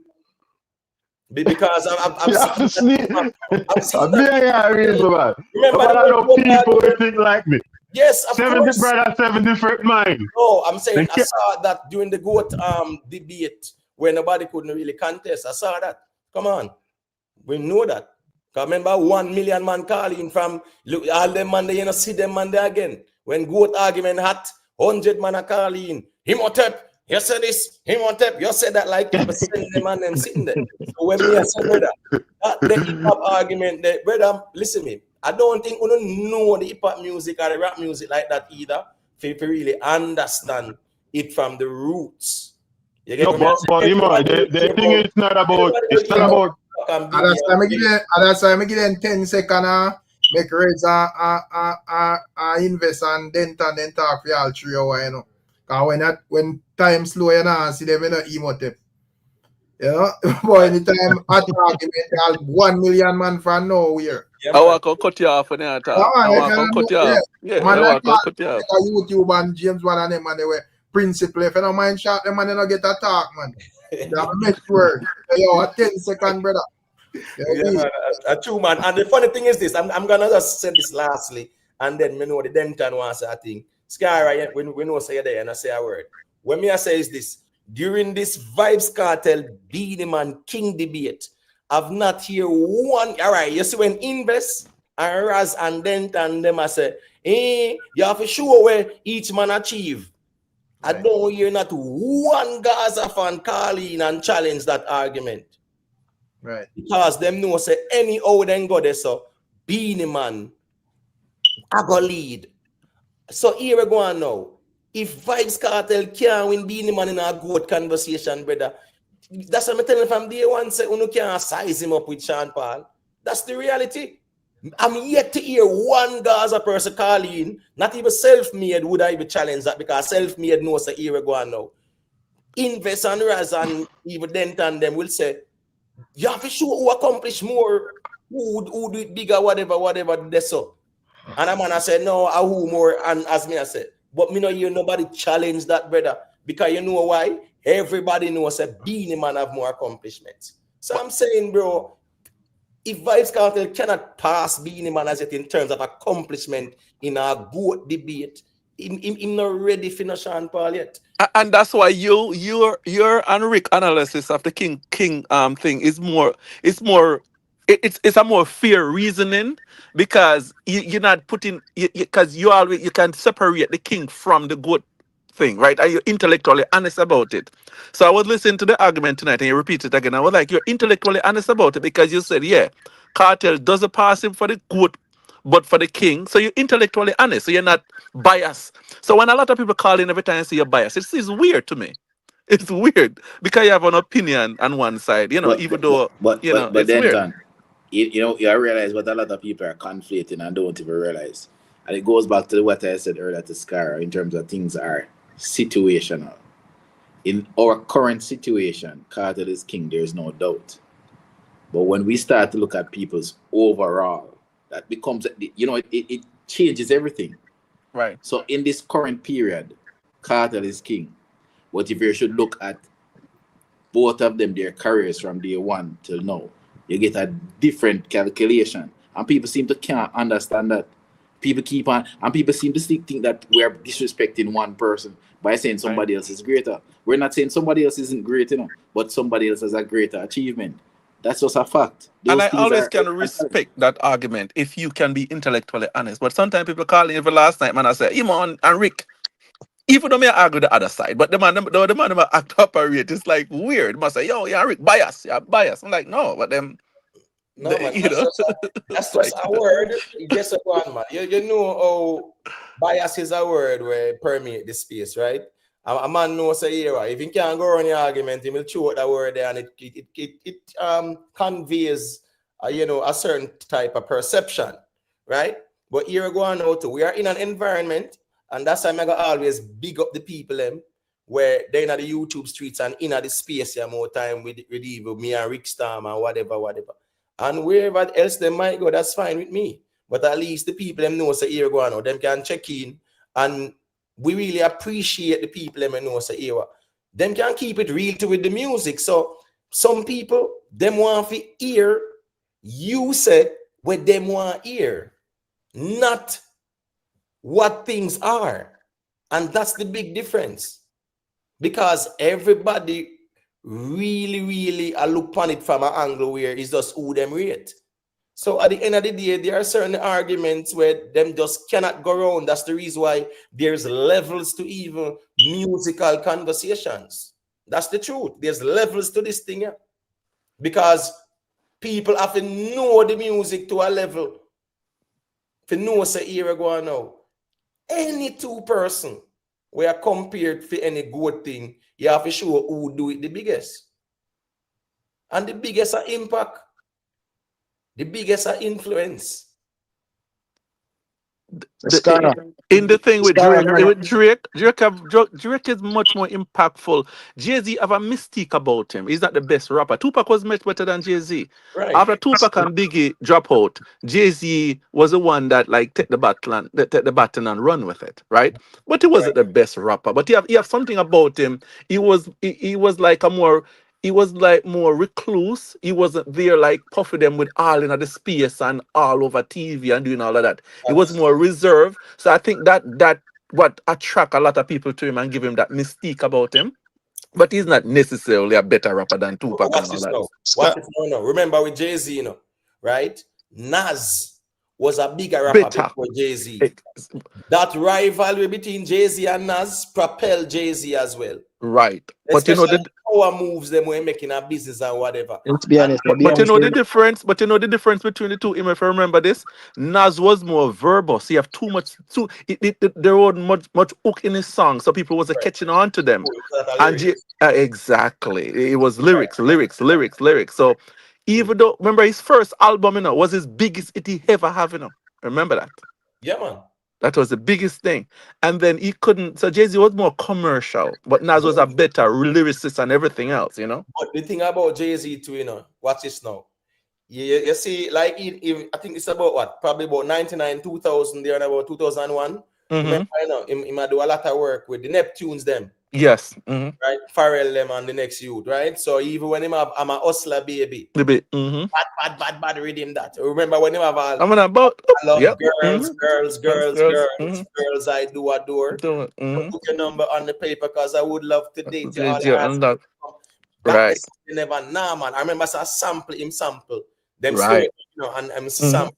Because I'm seeing I reason, man. Remember, I know people who think like me. Yes, of 70 brothers, 7 different minds. No, I'm saying I saw that during the GOAT debate where nobody couldn't really contest. I saw that. Come on. We know that. Because remember 1 million man calling from all them man they see them man there again. When GOAT argument hot, 100 man are calling. Himotep, you said this, Himotep, you said that like people sending them and them sitting there. So when me I said, brother, the hip-hop argument there, brother, listen to me. I don't think we don't know the hip-hop music or the rap music like that either. If you really understand it from the roots. You get but you know, the thing is not about. It's not about. And that's why I give them 10 seconds. Make Reds invest and then talk for all 3 hours. Because when time slow, see them in the emotive. But anytime at argument, 1 million man from nowhere. Yeah, I man. want to cut you off when you talk. Man, I they want to can cut you yeah. off. Yeah, Man, I like want to cut you off. YouTube and James One and them, and they were principal. If you don't mind shot them, man, they don't get a talk, man. They have a mess word. Yo, a 10-second, brother. Yeah, man, true, man. And the funny thing is this, I'm gonna just say this lastly, and then me know the Denton wants a thing. Sky, when we know say you're there and I say a word. When me I say is this, during this Vybz Kartel Beenie Man King debate, I've not hear one. All right, you see when Invest and Raz and Denton them I say, you have to show where each man achieve. Right. I don't hear not one Gaza fan call in and challenge that argument. Right. Because them know say any how then go there, so Beenie Man I go lead. So here we go on now. If Vybz Kartel can't win Beenie Man in a good conversation, brother, that's what I'm telling you from day one. Say you can't size him up with Sean Paul. That's the reality. I'm yet to hear one Gaza person call in, not even self-made would I be challenged that, because self-made knows that here we go on now. Invest and Raz and even Denton them will say, you have to show who accomplish more, who do it bigger, whatever that's so. And I'm gonna say no, I who more, and as me I said, but me no hear nobody challenge that, brother, because you know why? Everybody knows that Beenie Man have more accomplishments. So I'm saying, bro, if Vybz Kartel cannot pass Beenie Man as it in terms of accomplishment in a good debate, him not ready for no Sean Paul yet. And that's why your and Rick analysis of the king thing is more, it's a more fair reasoning, because you're not putting, because you always, you can separate the king from the good thing, right? And you're intellectually honest about it. So I was listening to the argument tonight and you repeat it again. I was like, you're intellectually honest about it, because you said, yeah, Cartel doesn't pass him for the good, but for the king. So you're intellectually honest. So you're not biased. So when a lot of people call in every time I see you're biased, it's weird to me. It's weird because you have an opinion on one side, you know, even though, you know, but it's then, weird. Ton, you realize what a lot of people are conflating and don't even realize. And it goes back to what I said earlier to Scar in terms of things are situational. In our current situation, Cartel is king, there's no doubt. But when we start to look at people's overall, that becomes, it changes everything. Right. So in this current period, Cartel is king. But if you should look at both of them, their careers from day one till now, you get a different calculation. And people seem to can't understand that. People keep on, and people seem to think that we're disrespecting one person by saying somebody else is greater. We're not saying somebody else isn't great, but somebody else has a greater achievement. That's just a fact. And I always can respect that argument if you can be intellectually honest. But sometimes people call in for last night, man, I say, Iman and Rick, even though I argue the other side, but the man act operate, it's like weird. Must say, yo, yeah, Rick, bias, yeah, bias. I'm like, no, but them, no, man, that's just a word. Just a one, man. You know how bias is a word where it permeate the space, right? A man knows say here, if he can't go on the argument, he will chew out that word there, and it conveys a certain type of perception, right? But here we go on now too. We are in an environment, and that's why I go always big up the people them where they're in the YouTube streets and in the space here more time with even me and Rick Storm and whatever. And wherever else they might go, that's fine with me. But at least the people them know say here go on now, them can check in, and we really appreciate the people them know say here. Them can keep it real to with the music. So some people them want to hear you say what them want to hear, not what things are. And that's the big difference, because everybody really I look on it from an angle where it's just who them rate. So at the end of the day, there are certain arguments where them just cannot go around. That's the reason why there's levels to even musical conversations. That's the truth. There's levels to this thing, yeah? Because people have to know the music to a level to know say here we go now. Any two person where compared for any good thing, you have to show who do it the biggest. And the biggest are impact. The biggest are influence. Scar. In the thing with Scar, man. Drake is much more impactful. Jay-Z have a mystique about him. He's not the best rapper. Tupac was much better than Jay-Z. Right. After Tupac and Biggie drop out, Jay-Z was the one that like take the baton and run with it, right? But he wasn't the best rapper. But he have something about him. He was like a more. He was like more recluse. He wasn't there like puffing them with all in the space and all over TV and doing all of that. He was more reserved. So I think that what attract a lot of people to him and give him that mystique about him. But he's not necessarily a better rapper than Tupac and all that. Watch this now. Remember with Jay-Z, you know, right? Nas was a bigger rapper before Jay-Z. That rivalry between Jay-Z and Nas propelled Jay-Z as well. Right. But you know the power moves them when making a business and whatever. Let's be honest. But you know the difference. But you know the difference between the two. If I remember this, Nas was more verbose. He have too much. There was much hook in his song, so people was catching on to them. And exactly, it was lyrics. So even though remember his first album, you know, was his biggest hit he ever have. You know, remember that? Yeah, man. That was the biggest thing. And then he couldn't, so Jay-Z was more commercial, but Nas was a better lyricist and everything else, you know? But the thing about Jay-Z too, you know, watch this now. You see, like, I think it's about what? Probably about 99, 2000, there and about 2001. Remember, you know, he might do a lot of work with the Neptunes, them. Yes. Right? Pharrell, them, and the next youth, right? So even when him have, I'm a hustler, baby. Bad rhythm that. Remember when him have all, I'm about I love girls, I do adore. Put your number on the paper because I would love to date you. Right. You never know, man. I remember I sample. Them right. Story, you know, and sample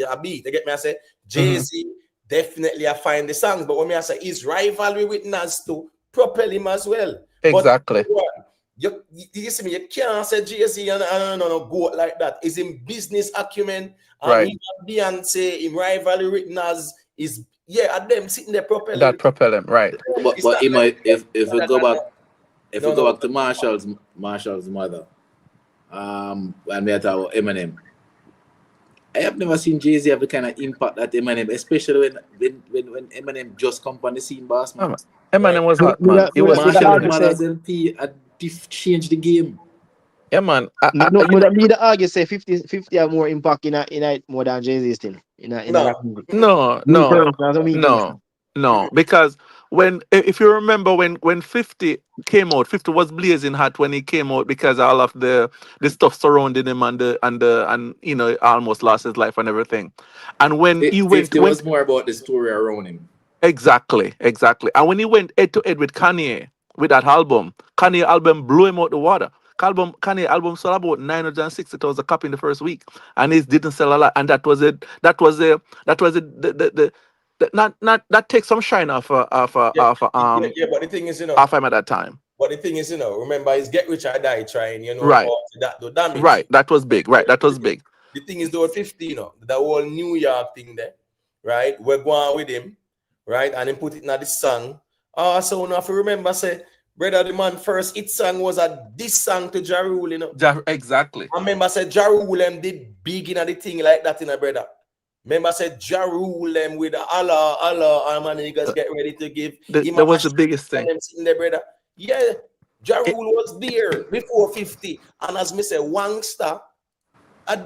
a beat. They get me, I say, Jay-Z definitely I find the songs, but when me I say his rivalry with Nas to propel him as well. Exactly. But, you see me, you can't say Jay-Z and no go like that. It's in business acumen. Right. Beyonce, in rivalry with Nas is at them sitting there propelling. That propel him, right. But he might if we go back we go back to Marshall's mother, and we talk about Eminem. I have never seen Jay-Z have the kind of impact that Eminem, especially when Eminem just come on the scene, boss man. Eminem was hot, man. It was Marshall's mother's LP changed the game. Yeah, man. Would me the argue say 50 have more impact in a more than Jay-Z still? No, because if you remember when 50 came out, 50 was blazing hot when he came out because all of the stuff surrounding him and you know almost lost his life and everything. And when he went, 50 was more about the story around him. Exactly. And when he went head to head with Kanye with that album, Kanye album blew him out the water. Kanye album sold about 960,000 copies in the first week, and it didn't sell a lot. And that takes some shine off. But the thing is, you know, off him at that time. But the thing is, you know, remember, it's Get Rich or Die trying, you know, right? That do damage. Right, that was big. Right, that was big. The thing is, though, 50, you know, the whole New York thing there, right? We're going with him, right? And then put it in this song. So now if you remember, say, brother, the man first hit song was a diss song to Ja Rule, you know. Exactly. I remember, say, Ja Rule did big in the thing like that, you know, brother. Remember, I said Ja Rule them with Allah, and man, niggas get ready to give. That was the biggest thing. Sitting there, brother. Yeah, Ja Rule was there before 50, and as me say, Wangster,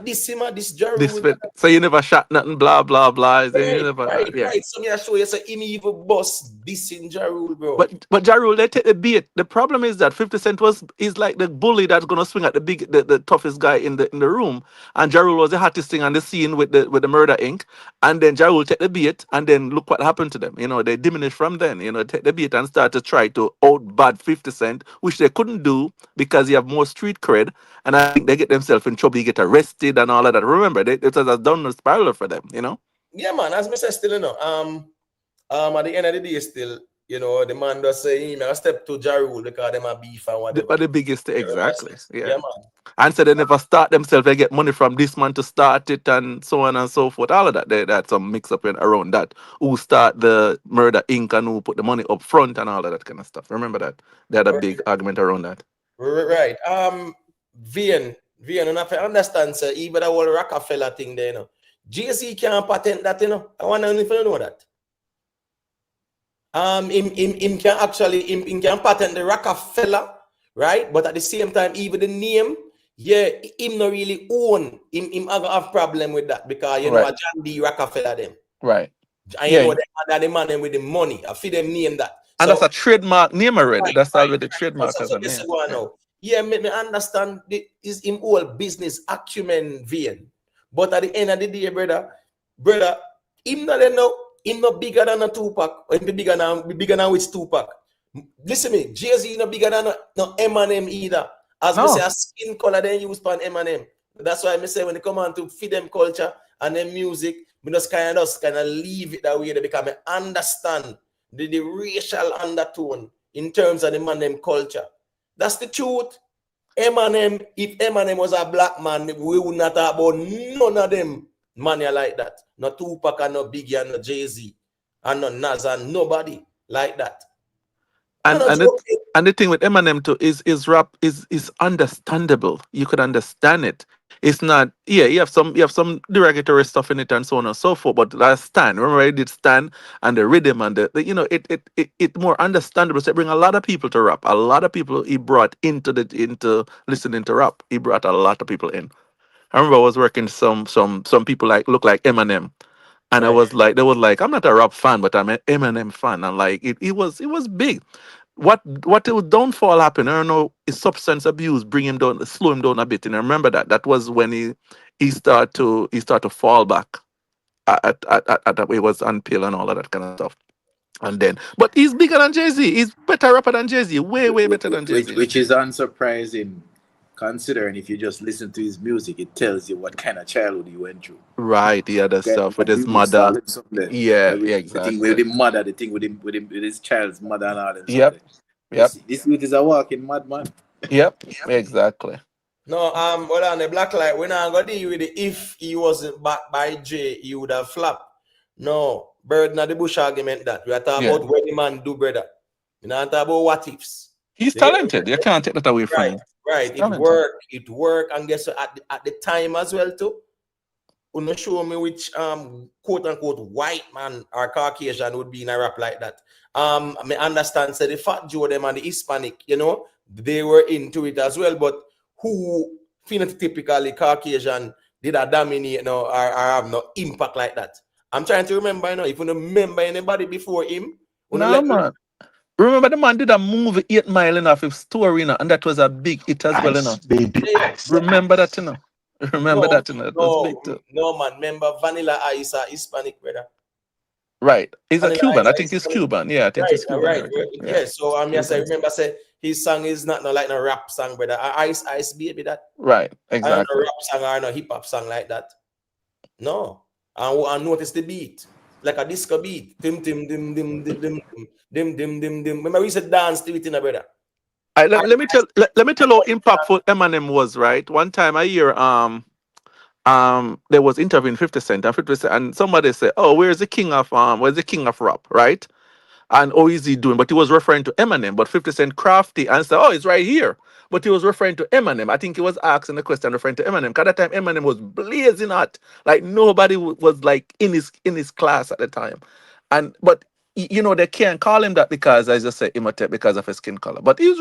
this Ja Rule. So you never shot nothing, blah blah blah. Right. So me I show you, so him even boss dissing Ja Rule, bro. But Ja Rule, they take the beat. The problem is that 50 Cent is like the bully that's gonna swing at the toughest guy in the room, and Ja Rule was the hottest thing on the scene with the Murder Inc. And then Ja Rule take the beat, and then look what happened to them. You know, they diminished from then. You know, take the beat and start to try to outbad 50 Cent, which they couldn't do because he have more street cred, and I think they get themselves in trouble. He get arrested and all of that. Remember, it was a downward spiral for them. You know. Yeah, man. As me say, still, you know, at the end of the day, still, you know, the man does say he may step to Ja Rule because them are beef and whatever. But the biggest thing, exactly. Yeah, man. And so they never start themselves. They get money from this man to start it and so on and so forth. All of that. That's some mix up around that. Who start the Murder Inc. and who put the money up front and all of that kind of stuff. Remember that? They had a big argument around that. Right. VN, and if I understand, sir, even the whole Rockefeller thing there, you know, Jay-Z can't patent that, you know. I wonder if you know that. Him can actually him can patent the Rockefeller, right? But at the same time, even the name, yeah, him not really own. Him gonna have problem with that because you know a John D. Rockefeller them. Right. And you know the man them with the money. I feed them name that. And So that's a trademark name already. right, That's right, already right. trademark as a name. Yeah, me understand is him all business acumen vein. But at the end of the day, brother, him not know him not bigger than a Tupac, or him bigger than which Tupac. Listen me, Jay-Z not bigger than no Eminem either. As we say, a skin color then use pan Eminem. That's why I say when they come on to feed them culture and them music, we just kind of leave it that way. They become understand the racial undertone in terms of the man them culture. That's the truth. Eminem, if Eminem was a black man, we would not talk about none of them man like that. No Tupac and no Biggie and no Jay-Z and no Nas and nobody like that. And the thing with Eminem too is rap is understandable. You could understand it. It's not you have some derogatory stuff in it and so on and so forth. But that Stan, remember I did Stan and the rhythm and the it more understandable. So it bring a lot of people to rap. A lot of people he brought into listening to rap. He brought a lot of people in. I remember I was working some people look like Eminem. And they was like, I'm not a rap fan, but I'm an Eminem fan. And like it was big. What it downfall happened, I don't know, is substance abuse bring him down, slow him down a bit. And I remember that was when he started to fall back at that way, was on pill and all of that kind of stuff. And then, but he's bigger than Jay-Z. He's better rapper than Jay-Z. Way better than Jay-Z. Which is unsurprising, considering if you just listen to his music, it tells you what kind of childhood he went through. Right, the other stuff with his mother. Yeah, exactly. The thing with the mother, the thing with his child's mother and all that. Yep. This youth is a walking madman. Yep, exactly. No, well on the black light, we're not gonna deal with it. If he wasn't backed by Jay, he would have flopped. No, bird not the bush argument that we are talking about what the man do, brother. We're not talking about what ifs. He's talented. You can't take that away from him. Right, it worked, and guess what, at the time as well too. You not show me which quote unquote white man or Caucasian would be in a rap like that. I understand say the Fat Joe them and the Hispanic, you know, they were into it as well, but who phenotypically Caucasian did a dominate or have no impact like that? I'm trying to remember, you know, if you don't remember anybody before him. No, man. Remember the man did a movie 8 Mile enough his story, you know, and that was a big hit as well, you know. Remember that, you know. Remember that, you know. It was big too. No, man. Remember Vanilla Ice, Hispanic, brother. Right. He's Vanilla a Cuban. Ice, I think he's Cuban. Yeah, I think he's Cuban. Right. Yeah. So yes, I remember say his song is not like no rap song, brother. Ice baby that. Right. Exactly. I don't know rap song or no hip hop song like that. No. And notice the beat. Like a disco beat. Dim dim dim dim dim dim dim dim dim dim. Remember we used to dance to it, brother. Let me tell how impactful Eminem was, right? One time I hear there was interviewing 50 Cent and somebody said, oh, where's the king of rap, right? And oh, is he doing? But he was referring to Eminem, but 50 Cent crafty and said, oh, it's right here. But he was referring to Eminem. I think he was asking the question referring to Eminem. Because at that time Eminem was blazing hot. Like nobody was like in his class at the time. But you know, they can't call him that because, as I just said, Imhotep, because of his skin color. But he was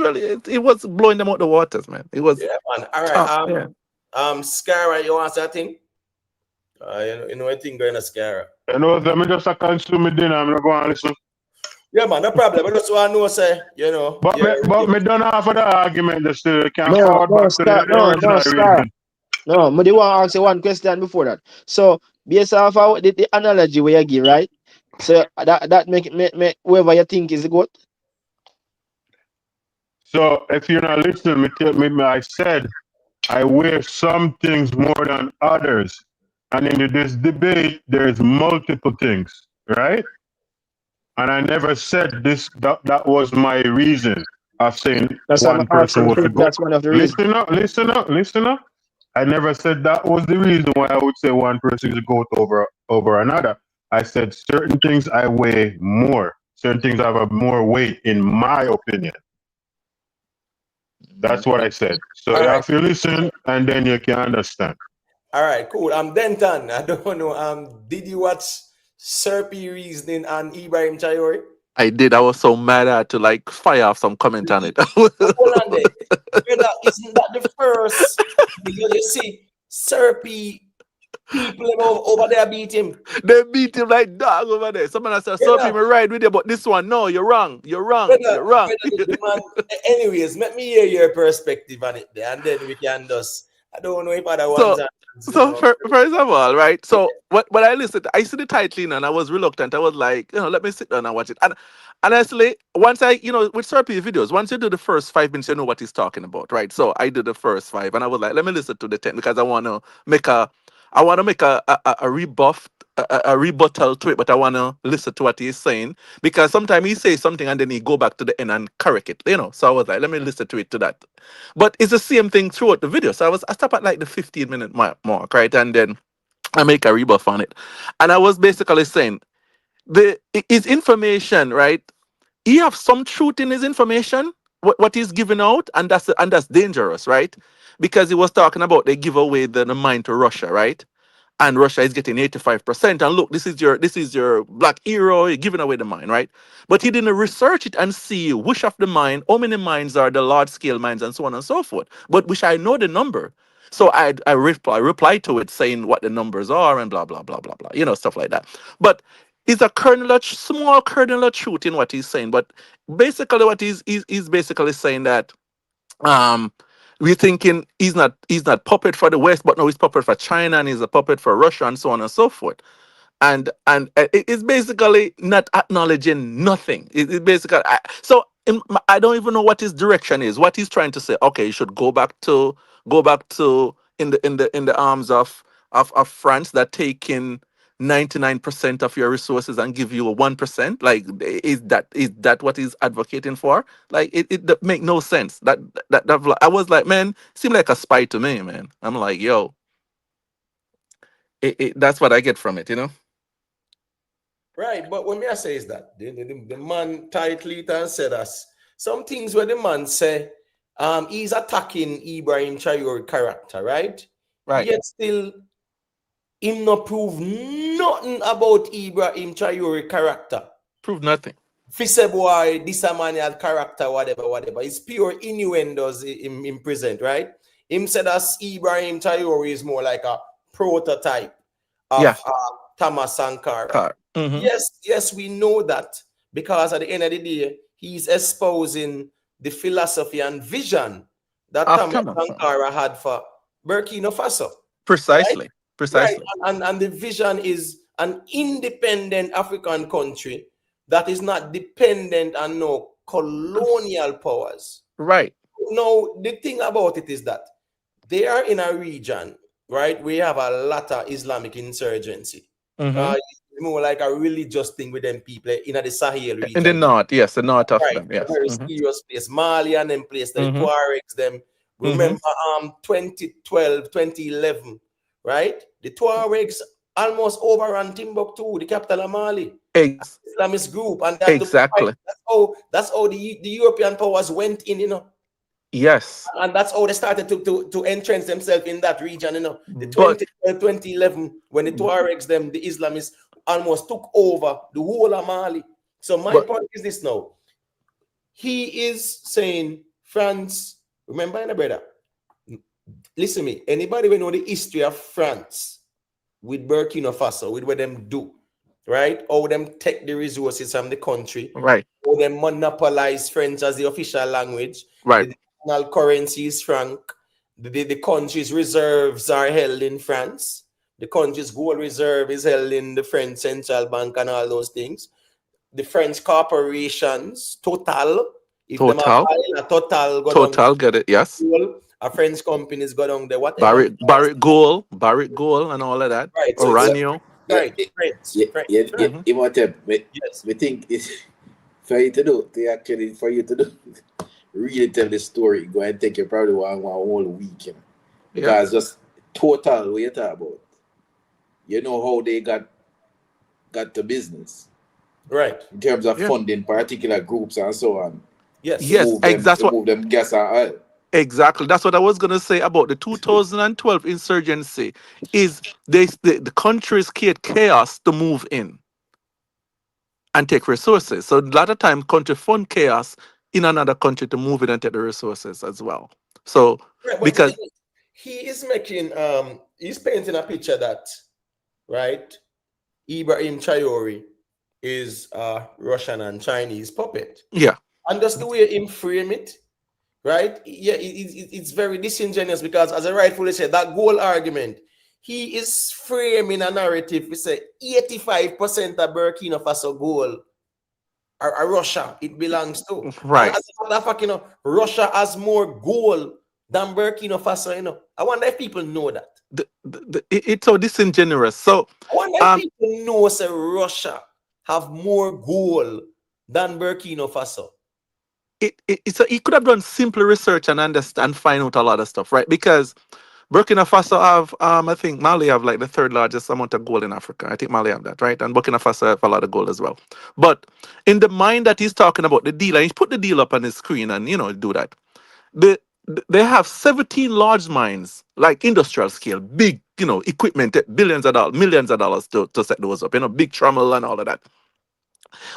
it was blowing them out the waters, man. It was. Yeah, man. All right. Skara, you want to say a thing? You know, I think going to Skara. You know, let me just consume my dinner. I'm not going to listen. Yeah, man, no problem. I just want to know, say, you know. But me don't have the argument. Just can't No, but they want to ask you one question before that. So, based off of the analogy where you give, right? So that make whoever you think is good. So if you're not listening, I said I wear some things more than others, and in this debate there's multiple things, right? And I never said this. That was my reason of saying one person was the goat. That's one of the reasons. Listen up. I never said that was the reason why I would say one person is a goat over another. I said certain things I weigh more. Certain things have a more weight, in my opinion. That's what I said. So you have to listen, and then you can understand. All right, cool. Denton. I don't know. Did you watch Serpy Reasoning on Ibrahim Traore? I did. I was so mad I had to like fire off some comment on it. Hold on there. Brother, isn't that the first? You see, Serpy people over there beat him. They beat him like dog over there. Someone said, "So people ride with you, but this one, no, you're wrong. You're wrong. You're wrong." The man, anyways, let me hear your perspective on it there, and then we can just. I don't know if other ones are. So first of all, right? So when I listened, I see the title and I was reluctant. I was like, let me sit down and watch it. And honestly, once I, with Serpy videos, once you do the first 5 minutes, you know what he's talking about, right? So I did the first 5, and I was like, let me listen to the 10 because I want to make a rebuff, a rebuttal to it, but I want to listen to what he's saying because sometimes he says something and then he go back to the end and correct it, So I was like, let me listen to it to that. But it's the same thing throughout the video. So I stopped at like the 15-minute mark, right? And then I make a rebuff on it. And I was basically saying his information, right? He have some truth in his information, what he's giving out, and that's dangerous, right? Because he was talking about they give away the mine to Russia, right? And Russia is getting 85%. And look, this is your black hero, you're giving away the mine, right? But he didn't research it and see which of the mine, how many mines are the large scale mines and so on and so forth. But which I know the number. So I reply to it saying what the numbers are and blah, blah, blah, blah, blah, stuff like that. But it's a small kernel of truth in what he's saying. But basically what he's basically saying that we're thinking he's not puppet for the West, but no, he's puppet for China and he's a puppet for Russia and so on and so forth. And it's basically not acknowledging nothing. It's basically I don't even know what his direction is. What he's trying to say. Okay, you should go back to in the arms of France that taking 99% of your resources and give you a 1%. Like, is that what he's advocating for? Like, it make no sense. That I was like, man, seemed like a spy to me, man. I'm like, yo, that's what I get from it, Right, but what me I say is that the man tightly and said us some things where the man say he's attacking Ibrahim Traore character, right? Right. Yet still him not prove nothing about Ibrahim Traore character. Prove nothing. Fise boy, this a man had character, whatever. It's pure innuendos in present, right? Him said that Ibrahim Traore is more like a prototype of Thomas Sankara. Mm-hmm. Yes, we know that because at the end of the day, he's espousing the philosophy and vision that Thomas Sankara had for Burkina Faso. Precisely. Right? And the vision is an independent African country that is not dependent on no colonial powers. Right. Now, the thing about it is that they are in a region, right? We have a lot of Islamic insurgency. Mm-hmm. More like a religious thing with them people in the Sahel region. In the north, yes, the north of them, yes. Very serious place. Mali and them place, the Tuaregs, them. Remember 2012, 2011, right? The Tuaregs almost overran Timbuktu, the capital of Mali. Islamist group. And that's that's how the European powers went in, Yes. And that's how they started to entrench themselves in that region, The 2011, when the Tuaregs, the Islamists, almost took over the whole of Mali. So my point is this now. He is saying France, remember, brother, listen to me, anybody will know the history of France with Burkina Faso, with what them do, right? How them take the resources from the country, right? How them monopolize French as the official language, right? The national currency is franc, the country's reserves are held in France. The country's gold reserve is held in the French central bank and all those things. The French corporations, Total, Total, get it, yes. A French companies go down there. What Barrick Gold, and all of that. Right. Oranio. We think it's for you to do really tell the story. Go and take you probably one whole week, because just Total, what you talk about. You know how they got to business, right? In terms of funding particular groups and so on. Yes, to move them gas and oil. Exactly. That's what I was gonna say about the 2012 insurgency. Is the countries create chaos to move in and take resources. So a lot of time country fund chaos in another country to move in and take the resources as well. So Right, but the because thing is, he is making he's painting a picture that, right, Ibrahim Traore is Russian and Chinese puppet. yeah, And that's the way him frame it, right? Yeah, it's very disingenuous because, as I rightfully said, that goal argument, he is framing a narrative. We say 85% of Burkina Faso goal are Russia. It belongs to. And right. as a matter of fact, Russia has more gold than Burkina Faso. I wonder if people know that. It's so disingenuous. So I wonder if people know say Russia have more gold than Burkina Faso. He could have done simple research and understand, find out a lot of stuff, right? Because Burkina Faso have, I think Mali have like the third largest amount of gold in Africa. I think Mali have that, right? And Burkina Faso have a lot of gold as well. But in the mind that he's talking about the deal, and he put the deal up on his screen and do that. They have 17 large mines, like industrial scale, big, equipment, billions of dollars, millions of dollars to set those up, big trommel and all of that.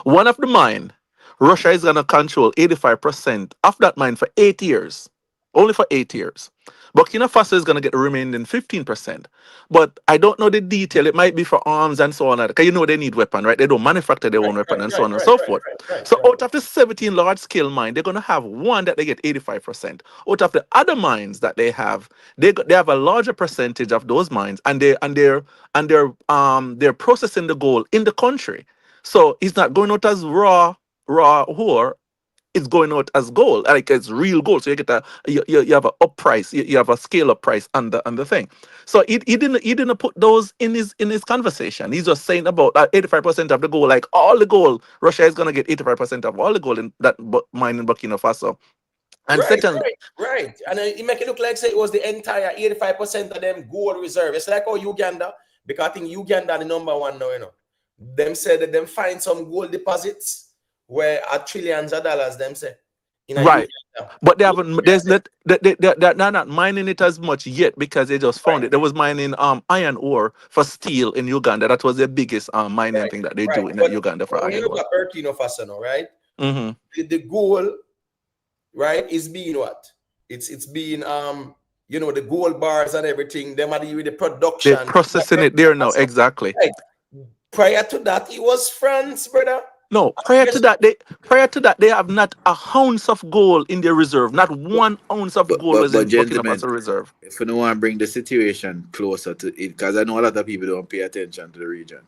One of the mine, Russia is going to control 85% of that mine for 8 years. Only for 8 years. Burkina Faso is going to get the remaining 15%. But I don't know the detail. It might be for arms and so on. Because they need weapon, right? They don't manufacture their own weapon and so on and so forth. So out of the 17 large-scale mines, they're going to have one that they get 85%. Out of the other mines that they have a larger percentage of those mines, and they're processing the gold in the country. So it's not going out as raw ore. It's going out as gold, like it's real gold. So you get you have a up price, you have a scale up price on the thing. So he didn't put those in his conversation. He's just saying about 85% of the gold, like all the gold. Russia is gonna get 85% of all the gold in that mine in Burkina Faso. And Right. And it make it look like say it was the entire 85% of them gold reserve. It's like Uganda, because I think Uganda the number one now, Them said that them find some gold deposits where are trillions of dollars, them say. Right. But they haven't. They're not mining it as much yet because they just found it. They was mining iron ore for steel in Uganda. That was the biggest mining thing that they do in Uganda for when iron you look ore. at Burkina Faso now, right? Mm-hmm. The gold, right, is being what? It's being the gold bars and everything. Them are the production. They're processing it there now. Exactly. Right. Prior to that, it was France, brother. No, prior to that, they have not a ounce of gold in their reserve. Not 1 ounce of gold was in Burkina Faso reserve. If you want to bring the situation closer to it, because I know a lot of people don't pay attention to the region.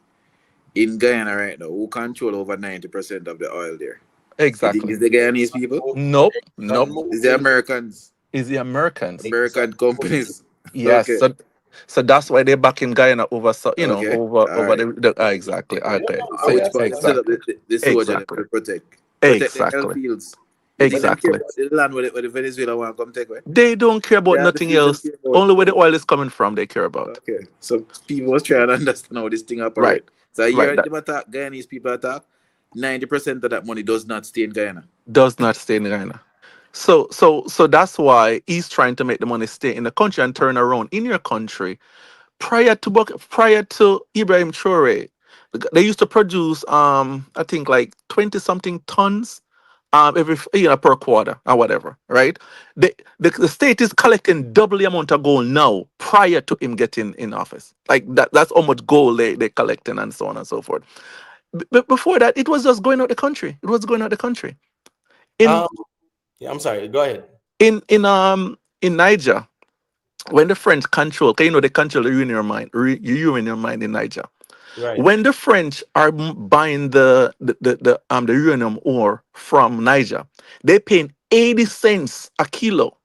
In Guyana right now, who control over 90% of the oil there? Exactly. You think it's the Guyanese people? Nope. It's the Americans. It's the Americans. American companies. Yes. Okay. So that's why they're back in Guyana over, Okay. over the exactly. Okay. So Which part set up the soldier to protect the oil fields. Exactly. The land where the Venezuela want to come take away. They don't care about nothing else. Only where the oil is coming from, they care about. Okay. So people was trying to understand how this thing operates. Right. So you heard them attack, Guyanese people attack. 90% of that money does not stay in Guyana. Does not stay in Guyana. So that's why he's trying to make the money stay in the country and turn around in your country. Prior to Ibrahim Traore, they used to produce I think like 20 something tons every per quarter or whatever, right? The state is collecting double the amount of gold now prior to him getting in office. Like that's how much gold they're collecting and so on and so forth. But before that, it was just going out the country. It was going out the country. I'm sorry. Go ahead. In Niger, when the French control, they control the uranium mine in Niger. Right. When the French are buying the uranium ore from Niger, they're paying 80 cents a kilo.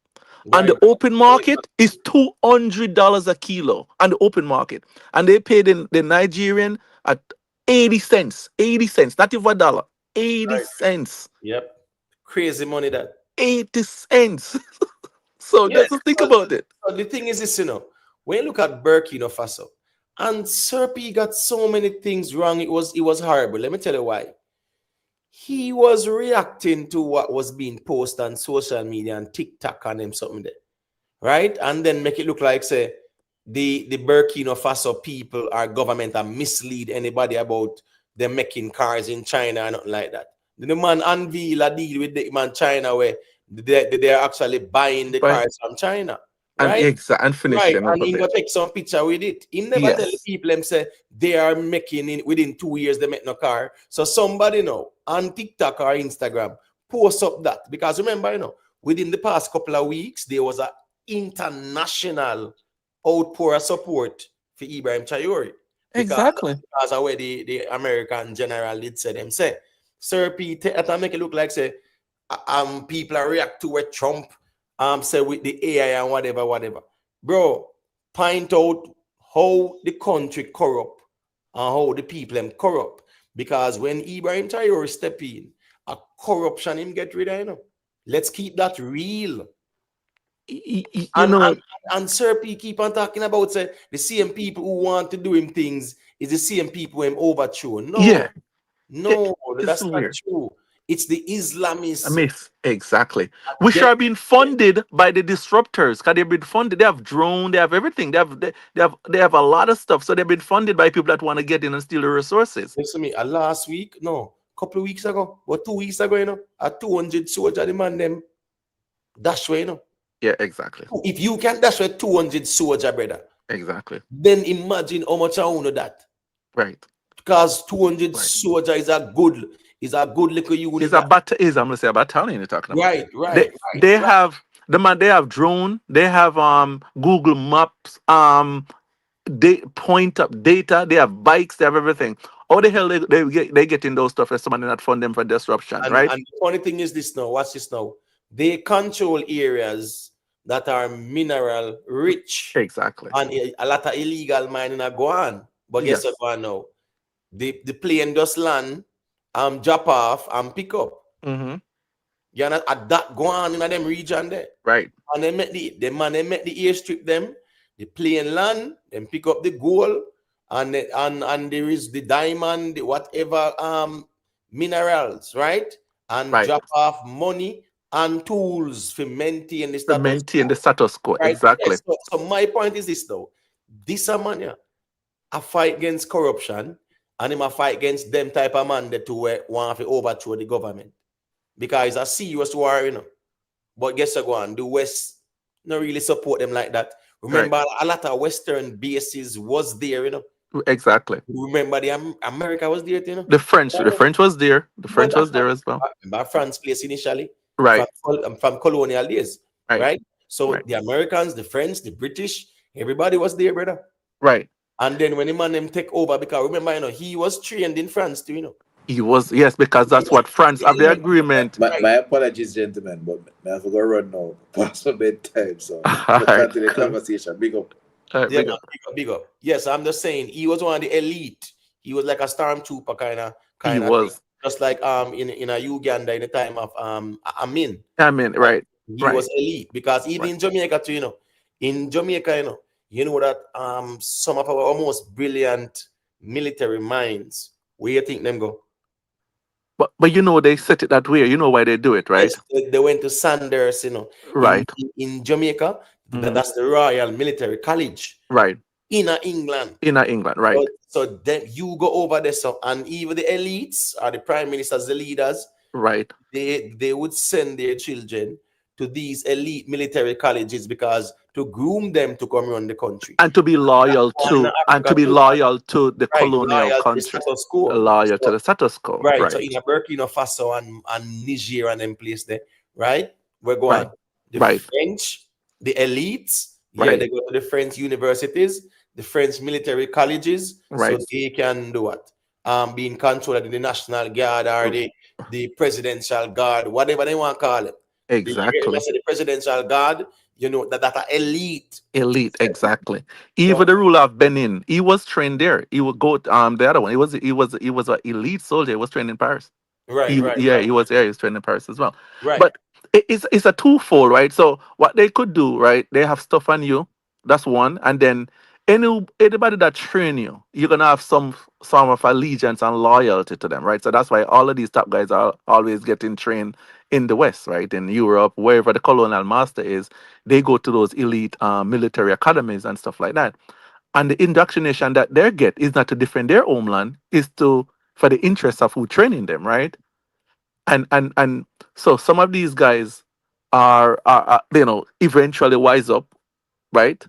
Right. On the open market is $200 a kilo on the open market, and they paid the Nigerian at 80 cents, not even $1, 80 cents. Yep, crazy money that. 80 cents. So just think about it. So the thing is this, when you look at Burkina Faso, and Serpi got so many things wrong, it was horrible. Let me tell you why. he was reacting to what was being posted on social media and TikTok and them something there, right? And then make it look like say the Burkina Faso people or government are mislead anybody about them making cars in China and nothing like that. The man unveil a deal with the man China where they're actually buying the cars from China, right? And Right, finishing up and of he it. go take some picture with it. He never tell the Yes. people them say they are making it within 2 years they make no car. So somebody know on TikTok or Instagram post up that because remember within the past couple of weeks there was a international outpour of support for Ibrahim Traore Exactly. because of where the American general did say them say Sir Pete that make it look like say people are react to what Trump say with the AI and whatever. Bro, point out how the country corrupt and how the people them corrupt. Because when Ibrahim Traore step in, a corruption him get rid of, Let's keep that real. And Sir P keep on talking about say the same people who want to do him things is the same people who him overthrow. No, that's not weird. true. It's the Islamists. Exactly. Which are being funded by the disruptors. Because they've been funded. They have drone. They have everything. They have a lot of stuff. So they've been funded by people that want to get in and steal the resources. Listen to me. Last week, couple of weeks ago, or 2 weeks ago, a 200 soldier the man them dash way, Yeah, exactly. If you can dash way 200 soldier, brother, exactly, then imagine how much I own of that. Right. Because 200 soldier is a good little unit. It's I'm gonna say a battalion you're talking about. Right. They have they have drone, they have Google Maps, they point up data, they have bikes, they have everything. How the hell they getting those stuff if somebody not fund them for disruption, right? And the funny thing is this now, watch this now. They control areas that are mineral rich. Exactly. And a lot of illegal mining are going on. But guess what going now? The plane just land, drop off and pick up. Mm-hmm. You know, at that go on in them region there. Right. And they make the airstrip them, the plane land, then pick up the gold, and there is the diamond, the whatever minerals, right? And drop off money and tools for maintain the status quo. Right? Exactly. Yes. So my point is this though. This man, a fight against corruption, and him a fight against them type of man that want to overthrow the government. Because it's a serious war, But guess what? The West not really support them like that. Remember, a lot of Western bases was there, Exactly. Remember, America was there, The French was there. The French was there as well. Remember France place initially, right? From colonial days, right? So the Americans, the French, the British, everybody was there, brother. Right. And then when the man them take over, because remember, he was trained in France too, He was, yes, because that's what France have the agreement. My apologies, gentlemen, but I forgot to run now. Past my bedtime, so continue the conversation. Big up. Big up. Yes, I'm just saying he was one of the elite. He was like a stormtrooper kind of. He was just like in a Uganda in the time of Amin. Right. He was elite because even in Jamaica too, in Jamaica, you know that some of our most brilliant military minds, where you think them go? But they set it that way. You know why they do it, right? Yes, they went to Sanders, right. In Jamaica. That's the Royal Military College. Right. In England. Right. So then you go over there, and even the elites or the prime ministers, the leaders, right? They would send their children to these elite military colleges because to groom them to come run the country and to be loyal to the colonial country, loyal to the status quo. Right. So in Burkina Faso and Niger and them place there, right? We're going the French, the elites, they go to the French universities, the French military colleges, so they can do what? Be in control of the National Guard or the Presidential Guard, whatever they want to call it. Exactly. The Presidential Guard, that are elite. Elite, exactly. Even the ruler of Benin, he was trained there. He would go the other one. He was an elite soldier. He was trained in Paris. Right. He was there. He was trained in Paris as well. Right. But it's a twofold, right? So what they could do, right? They have stuff on you. That's one, and then Anybody that train you, you're gonna have some form of allegiance and loyalty to them, right? So that's why all of these top guys are always getting trained in the West, right? In Europe, wherever the colonial master is, they go to those elite military academies and stuff like that. And the indoctrination that they get is not to defend their homeland, is to for the interests of who training them, right? And so some of these guys are eventually wise up, right?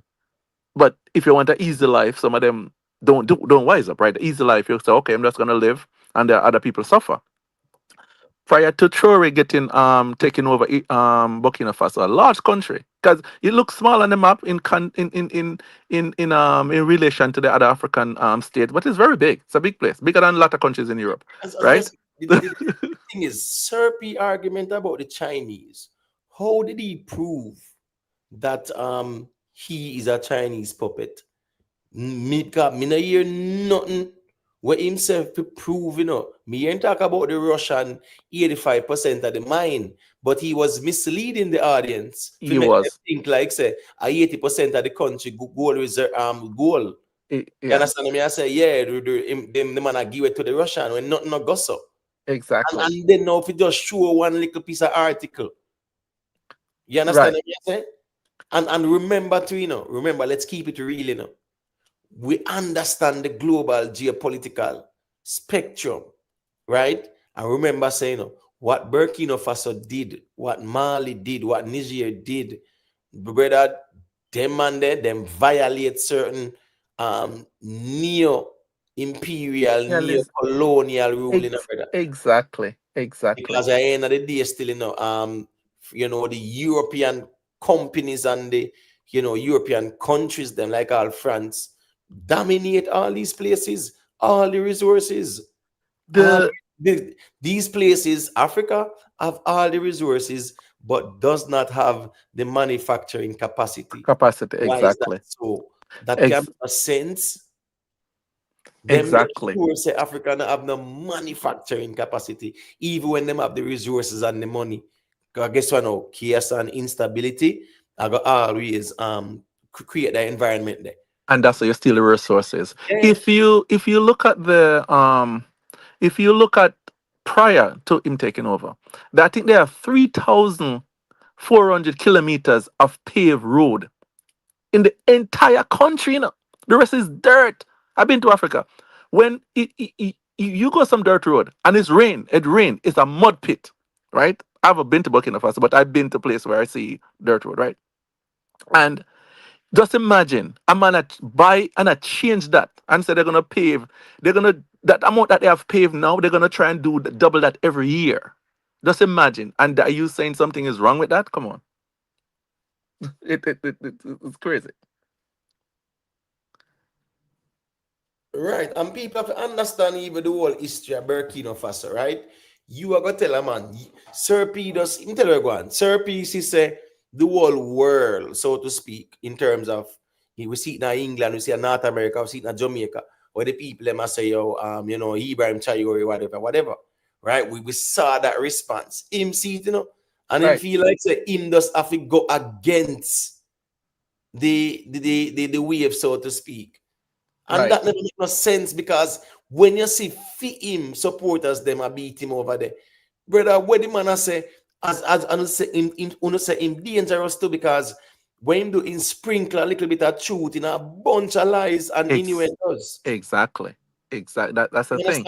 But if you want an easy life, some of them don't wise up, right? The easy life, you say, okay, I'm just gonna live, and there are other people suffer. Prior to Traore getting taking over Burkina Faso, a large country, because it looks small on the map in relation to the other African states, but it's very big. It's a big place, bigger than a lot of countries in Europe, right? The thing is, Serpi argument about the Chinese. How did he prove that he is a Chinese puppet? Me no hear nothing where himself to prove, Me ain't talk about the Russian 85% of the mine, but he was misleading the audience. He was. Think like say 80% of the country gold reserve gold. Yeah. You understand me? I say, yeah, the man give it to the Russian when nothing no go so. Exactly. And then now if you just show one little piece of article. You understand what I say? And remember to, remember, let's keep it real, We understand the global geopolitical spectrum, right? And remember saying, what Burkina Faso did, what Mali did, what Niger did, brother, them violate certain neo-imperial, neo-colonial rule, brother. Exactly. Because at the end of the day, still, the European companies and the, European countries, them like all France, dominate all these places, all the resources. These places, Africa, have all the resources, but does not have the manufacturing capacity. Why Exactly. is that so? That can make sense. Exactly. Them say Africa don't have no manufacturing capacity, even when them have the resources and the money. Because guess what now? Chaos and instability are going to always create the environment there. And that's how you steal the resources. Yeah. If you look at prior to him taking over, I think there are 3,400 kilometers of paved road in the entire country. The rest is dirt. I've been to Africa. When you go some dirt road and it's rain, it's a mud pit, right? I haven't been to Burkina Faso, but I've been to a place where I see dirt road, right? And just imagine a man buy and change that and say they're gonna pave. That amount that they have paved now, they're gonna try and do double that every year. Just imagine. And are you saying something is wrong with that? Come on. It's crazy. Right, and people have to understand even the whole history of Burkina Faso, right? You are gonna tell a man, Sir P does Sir P say the whole world, so to speak, in terms of we see it in England, we see it in North America, we see it in Jamaica, where the people them say, Ibrahim Traore, whatever. Right? We saw that response. Him see it, and he feel like him does have to go against the wave, so to speak. And that never make no sense, because when you see him supporters them are beat him over there, brother, what the man say say him dangerous too, because when him do in sprinkle a little bit of truth in a bunch of lies and innuendos. Exactly. That's the thing.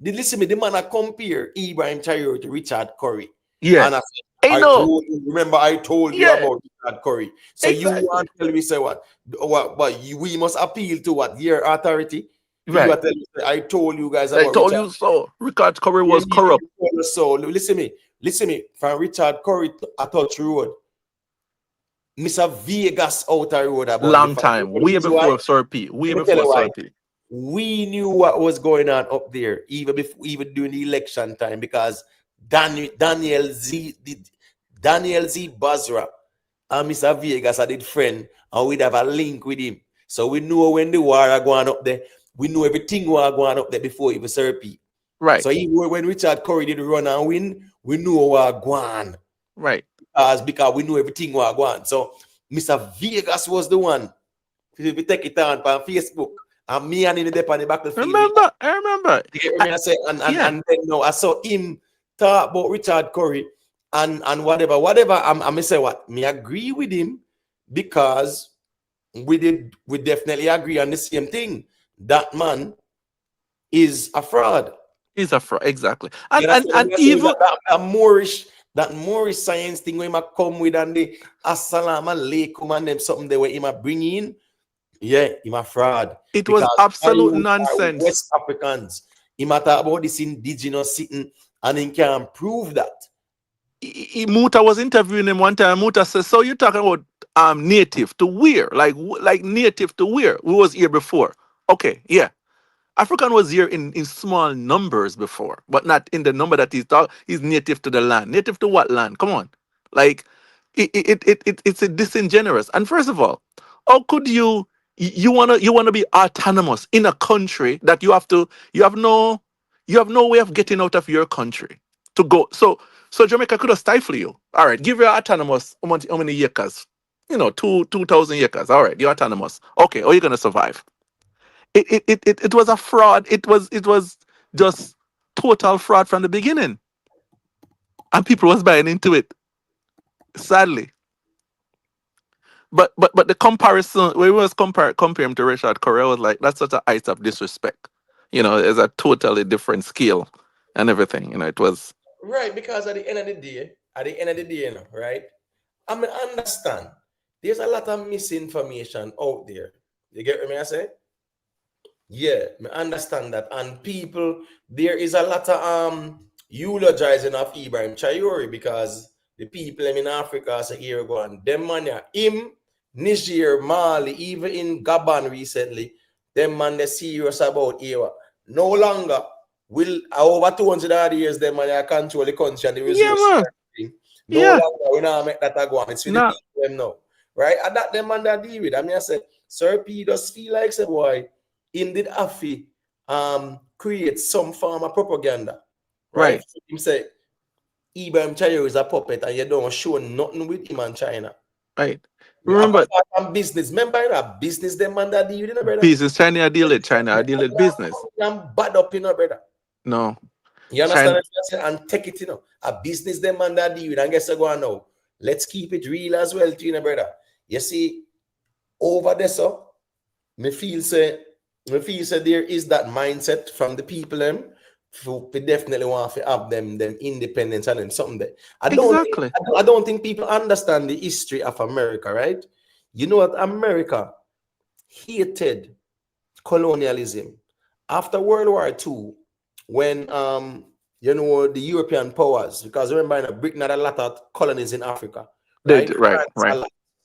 Listen me, the man I compare Ibrahim Traore to Richard Curry. Yeah. And I told you about Richard Curry. So you want to tell me say what? We must appeal to what? Your authority? Right. I told you guys about I told you so. Richard Curry was corrupt. So listen me. From Richard Curry to Touch Road, Mr. Vegas outer road about long time. Way before Sir P. We knew what was going on up there, even during the election time, because Daniel Z Basra and Mr. Vegas are did friend, and we'd have a link with him. So we know when the war are going up there. We know everything was going up there before even Sir P. Right. So even when Richard Curry did run and win, we knew what was going. Right. Because we knew everything was going. So Mr. Vegas was the one we take it on Facebook. And me and him in the battlefield. I remember. You get me? I say, and then now I saw him talk about Richard Curry and whatever. I'm say what? Me agree with him because we definitely agree on the same thing. That man is a fraud. He's a fraud, exactly. And even that Moorish science thing where he might come with and the assalamu alaikum and them something they where he might bring in. Yeah, he's a fraud. It was absolute nonsense. West Africans. He might talk about this indigenous sitting and he can prove that. Muta was interviewing him one time. Muta says, "So you're talking about native to where? Like native to where? We was here before." Okay, yeah. African was here in small numbers before, but not in the number that he's native to the land. Native to what land? Come on. Like it's a disingenuous. And first of all, how could you wanna be autonomous in a country that you have no way of getting out of your country to go. So Jamaica could have stifled you. All right, give you autonomous how many acres? 2,000 acres. All right, you're autonomous. Okay, how are you gonna survive? It was a fraud. It was just total fraud from the beginning, and people was buying into it. Sadly, but the comparison when we was compare him to Richard Curry, was like that's such a height of disrespect. It's a totally different scale and everything. It was right because at the end of the day, right? I mean, understand. There's a lot of misinformation out there. You get what I say? Yeah, I understand that. And people, there is a lot of eulogizing of Ibrahim Traore because the people in Africa say here go on. Them man, him, Niger, Mali, even in Gabon recently, them man they serious about here. No longer will over 200 years them man control the country and the resources. Longer we now make that go on. It's with the people them now. Right? And that them man that deal with. I mean I said, Sir P just feel like say boy. Indeed, Afi create some form of propaganda, right? Him say Ibrahim Traore is a puppet, and you don't show nothing with him in China, right? Remember, business. Remember that business them man that deal, brother. Business China deal with business. I'm bad up, brother. No, you understand? And take it, a business them man that deal with, and guess I go on now. Let's keep it real as well, brother. You see, over there, so me feel say there is that mindset from the people who definitely want to have them independence and them something there. I don't think people understand the history of America, right? You know what? America hated colonialism after World War II when the European powers, because remember Britain had a lot of colonies in Africa. Right.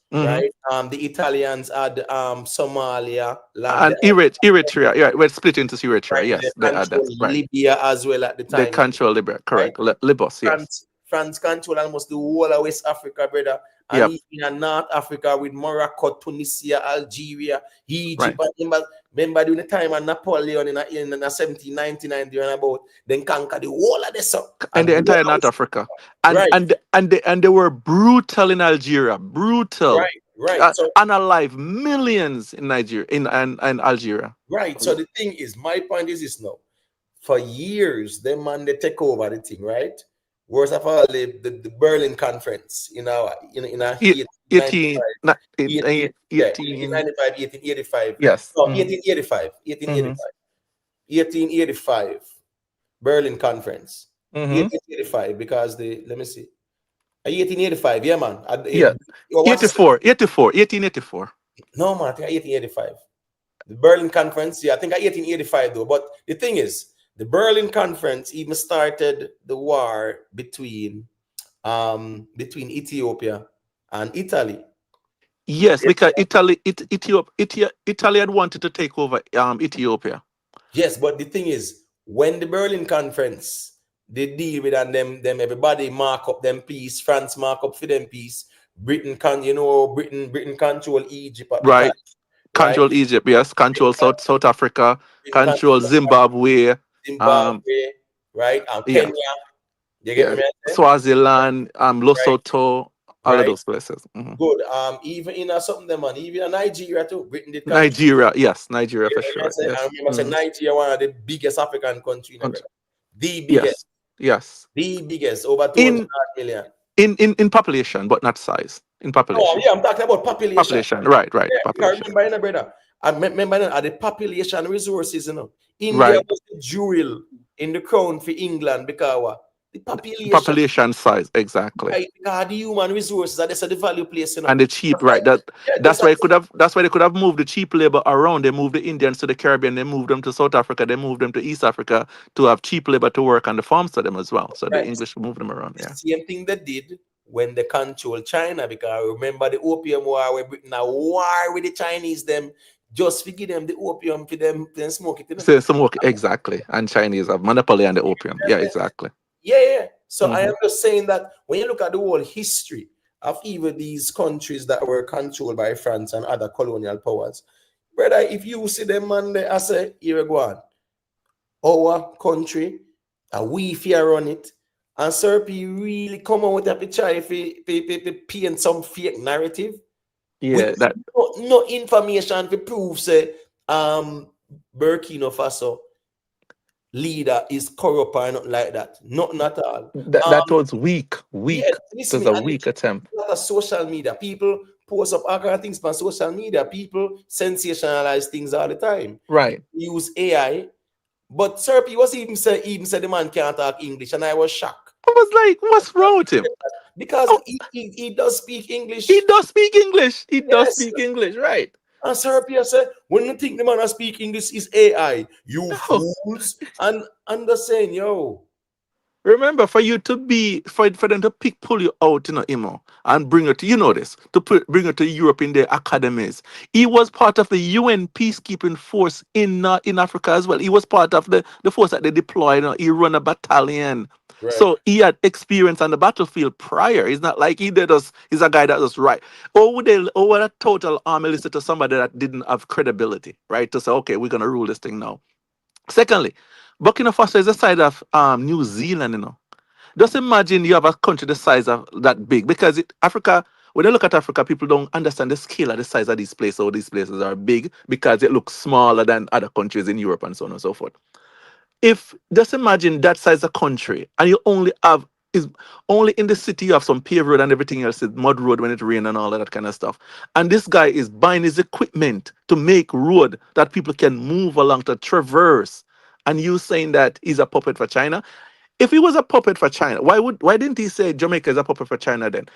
Right. The Italians had Somalia, and Eritrea. Yeah, we're split into Eritrea. Right. Yes, they had that. Right. Libya as well at the time. They control Libya, correct? Right. Libos, yes. France control almost the whole of West Africa, brother. And even in North Africa with Morocco, Tunisia, Algeria, Egypt. Right. Remember during the time of Napoleon in 1799, then conquer the whole of this and the entire North Africa. And they were brutal in Algeria. Brutal. Right. Unalive millions in Nigeria, in Algeria. Right. So the thing is, my point is this now. For years, they take over the thing, right? Worst of all, the Berlin Conference, in 1885. Yes. No, 1885. Berlin Conference. 1885, because let me see. 1885, yeah, man. 1884. No, man, I think 1885. The Berlin Conference, I think 1885 though. But the thing is, the Berlin Conference even started the war between Ethiopia and Italy. Yes, because Italy had wanted to take over Ethiopia. Yes, but the thing is, when the Berlin Conference they deal with and them everybody mark up them peace, France mark up for them peace, Britain control Egypt at the time, control Egypt, yes, control South Africa, control Zimbabwe. Right? And Kenya. You get me? Swaziland, Lesotho, All of right? those places. Good. Even in something them, man, even in Nigeria too. Britain did come. Nigeria, yes, Nigeria for You know what sure. I say? I Yes. remember saying Nigeria, one of the biggest African country in America. The biggest. Yes. The biggest. Over 200 million. In population, but not size. In population. Oh, yeah, I'm talking about population. Population, right, Yeah, population. I remember, brother. I remember the population resources, India Right. was the jewel in the crown for England because what? The Population size, exactly. Right, because the human resources are the value place, And the cheap, right? That's why they could have moved the cheap labor around. They moved the Indians to the Caribbean, they moved them to South Africa, they moved them to East Africa to have cheap labor to work on the farms for them as well. So the Right. English moved them around. Yeah. Same thing they did when they controlled China, because I remember the opium war where Britain a war with the Chinese them just to give them the opium for them then smoke it. So some work, exactly. And Chinese have monopoly on the opium. Yeah, exactly. Yeah. So I am just saying that when you look at the whole history of even these countries that were controlled by France and other colonial powers, brother, if you see them man there, I say, here we go on. Our country, we fear on it, and Serpy really come out with a picture if he paint some fake narrative. Yeah, that no information to prove say Burkina Faso leader is corrupt or nothing like that. Nothing at all. That was weak. Yeah, It was a weak attempt. A lot of social media. People post up all kind of things on social media. People sensationalize things all the time. Right. Use AI. But Serpy was even said the man can't talk English, and I was shocked. I was like, what's wrong with him? Because he does speak English. He does speak English. He does speak English, right? And Serpy said, when you think the man that speak English is AI, you fools. And they're saying, yo. Remember, for you to be, for them to pull you out, Imo, and bring it to, this, bring it to Europe in their academies. He was part of the UN peacekeeping force in Africa as well. He was part of the force that they deployed. He run a battalion. Right. So he had experience on the battlefield prior. He's not like he's a guy that was right. Or would a total army listen to somebody that didn't have credibility, right? To say, okay, we're gonna rule this thing now. Secondly, Burkina Faso is the size of New Zealand, Just imagine you have a country the size of that big, because Africa, when you look at Africa, people don't understand the scale of the size of these places. All these places are big because it looks smaller than other countries in Europe and so on and so forth. If just imagine that size of country, and you only in the city you have some paved road and everything else is mud road when it rains and all of that kind of stuff. And this guy is buying his equipment to make road that people can move along to traverse. And you saying that he's a puppet for China? If he was a puppet for China, why didn't he say Jamaica is a puppet for China then?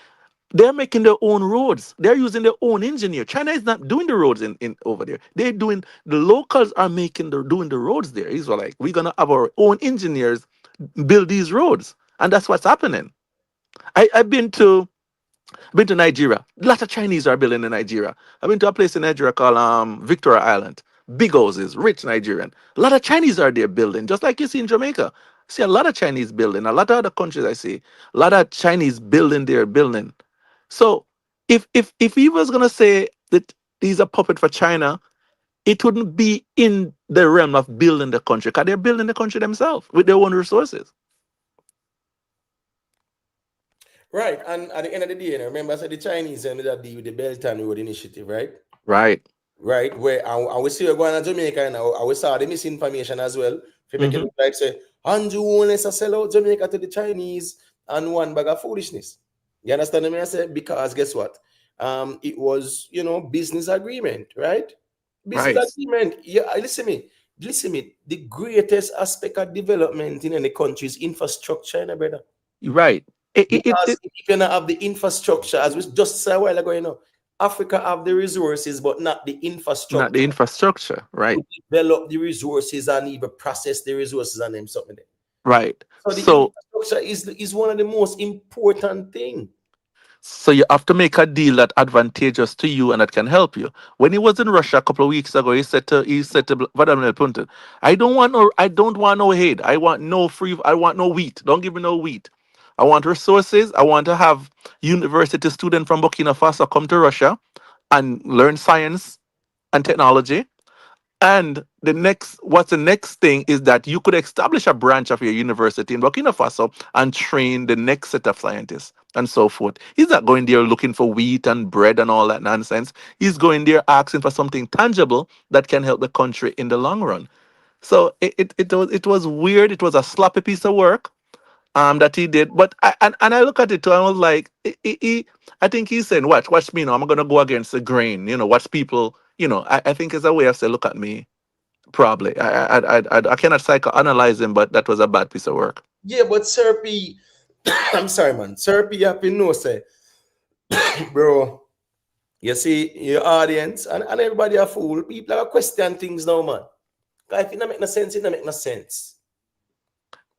They're making their own roads. They're using their own engineer. China is not doing the roads in over there. The locals are doing the roads there. He's like, we're gonna have our own engineers build these roads. And that's what's happening. I've been to Nigeria. A lot of Chinese are building in Nigeria. I've been to a place in Nigeria called Victoria Island. Big houses, rich Nigerian. A lot of Chinese are there building, just like you see in Jamaica. I see a lot of Chinese building. A lot of other countries I see. A lot of Chinese building there, building. So if he was gonna say that he's a puppet for China, it wouldn't be in the realm of building the country, because they're building the country themselves with their own resources. Right, and at the end of the day, remember I said the Chinese ended up deal with the Belt and Road Initiative, right? Right. Right, where and we see we're going to Jamaica now, and we saw the misinformation as well. If you make it look like say, Andrew wants to sell out Jamaica to the Chinese and one bag of foolishness. You understand what I say? Because guess what? It was, business agreement, right? Business agreement. Yeah, listen me. The greatest aspect of development in any country is infrastructure, brother. Right. Because if you don't have the infrastructure, as we just said a while ago, Africa have the resources, but not the infrastructure. Not the infrastructure, right? To develop the resources and even process the resources and them something. Right. So the infrastructure is one of the most important things. So you have to make a deal that advantageous to you and that can help you. When he was in Russia a couple of weeks ago, he said to Vladimir Putin, I don't want no aid. I want no wheat. Don't give me no wheat. I want resources. I want to have university students from Burkina Faso come to Russia and learn science and technology. And what's the next thing is that you could establish a branch of your university in Burkina Faso and train the next set of scientists and so forth. He's not going there looking for wheat and bread and all that nonsense. He's going there asking for something tangible that can help the country in the long run. So it was weird. It was a sloppy piece of work that he did. But I look at it too, and I was like, I think he's saying, watch me now. I'm gonna go against the grain. Watch people. I think it's a way of saying, look at me. Probably. I cannot psychoanalyze him, but that was a bad piece of work. Yeah, but Serpi, I'm sorry, man. Serpi, you have to know, say, bro, you see your audience and everybody a fool. People are question things now, man. Because if it don't make no sense, it don't make no sense.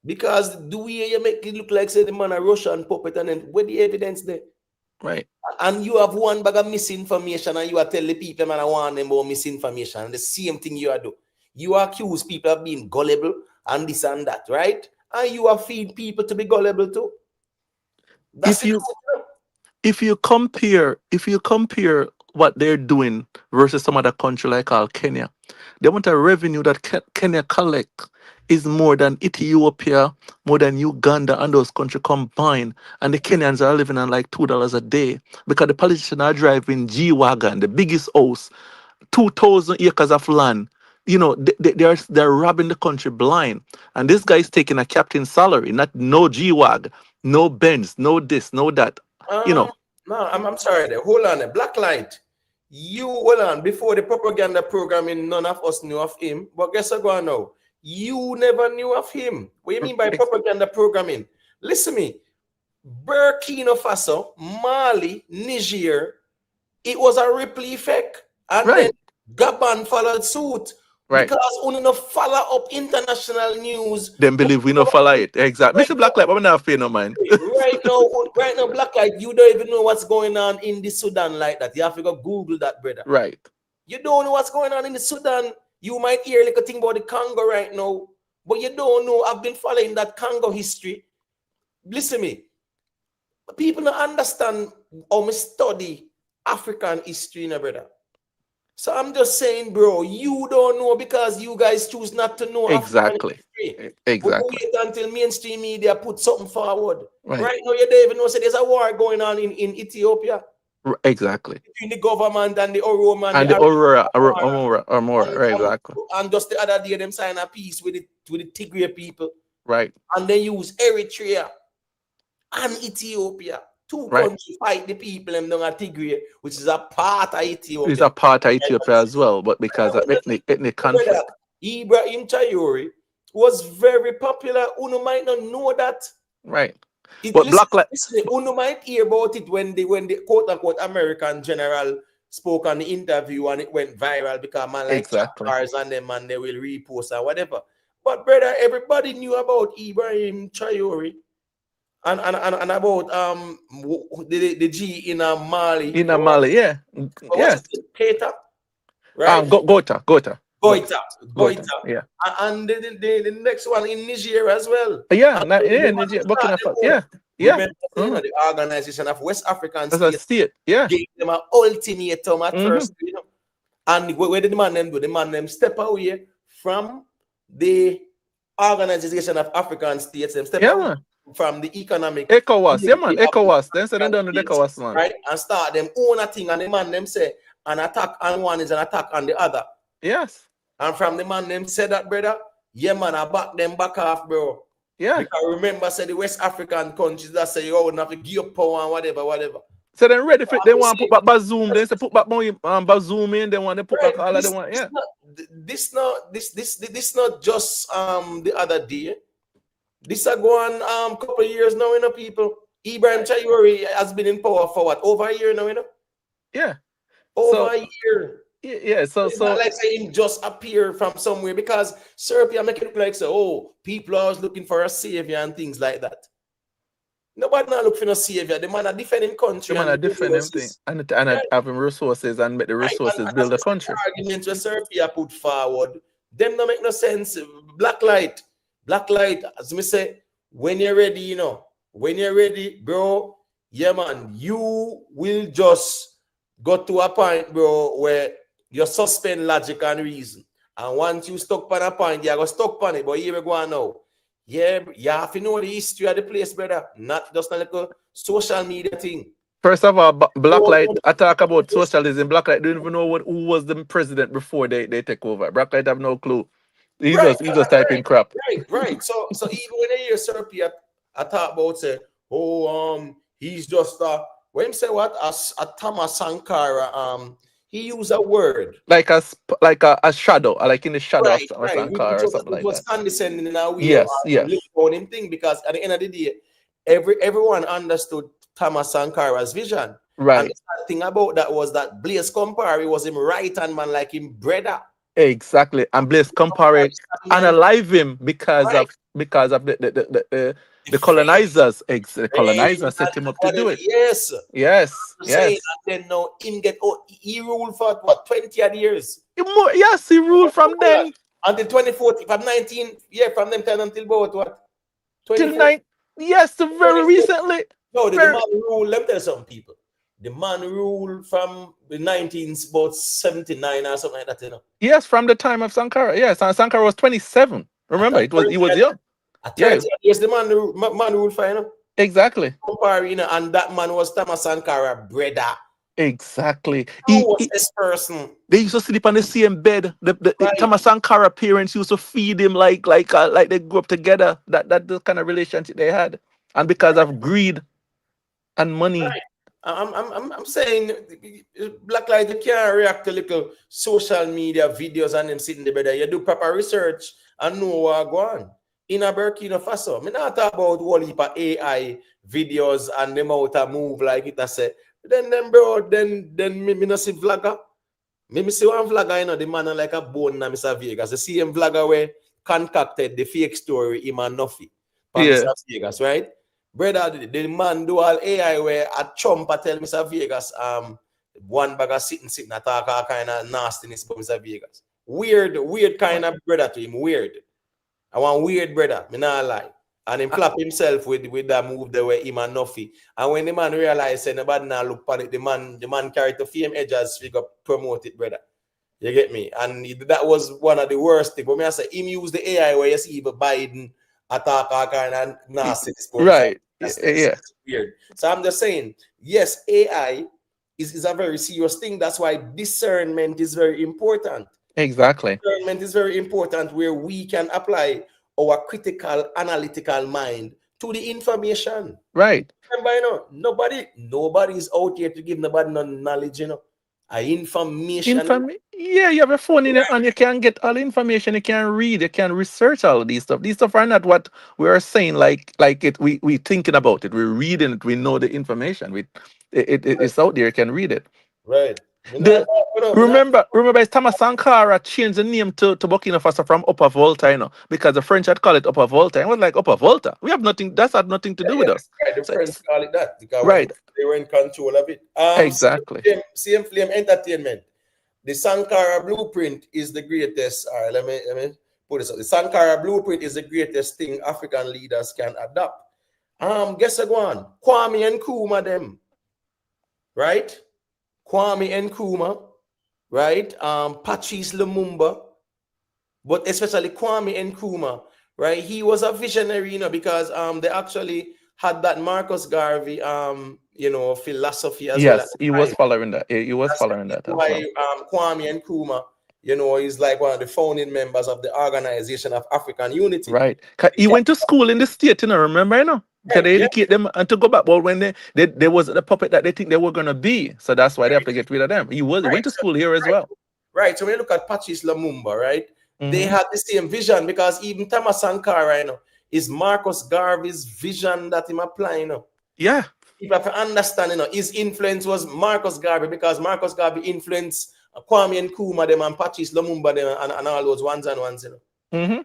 Because the way you make it look like, say, the man a Russian puppet, and then where the evidence there? Right. And you have one bag of misinformation, and you are telling the people, man, I want them about misinformation. And the same thing you are doing. You accuse people of being gullible and this and that, right? And you are feed people to be gullible too. That's if you compare what they're doing versus some other country like Kenya, the amount of revenue that Kenya collect is more than Ethiopia, more than Uganda and those countries combined. And the Kenyans are living on like $2 a day because the politicians are driving G-Wagon, the biggest house, 2,000 acres of land. They're robbing the country blind. And this guy is taking a captain's salary, no G-Wag, no Benz, no this, no that. No, I'm sorry there. Hold on there. Blacklight. Hold on. Before the propaganda programming, none of us knew of him. But guess what going now? You never knew of him. What do you mean by propaganda programming? Listen to me. Burkina Faso, Mali, Niger, it was a ripple effect. And then Gabon followed suit. Right. Because we don't follow up international news. Them believe we don't follow it. Exactly. Mr. Blacklight, but we not pay no mind. right now, Blacklight, you don't even know what's going on in the Sudan like that. You have to go Google that, brother. Right. You don't know what's going on in the Sudan. You might hear like a thing about the Congo right now, but you don't know. I've been following that Congo history. Listen to me. People don't understand how me study African history, brother. So I'm just saying, bro, you don't know because you guys choose not to know. Exactly. Exactly. We wait until mainstream media put something forward. Right now, you don't even know. So there's a war going on in Ethiopia. Exactly. Between the government and the Oromo and the Aurora, right, exactly. And just the other day, them sign a peace with the Tigray people. Right. And they use Eritrea and Ethiopia. Two countries fight the people them down at Tigray, which is a part of Ethiopia. It's a part of Ethiopia as well, but because of ethnic conflict. Ibrahim Traore was very popular. Uno might not know that. Right. But Blacklight, Uno might hear about it when the quote unquote American general spoke on the interview and it went viral because man like cars and them and they will repost or whatever. But brother, everybody knew about Ibrahim Traore. And about the G in Mali. In Mali, yeah. Yeah. Keita, right? Goita. Yeah. And the next one in Niger as well. Yeah, Niger, Burkina Faso. Yeah. Remember, the organization of West African State. Yeah. Gave them an ultimatum at first, And where did the man them do? The man them step away from the organization of African states. Them step away from the economic ECOWAS, ECOWAS. Then say they done the ECOWAS, man. Right, and start them own a thing, and the man them say an attack on one is an attack on the other. Yes. And from the man them say that, brother, yeah, man, I back them back off, bro. Yeah. Because remember, say the West African countries that say you don't have to give up power and whatever. So they're ready for it. They want to put back Bazoum. They say put back Bazoum in. They want to put back all of them. Yeah. This not just the other day. This are going couple of years now, people. Ibrahim Traore has been in power for what? Over a year now, Yeah. Over a year. Yeah, so not like saying him just appear from somewhere because Serbia make it look like people are looking for a savior and things like that. Nobody not look for no savior. The man a defending country. The man a defending thing and having resources and make the resources build the country. Arguments where Serbia put forward, them don't make no sense. Blacklight, as me say, when you're ready, when you're ready, bro, yeah, man, you will just go to a point, bro, where you suspend logic and reason. And once you stuck on a point, you go stuck on it. But here we go on now. Yeah, you have to know the history of the place, brother. Not just like a social media thing. First of all, Blacklight, I talk about socialism. Blacklight don't even know who was the president before they take over. Blacklight have no clue. He's just typing crap. Right. So even when they hear Sir P, I talk about say, he's just when him say what a Thomas Sankara, he used a word like a shadow, like in the shadow of Sankara or something like was that. condescending in a way. Yes. On him thing, because at the end of the day, everyone understood Thomas Sankara's vision. Right. And the sad thing about that was that Blaise Compaoré was him right hand man, like him brother. Exactly. And Blaise Compaoré unalive him because of the colonizers. The colonizers set him up to do it. Yes. And then now him he ruled for what 20 odd years. Yes, he ruled from then until 2014. From 19, from them time until about what? Till 9. Yes, very recently. No, the man ruled. Let me tell you some people. The man ruled from the 19s, about 79 or something like that, you know. Yes, from the time of Sankara. Yes, and Sankara was 27. Remember, he was young. Yes, the man ruled for, you know. Exactly. And that man was Thomas Sankara, brother. Exactly. Who was this person? They used to sleep on the same bed. The Thomas Sankara parents used to feed him like they grew up together. That the kind of relationship they had, and because of greed and money. Right. I'm saying, Blacklight, you can't react to little social media videos and them sitting there, brother. You do proper research and know what go on. In a Burkina Faso, I'm not talk about whole heap of AI videos and them out a move like it. I say, then me not see vlogger. Me see one vlogger, you know, the man like a bone na Mr. Vegas. The same vlogger where concocted the fake story him and Nuffy. Mr. Vegas, right? Brother, the man do all AI where a chump I tell Mr. Vegas one bag of sitting attack all kind of nastiness about Mr. Vegas. Weird kind of brother to him. Weird. I want weird brother, me not lie. And him clap himself with that move the way him and Nuffy. And when the man realized say nobody now look on it, the man carried the fame edges figure promote it, brother. You get me? And that was one of the worst things. But me I say him use the AI where you see even Biden attack all kind of nasty. Right. That's weird. So I'm just saying, yes, AI is a very serious thing. That's why discernment is very important. Exactly. Discernment is very important, where we can apply our critical, analytical mind to the information. Right. Remember, you know, nobody is out here to give nobody no knowledge, you know. Information. Yeah, you have a phone in it and you can get all the information. You can read, you can research all of these stuff. These stuff are not what we are saying like it. We thinking about it. We're reading it. We know the information. It's out there. You can read it. Right. Remember, it's Thomas Sankara changed the name to Burkina Faso from Upper Volta, you know, because the French had called it Upper Volta. And it was like Upper Volta. We have nothing. That's had nothing to do with us. Right, the French call it that because they were in control of it. Exactly. CM Flame Entertainment. The Sankara blueprint is the greatest. All right, let me put this up. The Sankara blueprint is the greatest thing African leaders can adopt. Guess again, Kwame and Nkrumah them, right? Kwame and Nkrumah, right? Patrice Lumumba, but especially Kwame and Nkrumah, right? He was a visionary, you know, because they actually had that Marcus Garvey, you know, philosophy as well. Yes, he was following that. He was following that. That's why Kwame and Nkrumah, you know, is like one of the founding members of the Organization of African Unity. Right. He went to school in the state, you know, remember, you know? Because they educate them and to go back. But when they was the puppet that they think they were gonna be, so that's why they have to get rid of them. He went to school here as well. Right. So when you look at Patrice Lumumba, right, they had the same vision, because even Thomas Sankara, you know, is Marcus Garvey's vision that him applying, you know. Yeah. People have to understand, you know, his influence was Marcus Garvey, because Marcus Garvey influenced Kwame and Nkrumah them and Patrice Lumumba them and all those ones, you know.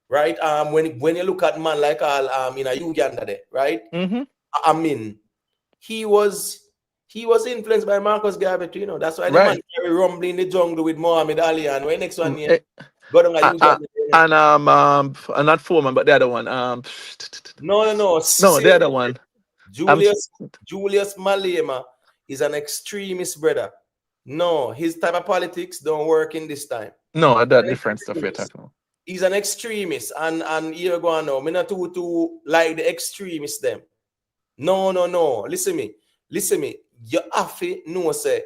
Right? When you look at man like all in Uganda there, right? I mean, he was influenced by Marcus Garvey too, you know. That's why the man carry rumbling in the jungle with Muhammad Ali, and when next one here go down Uganda. And not Foreman, but the other one. No, the other one. Julius Malema is an extremist, brother. No, his type of politics don't work in this time. No, that different stuff you're talking about. He's an extremist, and you're going now. Me not too like the extremists them. No. Listen me. You have to know say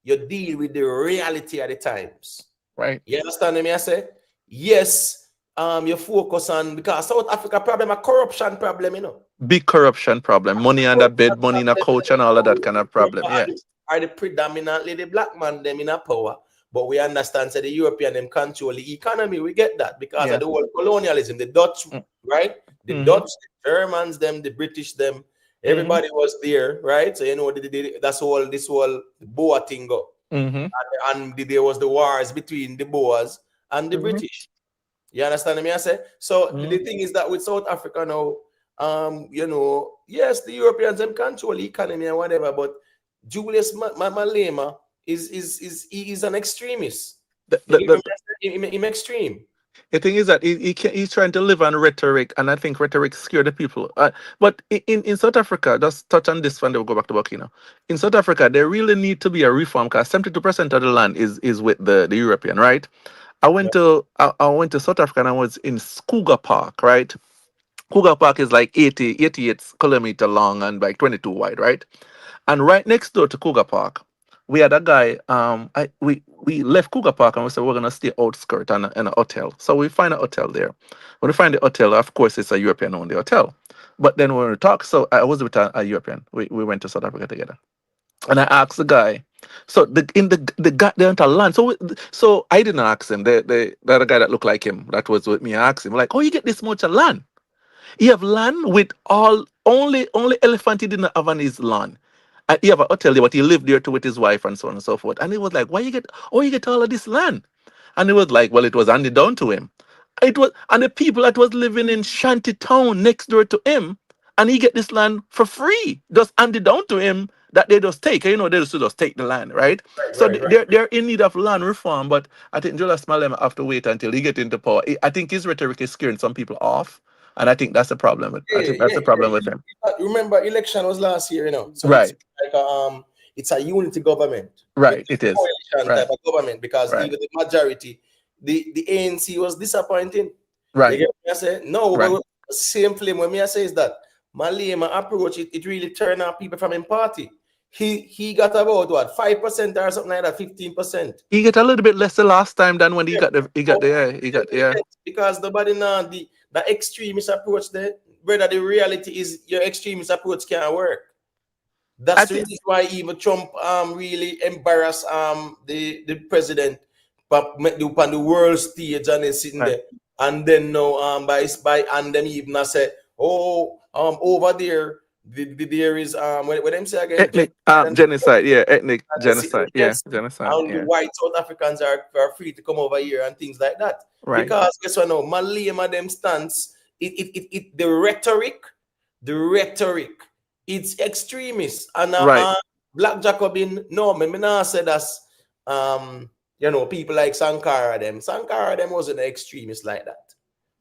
you deal with the reality at the times. Right. You understand me? I say yes. You focus on because South Africa problem a corruption problem, you know. Big corruption problem, money under bed, money in a couch, and all of that kind of problem. Yeah. Are the predominantly the black man them in a power, but we understand that the European them control the economy. We get that because of the whole colonialism, the Dutch, right? The Dutch, the Germans, them, the British, them, everybody was there, right? So you know that's all this whole Boer thing go. And there was the wars between the Boers and the British. You understand me? I say so. The thing is that with South Africa now, you know, yes, the Europeans them control the economy and whatever, but Julius Malema is an extremist. He's extreme. The thing is that he's trying to live on rhetoric, and I think rhetoric scare the people. But in South Africa, just touch on this one, then we'll go back to Burkina. In South Africa, there really need to be a reform because 72% of the land is with the European, right? I went to South Africa and I was in Kruger Park, right? Kruger Park is like 88 kilometers long and like 22 wide, right? And right next door to Kruger Park, we had a guy. We left Kruger Park and we said we're gonna stay outskirt in a hotel. So we find a hotel there. When we find the hotel, of course, it's a European-owned hotel. But then when we talk, so I was with a European. We went to South Africa together, and I asked the guy. So the guy they went to land. So I didn't ask him. The other guy that looked like him that was with me, I asked him like, "Oh, you get this much of land? You have land with only elephant he didn't have on his land. He have a hotel there, but he lived there too with his wife and so on and so forth." And he was like, you get all of this land?" And he was like, well, it was handed down to him. It was, and the people that was living in Shanty Town next door to him, and he get this land for free, just handed down to him, that they just take. You know, they just take the land, right? They're in need of land reform, but I think Julius Malema have to wait until he get into power. I think his rhetoric is scaring some people off. And I think that's the problem with the problem with him. Remember, election was last year, you know. So right. It's like it's a unity government. Right. It is. Type of government because even the majority, the ANC was disappointing. Right. You get me? I say no. Right. Same flame. When me I say is that Malema approach it really turned out people from his party. He got about what 5% or something like that, 15%. He got a little bit less the last time than when he got because nobody now the extremist approach there, brother. The reality is your extremist approach can't work. That's the reason why even Trump really embarrassed the president, but on the world stage and he's sitting there, and then now by and them even say over there. There is what them say again? Ethnic genocide, ethnic genocide, genocide. And the white South Africans are free to come over here and things like that. Right. Because guess what now? Malema them stance, the rhetoric, it's extremist. And Black Jacobin, no, me not say that's you know, people like Sankara them wasn't an extremist like that.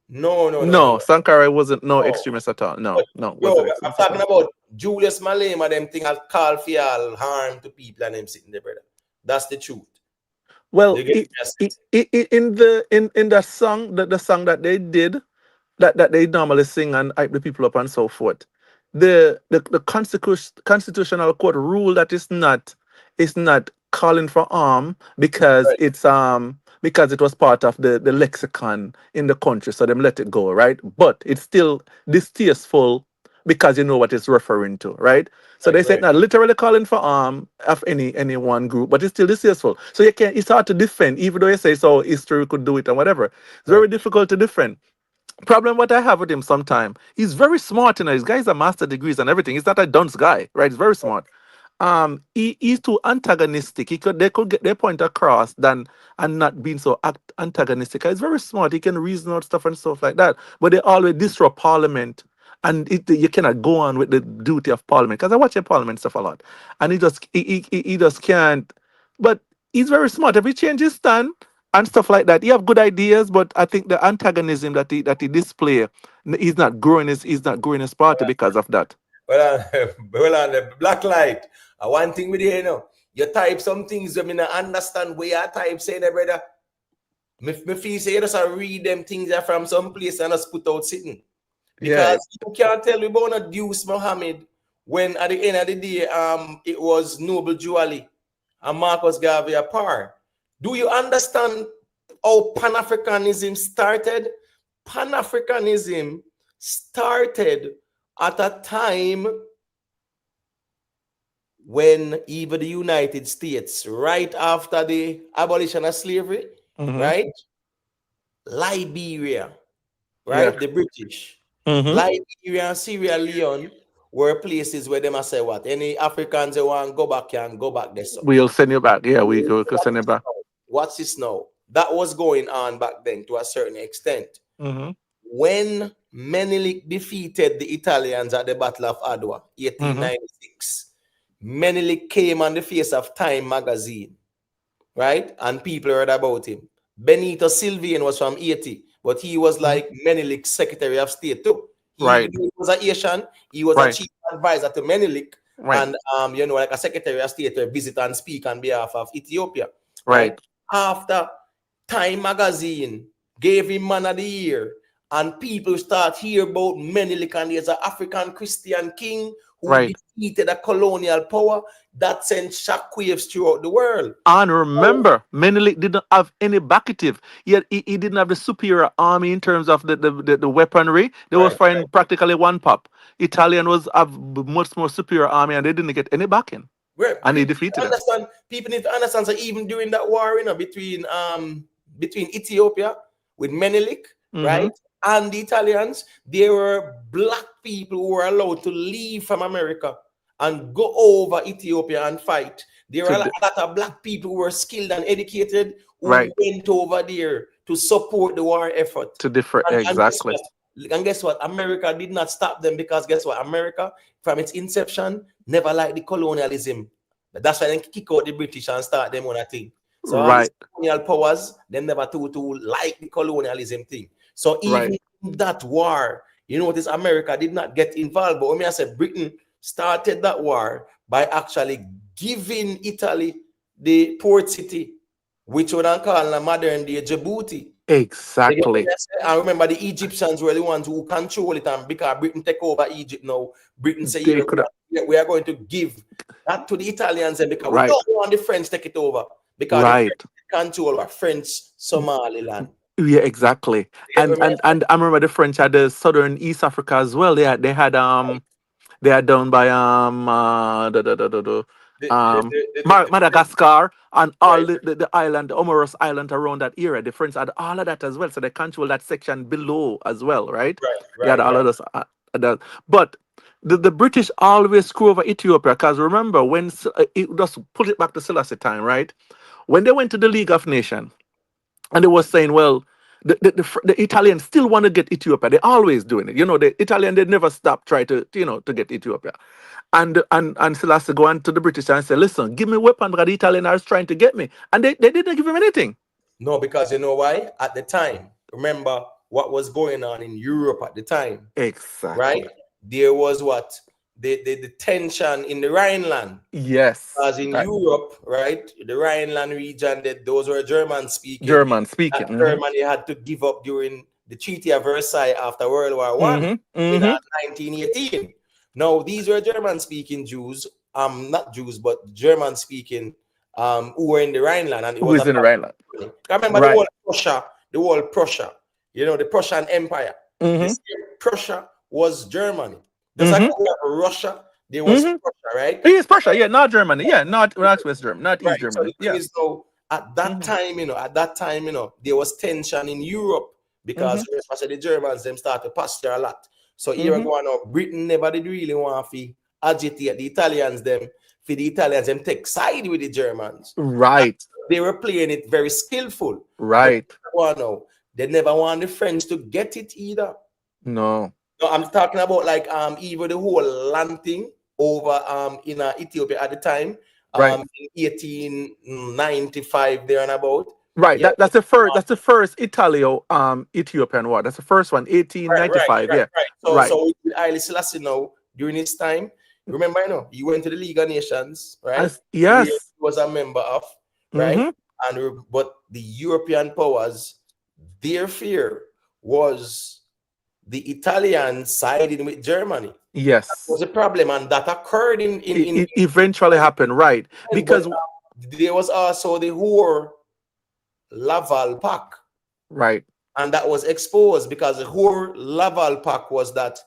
No. Sankara wasn't extremist at all. No. I'm talking about Julius Malema, them thing I'll call for all harm to people and them sitting there, brother. That's the truth. Well, in the song, the song that they did, that they normally sing and hype the people up and so forth, the constitutional court rule that it's not calling for arm because because it was part of the lexicon in the country, so them let it go, right? But it's still distasteful because you know what it's referring to, right? So they said not literally calling for arm of any one group, but it's still distasteful. So it's hard to defend, even though you say so history could do it and whatever. It's very difficult to defend. Problem what I have with him sometime, he's very smart, you know. His guy's a master degrees and everything. He's not a dunce guy, right? He's very smart. He's too antagonistic. They could get their point across and not being so antagonistic. He's very smart. He can reason out stuff and stuff like that. But they always disrupt Parliament, and you cannot go on with the duty of Parliament. Because I watch your Parliament stuff a lot, and he just can't. But he's very smart. If he changes stand and stuff like that, he have good ideas. But I think the antagonism that he display, he's not growing his party because of that. Well, on the black light, one thing with you know, you type some things, I mean, I understand where you type, say that, brother. Me feel say you just read them things are from some place and just put out sitting. Because you can't tell me about a Deuce Mohammed when at the end of the day it was Noble Juali and Marcus Garvey apart. Do you understand how Pan-Africanism started? Pan-Africanism started at a time when even the United States, right after the abolition of slavery, right? Liberia, right? The British. Liberia and Sierra Leone were places where they must say what? Any Africans they want to go back can go back there. So. We'll send you back. Yeah, we could send you back. What's this now? That was going on back then to a certain extent. When Menelik defeated the Italians at the Battle of Adwa, 1896, Menelik came on the face of Time magazine, right? And people heard about him. Benito Sylvian was from Haiti, but he was like Menelik's Secretary of State too. He was a Asian. He was a chief advisor to Menelik, and you know, like a Secretary of State to visit and speak on behalf of Ethiopia. Right. After Time magazine gave him Man of the Year, and people start hear about Menelik, and there's an African Christian king who defeated a colonial power that sent shockwaves throughout the world. And remember, Menelik didn't have any backative. Yet he didn't have the superior army in terms of the weaponry. They was fighting practically one pop. Italian was have much more superior army, and they didn't get any backing. And he defeated them. People need to understand. So even during that war, you know, between Ethiopia with Menelik, right, and the Italians, there were black people who were allowed to leave from America and go over Ethiopia and fight. There were a lot of black people who were skilled and educated who went over there to support the war effort. To different, exactly. And guess what? America did not stop them, because guess what? America, from its inception, never liked the colonialism. That's why they kick out the British and start them on a thing. So all these colonial powers, they never to like the colonialism thing. So even in that war, you notice America did not get involved. But when I said Britain started that war by actually giving Italy the port city, which we don't call a modern day Djibouti. Exactly. I remember the Egyptians were the ones who control it, and because Britain take over Egypt now, Britain say we are going to give that to the Italians, and because we don't want the French take it over, because the French control our French Somaliland. Yeah, exactly. And I remember the French had the southern East Africa as well. They had down by Madagascar and all the island, the Omoros Island around that area. The French had all of that as well, so they control that section below as well, right? They had all of those. But the British always screw over Ethiopia, because remember when just put it back to Selassie time, right? When they went to the League of Nations, and they were saying, well, the Italians still want to get Ethiopia. They're always doing it. You know, the Italian, they never stop trying to get Ethiopia. And Selassie go on to the British and say, listen, give me weapon, because the Italian are trying to get me. And they didn't give him anything. No, because you know why? At the time, remember what was going on in Europe at the time. Exactly. Right? There was what? The tension in the Rhineland. Yes. Because in Europe, right, the Rhineland region, those were German speaking. Germany had to give up during the Treaty of Versailles after World War I in 1918. Now, these were German speaking Jews, not Jews, but German speaking who were in the Rhineland. And it was in the Rhineland. I remember the whole Prussia, you know, the Prussian Empire. Prussia was Germany. Just like Russia, there was Prussia, right? It is Prussia, yeah, not Germany, yeah, not West Germany, not East Germany. So at that time, you know, there was tension in Europe, because the Germans them start to posture a lot. So here going on, Britain never did really want to agitate the Italians them, for the Italians them take side with the Germans. Right. They were playing it very skillful. Right. They never want the French to get it either. No, I'm talking about like even the whole land thing over in Ethiopia at the time, in 1895 there and about. Right. Yeah. That's the first Italo-Ethiopian war. That's the first one, 1895. Right. So with Haile Selassie now, during his time, remember, you know, he went to the League of Nations, right? Yes. He was a member of, right? But the European powers, their fear was the Italians siding with Germany. Yes. That was a problem, and that occurred it eventually happened, right? Because there was also the Hoare Laval Pact. Right. And that was exposed because the whole Laval Pact was that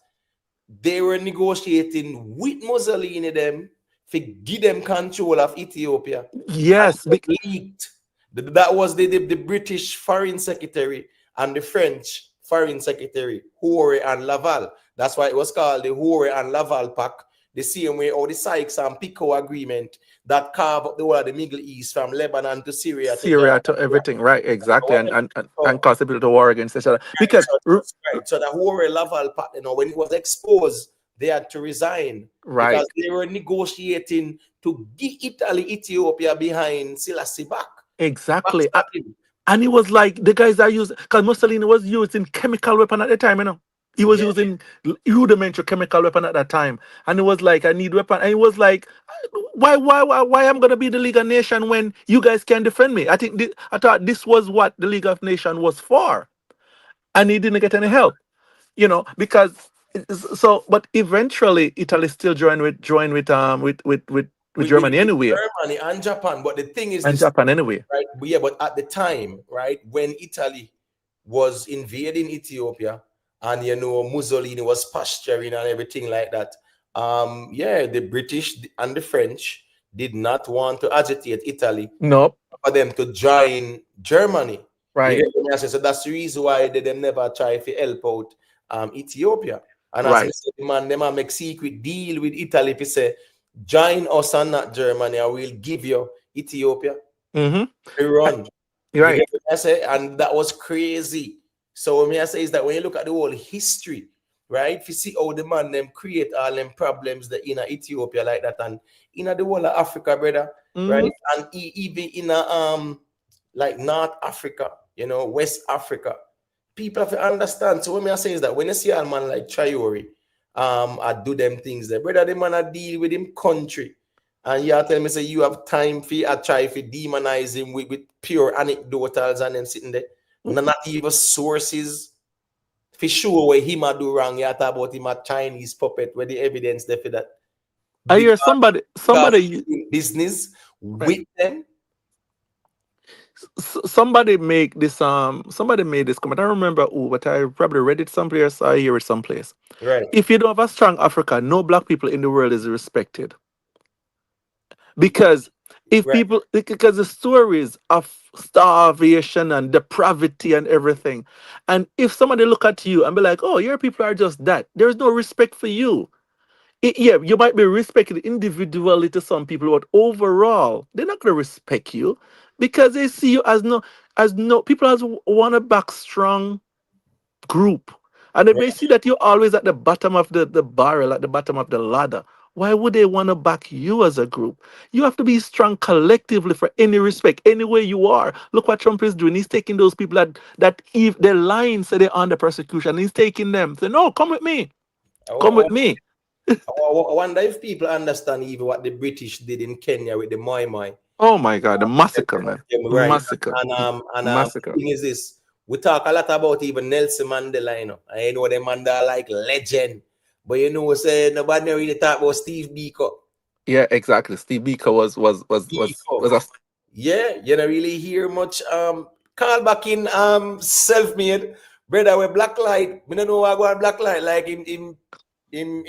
they were negotiating with Mussolini them to give them control of Ethiopia. Yes. Leaked. That was the British Foreign Secretary and the French Foreign Secretary, Hoare and Laval. That's why it was called the Hoare and Laval Pact. The same way, or the Sykes and Picot agreement that carved up the whole of the Middle East from Lebanon to Syria. To everything, right? Exactly, and caused people to war against each other. Because so the Hoare Laval Pact, when it was exposed, they had to resign, right? Because they were negotiating to give Ethiopia behind Selassie back. Exactly, and it was like the guys that used, because Mussolini was using chemical weapon at the time, He was using rudimentary chemical weapon at that time, and it was like, I need weapon, and it was like, why I'm gonna be the League of Nations when you guys can defend me? I thought this was what the League of Nations was for, and he didn't get any help, because but eventually Italy still joined with Germany anyway. Germany and Japan, but the thing is, Japan anyway, right? But at the time, right, when Italy was invading Ethiopia. And Mussolini was posturing and everything like that. The British and the French did not want to agitate Italy. Nope. For them to join Germany. Right. So that's the reason why they never try to help out Ethiopia. And as I said, man, they might make secret deal with Italy to say, join us and not Germany, and we'll give you Ethiopia. Mm-hmm. Run. Right. And that was crazy. So what I say is that when you look at the whole history, right, if you see how the man them create all them problems that in Ethiopia like that, and in the whole of Africa, brother, right, and even in like North Africa, West Africa, people have to understand. So what I say is that when you see a man like Traore, I do them things there, brother, the man I deal with him country, and you tell me say you have time for I try to demonize him with pure anecdotals and them sitting there. Not even sources for sure where he might do wrong. You talk about him a Chinese puppet where the evidence there for that. I hear somebody business with them. Somebody made this comment. I don't remember who, but I probably read it someplace. I hear it someplace. Right. If you don't have a strong Africa, no black people in the world is respected. Because because the stories of starvation and depravity and everything, and if somebody look at you and be like, oh, your people are just that, there's no respect for you. You might be respected individually to some people, but overall, they're not going to respect you because they see you as no people as want to back strong group. And if they see that you're always at the bottom of the barrel, at the bottom of the ladder, why would they want to back you as a group? You have to be strong collectively for any respect, anywhere you are. Look what Trump is doing. He's taking those people that if they're lying, say they're under persecution. He's taking them. Say, no, come with me. Come with me. I wonder if people understand even what the British did in Kenya with the Moliy. Oh my God, the massacre, man. Right. Massacre. Massacre. The thing is this. We talk a lot about even Nelson Mandela, I know the Mandela like legend. But say nobody really talk about Steve Biko. Yeah, exactly. Steve Biko was a you don't really hear much call back in self-made brother with black light. We don't know what I go on black light like in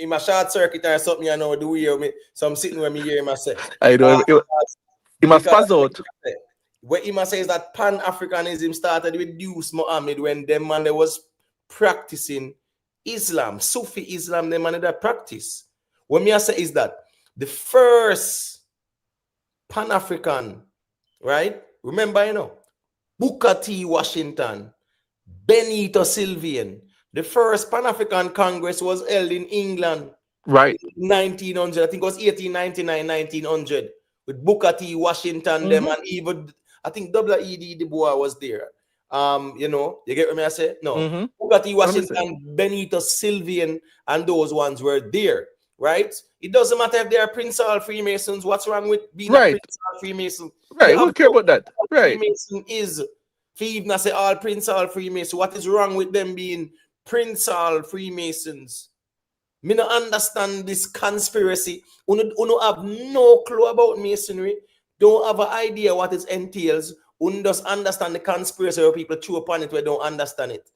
my short circuit or something, do we hear me? So I'm sitting where me hear myself. I know he must pass out. What he must say is that Pan-Africanism started with Deuce Muhammad when them man they was practicing Islam, Sufi Islam, them man that practice. What me I say is that the first Pan-African, right? Remember, Booker T. Washington, Benito Sylvian, the first Pan-African Congress was held in England. Right. 1900, I think it was 1899, 1900, with Booker T. Washington, them, and even, I think W.E.D. Du Bois was there. You get what I say? No. Booker T. Washington, Benito Sylvian, and those ones were there. right? It doesn't matter if they are Prince or Freemasons. What's wrong with being a Right. Prince or Freemason? Right. You Who have care no about that? what Right. Freemason is. If you even say all Prince or Freemason, what is wrong with them being Prince or Freemasons? Me not understand this conspiracy. Uno have no clue about masonry. Don't have an idea what it entails. Uno just understand the conspiracy where people chew upon it where don't understand it.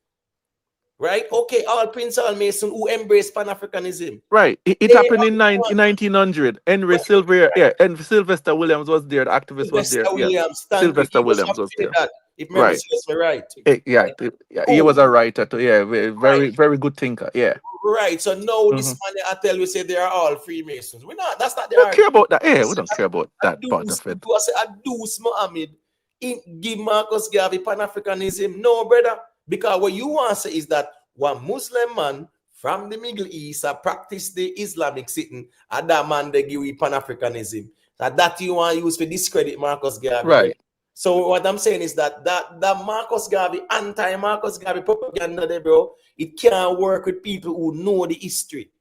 Right? Okay, all Prince, all Mason who embrace Pan-Africanism. Right. It happened in 1900. Henry Sylvester, yeah, and Sylvester Williams was there. The activist was there. Sylvester Yeah. Williams, thank Sylvester you. He was Williams was something there. that, if memory Right. serves me right. Yeah, he was a writer too. Yeah, very, very good thinker. Yeah. Right. So now this Mhm. man I tell we say they are all Freemasons. We're not. That's not the We don't care argument. about that. Yeah, we don't care about that part of it. I say Adus Muhammad give Marcus Garvey Pan-Africanism. No, brother. Because what you want to say is that one Muslim man from the Middle East practice the Islamic sitting, and that man they give you Pan-Africanism. That you want to use for discredit Marcus Garvey. Right. So what I'm saying is that Marcus Garvey, anti-Marcus Garvey propaganda there, bro, it can't work with people who know the history.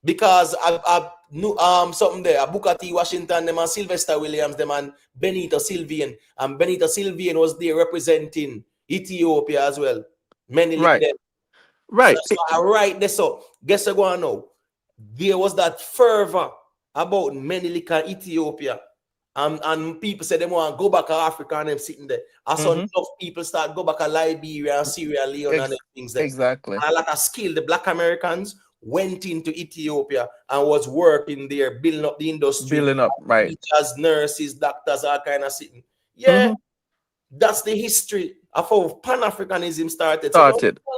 Because I knew something there, Booker T. Washington, them and Sylvester Williams, them and Benito Sylvian. And Benito Sylvian was there representing Ethiopia as well. Many Right. them. Right. So I write this up. Guess what I know? There was that fervor about Menelik and Ethiopia. And people said they want to go back to Africa and them sitting there. I saw enough people start go back to Liberia and Sierra Leone and them things there. Exactly. And a lot of skill, the Black Americans went into Ethiopia and was working there, building up the industry. Building up, right. Teachers, nurses, doctors, all kind of sitting. Yeah, that's the history of how Pan-Africanism started.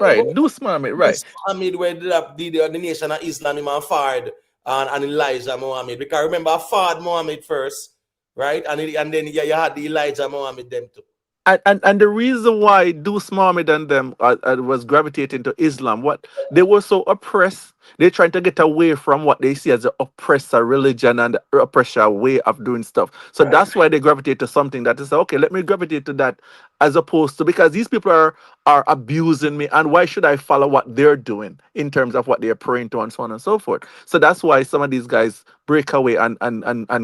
Right. Deuce Muhammad, right. Muhammad where the nation of Islam, and Fard and Elijah Muhammad. Because remember, Fard Muhammad first, right? And then you had the Elijah Muhammad them too. And the reason why Deuce Muhammad and them was gravitating to Islam, what they were so oppressed, they're trying to get away from what they see as the oppressor religion and the oppressor way of doing stuff. So that's why they gravitate to something that is okay. Let me gravitate to that, as opposed to, because these people are abusing me, and why should I follow what they're doing in terms of what they're praying to and so on and so forth. So that's why some of these guys break away and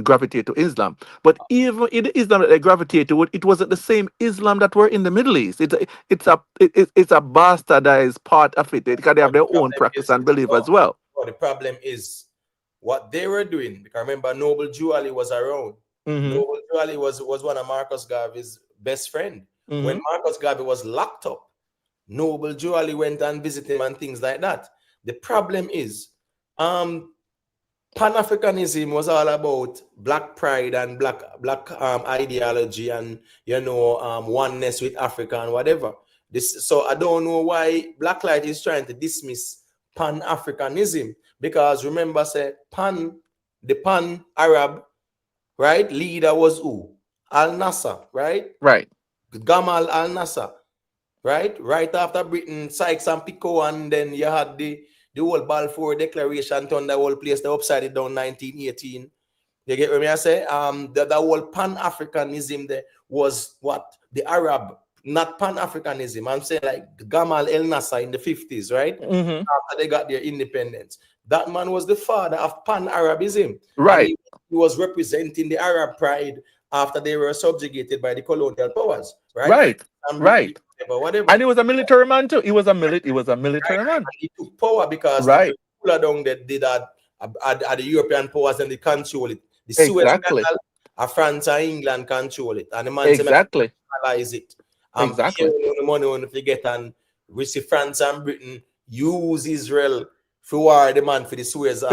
gravitate to Islam. But even in the Islam that they gravitate to, it wasn't the same Islam that were in the Middle East. It's a bastardized part of it, because they have their own practice and belief as well. The problem is what they were doing. Because remember, Noble Juali was around. Noble Juali was one of Marcus Garvey's best friend. When Marcus Garvey was locked up, Noble Juali went and visited him and things like that. The problem is, Pan-Africanism was all about black pride and black ideology and oneness with Africa and whatever. So I don't know why Blacklight is trying to dismiss Pan-Africanism, because remember, say the Pan-Arab, right, leader was who? Al-Nasser, right? Right. Gamal Al-Nasser, right? Right after Britain, Sykes and Picot, and then you had the whole Balfour Declaration turned the whole place, the upside it down 1918. You get what I say? The whole Pan-Africanism there was what? The Arab, not Pan-Africanism. I'm saying like Gamal El Nasser in the 50s, right? After they got their independence. That man was the father of Pan-Arabism. Right. He was representing the Arab pride after they were subjugated by the colonial powers, right? Right. Whatever. And he was a military man too. He was a military man. And he took power because the people down there did that at the European powers, and they control it. The Suez Canal, France and England control it, and the man analyze it. The money on if they get, and we see France and Britain use Israel for the man for the Suez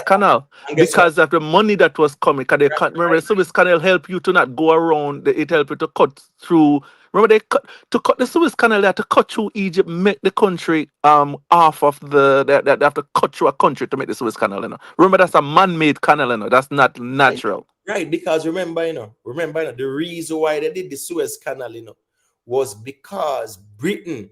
Canal, because of the money that was coming. Because they can't remember, the Suez Canal help you to not go around. It helped you to cut through. Remember, to cut the Suez Canal, they had to cut through Egypt, make the country off of they have to cut through a country to make the Suez Canal. Remember, that's a man-made canal. That's not natural. Right, because remember, the reason why they did the Suez Canal, was because Britain.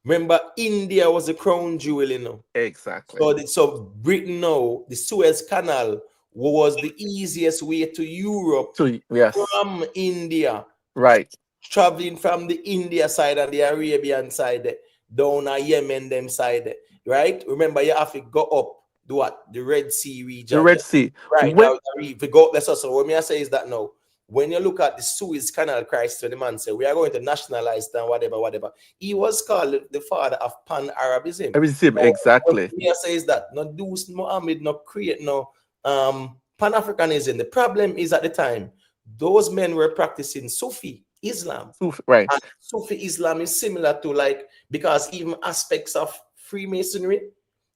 Remember, India was a crown jewel, Exactly. So Britain now, the Suez Canal was the easiest way to Europe from India. Right. Traveling from the India side and the Arabian side, down a Yemen them side, right? Remember, you have to go up the Red Sea The region. Red Sea. Right. When, Now, if we go, let's also, what me I say is that now, when you look at the Suez Canal crisis, when the man said, we are going to nationalize and whatever, he was called the father of Pan-Arabism. exactly. What me I say is that, no Deuce Muhammad, no create no Pan-Africanism. The problem is at the time, those men were practicing Sufi Islam. Right. And Sufi Islam is similar to like, because even aspects of Freemasonry,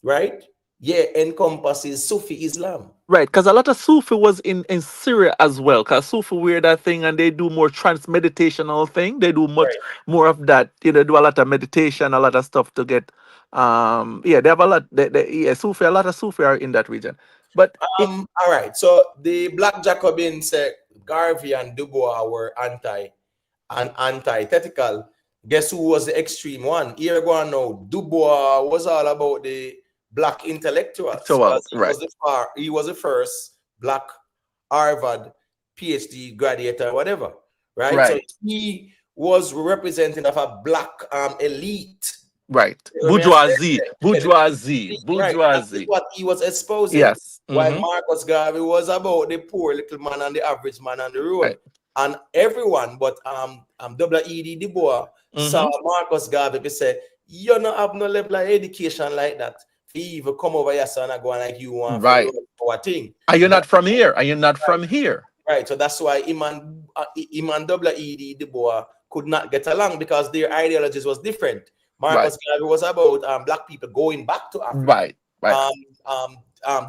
right? Yeah, encompasses Sufi Islam. Right, because a lot of Sufi was in Syria as well. Because Sufi wear that thing and they do more trans-meditational thing. They do much more of that. You know, do a lot of meditation, a lot of stuff to get. Yeah, they have a lot. Yeah, Sufi, a lot of Sufi are in that region. But all right. So the Black Jacobins said Garvey and Dubois were antithetical. Guess who was the extreme one? Here go on now. Dubois was all about the Black intellectuals. He was the first Black Harvard PhD graduate or whatever, right? So he was representing of a Black elite. Right. Bourgeoisie. Right. That's what he was exposing. Yes. While Marcus Garvey was about the poor little man and the average man on the road. And everyone but W.E.D. Du Bois saw Marcus Garvey and said, you don't have no level of education like that. He even come over here son and go like you want for a thing. Are you not from here? Are you not from here? Right. So that's why him and W.E.D. Du Bois could not get along because their ideologies was different. Marcus Garvey was about Black people going back to Africa.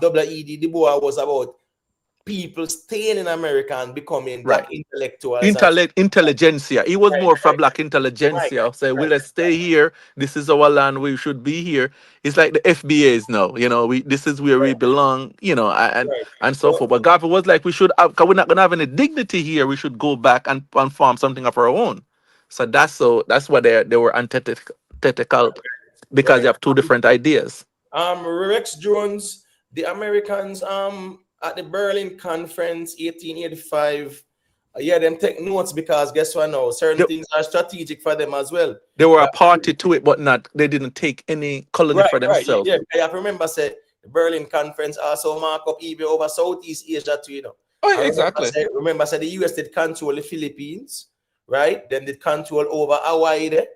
W.E.D. Du Bois was about people staying in America and becoming Black intellectuals. Intelligentsia. He was more for Black intelligentsia. Say, well, let's stay here. This is our land. We should be here. It's like the FBAs now. You know, this is where we belong. You know, and so forth. But Garvey was like, we should have, because we're not gonna have any dignity here. We should go back and form something of our own. So that's why they were antithetical because they have two different ideas. Rex Jones, the Americans at the Berlin Conference 1885, them take notes because guess what now? Certain things are strategic for them as well. They were a party to it, but they didn't take any colony for themselves. Yeah, I have to remember say the Berlin Conference also mark up even over Southeast Asia too, you know. Oh, yeah, exactly. Remember the US did control the Philippines, right? Then did control over Hawaii there.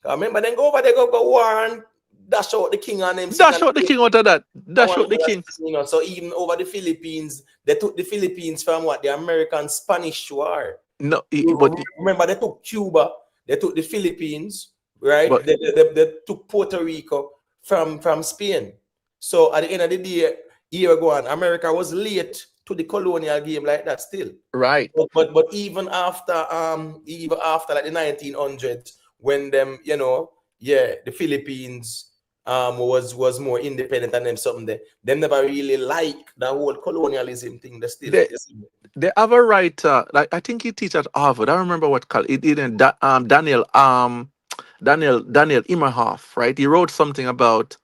Remember then go over there, go war and dash out the king on them. Dash out the king out of that. Dash out the king. You know, so even over the Philippines, they took the Philippines from what? The American-Spanish War. No, but remember they took Cuba, they took the Philippines, right? They took Puerto Rico from Spain. So at the end of the day, here go on, America was late to the colonial game like that still. Right. But even after like the 1900s, when them, you know, the Philippines was more independent and them something there. Them never really like the whole colonialism thing. They have a writer, like I think he teaches at Harvard. I don't remember what called it. Daniel Immerhoff, right? He wrote something about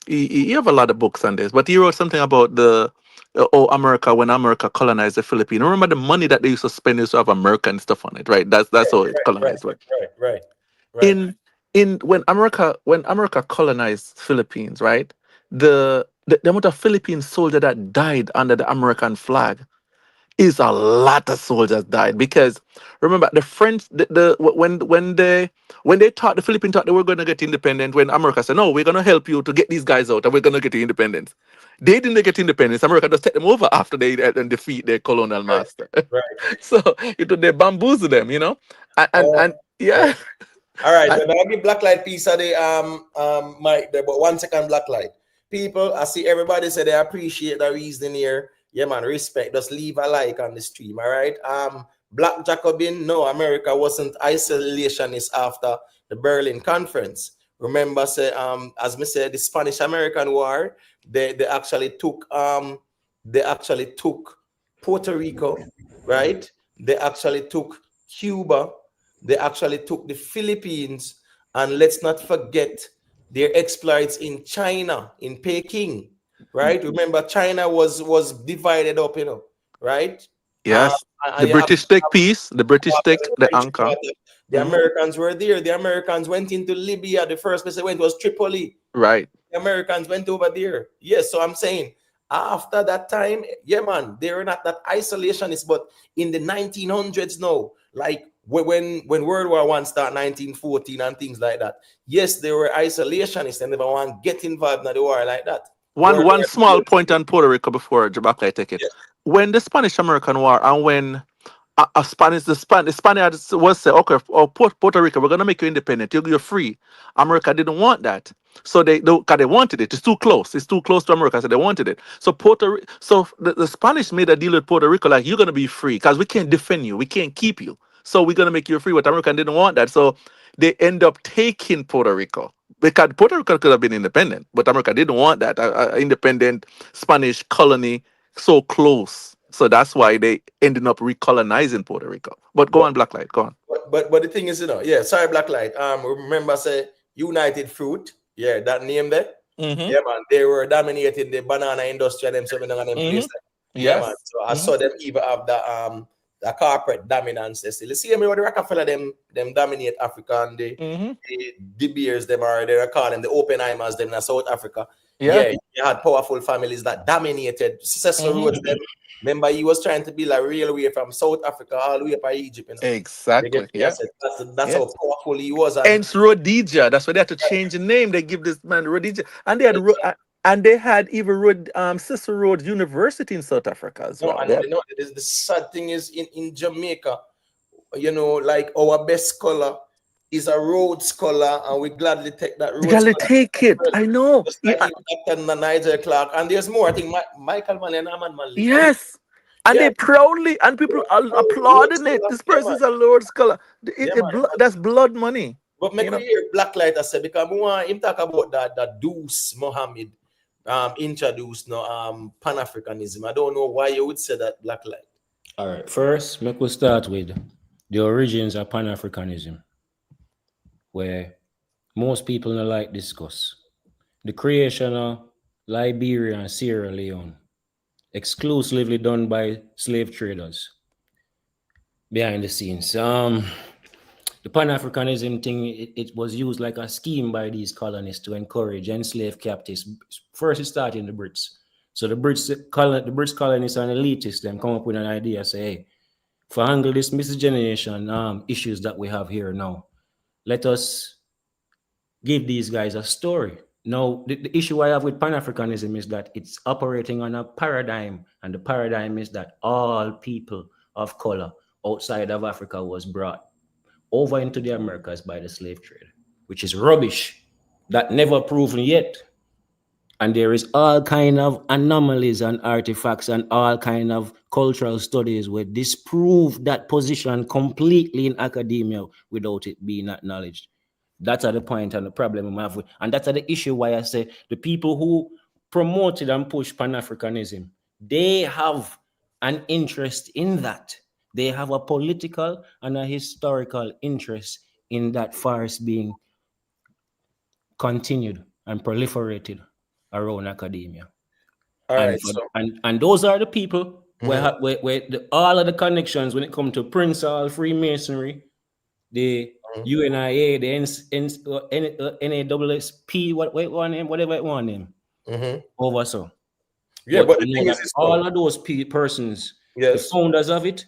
he have a lot of books on this, but he wrote something about America when America colonized the Philippines. Remember the money that they used to spend used to have American stuff on it, right? That's how it colonized. Right. When America colonized Philippines, right? The amount of Philippine soldiers that died under the American flag is a lot of soldiers died because remember the French when they thought the Philippines thought they were going to get independent, when America said no, we're going to help you to get these guys out and we're going to get the independence. They didn't get independence. America just take them over after they defeat their colonial master. So they bamboozle them, you know, and yeah. All right, so I'll give black light piece of the mic there, but 1 second black light. People, I see everybody say they appreciate the reasoning here. Yeah, man, respect. Just leave a like on the stream, all right? Black Jacobin, no, America wasn't isolationist after the Berlin Conference. Remember, say, as me said, the Spanish-American War, they actually took Puerto Rico, right? They actually took Cuba. They actually took the Philippines, and let's not forget their exploits in China, in Peking, right? Remember, China was divided up, you know, right? Yes. The British take peace. The British take the anchor. The Americans were there. The Americans went into Libya. The first place they went was Tripoli. Right. The Americans went over there. Yes, so I'm saying after that time, yeah, man, they were not that isolationist. But in the 1900s now, like when World War I started, 1914 and things like that, yes, they were isolationists and they don't want to get involved in the war like that. One small point on Puerto Rico before Jabaka take it. Yeah. When the Spanish-American War and when the Spaniards was say, okay, Puerto Rico, we're gonna make you independent. You're free. America didn't want that, so they wanted it. It's too close. It's too close to America, so they wanted it. So the Spanish made a deal with Puerto Rico, like you're gonna be free because we can't defend you, we can't keep you, so we're gonna make you free. But America didn't want that, so they end up taking Puerto Rico because Puerto Rico could have been independent, but America didn't want that independent Spanish colony so close. So that's why they ended up recolonizing Puerto Rico. But go on, Blacklight, go on. But the thing is, sorry, Blacklight. Remember, say United Fruit, that name there. Yeah, man, they were dominating the banana industry and them so many place. Yeah, man. So I saw them even have the corporate dominance. They still see me what the Rockefeller them dominate Africa and the De Beers them are they call them the Oppenheimers them in South Africa. Yeah, you had powerful families that dominated successful roads them. Remember, he was trying to build a railway from South Africa all the way up to Egypt. Exactly. Yeah. That's how powerful he was. Hence Rhodesia. That's why they had to change the name. They give this man Rhodesia, and they had even Cecil Rhodes University in South Africa as well. The sad thing is in Jamaica, like our best scholar is a Rhodes scholar, and we gladly take that. Gladly take it. I know. Just like Dr. Nigel Clark, and there's more. I think Michael Manley and Ahmad Manley. Yes. And they proudly, and people are applauding it. This person's a Rhodes scholar. That's blood money. But make me hear Blacklight I said, because we want him talk about that Deuce Mohammed introduced Pan-Africanism. I don't know why you would say that, Blacklight. All right. First, we start with the origins of Pan-Africanism, where most people don't like discuss. The creation of Liberia and Sierra Leone, exclusively done by slave traders behind the scenes. The Pan-Africanism thing, it was used like a scheme by these colonists to encourage enslaved captives. First, it started in the Brits. So the British colonists and elitists them come up with an idea, say, hey, for handle this miscegenation issues that we have here now, let us give these guys a story. Now, the issue I have with Pan-Africanism is that it's operating on a paradigm, and the paradigm is that all people of color outside of Africa was brought over into the Americas by the slave trade, which is rubbish. That never proven yet. And there is all kind of anomalies and artifacts and all kind of cultural studies where disprove that position completely in academia without it being acknowledged. That's the point and the problem I have with, and that's the issue why I say the people who promoted and pushed Pan-Africanism, they have an interest in that. They have a political and a historical interest in that farce being continued and proliferated around academia. All right, and those are the people where all of the connections when it comes to Prince Hall, Freemasonry, the UNIA, the NASSP, whatever it want name, over so. Yeah, but the thing is, all of those persons, the founders of it,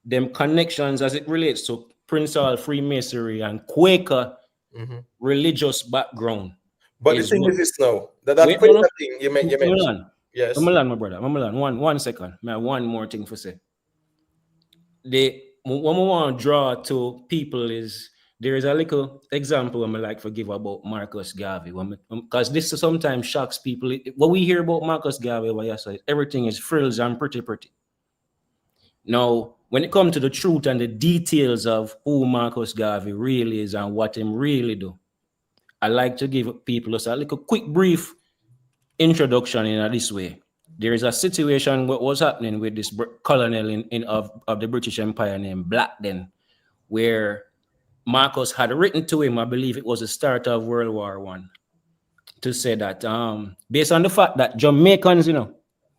them connections as it relates to Prince Hall, Freemasonry, and Quaker religious background. But the thing is this now, that Quaker thing you mentioned. Yes. My brother. One second. I have one more thing for say. What I want to draw to people is there is a little example I like to give about Marcus Garvey, because this sometimes shocks people. What we hear about Marcus Garvey, everything is frills and pretty. Now, when it comes to the truth and the details of who Marcus Garvey really is and what him really do, I like to give people a little quick brief introduction in this way. There is a situation what was happening with this colonel of the British Empire named Blackden, where Marcus had written to him, I believe it was the start of World War I, to say that based on the fact that Jamaicans,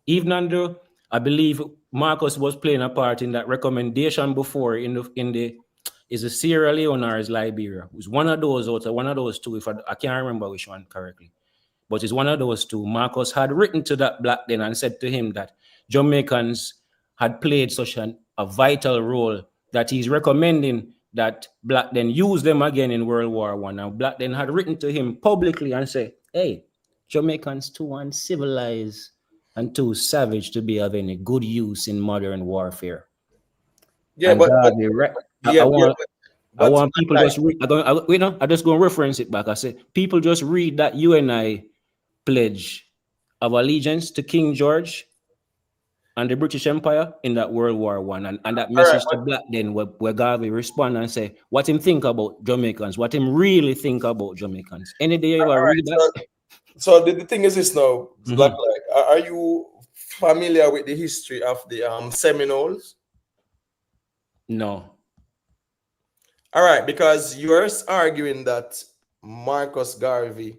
even under, I believe Marcus was playing a part in that recommendation before in the Is it Sierra Leone or is Liberia? It's one of those or one of those two. If I can't remember which one correctly, but it's one of those two. Marcus had written to that black then and said to him that Jamaicans had played such a vital role that he's recommending that black then use them again in World War I. Now black then had written to him publicly and say, hey, Jamaicans too uncivilized and too savage to be of any good use in modern warfare. Yeah, and but I want people just read. I just go and reference it back. I say people just read that UNI pledge of allegiance to King George and the British Empire in that World War I, and that message to black then where Garvey respond and say what him think about Jamaicans, what him really think about Jamaicans. Any day you ever read that? So the thing is this now, Black Light, are you familiar with the history of the Seminoles? No. All right, because you're arguing that Marcus Garvey.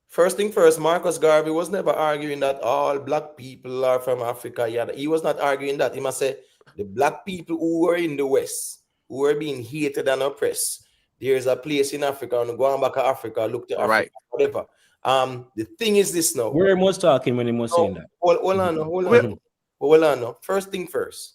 First thing first, Marcus Garvey was never arguing that all black people are from Africa. He was not arguing that. He must say the black people who were in the West, who were being hated and oppressed, there's a place in Africa, and going back to Africa, look to Africa, whatever. The thing is this now. Where he was talking when he was saying that? Hold on. First thing first.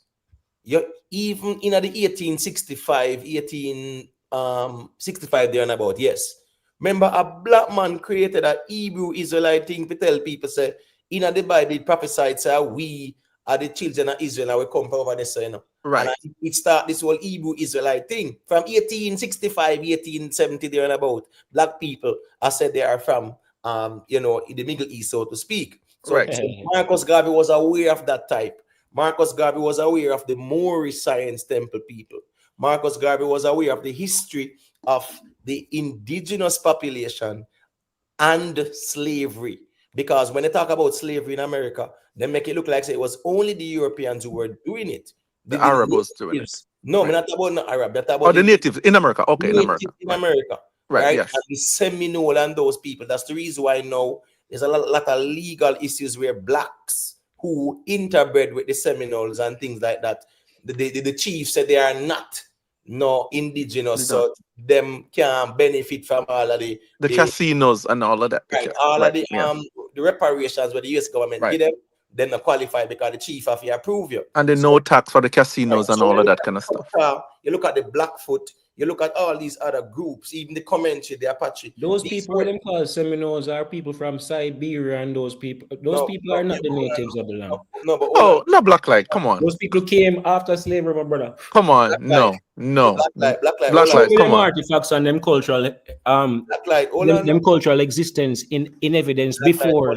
Even in the 1865 there and about, yes. Remember, a black man created a Hebrew Israelite thing to tell people, say, in the Bible, it prophesied, say, we are the children of Israel, and we come from over there, so, you know. Right. And it started this whole Hebrew Israelite thing. From 1865, 1870 there and about, black people, I said they are from, in the Middle East, so to speak. So, right. So Marcus Garvey was aware of that type. Marcus Garvey was aware of the Moorish Science Temple people. Marcus Garvey was aware of the history of the indigenous population and slavery. Because when they talk about slavery in America, they make it look like it was only the Europeans who were doing it. The Arab was doing it. No, right. we're not about the Arab. They're about the natives in America. Okay, in America. In America. Right, yes. And the Seminole and those people. That's the reason why now there's a lot of legal issues where blacks who interbred with the Seminoles and things like that, the chief said they are not indigenous, so them can benefit from all of the casinos and all of that. Right, all of the reparations where the US government give them, then they qualify because the chief have to approve you. And no tax for the casinos and all of that kind of stuff. You look at the Blackfoot, you look at all these other groups, even the Comanche, the Apache. Those people who them call Seminoles are people from Siberia, and those people are not the natives of the land. No, Black Light, come on. Those people came after slavery, my brother. Come on, no. Black Light, come on. Artifacts and them cultural cultural existence in evidence before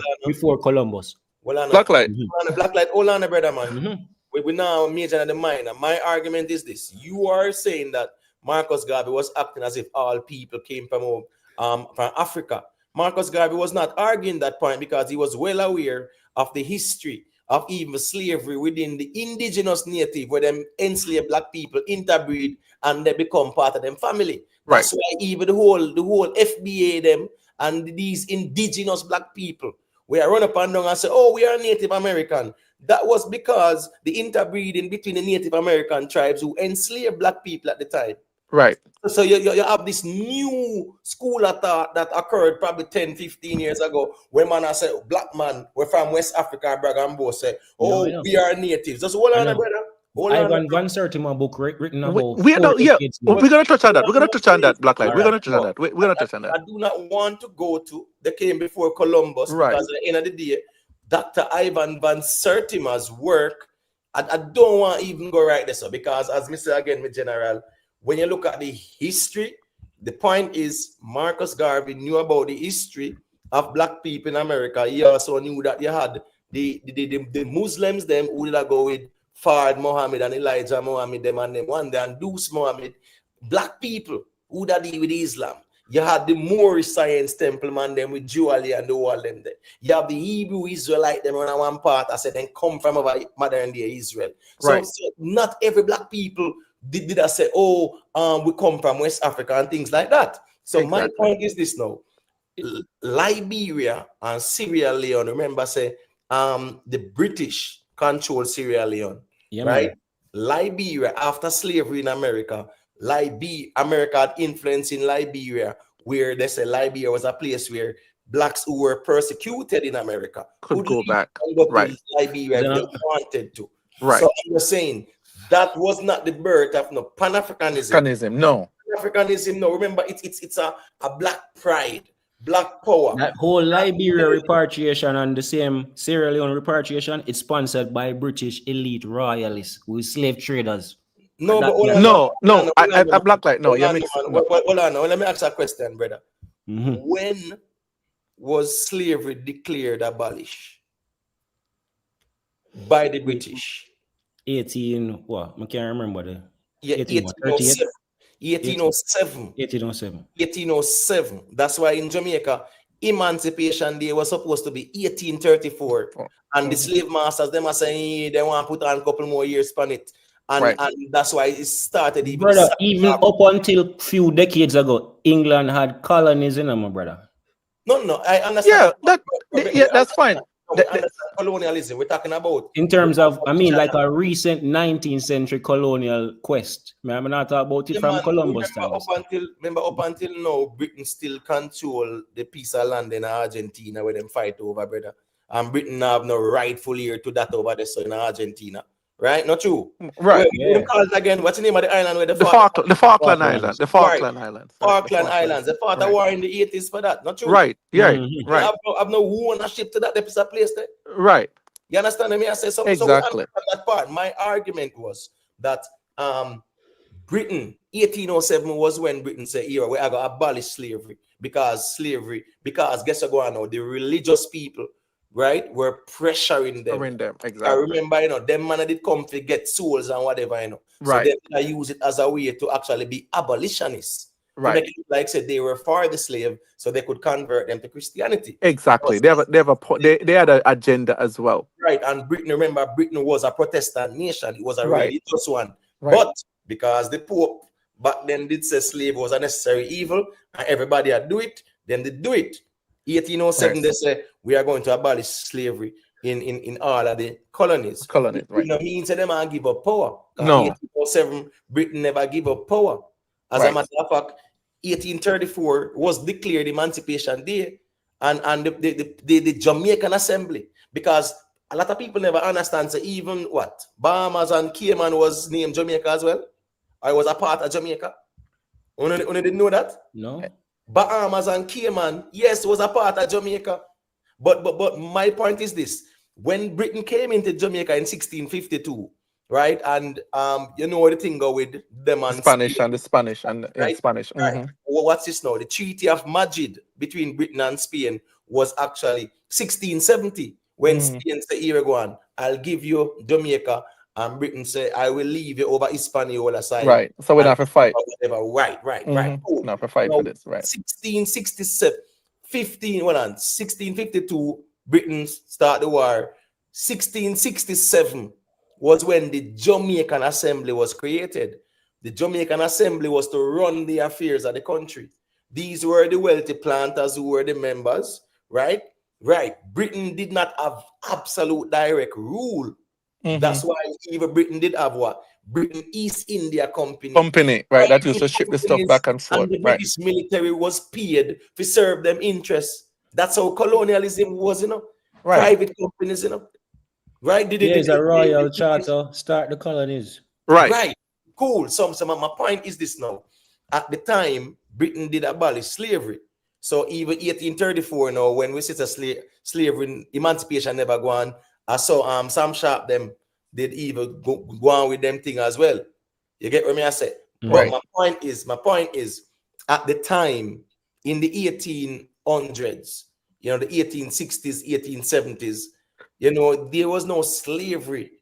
Columbus. Black Light. Black Light, hold on, brother, man. We now major in the minor. My argument is this: you are saying that Marcus Garvey was acting as if all people came from Africa. Marcus Garvey was not arguing that point because he was well aware of the history of even slavery within the indigenous native, where them enslaved black people interbreed and they become part of them family. Right. That's why even the whole FBA them and these indigenous black people, we are run up and down and say, oh, we are Native American. That was because the interbreeding between the Native American tribes who enslaved black people at the time. Right. So you have this new school of thought that occurred probably 10, 15 years ago, where man I said, black man, we're from West Africa, brag and boast, say, we are natives. Just hold on, brother. Ivan Van Sertima book written about. We're gonna touch on that. We're gonna touch on that, Black Light. We're gonna touch on that. We're gonna touch on that. I do not want to go to the came before Columbus, because at the end of the day, Dr. Ivan Van Sertima's work, I don't want to even go right there, so because as Mr. again, my general, when you look at the history, the point is Marcus Garvey knew about the history of black people in America. He also knew that you had the Muslims, them who did go with Fard Muhammad and Elijah Muhammad, them and them one day, and Deuce Muhammad, black people who that deal with Islam. You had the Moorish Science Temple man, them with Julie and the whole them there. You have the Hebrew Israelite them on one part. I said then come from over modern day Israel. So not every black people did I say, we come from West Africa and things like that. So my point is this now. Liberia and Sierra Leone, remember say the British control Sierra Leone, right? Man. Liberia, after slavery in America, America had influence in Liberia, where they say Liberia was a place where blacks who were persecuted in America Could go back. go Right. to Liberia if they wanted to. Right. So I'm just saying that was not the birth of no Pan-Africanism. Africanism, no. Pan-Africanism, no. Remember, it's a black pride, black power. That whole Liberia repatriation and the same Sierra Leone repatriation, it's sponsored by British elite royalists who slave traders. No, but I black light. No, you mix. Hold on, let me ask a question, brother. When was slavery declared abolished by the British? 18 what? I can't remember the. Yeah, 1807. 1807. 1807. That's why in Jamaica, Emancipation Day was supposed to be 1834, and the slave masters them are saying they want to put on a couple more years on it. And that's why it started. Even up until few decades ago, England had colonies in them, my brother. No, I understand. That's fine. Colonialism, we're talking about. In terms of, I mean, like a recent 19th century colonial quest. I'm not talking about it from Columbus times. Up until now, Britain still control the piece of land in Argentina where them fight over, brother. And Britain have no rightful ear to that over there, so in Argentina. Right? Not true. Right. Again, what's the name of the island where the Falkland Islands. The Falkland Islands. Falkland Islands. They fought a war in the 80s for that. Not true. Right. Yeah. Right. Have no ownership to that piece of place there. Right. You understand me? I say something. Exactly. So that part. My argument was that Britain, 1807 was when Britain said, "Here, we are going to abolish slavery because guess what going on now? The religious people, right, were pressuring them. Exactly. I remember, them man did come to get souls and whatever, Right. So they use it as a way to actually be abolitionists. Right. Like said, they were for the slave, so they could convert them to Christianity. Exactly. They had an agenda as well. Right. And Britain, remember, Britain was a Protestant nation. It was a religious one. Right. But because the Pope back then did say slave was a necessary evil and everybody had do it, then they do it. 1807, they say we are going to abolish slavery in all of the colonies. Right. You know, means them and give up power. No. 1807, Britain never give up power. As a matter of fact, 1834 was declared Emancipation Day, and the Jamaican Assembly, because a lot of people never understand. So even what Bahamas and Cayman was named Jamaica as well. I was a part of Jamaica. You didn't know that? No. Bahamas and Cayman, yes, was a part of Jamaica. But my point is this: when Britain came into Jamaica in 1652, right, and you know the thing go with them and Spanish and the Spanish and right? Spanish. Right. Well, what's this now? The Treaty of Madrid between Britain and Spain was actually 1670 when Spain said, "Here go on, I'll give you Jamaica," and Britain say, "I will leave you over Hispaniola side." Right. So we don't have to fight. Whatever. Right. Cool. Not to fight now, for this. Right. 1667, 1652, Britain start the war. 1667 was when the Jamaican Assembly was created. The Jamaican Assembly was to run the affairs of the country. These were the wealthy planters who were the members, right? Right. Britain did not have absolute direct rule. That's why even Britain did have what? Britain East India Company. Right. That used to ship the stuff back and forth. And the British military was paid to serve them interests. That's how colonialism was, Right. Private companies, Right? There's a royal charter, start the colonies. Right. Cool. So my point is this now. At the time, Britain did abolish slavery. So even 1834 now, when we sit a slavery, emancipation never go on. I saw Sam Sharp them did even go on with them thing as well. You get what I say? Right. But my point is, at the time in the 1800s, the 1860s, 1870s, there was no slavery,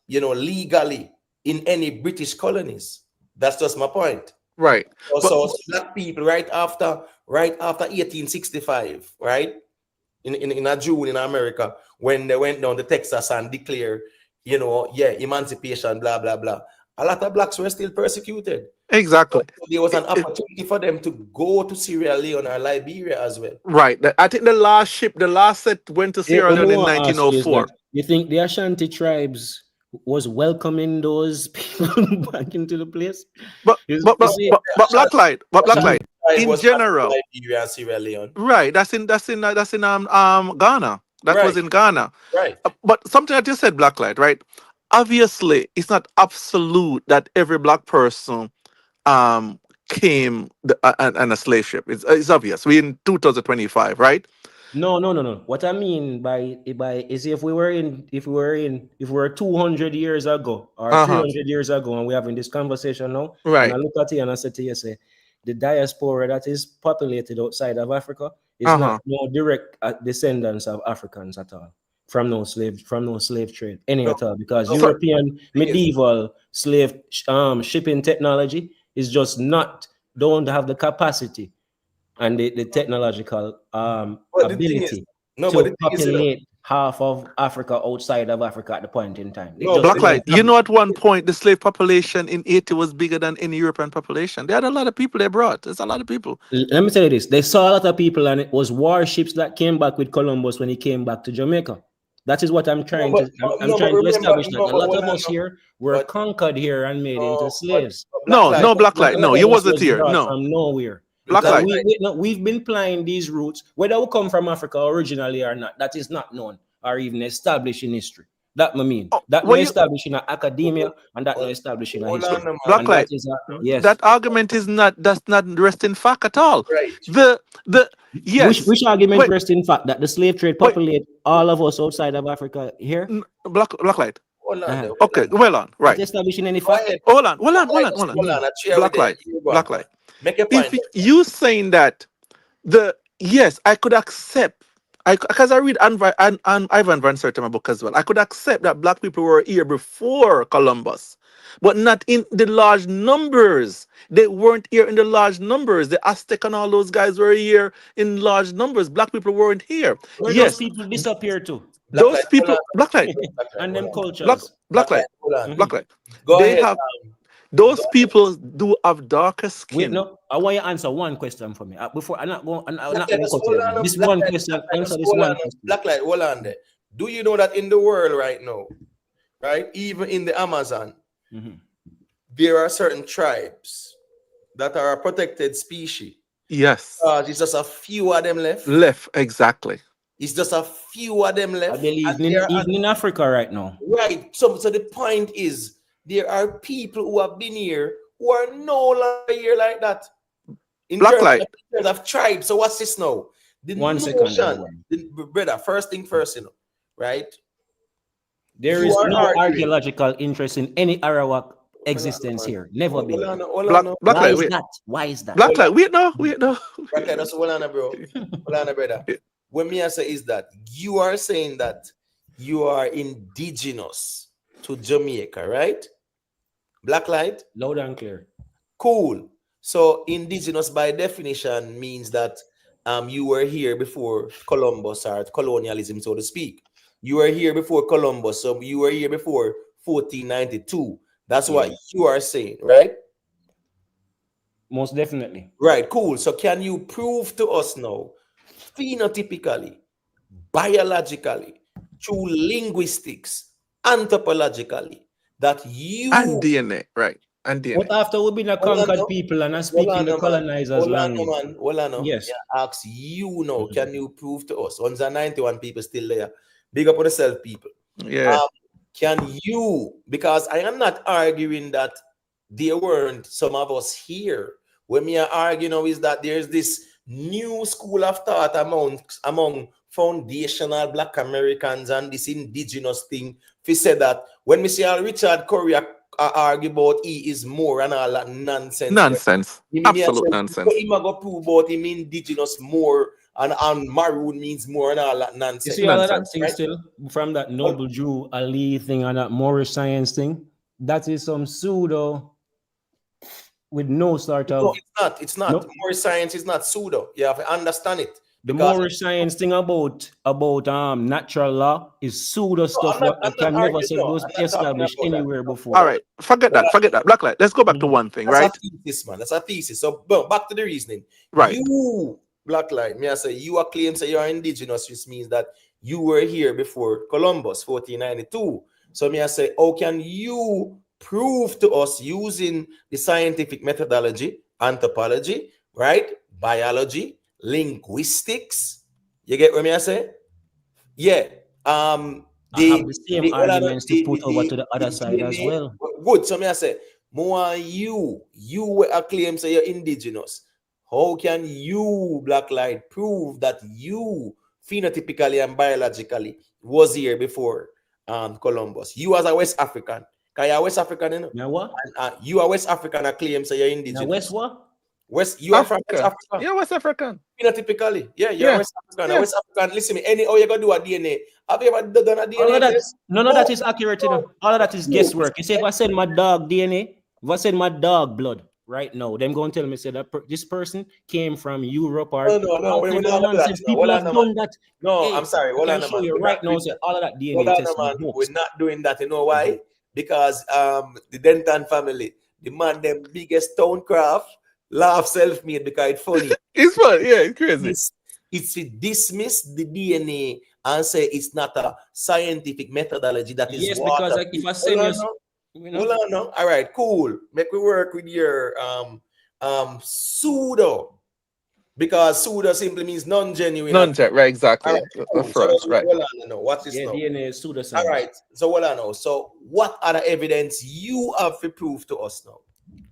legally in any British colonies. That's just my point. Right. So black people right after 1865, right? In a June in America, when they went down to Texas and declared, emancipation, blah, blah, blah. A lot of blacks were still persecuted. Exactly. So there was an opportunity for them to go to Sierra Leone or Liberia as well. Right. I think the last set went to Sierra Leone in 1904. You think the Ashanti tribes was welcoming those people back into the place. But Blacklight, It in was general, Liberia and Sierra Leone. right? That's in Ghana. That was in Ghana. Right. But something that you said, Blacklight, right? Obviously, it's not absolute that every black person came on a slave ship. It's obvious. We're in 2025, right? No. What I mean by is if we were 200 years ago or 300 years ago, and we're having this conversation now, right? And I look at you and I say to you, say, the diaspora that is populated outside of Africa is not no direct descendants of Africans at all from no slave trade at all, because European medieval slave shipping technology is just don't have the capacity and the technological ability to populate half of Africa outside of Africa at the point in time. Blacklight, you know, at one point the slave population in Haiti was bigger than any European population. They had a lot of people they brought. There's a lot of people. Let me tell you this. They saw a lot of people, and it was warships that came back with Columbus when he came back to Jamaica. That is what I'm trying to establish, that a lot of us here were conquered here and made into slaves. No, Blacklight, no, you wasn't here. No. From nowhere. We've been plying these routes, whether we come from Africa originally or not. That is not known or even established in history. That I mean, that we established in academia, and that we established in history. Blacklight, yes, that argument does not rest in fact at all. Right. Yes. Which argument rests in fact that the slave trade populate all of us outside of Africa here? Blacklight. Okay, well on, right. Establishing any fact? Hold on. Blacklight. Make a point. If you saying that I could accept, because I read Ivan Van Sertima book as well. I could accept that black people were here before Columbus, but not in the large numbers. They weren't here in the large numbers. The Aztec and all those guys were here in large numbers. Black people weren't here. Those people disappear too. Those people, Blacklight, and them cultures. Blacklight. Go they ahead. have. Those people do have darker skin. Wait, no, I want you to answer one question for me. Before I'm not going to this one question. Answer this one question. Blacklight, hold on there. Do you know that in the world right now, right, even in the Amazon, there are certain tribes that are a protected species? Yes. It's just a few of them left. Exactly. It's just a few of them left. I believe even in Africa right now. Right. So the point is, there are people who have been here who are no longer here like that. In terms of tribes. So what's this now? One second, brother. First thing first, right? There is no archaeological interest in any Arawak existence here. Never been. Why is that? Blacklight, wait no. Blacklight, that's hold on, bro. Hold on, brother. What me I say is that you are saying that you are indigenous to Jamaica, right? Blacklight? Loud and clear. Cool. So indigenous by definition means that you were here before Columbus, or colonialism, so to speak. You were here before Columbus, so you were here before 1492. That's what you are saying, right? Most definitely. Right, cool. So can you prove to us now, phenotypically, biologically, through linguistics, anthropologically, that you and DNA, right? And DNA. But after we've been a conquered people and are speaking the colonizers' language. Yes. Yeah, ask you now, can you prove to us? 191 people still there. Big up on yourself, people. Yeah. Can you, because I am not arguing that there weren't some of us here. What me are arguing now is that there's this new school of thought among foundational Black Americans and this indigenous thing. If say that when we see Richard Curry argue about he is more and all that nonsense. Absolute nonsense. He might go prove about him indigenous more and maroon means more and all that nonsense. You see all of that thing still from that noble Jew Ali thing and that Moorish science thing. That is some pseudo with no sort of. No, it's not. Nope. Moorish science is not pseudo. You have to understand it. The Moorish science thing about natural law is pseudo stuff that I can never say was established anywhere before. All right, forget that. Blacklight. Let's go back to one thing, right? That's a thesis, man. That's a thesis. So back to the reasoning. Right. You, Blacklight, me I say you are claim say you are indigenous, which means that you were here before Columbus, 1492. So me I say, how can you prove to us using the scientific methodology, anthropology, right? Biology, linguistics. You get what me I say? Yeah. I have the same arguments to put over to the other side as well. Good. So me I say, more you will claim say you're indigenous. How can you, Black Light, prove that you phenotypically and biologically was here before Columbus? You as a West African. Because you're West African, you know? Now what? And, you are West African, I claim say you're indigenous. Now West what? West, you are from West Africa. Yeah, West African. Phenotypically. Yeah, you're West African. West African, listen me, all you gotta do a DNA. Have you ever done a DNA All of that, test? none of that is accurate, you know. All of that is guesswork. You say if I send my dog DNA, if I send my dog blood right now, them going to tell me say that this person came from Europe or No, we're not doing that. People have done that. No, Hey, I'm sorry. I can show you right now. Say all of that DNA test. We're not doing that. You know why? Because the Denton family, the man, them biggest stonecraft, laugh self-made because it's funny. It's funny, yeah, it's crazy. It's to dismiss the DNA and say it's not a scientific methodology that is because like if I send you, all right, cool. Make we work with your pseudo, because pseudo simply means non-genuine. Right, exactly. Right, cool. Frauds, right. What is now? DNA is pseudo. All right. So what I know. So what other evidence you have to prove to us now?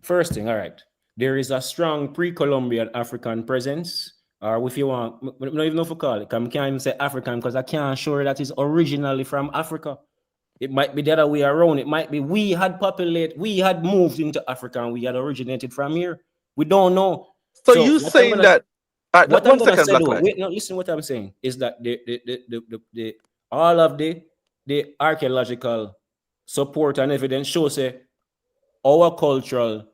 First thing, all right. There is a strong pre-Columbian African presence, or if you want, I don't even know if you call it. I can't even say African because I can't assure that it's originally from Africa. It might be the other way around. It might be we had moved into Africa and we had originated from here. We don't know. So you saying that? What I'm one gonna second, say, wait, no, listen. What I'm saying is that the all of the archaeological support and evidence shows our cultural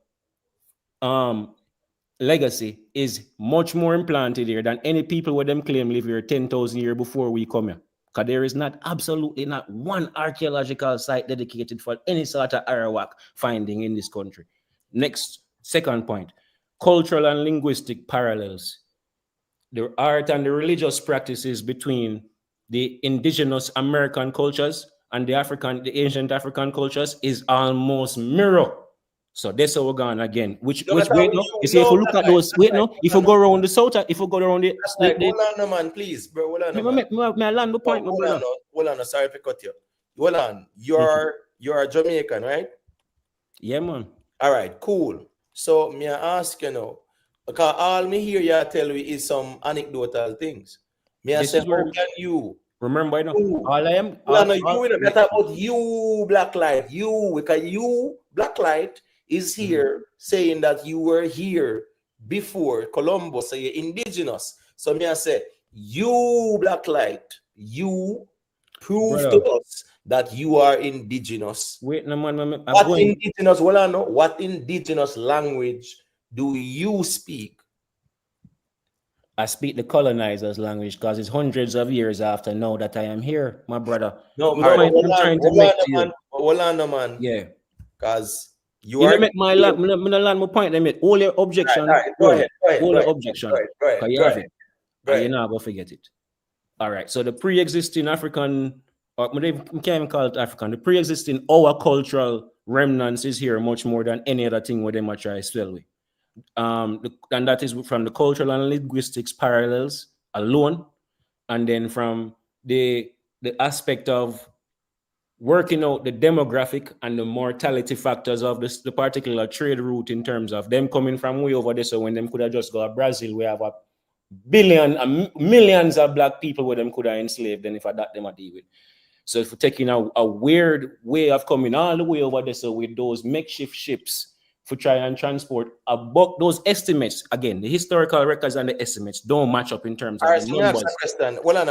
legacy is much more implanted here than any people with them claim live here 10,000 years before we come here. Because there is absolutely not one archaeological site dedicated for any sort of Arawak finding in this country. Second point, cultural and linguistic parallels. The art and the religious practices between the indigenous American cultures and the ancient African cultures is almost mirror. So that's how we're going again. Which wait no? You see, if you look at those, if you go around the south, if you go around the hold on, no, man, please, bro. Hold on, I land the point, hold on, sorry to cut you. Hold on, you're a Jamaican, right? Yeah, man. All right, cool. So me I ask you now, because all me hear you tell me is some anecdotal things. Me I say, how can you remember? All I am. That's about you, Black Light. Because you, Black Light, is here saying that you were here before Columbus, so you're indigenous. So me I say, you, Black Light, you prove to us that you are indigenous. Wait, no, man, indigenous? Well, I know what indigenous language do you speak? I speak the colonizers' language because it's hundreds of years after now that I am here, my brother. No, hold on, man. Yeah, because you are. Make my land. I'm gonna land my point. They make all your objection. Go ahead. All your objection. You have it. You're not gonna forget it. All right. So the pre-existing African, or we can't even call it African. The pre-existing our cultural remnants is here much more than any other thing where they might try to spell with. And that is from the cultural and linguistics parallels alone, and then from the aspect of working out the demographic and the mortality factors of the particular trade route in terms of them coming from way over there. So when them could have just go to Brazil, we have a millions of black people where them could have enslaved, then if I that them a deal with. So if we're taking a weird way of coming all the way over there, so with those makeshift ships for try and transport about those estimates, again, the historical records and the estimates don't match up in terms of the numbers.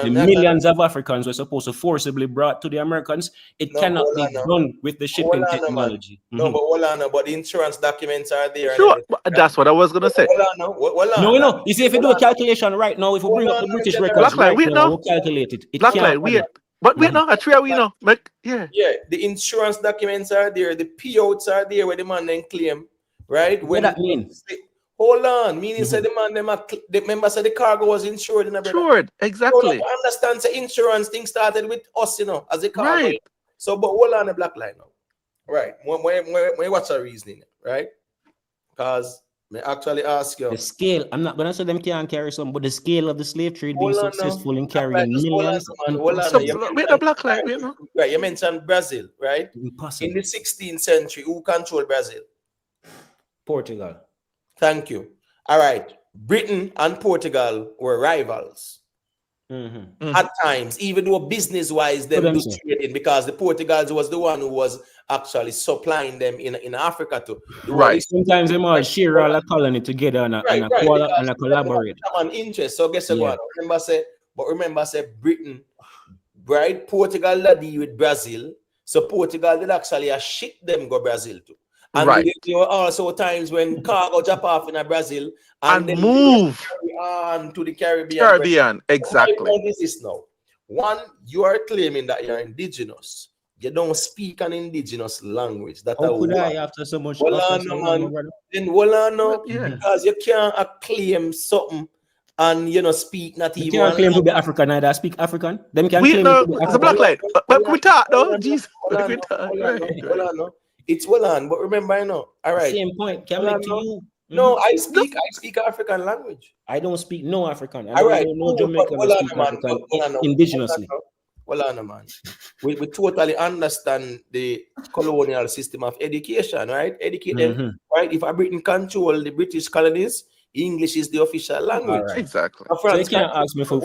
The millions of Africans were supposed to forcibly brought to the Americans. It cannot be done with the shipping technology. No, but the insurance documents are there. Sure, that's what I was gonna say. No. You see, if you do a calculation right now, if we bring up the British records right now, we'll calculate it. It can't be. But we know, we know. Yeah, the insurance documents are there, the payouts are there where the man then claim, right? What that means? Hold on, meaning say the man the member said the cargo was insured. Insured, exactly. So I understand the insurance thing started with us, as a cargo. Right. So, but hold on the black line now. Right. When you watch our reasoning, right? Because I actually ask you. The scale, I'm not gonna say them can't carry some, but the scale of the slave trade being Hold on now. successful in Black carrying line, just millions. hold on now. So, You wait, the black light, right, you mentioned Brazil, right? Impossible. In the 16th century, who controlled Brazil? Portugal. Thank you. All right. Britain and Portugal were rivals. At times, even though business-wise them do trading, because the Portugals was the one who was actually supplying them in Africa too. Right. Sometimes them all share all a colony together and collaborate. Common interest. So guess what? Remember say Britain, right? Portugal that deal with Brazil. So Portugal did actually ship them go Brazil too. And there were also times when cargo drop off in Brazil and then move on to the Caribbean. Exactly. My point is this now. One, you are claiming that you're indigenous. You don't speak an indigenous language. That how could I after so much? Then because you can't claim something and speak not even. You can't claim to be African either. I speak African. Them can claim to be African. It's a black light. But we talk though. Jesus. It's well on, but remember, all right. Same point. Can make to you. No, I speak African language. I don't speak no African. All right. No Jamaican speak African indigenously. Well, man. We totally understand the colonial system of education, right? Educate them, right? If Britain control the British colonies, English is the official language. Right. Exactly. So you can't ask me for.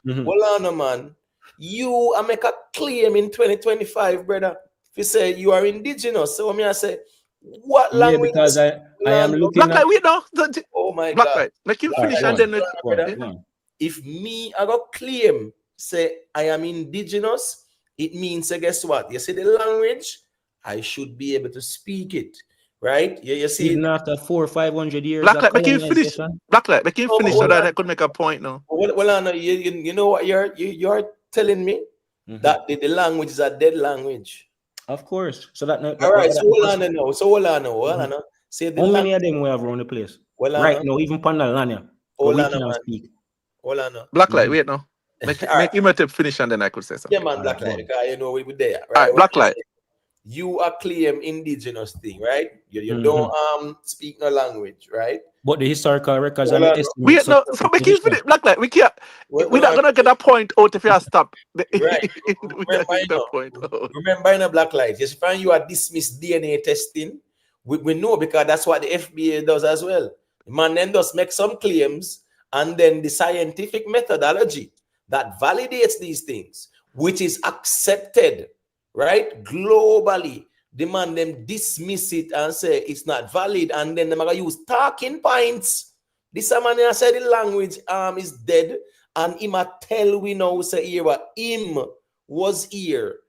Man. You make a claim in 2025, brother. If you say you are indigenous, so I say, what language? Because I am looking black light, we know. Oh my black God. light. Make you finish and then if me I got claim say I am indigenous, it means guess what? You see the language, I should be able to speak it, right? You see, even after 400 or 500 years. Black light, make you finish. Black light, make you finish so that I could make a point now. Well, you know what you're telling me that the language is a dead language. Of course. So that all right. So hold on now. Say how many of them we have around the place? Right now, even Pandalania. Hold on, speak. Hold on. Black light, wait now. Make him a finish and then I could say something. Yeah, man, black light, because we were there. Right? All right, black light. You are claim indigenous thing, right? You don't speak no language, right? But the historical records so make him finish. Black light, we can't. We're not gonna get a point out if you stop. Right. Remember in a black light, yes, if you are dismissed DNA testing, we know because that's what the FBA does as well. The man then does make some claims, and then the scientific methodology that validates these things, which is accepted, right, globally. The man them dismiss it and say it's not valid, and then they're gonna use talking points. This man here said the language is dead, and him a tell we now say here what him was here,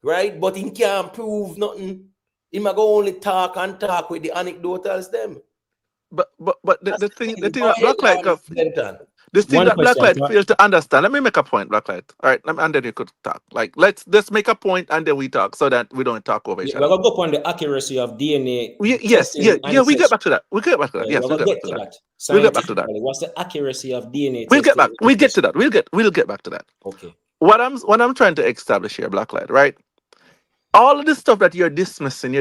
right? But he can't prove nothing. Him a go only talk with the anecdotals them. But the thing that black light this thing that black light fails to understand. Let me make a point, black light. All right, and then you could talk. Like let's make a point and then we talk so that we don't talk over each other. We're gonna go on the accuracy of DNA. Yes, we get back to that. We get back to that. Yes, we'll get back to that. We'll get back to that. What's the accuracy of DNA? We'll get back. We'll get to that. We'll get back to that. Okay. What I'm trying to establish here, black light, right? All of the stuff that you're dismissing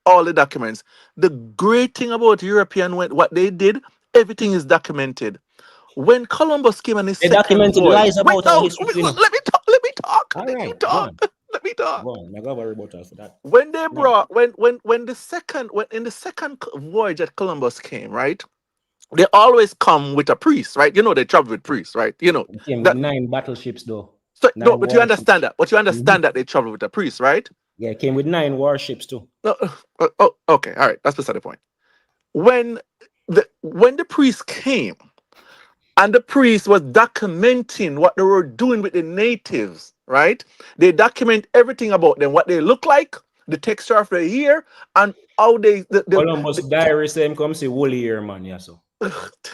all the documents. The great thing about European what they did, everything is documented. When Columbus came and they documented lies about our history. Let me talk. Let me talk. I got worry about us for that. When they brought when in the second voyage that Columbus came, right? They always come with a priest, right? They travel with priests, right? It came with 9 battleships though. So no, but you understand that. But you understand that they travel with a priest, right? Yeah, it came with 9 warships too. Okay, all right. That's beside the point. When the priest came, and the priest was documenting what they were doing with the natives, right? They document everything about them, what they look like, the texture of their hair, and how they. Columbus diary same come say woolly hair, man, yeah, so.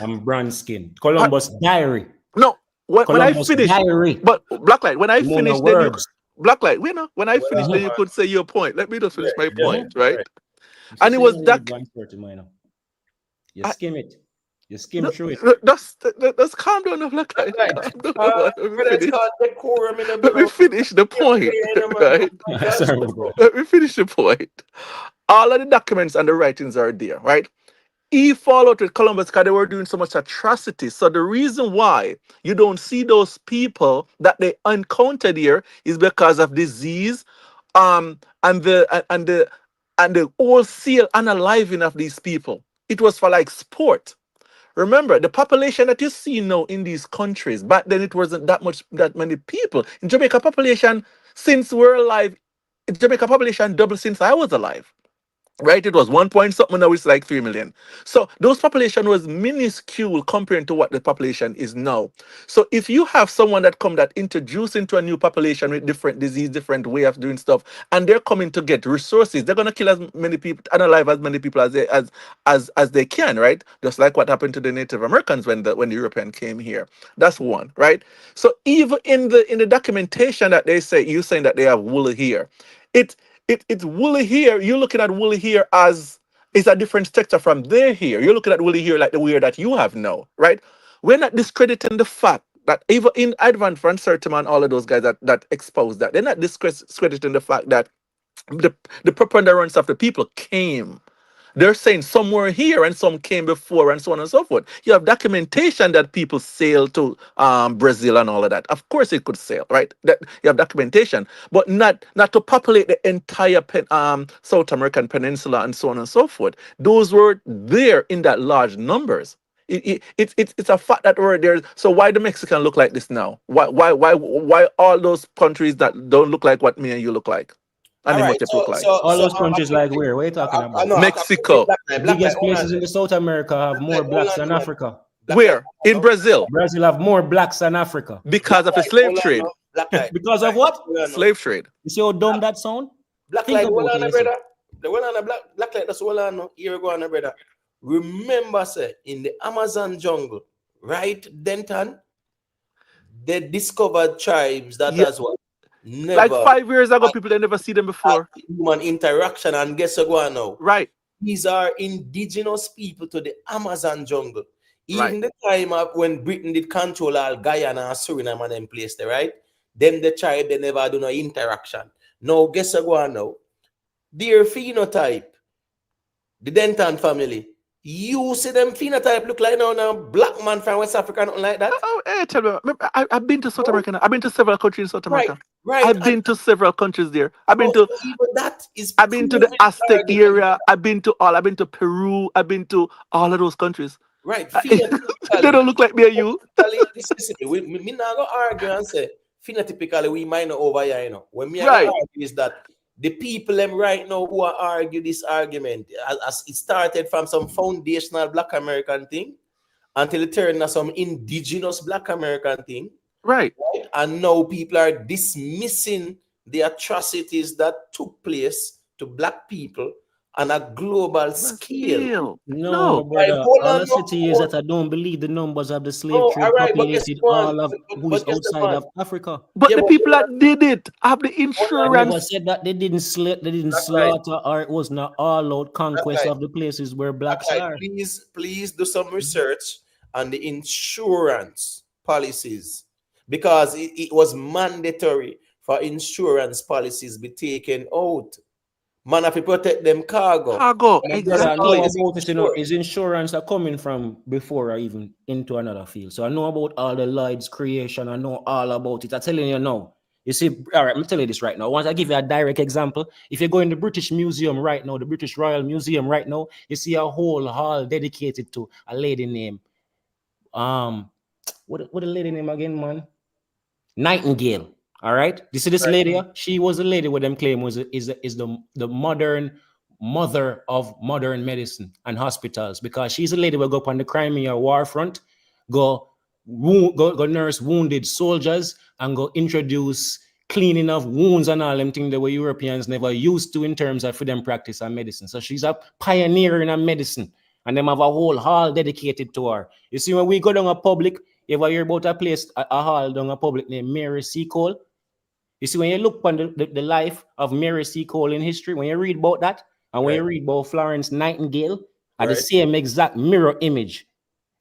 And brown skin. Columbus diary. No, when I finish, but Blacklight, when I finish, then Blacklight, when I finish, then you could say your point. Let me just finish my point, right? And it was that. You skim it. You skim through it. That's calm down. Black light. Calm down. Let me But it's finish. called decorum in the Let me finish the point. Right? Sorry, bro. Let me finish the point. All of the documents and the writings are there, right? He followed with Columbus because they were doing so much atrocity. So the reason why you don't see those people that they encountered here is because of disease, and the wholesale unaliving of these people. It was for like sport. Remember, the population that you see now in these countries, back then it wasn't that many people. In Jamaica population, since we're alive, Jamaica population doubled since I was alive. Right, it was 1 point something, now it's like 3 million. So those population was minuscule compared to what the population is now. So if you have someone that come that introduce into a new population with different disease, different way of doing stuff, and they're coming to get resources, they're gonna kill as many people and alive as many people as they can, right? Just like what happened to the Native Americans when the European came here. That's one, right? So even in the documentation that they say, you saying that they have wool here, it's woolly here. You're looking at woolly here as it's a different texture from their hair. You're looking at woolly here like the hair that you have now, right? We're not discrediting the fact that even in Advent, Van Sertima and all of those guys that expose that, they're not discrediting the fact that the preponderance of the people came. They're saying some were here and some came before and so on and so forth. You have documentation that people sailed to Brazil and all of that. Of course it could sail, right? That you have documentation, but not to populate the entire South American peninsula and so on and so forth. Those were there in that large numbers. It's a fact that were there. So why the Mexican look like this now? Why all those countries that don't look like what me and you look like? And All right, Imhotep look like? All those countries like where? What are you talking about? Mexico. The biggest places in the South America have more blacks than Africa. Where? In Brazil. Brazil have more blacks than Africa. Because of the slave trade. Because of what? Slave trade. You see how dumb that sound? Black Think light, about well it, on, listen. brother. The one on the black light, that's well on. Here we go on, brother. Remember, say, in the Amazon jungle, right, Denton, they discovered tribes that as well. Never Like 5 years ago, people they never see them before. Human interaction, and guess what now? Right. These are indigenous people to the Amazon jungle. Even Right. the time of when Britain did control all Guyana and Suriname and them place there, right? Them the tribe, they never do no interaction. Now, guess what now? Their phenotype, the Denton family, you see them phenotype look like now black man from West Africa, nothing like that. Oh, hey, tell me, I've been to South America. I've been to several countries in South America. Right. I've been to several countries there. I've been to even that is. I've been to the Aztec area. I've been to Peru. I've been to all of those countries. Right. They don't look like me and you. Me not go argue and say phenotypically we might not over here, you know. When me Right. argue is that the people them right now who are argue this argument, as it started from some foundational Black American thing until it turned to some indigenous Black American thing. Right. And now people are dismissing the atrocities that took place to Black people on a global scale. No, brother. All the city is that I don't believe the numbers of the slave trade populated all of who is outside of Africa. But the people that did it have the I never insurance. said that they didn't slaughter or it was not all out conquest of the places where blacks are. Please do some research on the insurance policies, because it was mandatory for insurance policies be taken out. Man, if you protect them cargo. Exactly. I know about it, you know, is insurance are coming from before I even into another field. So I know about all the Lloyd's creation. I know all about it. I'm telling you now. You see, all right, I'm telling you this right now. Once I give you a direct example, if you go in the British Museum right now, the British Royal Museum right now, you see a whole hall dedicated to a lady named what the lady name again, man? Nightingale. All right. You see this lady? She was a lady what them claim is the modern mother of modern medicine and hospitals, because she's a lady will go up on the Crimea war front, go nurse wounded soldiers and go introduce cleaning of wounds and all them things that were Europeans never used to in terms of for them practice and medicine. So she's a pioneer in a medicine, and them have a whole hall dedicated to her. You see, when we go down a public, you ever hear about a place, a hall down a public named Mary C. Cole? You see, when you look on the life of Mary C. Cole in history, when you read about that, and when you read about Florence Nightingale, are the same exact mirror image.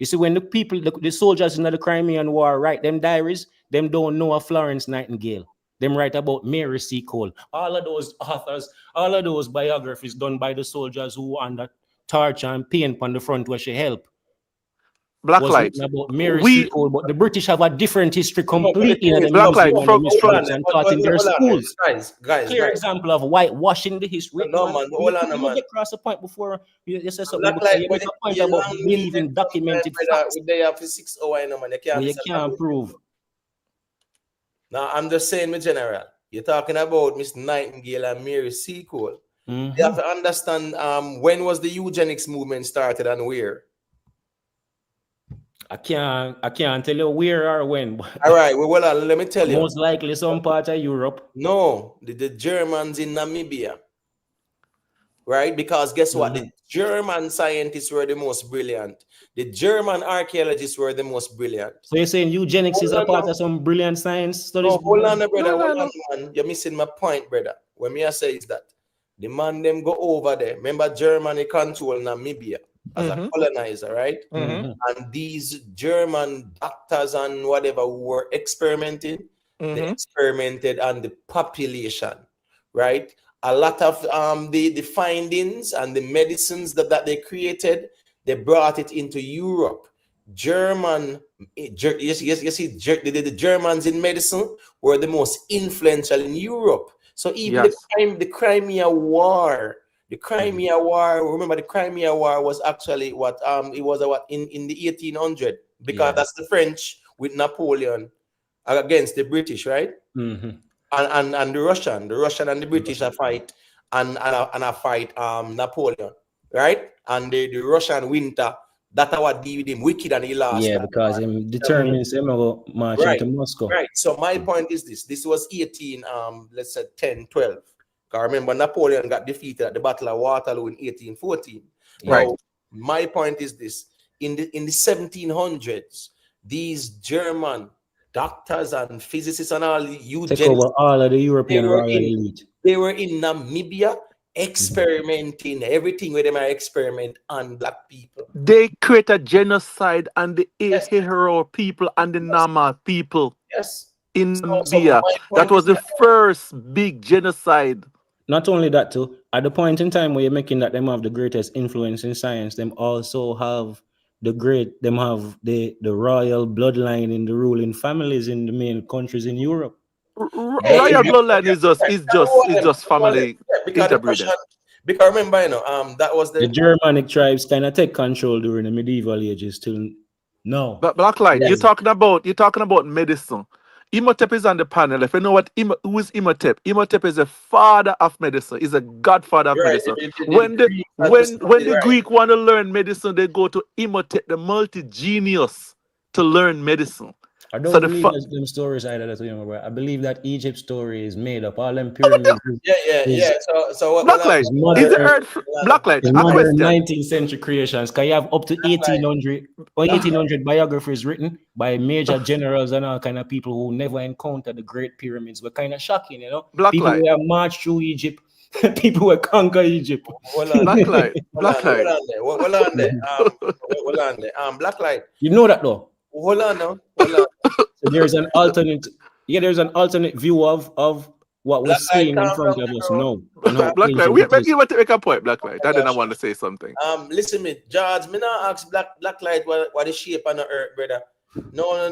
You see, when the people, the soldiers in the Crimean War write them diaries, them don't know a Florence Nightingale. Them write about Mary Seacole. All of those authors, all of those biographies done by the soldiers who were under torture and pain on the front where she helped. Was Blacklight. written about Mary We Seacole, but the British have a different history completely in the Blacklight museum and from the mystery books and taught in their schools. Guys. Clear example of whitewashing the history. No, man, hold on, man. Get across the point before you say something. Blacklight, You but make a point you about long believing documented facts. They have for 6 hours, man. You can't prove. Now, I'm just saying, my general, you're talking about Miss Nightingale and Mary Seacole. You have to understand when was the eugenics movement started and where. I can't tell you where or when. All right, well, let me tell you. Most likely some part of Europe. No, the Germans in Namibia. Right? Because guess what? The German scientists were the most brilliant. The German archaeologists were the most brilliant. So you're saying eugenics is a part of some brilliant science studies? No, hold on, brother. Hold on, man. You're missing my point, brother. What me I say is that the man them go over there. Remember, Germany control Namibia as a colonizer, right? And these German doctors and whatever who were experimenting, they experimented on the population, right? A lot of the findings and the medicines that they created, they brought it into Europe. The Germans in medicine were the most influential in Europe. So even the Crimea War, remember the Crimea War was actually what it was in the 1800s, because that's the French with Napoleon against the British, right? And the Russian and the British are fight and a fight Napoleon, right? And the Russian winter, that's what did with him wicked and he lost. Yeah, because him determines him to march into Moscow. Right. So my point is this. This was let's say 10, 12. Because remember Napoleon got defeated at the Battle of Waterloo in 1814. Right. Now, my point is this. In the 1700s, these German doctors and physicists and all take over all of the European royal elite. They were in Namibia experimenting everything where they might experiment on black people. They create a genocide on the Hero people and the Nama people. Yes. In Namibia. That was the first big genocide. Not only that too, at the point in time where you're making that them have the greatest influence in science, them also have the royal bloodline in the ruling families in the main countries in Europe. Royal bloodline is just family interbreeding. Because remember, that was the Germanic tribes kind of take control during the medieval ages till now. But Blacklight, you're talking about medicine. Imhotep is on the panel. If you know who is Imhotep, Imhotep is a father of medicine. He's a godfather of medicine. When the Greek want to learn medicine, they go to Imhotep, the multi-genius, to learn medicine. I don't believe them stories either. I believe that Egypt story is made up. All them pyramids. So what? Blacklight. Is the earth Blacklight? Modern 19th century creations. Can you have up to 1800 biographies written by major generals and all kind of people who never encountered the Great Pyramids? Were kind of shocking, you know. Blacklight. People who have marched through Egypt. People who conquer Egypt. Blacklight. Blacklight. You know that though. Hold on. So there's an alternate view of what we're seeing in front of us now. Blacklight, you want to make a point, Blacklight. I didn't want to say something. Listen, me, George, me not ask Blacklight what the shape on the earth, brother. No.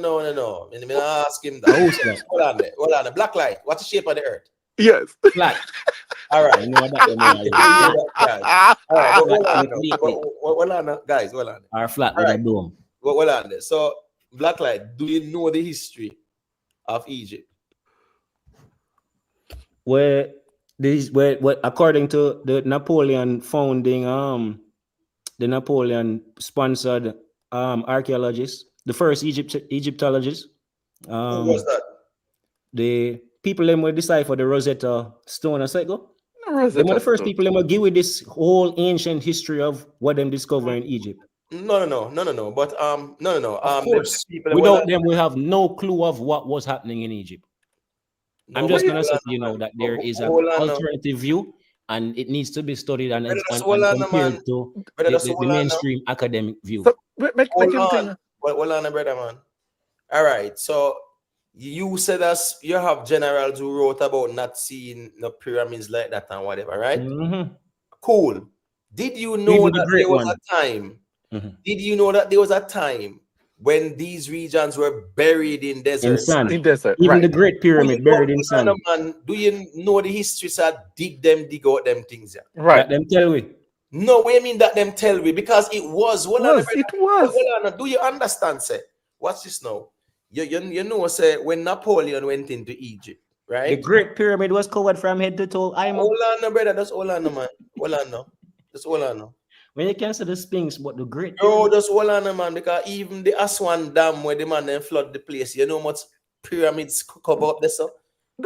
Me not ask him that. Hold on there. Blacklight, what's the shape of the earth? Yes. Flat. All right. Hold on, guys. Hold on. Our flat with a dome. Hold on there. So, Blacklight, do you know the history of Egypt? Where according to the Napoleon founding, the Napoleon sponsored archaeologists, the first Egyptologists. Who was that? The people them will decipher the Rosetta Stone a second. They were the first people them will give with this whole ancient history of what them discover in Egypt. No. But Of course, without them, we have no clue of what was happening in Egypt. I'm just gonna say, that there is an alternative view, and it needs to be studied and, Brother, just and, hold and on, compared man. to Brother, the, just the, hold the on now. mainstream academic view. So make Hold him on. think. Hold on, brother, man. All right. So you said us you have generals who wrote about not seeing no pyramids like that and whatever, right? Mm-hmm. Cool. Did you know Even the that great there was one. a time? Mm-hmm. Did you know that there was a time when these regions were buried in In deserts? sand. In desert, Even right. the Great Pyramid buried in sand. Man, do you know the history? So dig out them things. Yeah? Right. That them tell we. No, what you mean that them tell we? Because it was. Hold on, It was. hold on. Do you understand, say? Watch this now. You know, say when Napoleon went into Egypt, right? The Great Pyramid was covered from head to toe. Hold on, brother. Just hold on, man. Hold on, no. Just hold on, no. When you can see the Sphinx, but the Great Bro, Pyramid. just hold on, man. Because even the Aswan Dam where the man then flood the place, you know how much pyramids cover up there, so?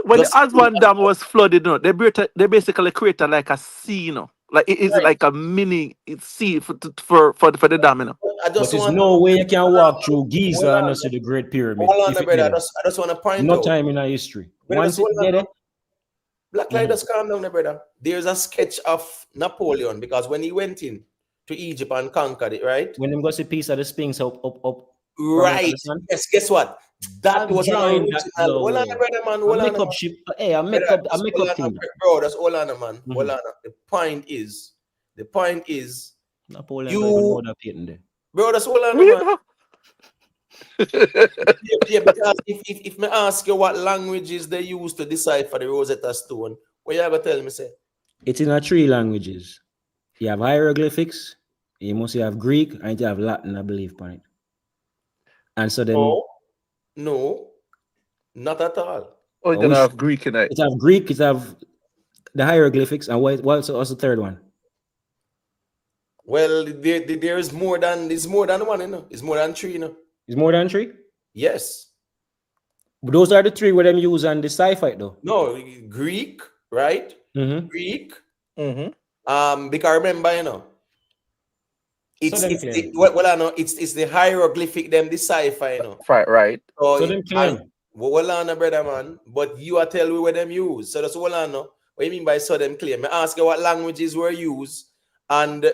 When Just the Aswan Dam was flooded, they basically created like a sea, you know. Like it is right. like a mini sea for the dam, you know. But there's no way you can walk through Giza and not see the Great Pyramid. Hold on, If it brother. there. I just want to point No out. time in our history. Brother, Once just it hold on, there, no. Black Light, just calm down, brother. There's a sketch of Napoleon because when he went in to Egypt and conquered it, right? when them got a piece of the Sphinx up. Right. Yes, guess what? That I'm was an drawing original. that Hold on, though. brother, man. I Hold make on, up man. ship. Hey, I make Brother, up. I make hold up on, things. bro. Just hold on, man. Hold on. The point is, Napoleon don't even know that patent there. bro. Just hold on, We man. know. Yeah, because if me ask you what languages they use to decipher the Rosetta Stone, what you ever tell me, say? It's in 3 languages. You have hieroglyphics, you must have Greek, and you have Latin, I believe, on it. And so then No, not at all. Oh, you don't have Greek in it. It have Greek, it have the hieroglyphics, and what's the third one? Well, there is more than one, you know. It's more than 3, you know. It's more than 3? Yes. But those are the 3 where them use and decipher it though. No, Greek, right? Mm-hmm. Greek. Mm-hmm. Because remember, you know, it's I know it's the hieroglyphic them decipher, you know. Right. So them claim. Well, on, brother, man. But you are telling me what them use. So that's all I know. What you mean by so them claim? I ask you what languages were used, and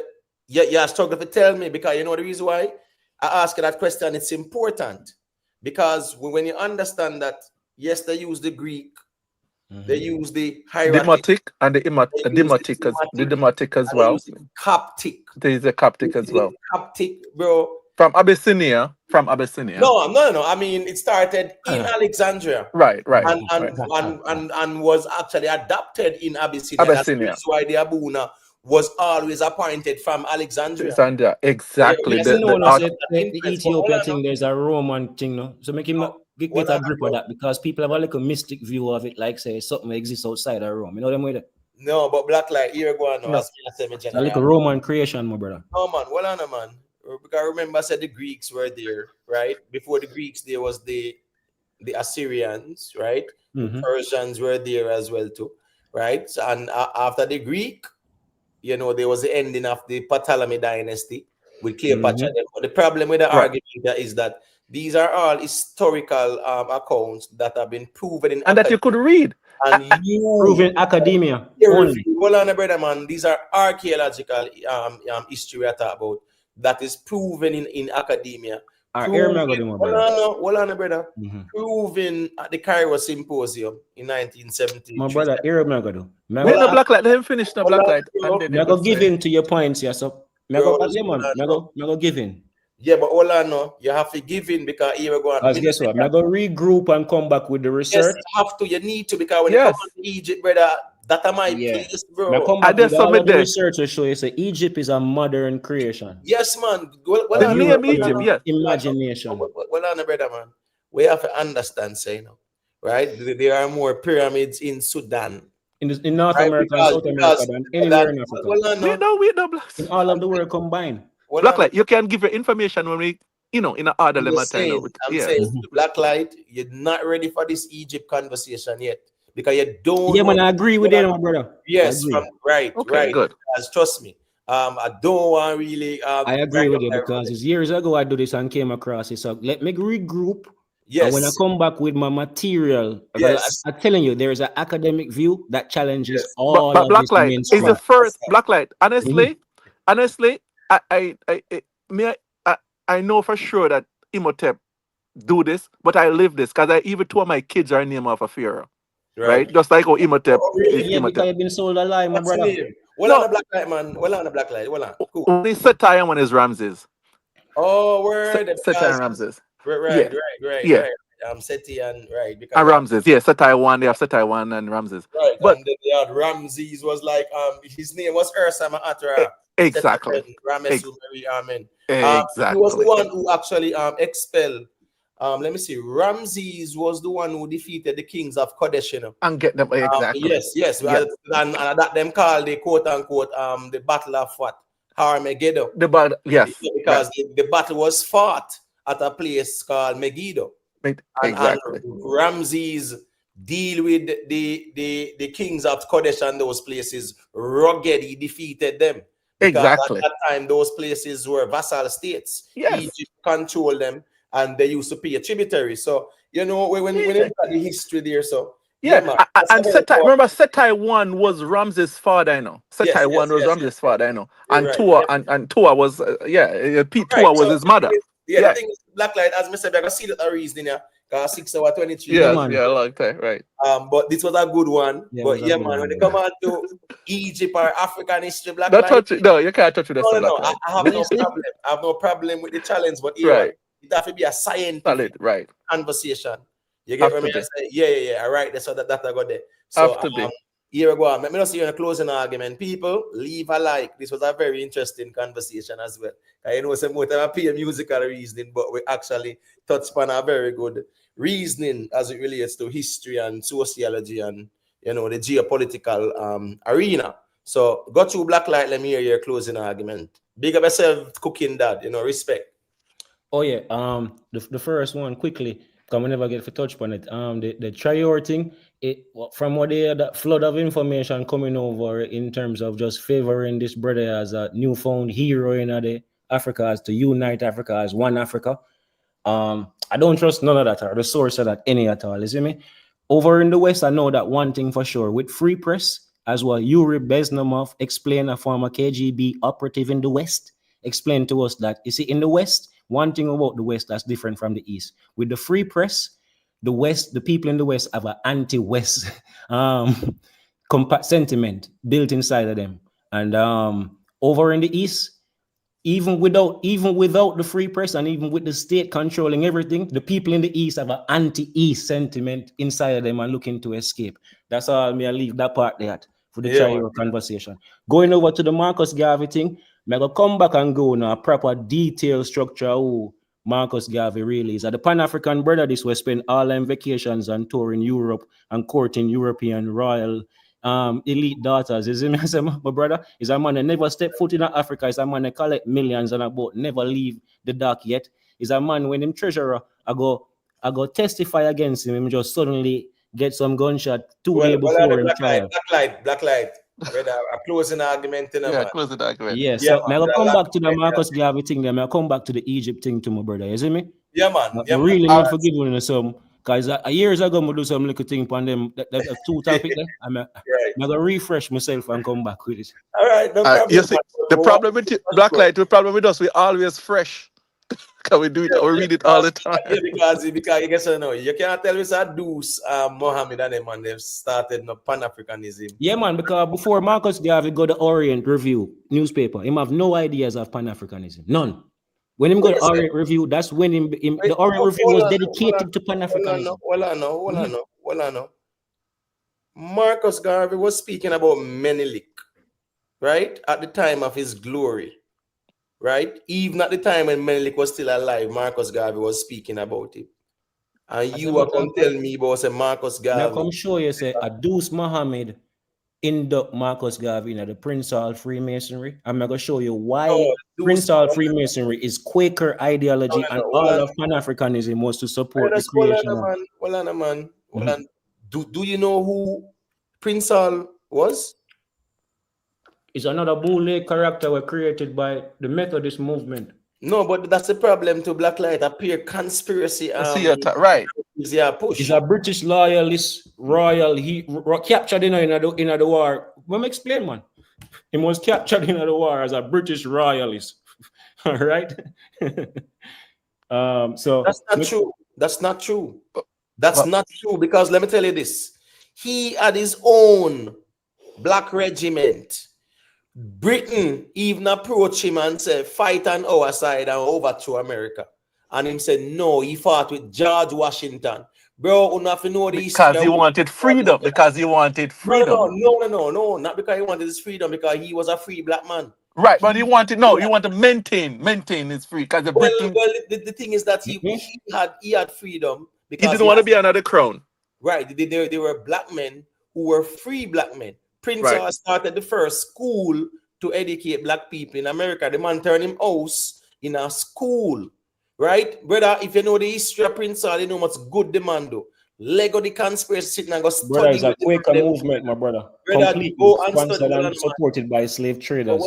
you struggle to tell me because you know the reason why I ask you that question. It's important because when you understand that, yes, they use the Greek, they use the Demotic and the Demotic as well. Coptic. There is a Coptic as well. Coptic, bro. From Abyssinia. No. I mean, it started in Alexandria. Right. And was actually adopted in Abyssinia. That's why the Abuna was always appointed from Alexandria. Exactly. The Ethiopia thing, there's a Roman thing, no? So make him not get a grip of that because people have a little mystic view of it, like say something exists outside of Rome. You know them with it? No, but Black Light, here go on. No. It's a little Roman creation, my brother. No, man. Well, on, man. Because remember, I said the Greeks were there, right? Before the Greeks, there was the Assyrians, right? The Persians were there as well too, right? So, and after the Greek, you know, there was the ending of the Ptolemy dynasty with Cleopatra. The problem with the argument is that these are all historical accounts that have been proven and that you could read. And you proven academia. Hold on, brother, man. These are archaeological history I talk about. That is proven in academia. Hold on, brother. Proven at the Cairo Symposium in 1970. My brother, Wait, no Black Light. Let him finish the Black Light. I'm go give in to your points, yes. So I go give in. Yeah, but all I know, you have to give in because here we go. Because guess what? I'm going to regroup and come back with the research. Yes, you have to. You need to because when you come to Egypt, brother, that am my place, bro. I come back with all of the research to show you say Egypt is a modern creation. Yes, man. The name Egypt, yes. Imagination. Well on, brother, man. We have to understand, say, right? There are more pyramids in Sudan. In North America and South America than anywhere in Africa. We know, in all of the world combined. Black Light, you can give your information when we, in an order limit. I'm saying, Black Light, you're not ready for this Egypt conversation yet. Because you don't. Yeah, man, I agree with them, my brother. Yes, right. Good. Because trust me, I don't want really. I agree with you because it's years ago I do this and came across it. So let me regroup And when I Yes. come back with my material, Yes. I'm telling you, there is an academic view that challenges Yes. all But of this Blacklight is mainstream. the first Yes. Blacklight. Honestly, I know for sure that Imhotep do this, but I live this because I even two of my kids are named off a pharaoh, right? Right. Just like how Imhotep Oh, is really? Yeah, because Imhotep. you've been sold a lie, my What's the brother. name? Well on No, the black light, man. Well on the black light. Well on. Cool. one is Setae and one is Ramses. Oh, word. Setae Because and Ramses. right. Yeah, yeah. Seti and right because And Ramses. Yeah, Setae one. They have Setae one and Ramses. right, But and then they had Ramses was like his name was Ursama e- Atra. exactly, Ramesu Mary Amen. He was the exactly. one who actually expelled. Let me see. Ramses was the one who defeated the kings of Kodesh. You know. And get them exactly. Yes. Yeah. And that them called the quote unquote the battle of what Armageddon. Yes, Because right. the battle was fought at a place called Megiddo. And Exactly. Ramses deal with the kings of Kodesh and those places rugged. He defeated them because Exactly. at that time those places were vassal states. Yes. Egypt controlled them and they used to pay a tributary. So you know when you look at the history there, so Yeah, man, and Setae, remember Setae one was Ramses' father, I know. Setae one was Ramses' father, I know. And right. Tua and Tua was Tua was his mother. Yeah, the thing is, Blacklight, as I said, I can see that reason, yeah. 6 hour 23. Yes, yeah, long time, right. But this was a good one. Yeah, but yeah, good man, one, when they come on to Egypt or African history, Don't Blacklight. touch it. No, you can't touch it. No, Blacklight. I have no problem. I have no problem with the challenge, but here, Right. it has to be a scientific Solid, right. conversation. You get Have what I to mean? I say, yeah, all right. So that I got there. So Have to be. here we go. Let me not see you in a closing argument. People, leave a like. This was a very interesting conversation as well. I know some more time I pay musical reasoning, but we actually touched upon a very good reasoning as it relates to history and sociology and the geopolitical arena. So go through Blacklight. Let me hear your closing argument. Big up yourself, cooking that. Respect. Oh yeah. The first one quickly, because we never get to touch upon it. The Traore thing, from what they had, that flood of information coming over in terms of just favoring this brother as a newfound hero in the Africa, as to unite Africa as one Africa. I don't trust none of that or the source of that any at all. You see me? Over in the West, I know that one thing for sure. With free press, as well, Yuri Beznomov explained, a former KGB operative in the West, explained to us that, you see, in the West, one thing about the West that's different from the East. With the free press, the West, the people in the West have an anti-West sentiment built inside of them. And over in the East, even without the free press and even with the state controlling everything, the people in the East have an anti-East sentiment inside of them and looking to escape. That's all. I leave that part there for the Traore conversation. Going over to the Marcus Garvey thing, I'm going to come back and go now a proper detailed structure who Marcus Garvey really is. The Pan-African brother, this was spend all them vacations and tour in Europe and courting European royal elite daughters. Is it me? I say, my brother is a man that never step foot in Africa. Is a man that collect millions and about never leave the dark yet. Is a man when him treasurer I go testify against him. Him just suddenly get some gunshot 2 days before him trial. Blacklight. A closing argument in a closing argument. Yeah, so I'm gonna come back to the Marcus Garvey thing. Then I'll come back to the Egypt thing to my brother. You see me? Yeah, man. I really need forgiveness some. Because years ago, I do some little thing on them. That two topic there. I'm gonna refresh myself and come back with it. All right, no problem. You see, the problem with Blacklight, the problem with us, we always fresh. Can we do it? We read it all the time. Yeah, because you guess you can't tell us a Deuce, Mohammed and them and they've started no Pan-Africanism. Yeah, man, because before Marcus Garvey got the Orient Review newspaper, him have no ideas of Pan-Africanism. None. When him got the Orient Review, that's when the Orient Review was dedicated to Pan-Africanism. Hold on. Marcus Garvey was speaking about Menelik, right? At the time of his glory. Right? Even at the time when Menelik was still alive, Marcus garvey was speaking about it. And you were going to tell me about say Marcus Garvey. Now come show you, say, Adus Muhammad induct Marcus Garvey in the Prince Hall Freemasonry. I'm going to show you why Prince Hall Freemasonry is Quaker ideology and all of Pan-Africanism was to support the creation of... Hold on, man. Do you know who Prince Hall was? It's another Moliy character were created by the Methodist movement. No, but that's the problem to Black Light appear conspiracy. Right. Yeah, push. He's a British loyalist, royal. He captured in the war. Let me explain, man. He was captured in the war as a British royalist. All right. So that's not true. That's not true. That's not true, because let me tell you this. He had his own black regiment. Britain even approached him and said, fight on our side and overthrow America. And him said, no, he fought with George Washington. Bro, you have to know the history. Because he wanted freedom. Because he wanted freedom. No. Not because he wanted his freedom, because he was a free black man. Right, but he wanted to maintain his freedom. Because the thing is that he had freedom because he didn't want to be under the crown. Right. They were black men who were free black men. Prince Charles started the first school to educate black people in America. The man turned him house in a school. Right? Brother, if you know the history of Prince Charles, you know what's good the man do. Lego the conspiracy sitting and go study. Brother, it's a Quaker movement, my brother. Completely sponsored and supported by slave traders.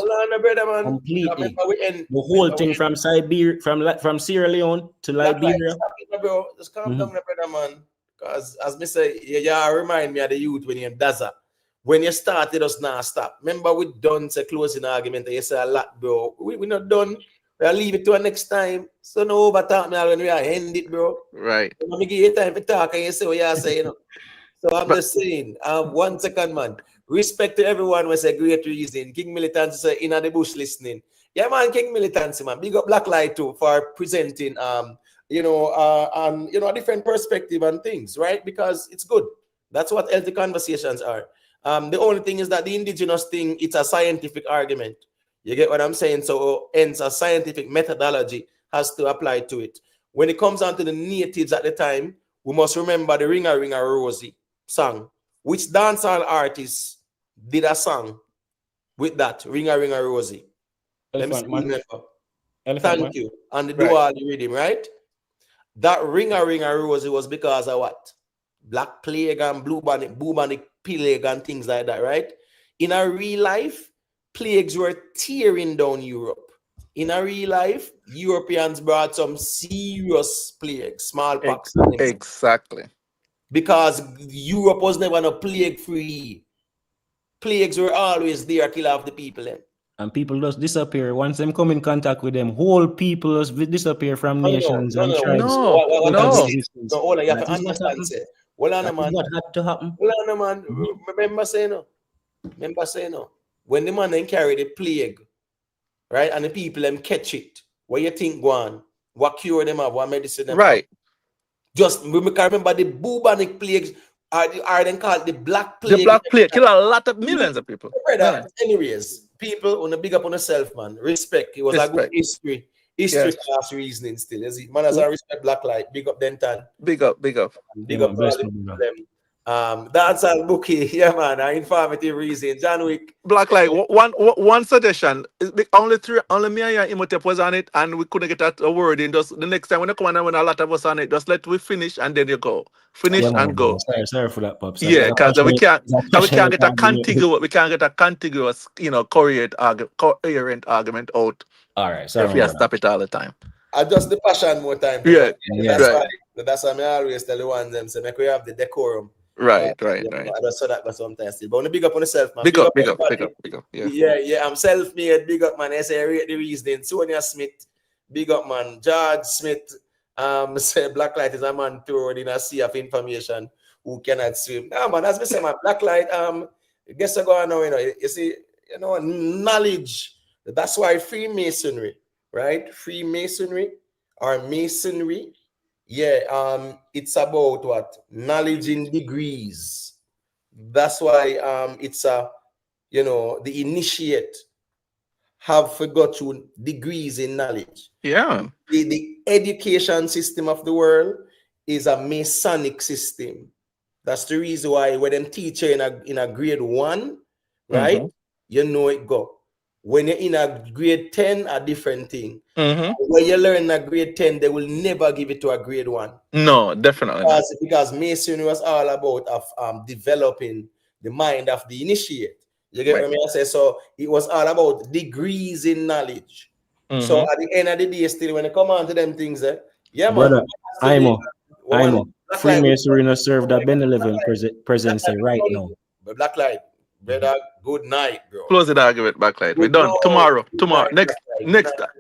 Completely. The whole thing from Siberia, from Sierra Leone to Liberia. Bro, just calm down, brother, man. Because as me say, you remind me of the youth when you're in Daza. When you start, it does not stop. Remember, we done a closing argument. You say a lot, bro. We're not done. We'll leave it to next time. So no over talk me when we are end it, bro. Right. Let me give you time to talk and you say what you are saying. So I'm just saying, 1 second, man. Respect to everyone was a great reason. King Militancy say in the bush listening. Yeah, man, King Militancy, man. Big up Black Light too for presenting a different perspective and things, right? Because it's good. That's what healthy conversations are. The only thing is that the indigenous thing, it's a scientific argument. You get what I'm saying? So hence a scientific methodology has to apply to it. When it comes down to the natives at the time, we must remember the Ringa Ringa Rosie song. Which dancehall artist did a song with that Ringa Ringa Rosie? Let me see, remember. Thank you. And the dual rhythm, right? That Ringa Ringa Rosie was because of what? Black plague and bubonic plague and things like that, right? In a real life, plagues were tearing down Europe. In a real life, Europeans brought some serious plagues, smallpox. Exactly. Because Europe was never no plague free. Plagues were always there to kill off the people. And people just disappear. Once them come in contact with them, whole people just disappear from nations and tribes. No, hold on, you have to understand. Hold on, man. What had to happen? Hold on, man. Remember saying no. When the man then carry the plague, right, and the people them catch it, what you think go on? What cure them have? What medicine them right? Have? Just remember the bubonic plagues are then called the black plague. The black plague kill a lot of millions of people. Anyways, people on the big up on yourself, man. Respect. It was a good history class reasoning still. Is it? Man, as I respect Black Light, big up Denton. Big up. Big up them. Dancehall bookie, yeah, man. Informative reason. John Wick. Black Light. One suggestion. Only me and Imhotep was on it, and we couldn't get a word in. Just the next time when you come on, when a lot of us on it, just let we finish and then you go. Finish and go. Sorry for that, Pops. Yeah, because we can't get a contiguous. We can't get a contiguous, coherent argument out. All right. Sorry. If we stop it all the time. Adjust the passion more time. Yeah. That's why I always tell the ones them say make we have the decorum. Right. I just saw that, but sometimes still. But when you big up on yourself, man. Big up. Yeah. I'm self-made. Big up, man. I say rate the reasoning. Sonia Smith. Big up, man. George Smith. Say Black Light is a man thrown in a sea of information who cannot swim. Nah, man. As we say, man, Black Light. Guess I go on now. You see, knowledge. That's why Freemasonry, right? Freemasonry or masonry. Yeah, it's about what? Knowledge in degrees. That's why it's the initiate have forgotten degrees in knowledge. Yeah. The education system of the world is a Masonic system. That's the reason why when them teacher in a grade 1, right? It go. When you're in a grade 10, a different thing. When you learn a grade 10, they will never give it to a grade 1. No, definitely not. Because Masonry was all about developing the mind of the initiate. You get what I mean? I say, so it was all about degrees in knowledge. So at the end of the day, still when they come on to them things, yeah, man. Brother, I'm Black light, Freemasonry not serve that benevolent presence right now. Black light, brother, good night, bro. Close the argument, backlight. We're done. Tomorrow.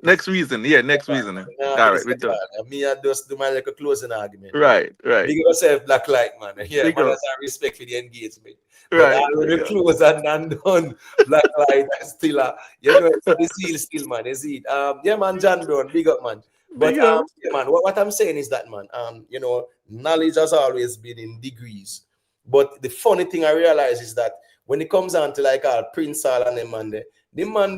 Next reason. Yeah, next reason. All right, we're done. Me and just do my little closing argument. Right. Big yourself, black light, man. Yeah, man, that's our respect for the engagement. Right. But already close and done. Black light still, you know, the seal still, man. You see it. Yeah, man, John Brown, big up, man. But yeah, man, what I'm saying is that, man, you know, knowledge has always been in degrees. But the funny thing I realize is that when it comes down to like Prince Hall and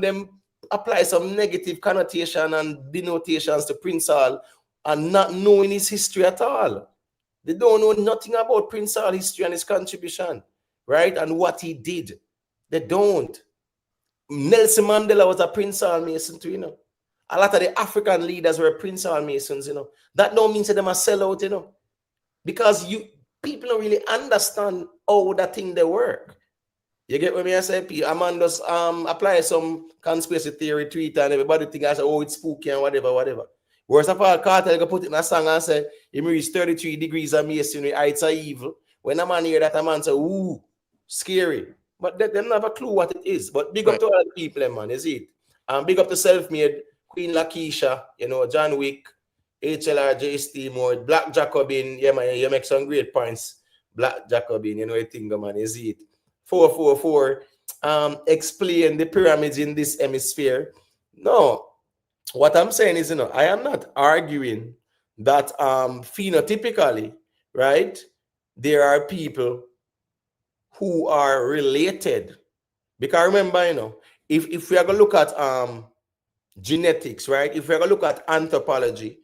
them apply some negative connotation and denotations to Prince Hall and not knowing his history at all. They don't know nothing about Prince Hall history and his contribution, right? And what he did. They don't. Nelson Mandela was a Prince Hall Mason too, you know. A lot of the African leaders were Prince Hall Masons, you know. That don't mean that them a sellout, you know. Because people don't really understand how that thing they work. You get what I say? A man just apply some conspiracy theory tweet and everybody think I say, oh, it's spooky and whatever. Whereas if Cartel go put it in a song and say, he reached 33 degrees of masonry, heights are evil. When a man hear that, a man say, ooh, scary. But they don't have a clue what it is. But big up to all the people, man, you see it? Big up to Self-Made, Queen Lakeisha, you know, John Wick, HLR, Steamore, Black Jacobin. Yeah, man, you make some great points. Black Jacobin, you know, you think, man, you see it? 444, explain the pyramids in this hemisphere. No, what I'm saying is, you know, I am not arguing that phenotypically, right, there are people who are related. Because remember, you know, if we are going to look at genetics, right, if we are going to look at anthropology,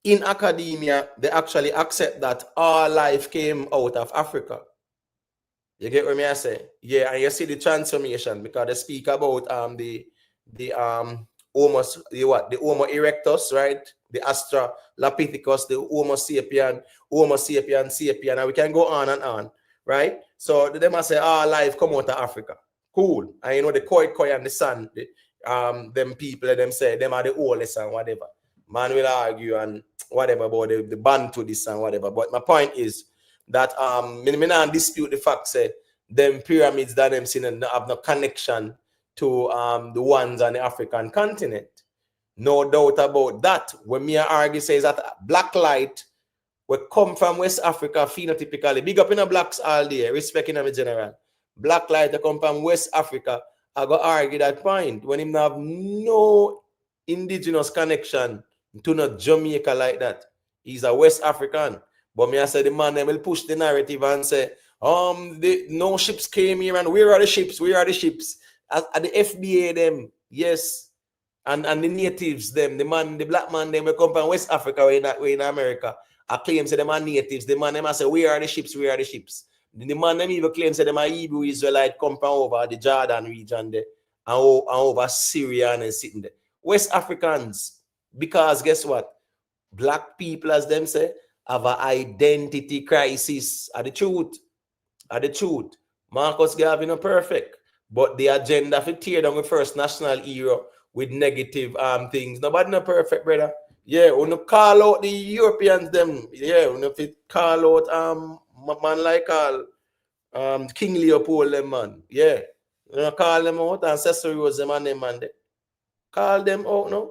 in academia, they actually accept that all life came out of Africa. You get what I say? Yeah, and you see the transformation because they speak about the Homo erectus, right? The Australopithecus, the Homo sapien, and we can go on and on, right? So they must say, life come out of Africa. Cool. And you know the Khoi and the San, them people, them say them are the oldest and whatever. Man will argue and whatever about the Bantu this and whatever. But my point is that me not dispute the fact say them pyramids that them seen have no connection to the ones on the African continent. No doubt about that. When me argue says that black light will come from West Africa phenotypically. Big up in the blacks all day, respecting them in general. Black light will come from West Africa. I go argue that point. When him have no indigenous connection to not Jamaica like that. He's a West African. But me I say the man they will push the narrative and say, no ships came here and where are the ships? Where are the ships? At the FBA them, yes. And the natives them, the black man them will come from West Africa way in America. I claim say them are natives. The man them I say, where are the ships? Where are the ships? The man them even claim say them are Hebrew Israelite come from over the Jordan region there and over Syria and sitting there. West Africans. Because guess what? Black people, as them say, have an identity crisis. Are the truth. Marcus Garvey not perfect. But the agenda for tear down the first national era with negative things. Nobody not perfect, brother. Yeah, when you call out the Europeans, them, yeah, when you call out man like King Leopold, them man. Yeah. You call them out and Cecil Rose, them and them man. Call them out now.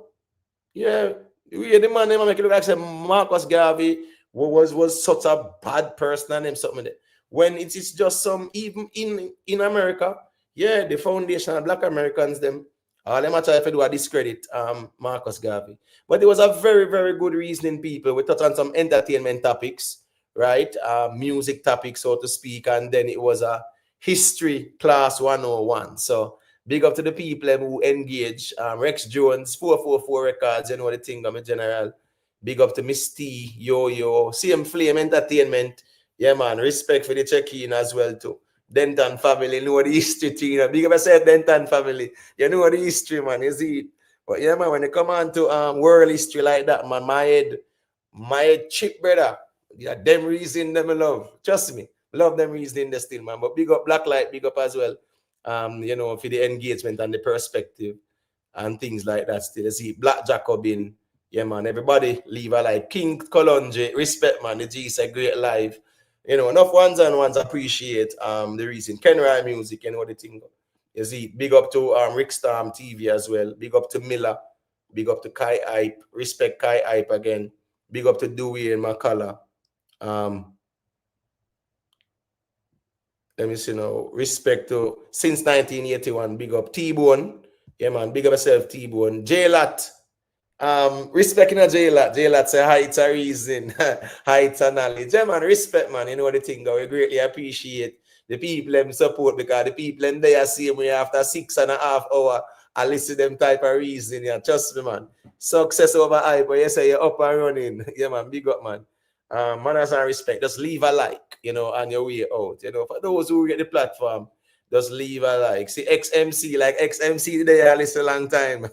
Yeah, the man them make it look like say Marcus Garvey was such a bad person and them something there. When it is just some even in America, yeah, the foundation of Black Americans them all them try to do a discredit Marcus Garvey. But it was a very, very good reasoning people. We touched on some entertainment topics, right? Music topics, so to speak, and then it was a history class 101. So big up to the people who engage. Rex Jones, 444 Records, you know the thing, I'm a general. Big up to Miss T, Yo, CM Flame Entertainment. Yeah, man, respect for the check-in as well, too. Denton family, know the history thing. You know? Big up yourself, Denton family. You know the history, man, you see it. But yeah, man, when you come on to world history like that, man, my head chip, brother. Yeah, them reason them I love. Trust me. Love them reasoning there still, man. But big up Blacklight, big up as well. You know, for the engagement and the perspective. and things like that still. You see Black Jacobin, yeah man, everybody leave a like King Colonji, respect man, the G is a great live. You know, enough ones and ones appreciate the reason. Kenrai music, you know the thing. You see, big up to Rick Storm TV as well. Big up to Miller. Big up to Kai Hype. Respect Kai Hype again. Big up to Dewey and McCullough. Let me see now. Respect to since 1981. Big up T-Bone. Yeah, man. Big up yourself, T-Bone. J-Lot. Respecting a J-Lot. J-Lot say heights a reason. Heights a knowledge. Yeah, man. Respect, man. You know the thing. We greatly appreciate the people them support because the people them there see me after 6.5 hours. I listen to them type of reason. Yeah, trust me, man. Success over hype. But you say you're up and running. Yeah, man. Big up, man. Manners and respect. Just leave a like, you know, on your way out. You know, for those who get the platform, just leave a like. See XMC, like XMC there, I listen a long time.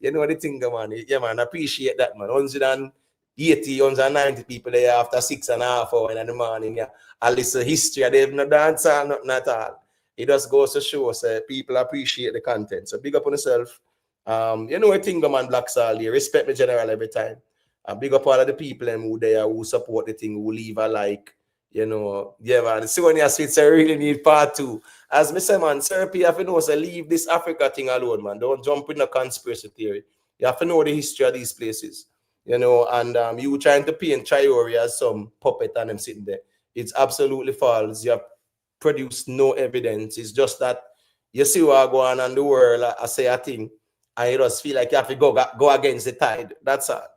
You know the thing, man. Yeah, man. Appreciate that, man. 180, 190 people there after 6.5 hours in the morning. Yeah, I listen history. They have no dance or nothing at all. It just goes to show, so people appreciate the content. So big up on yourself. You know the thing, man. Black Sally. Respect me general every time. Big up all of the people who there who support the thing, who leave a like, you know. Yeah, man. See when you say I really need part 2. As me say, man, sir, you have to know, so leave this Africa thing alone, man. Don't jump in the conspiracy theory. You have to know the history of these places, you know. And you trying to paint Traore as some puppet and them sitting there. It's absolutely false. You have produced no evidence. It's just that you see what go on in the world. I say a thing, and you just feel like you have to go against the tide. That's all.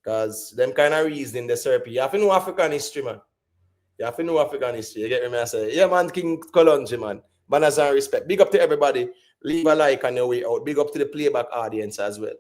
Because them kind of reasoning the therapy. You have to know African history, man. You have to know African history. You get me? I say, yeah, man, King Colonji, man. Manners and respect. Big up to everybody. Leave a like on your way out. Big up to the playback audience as well.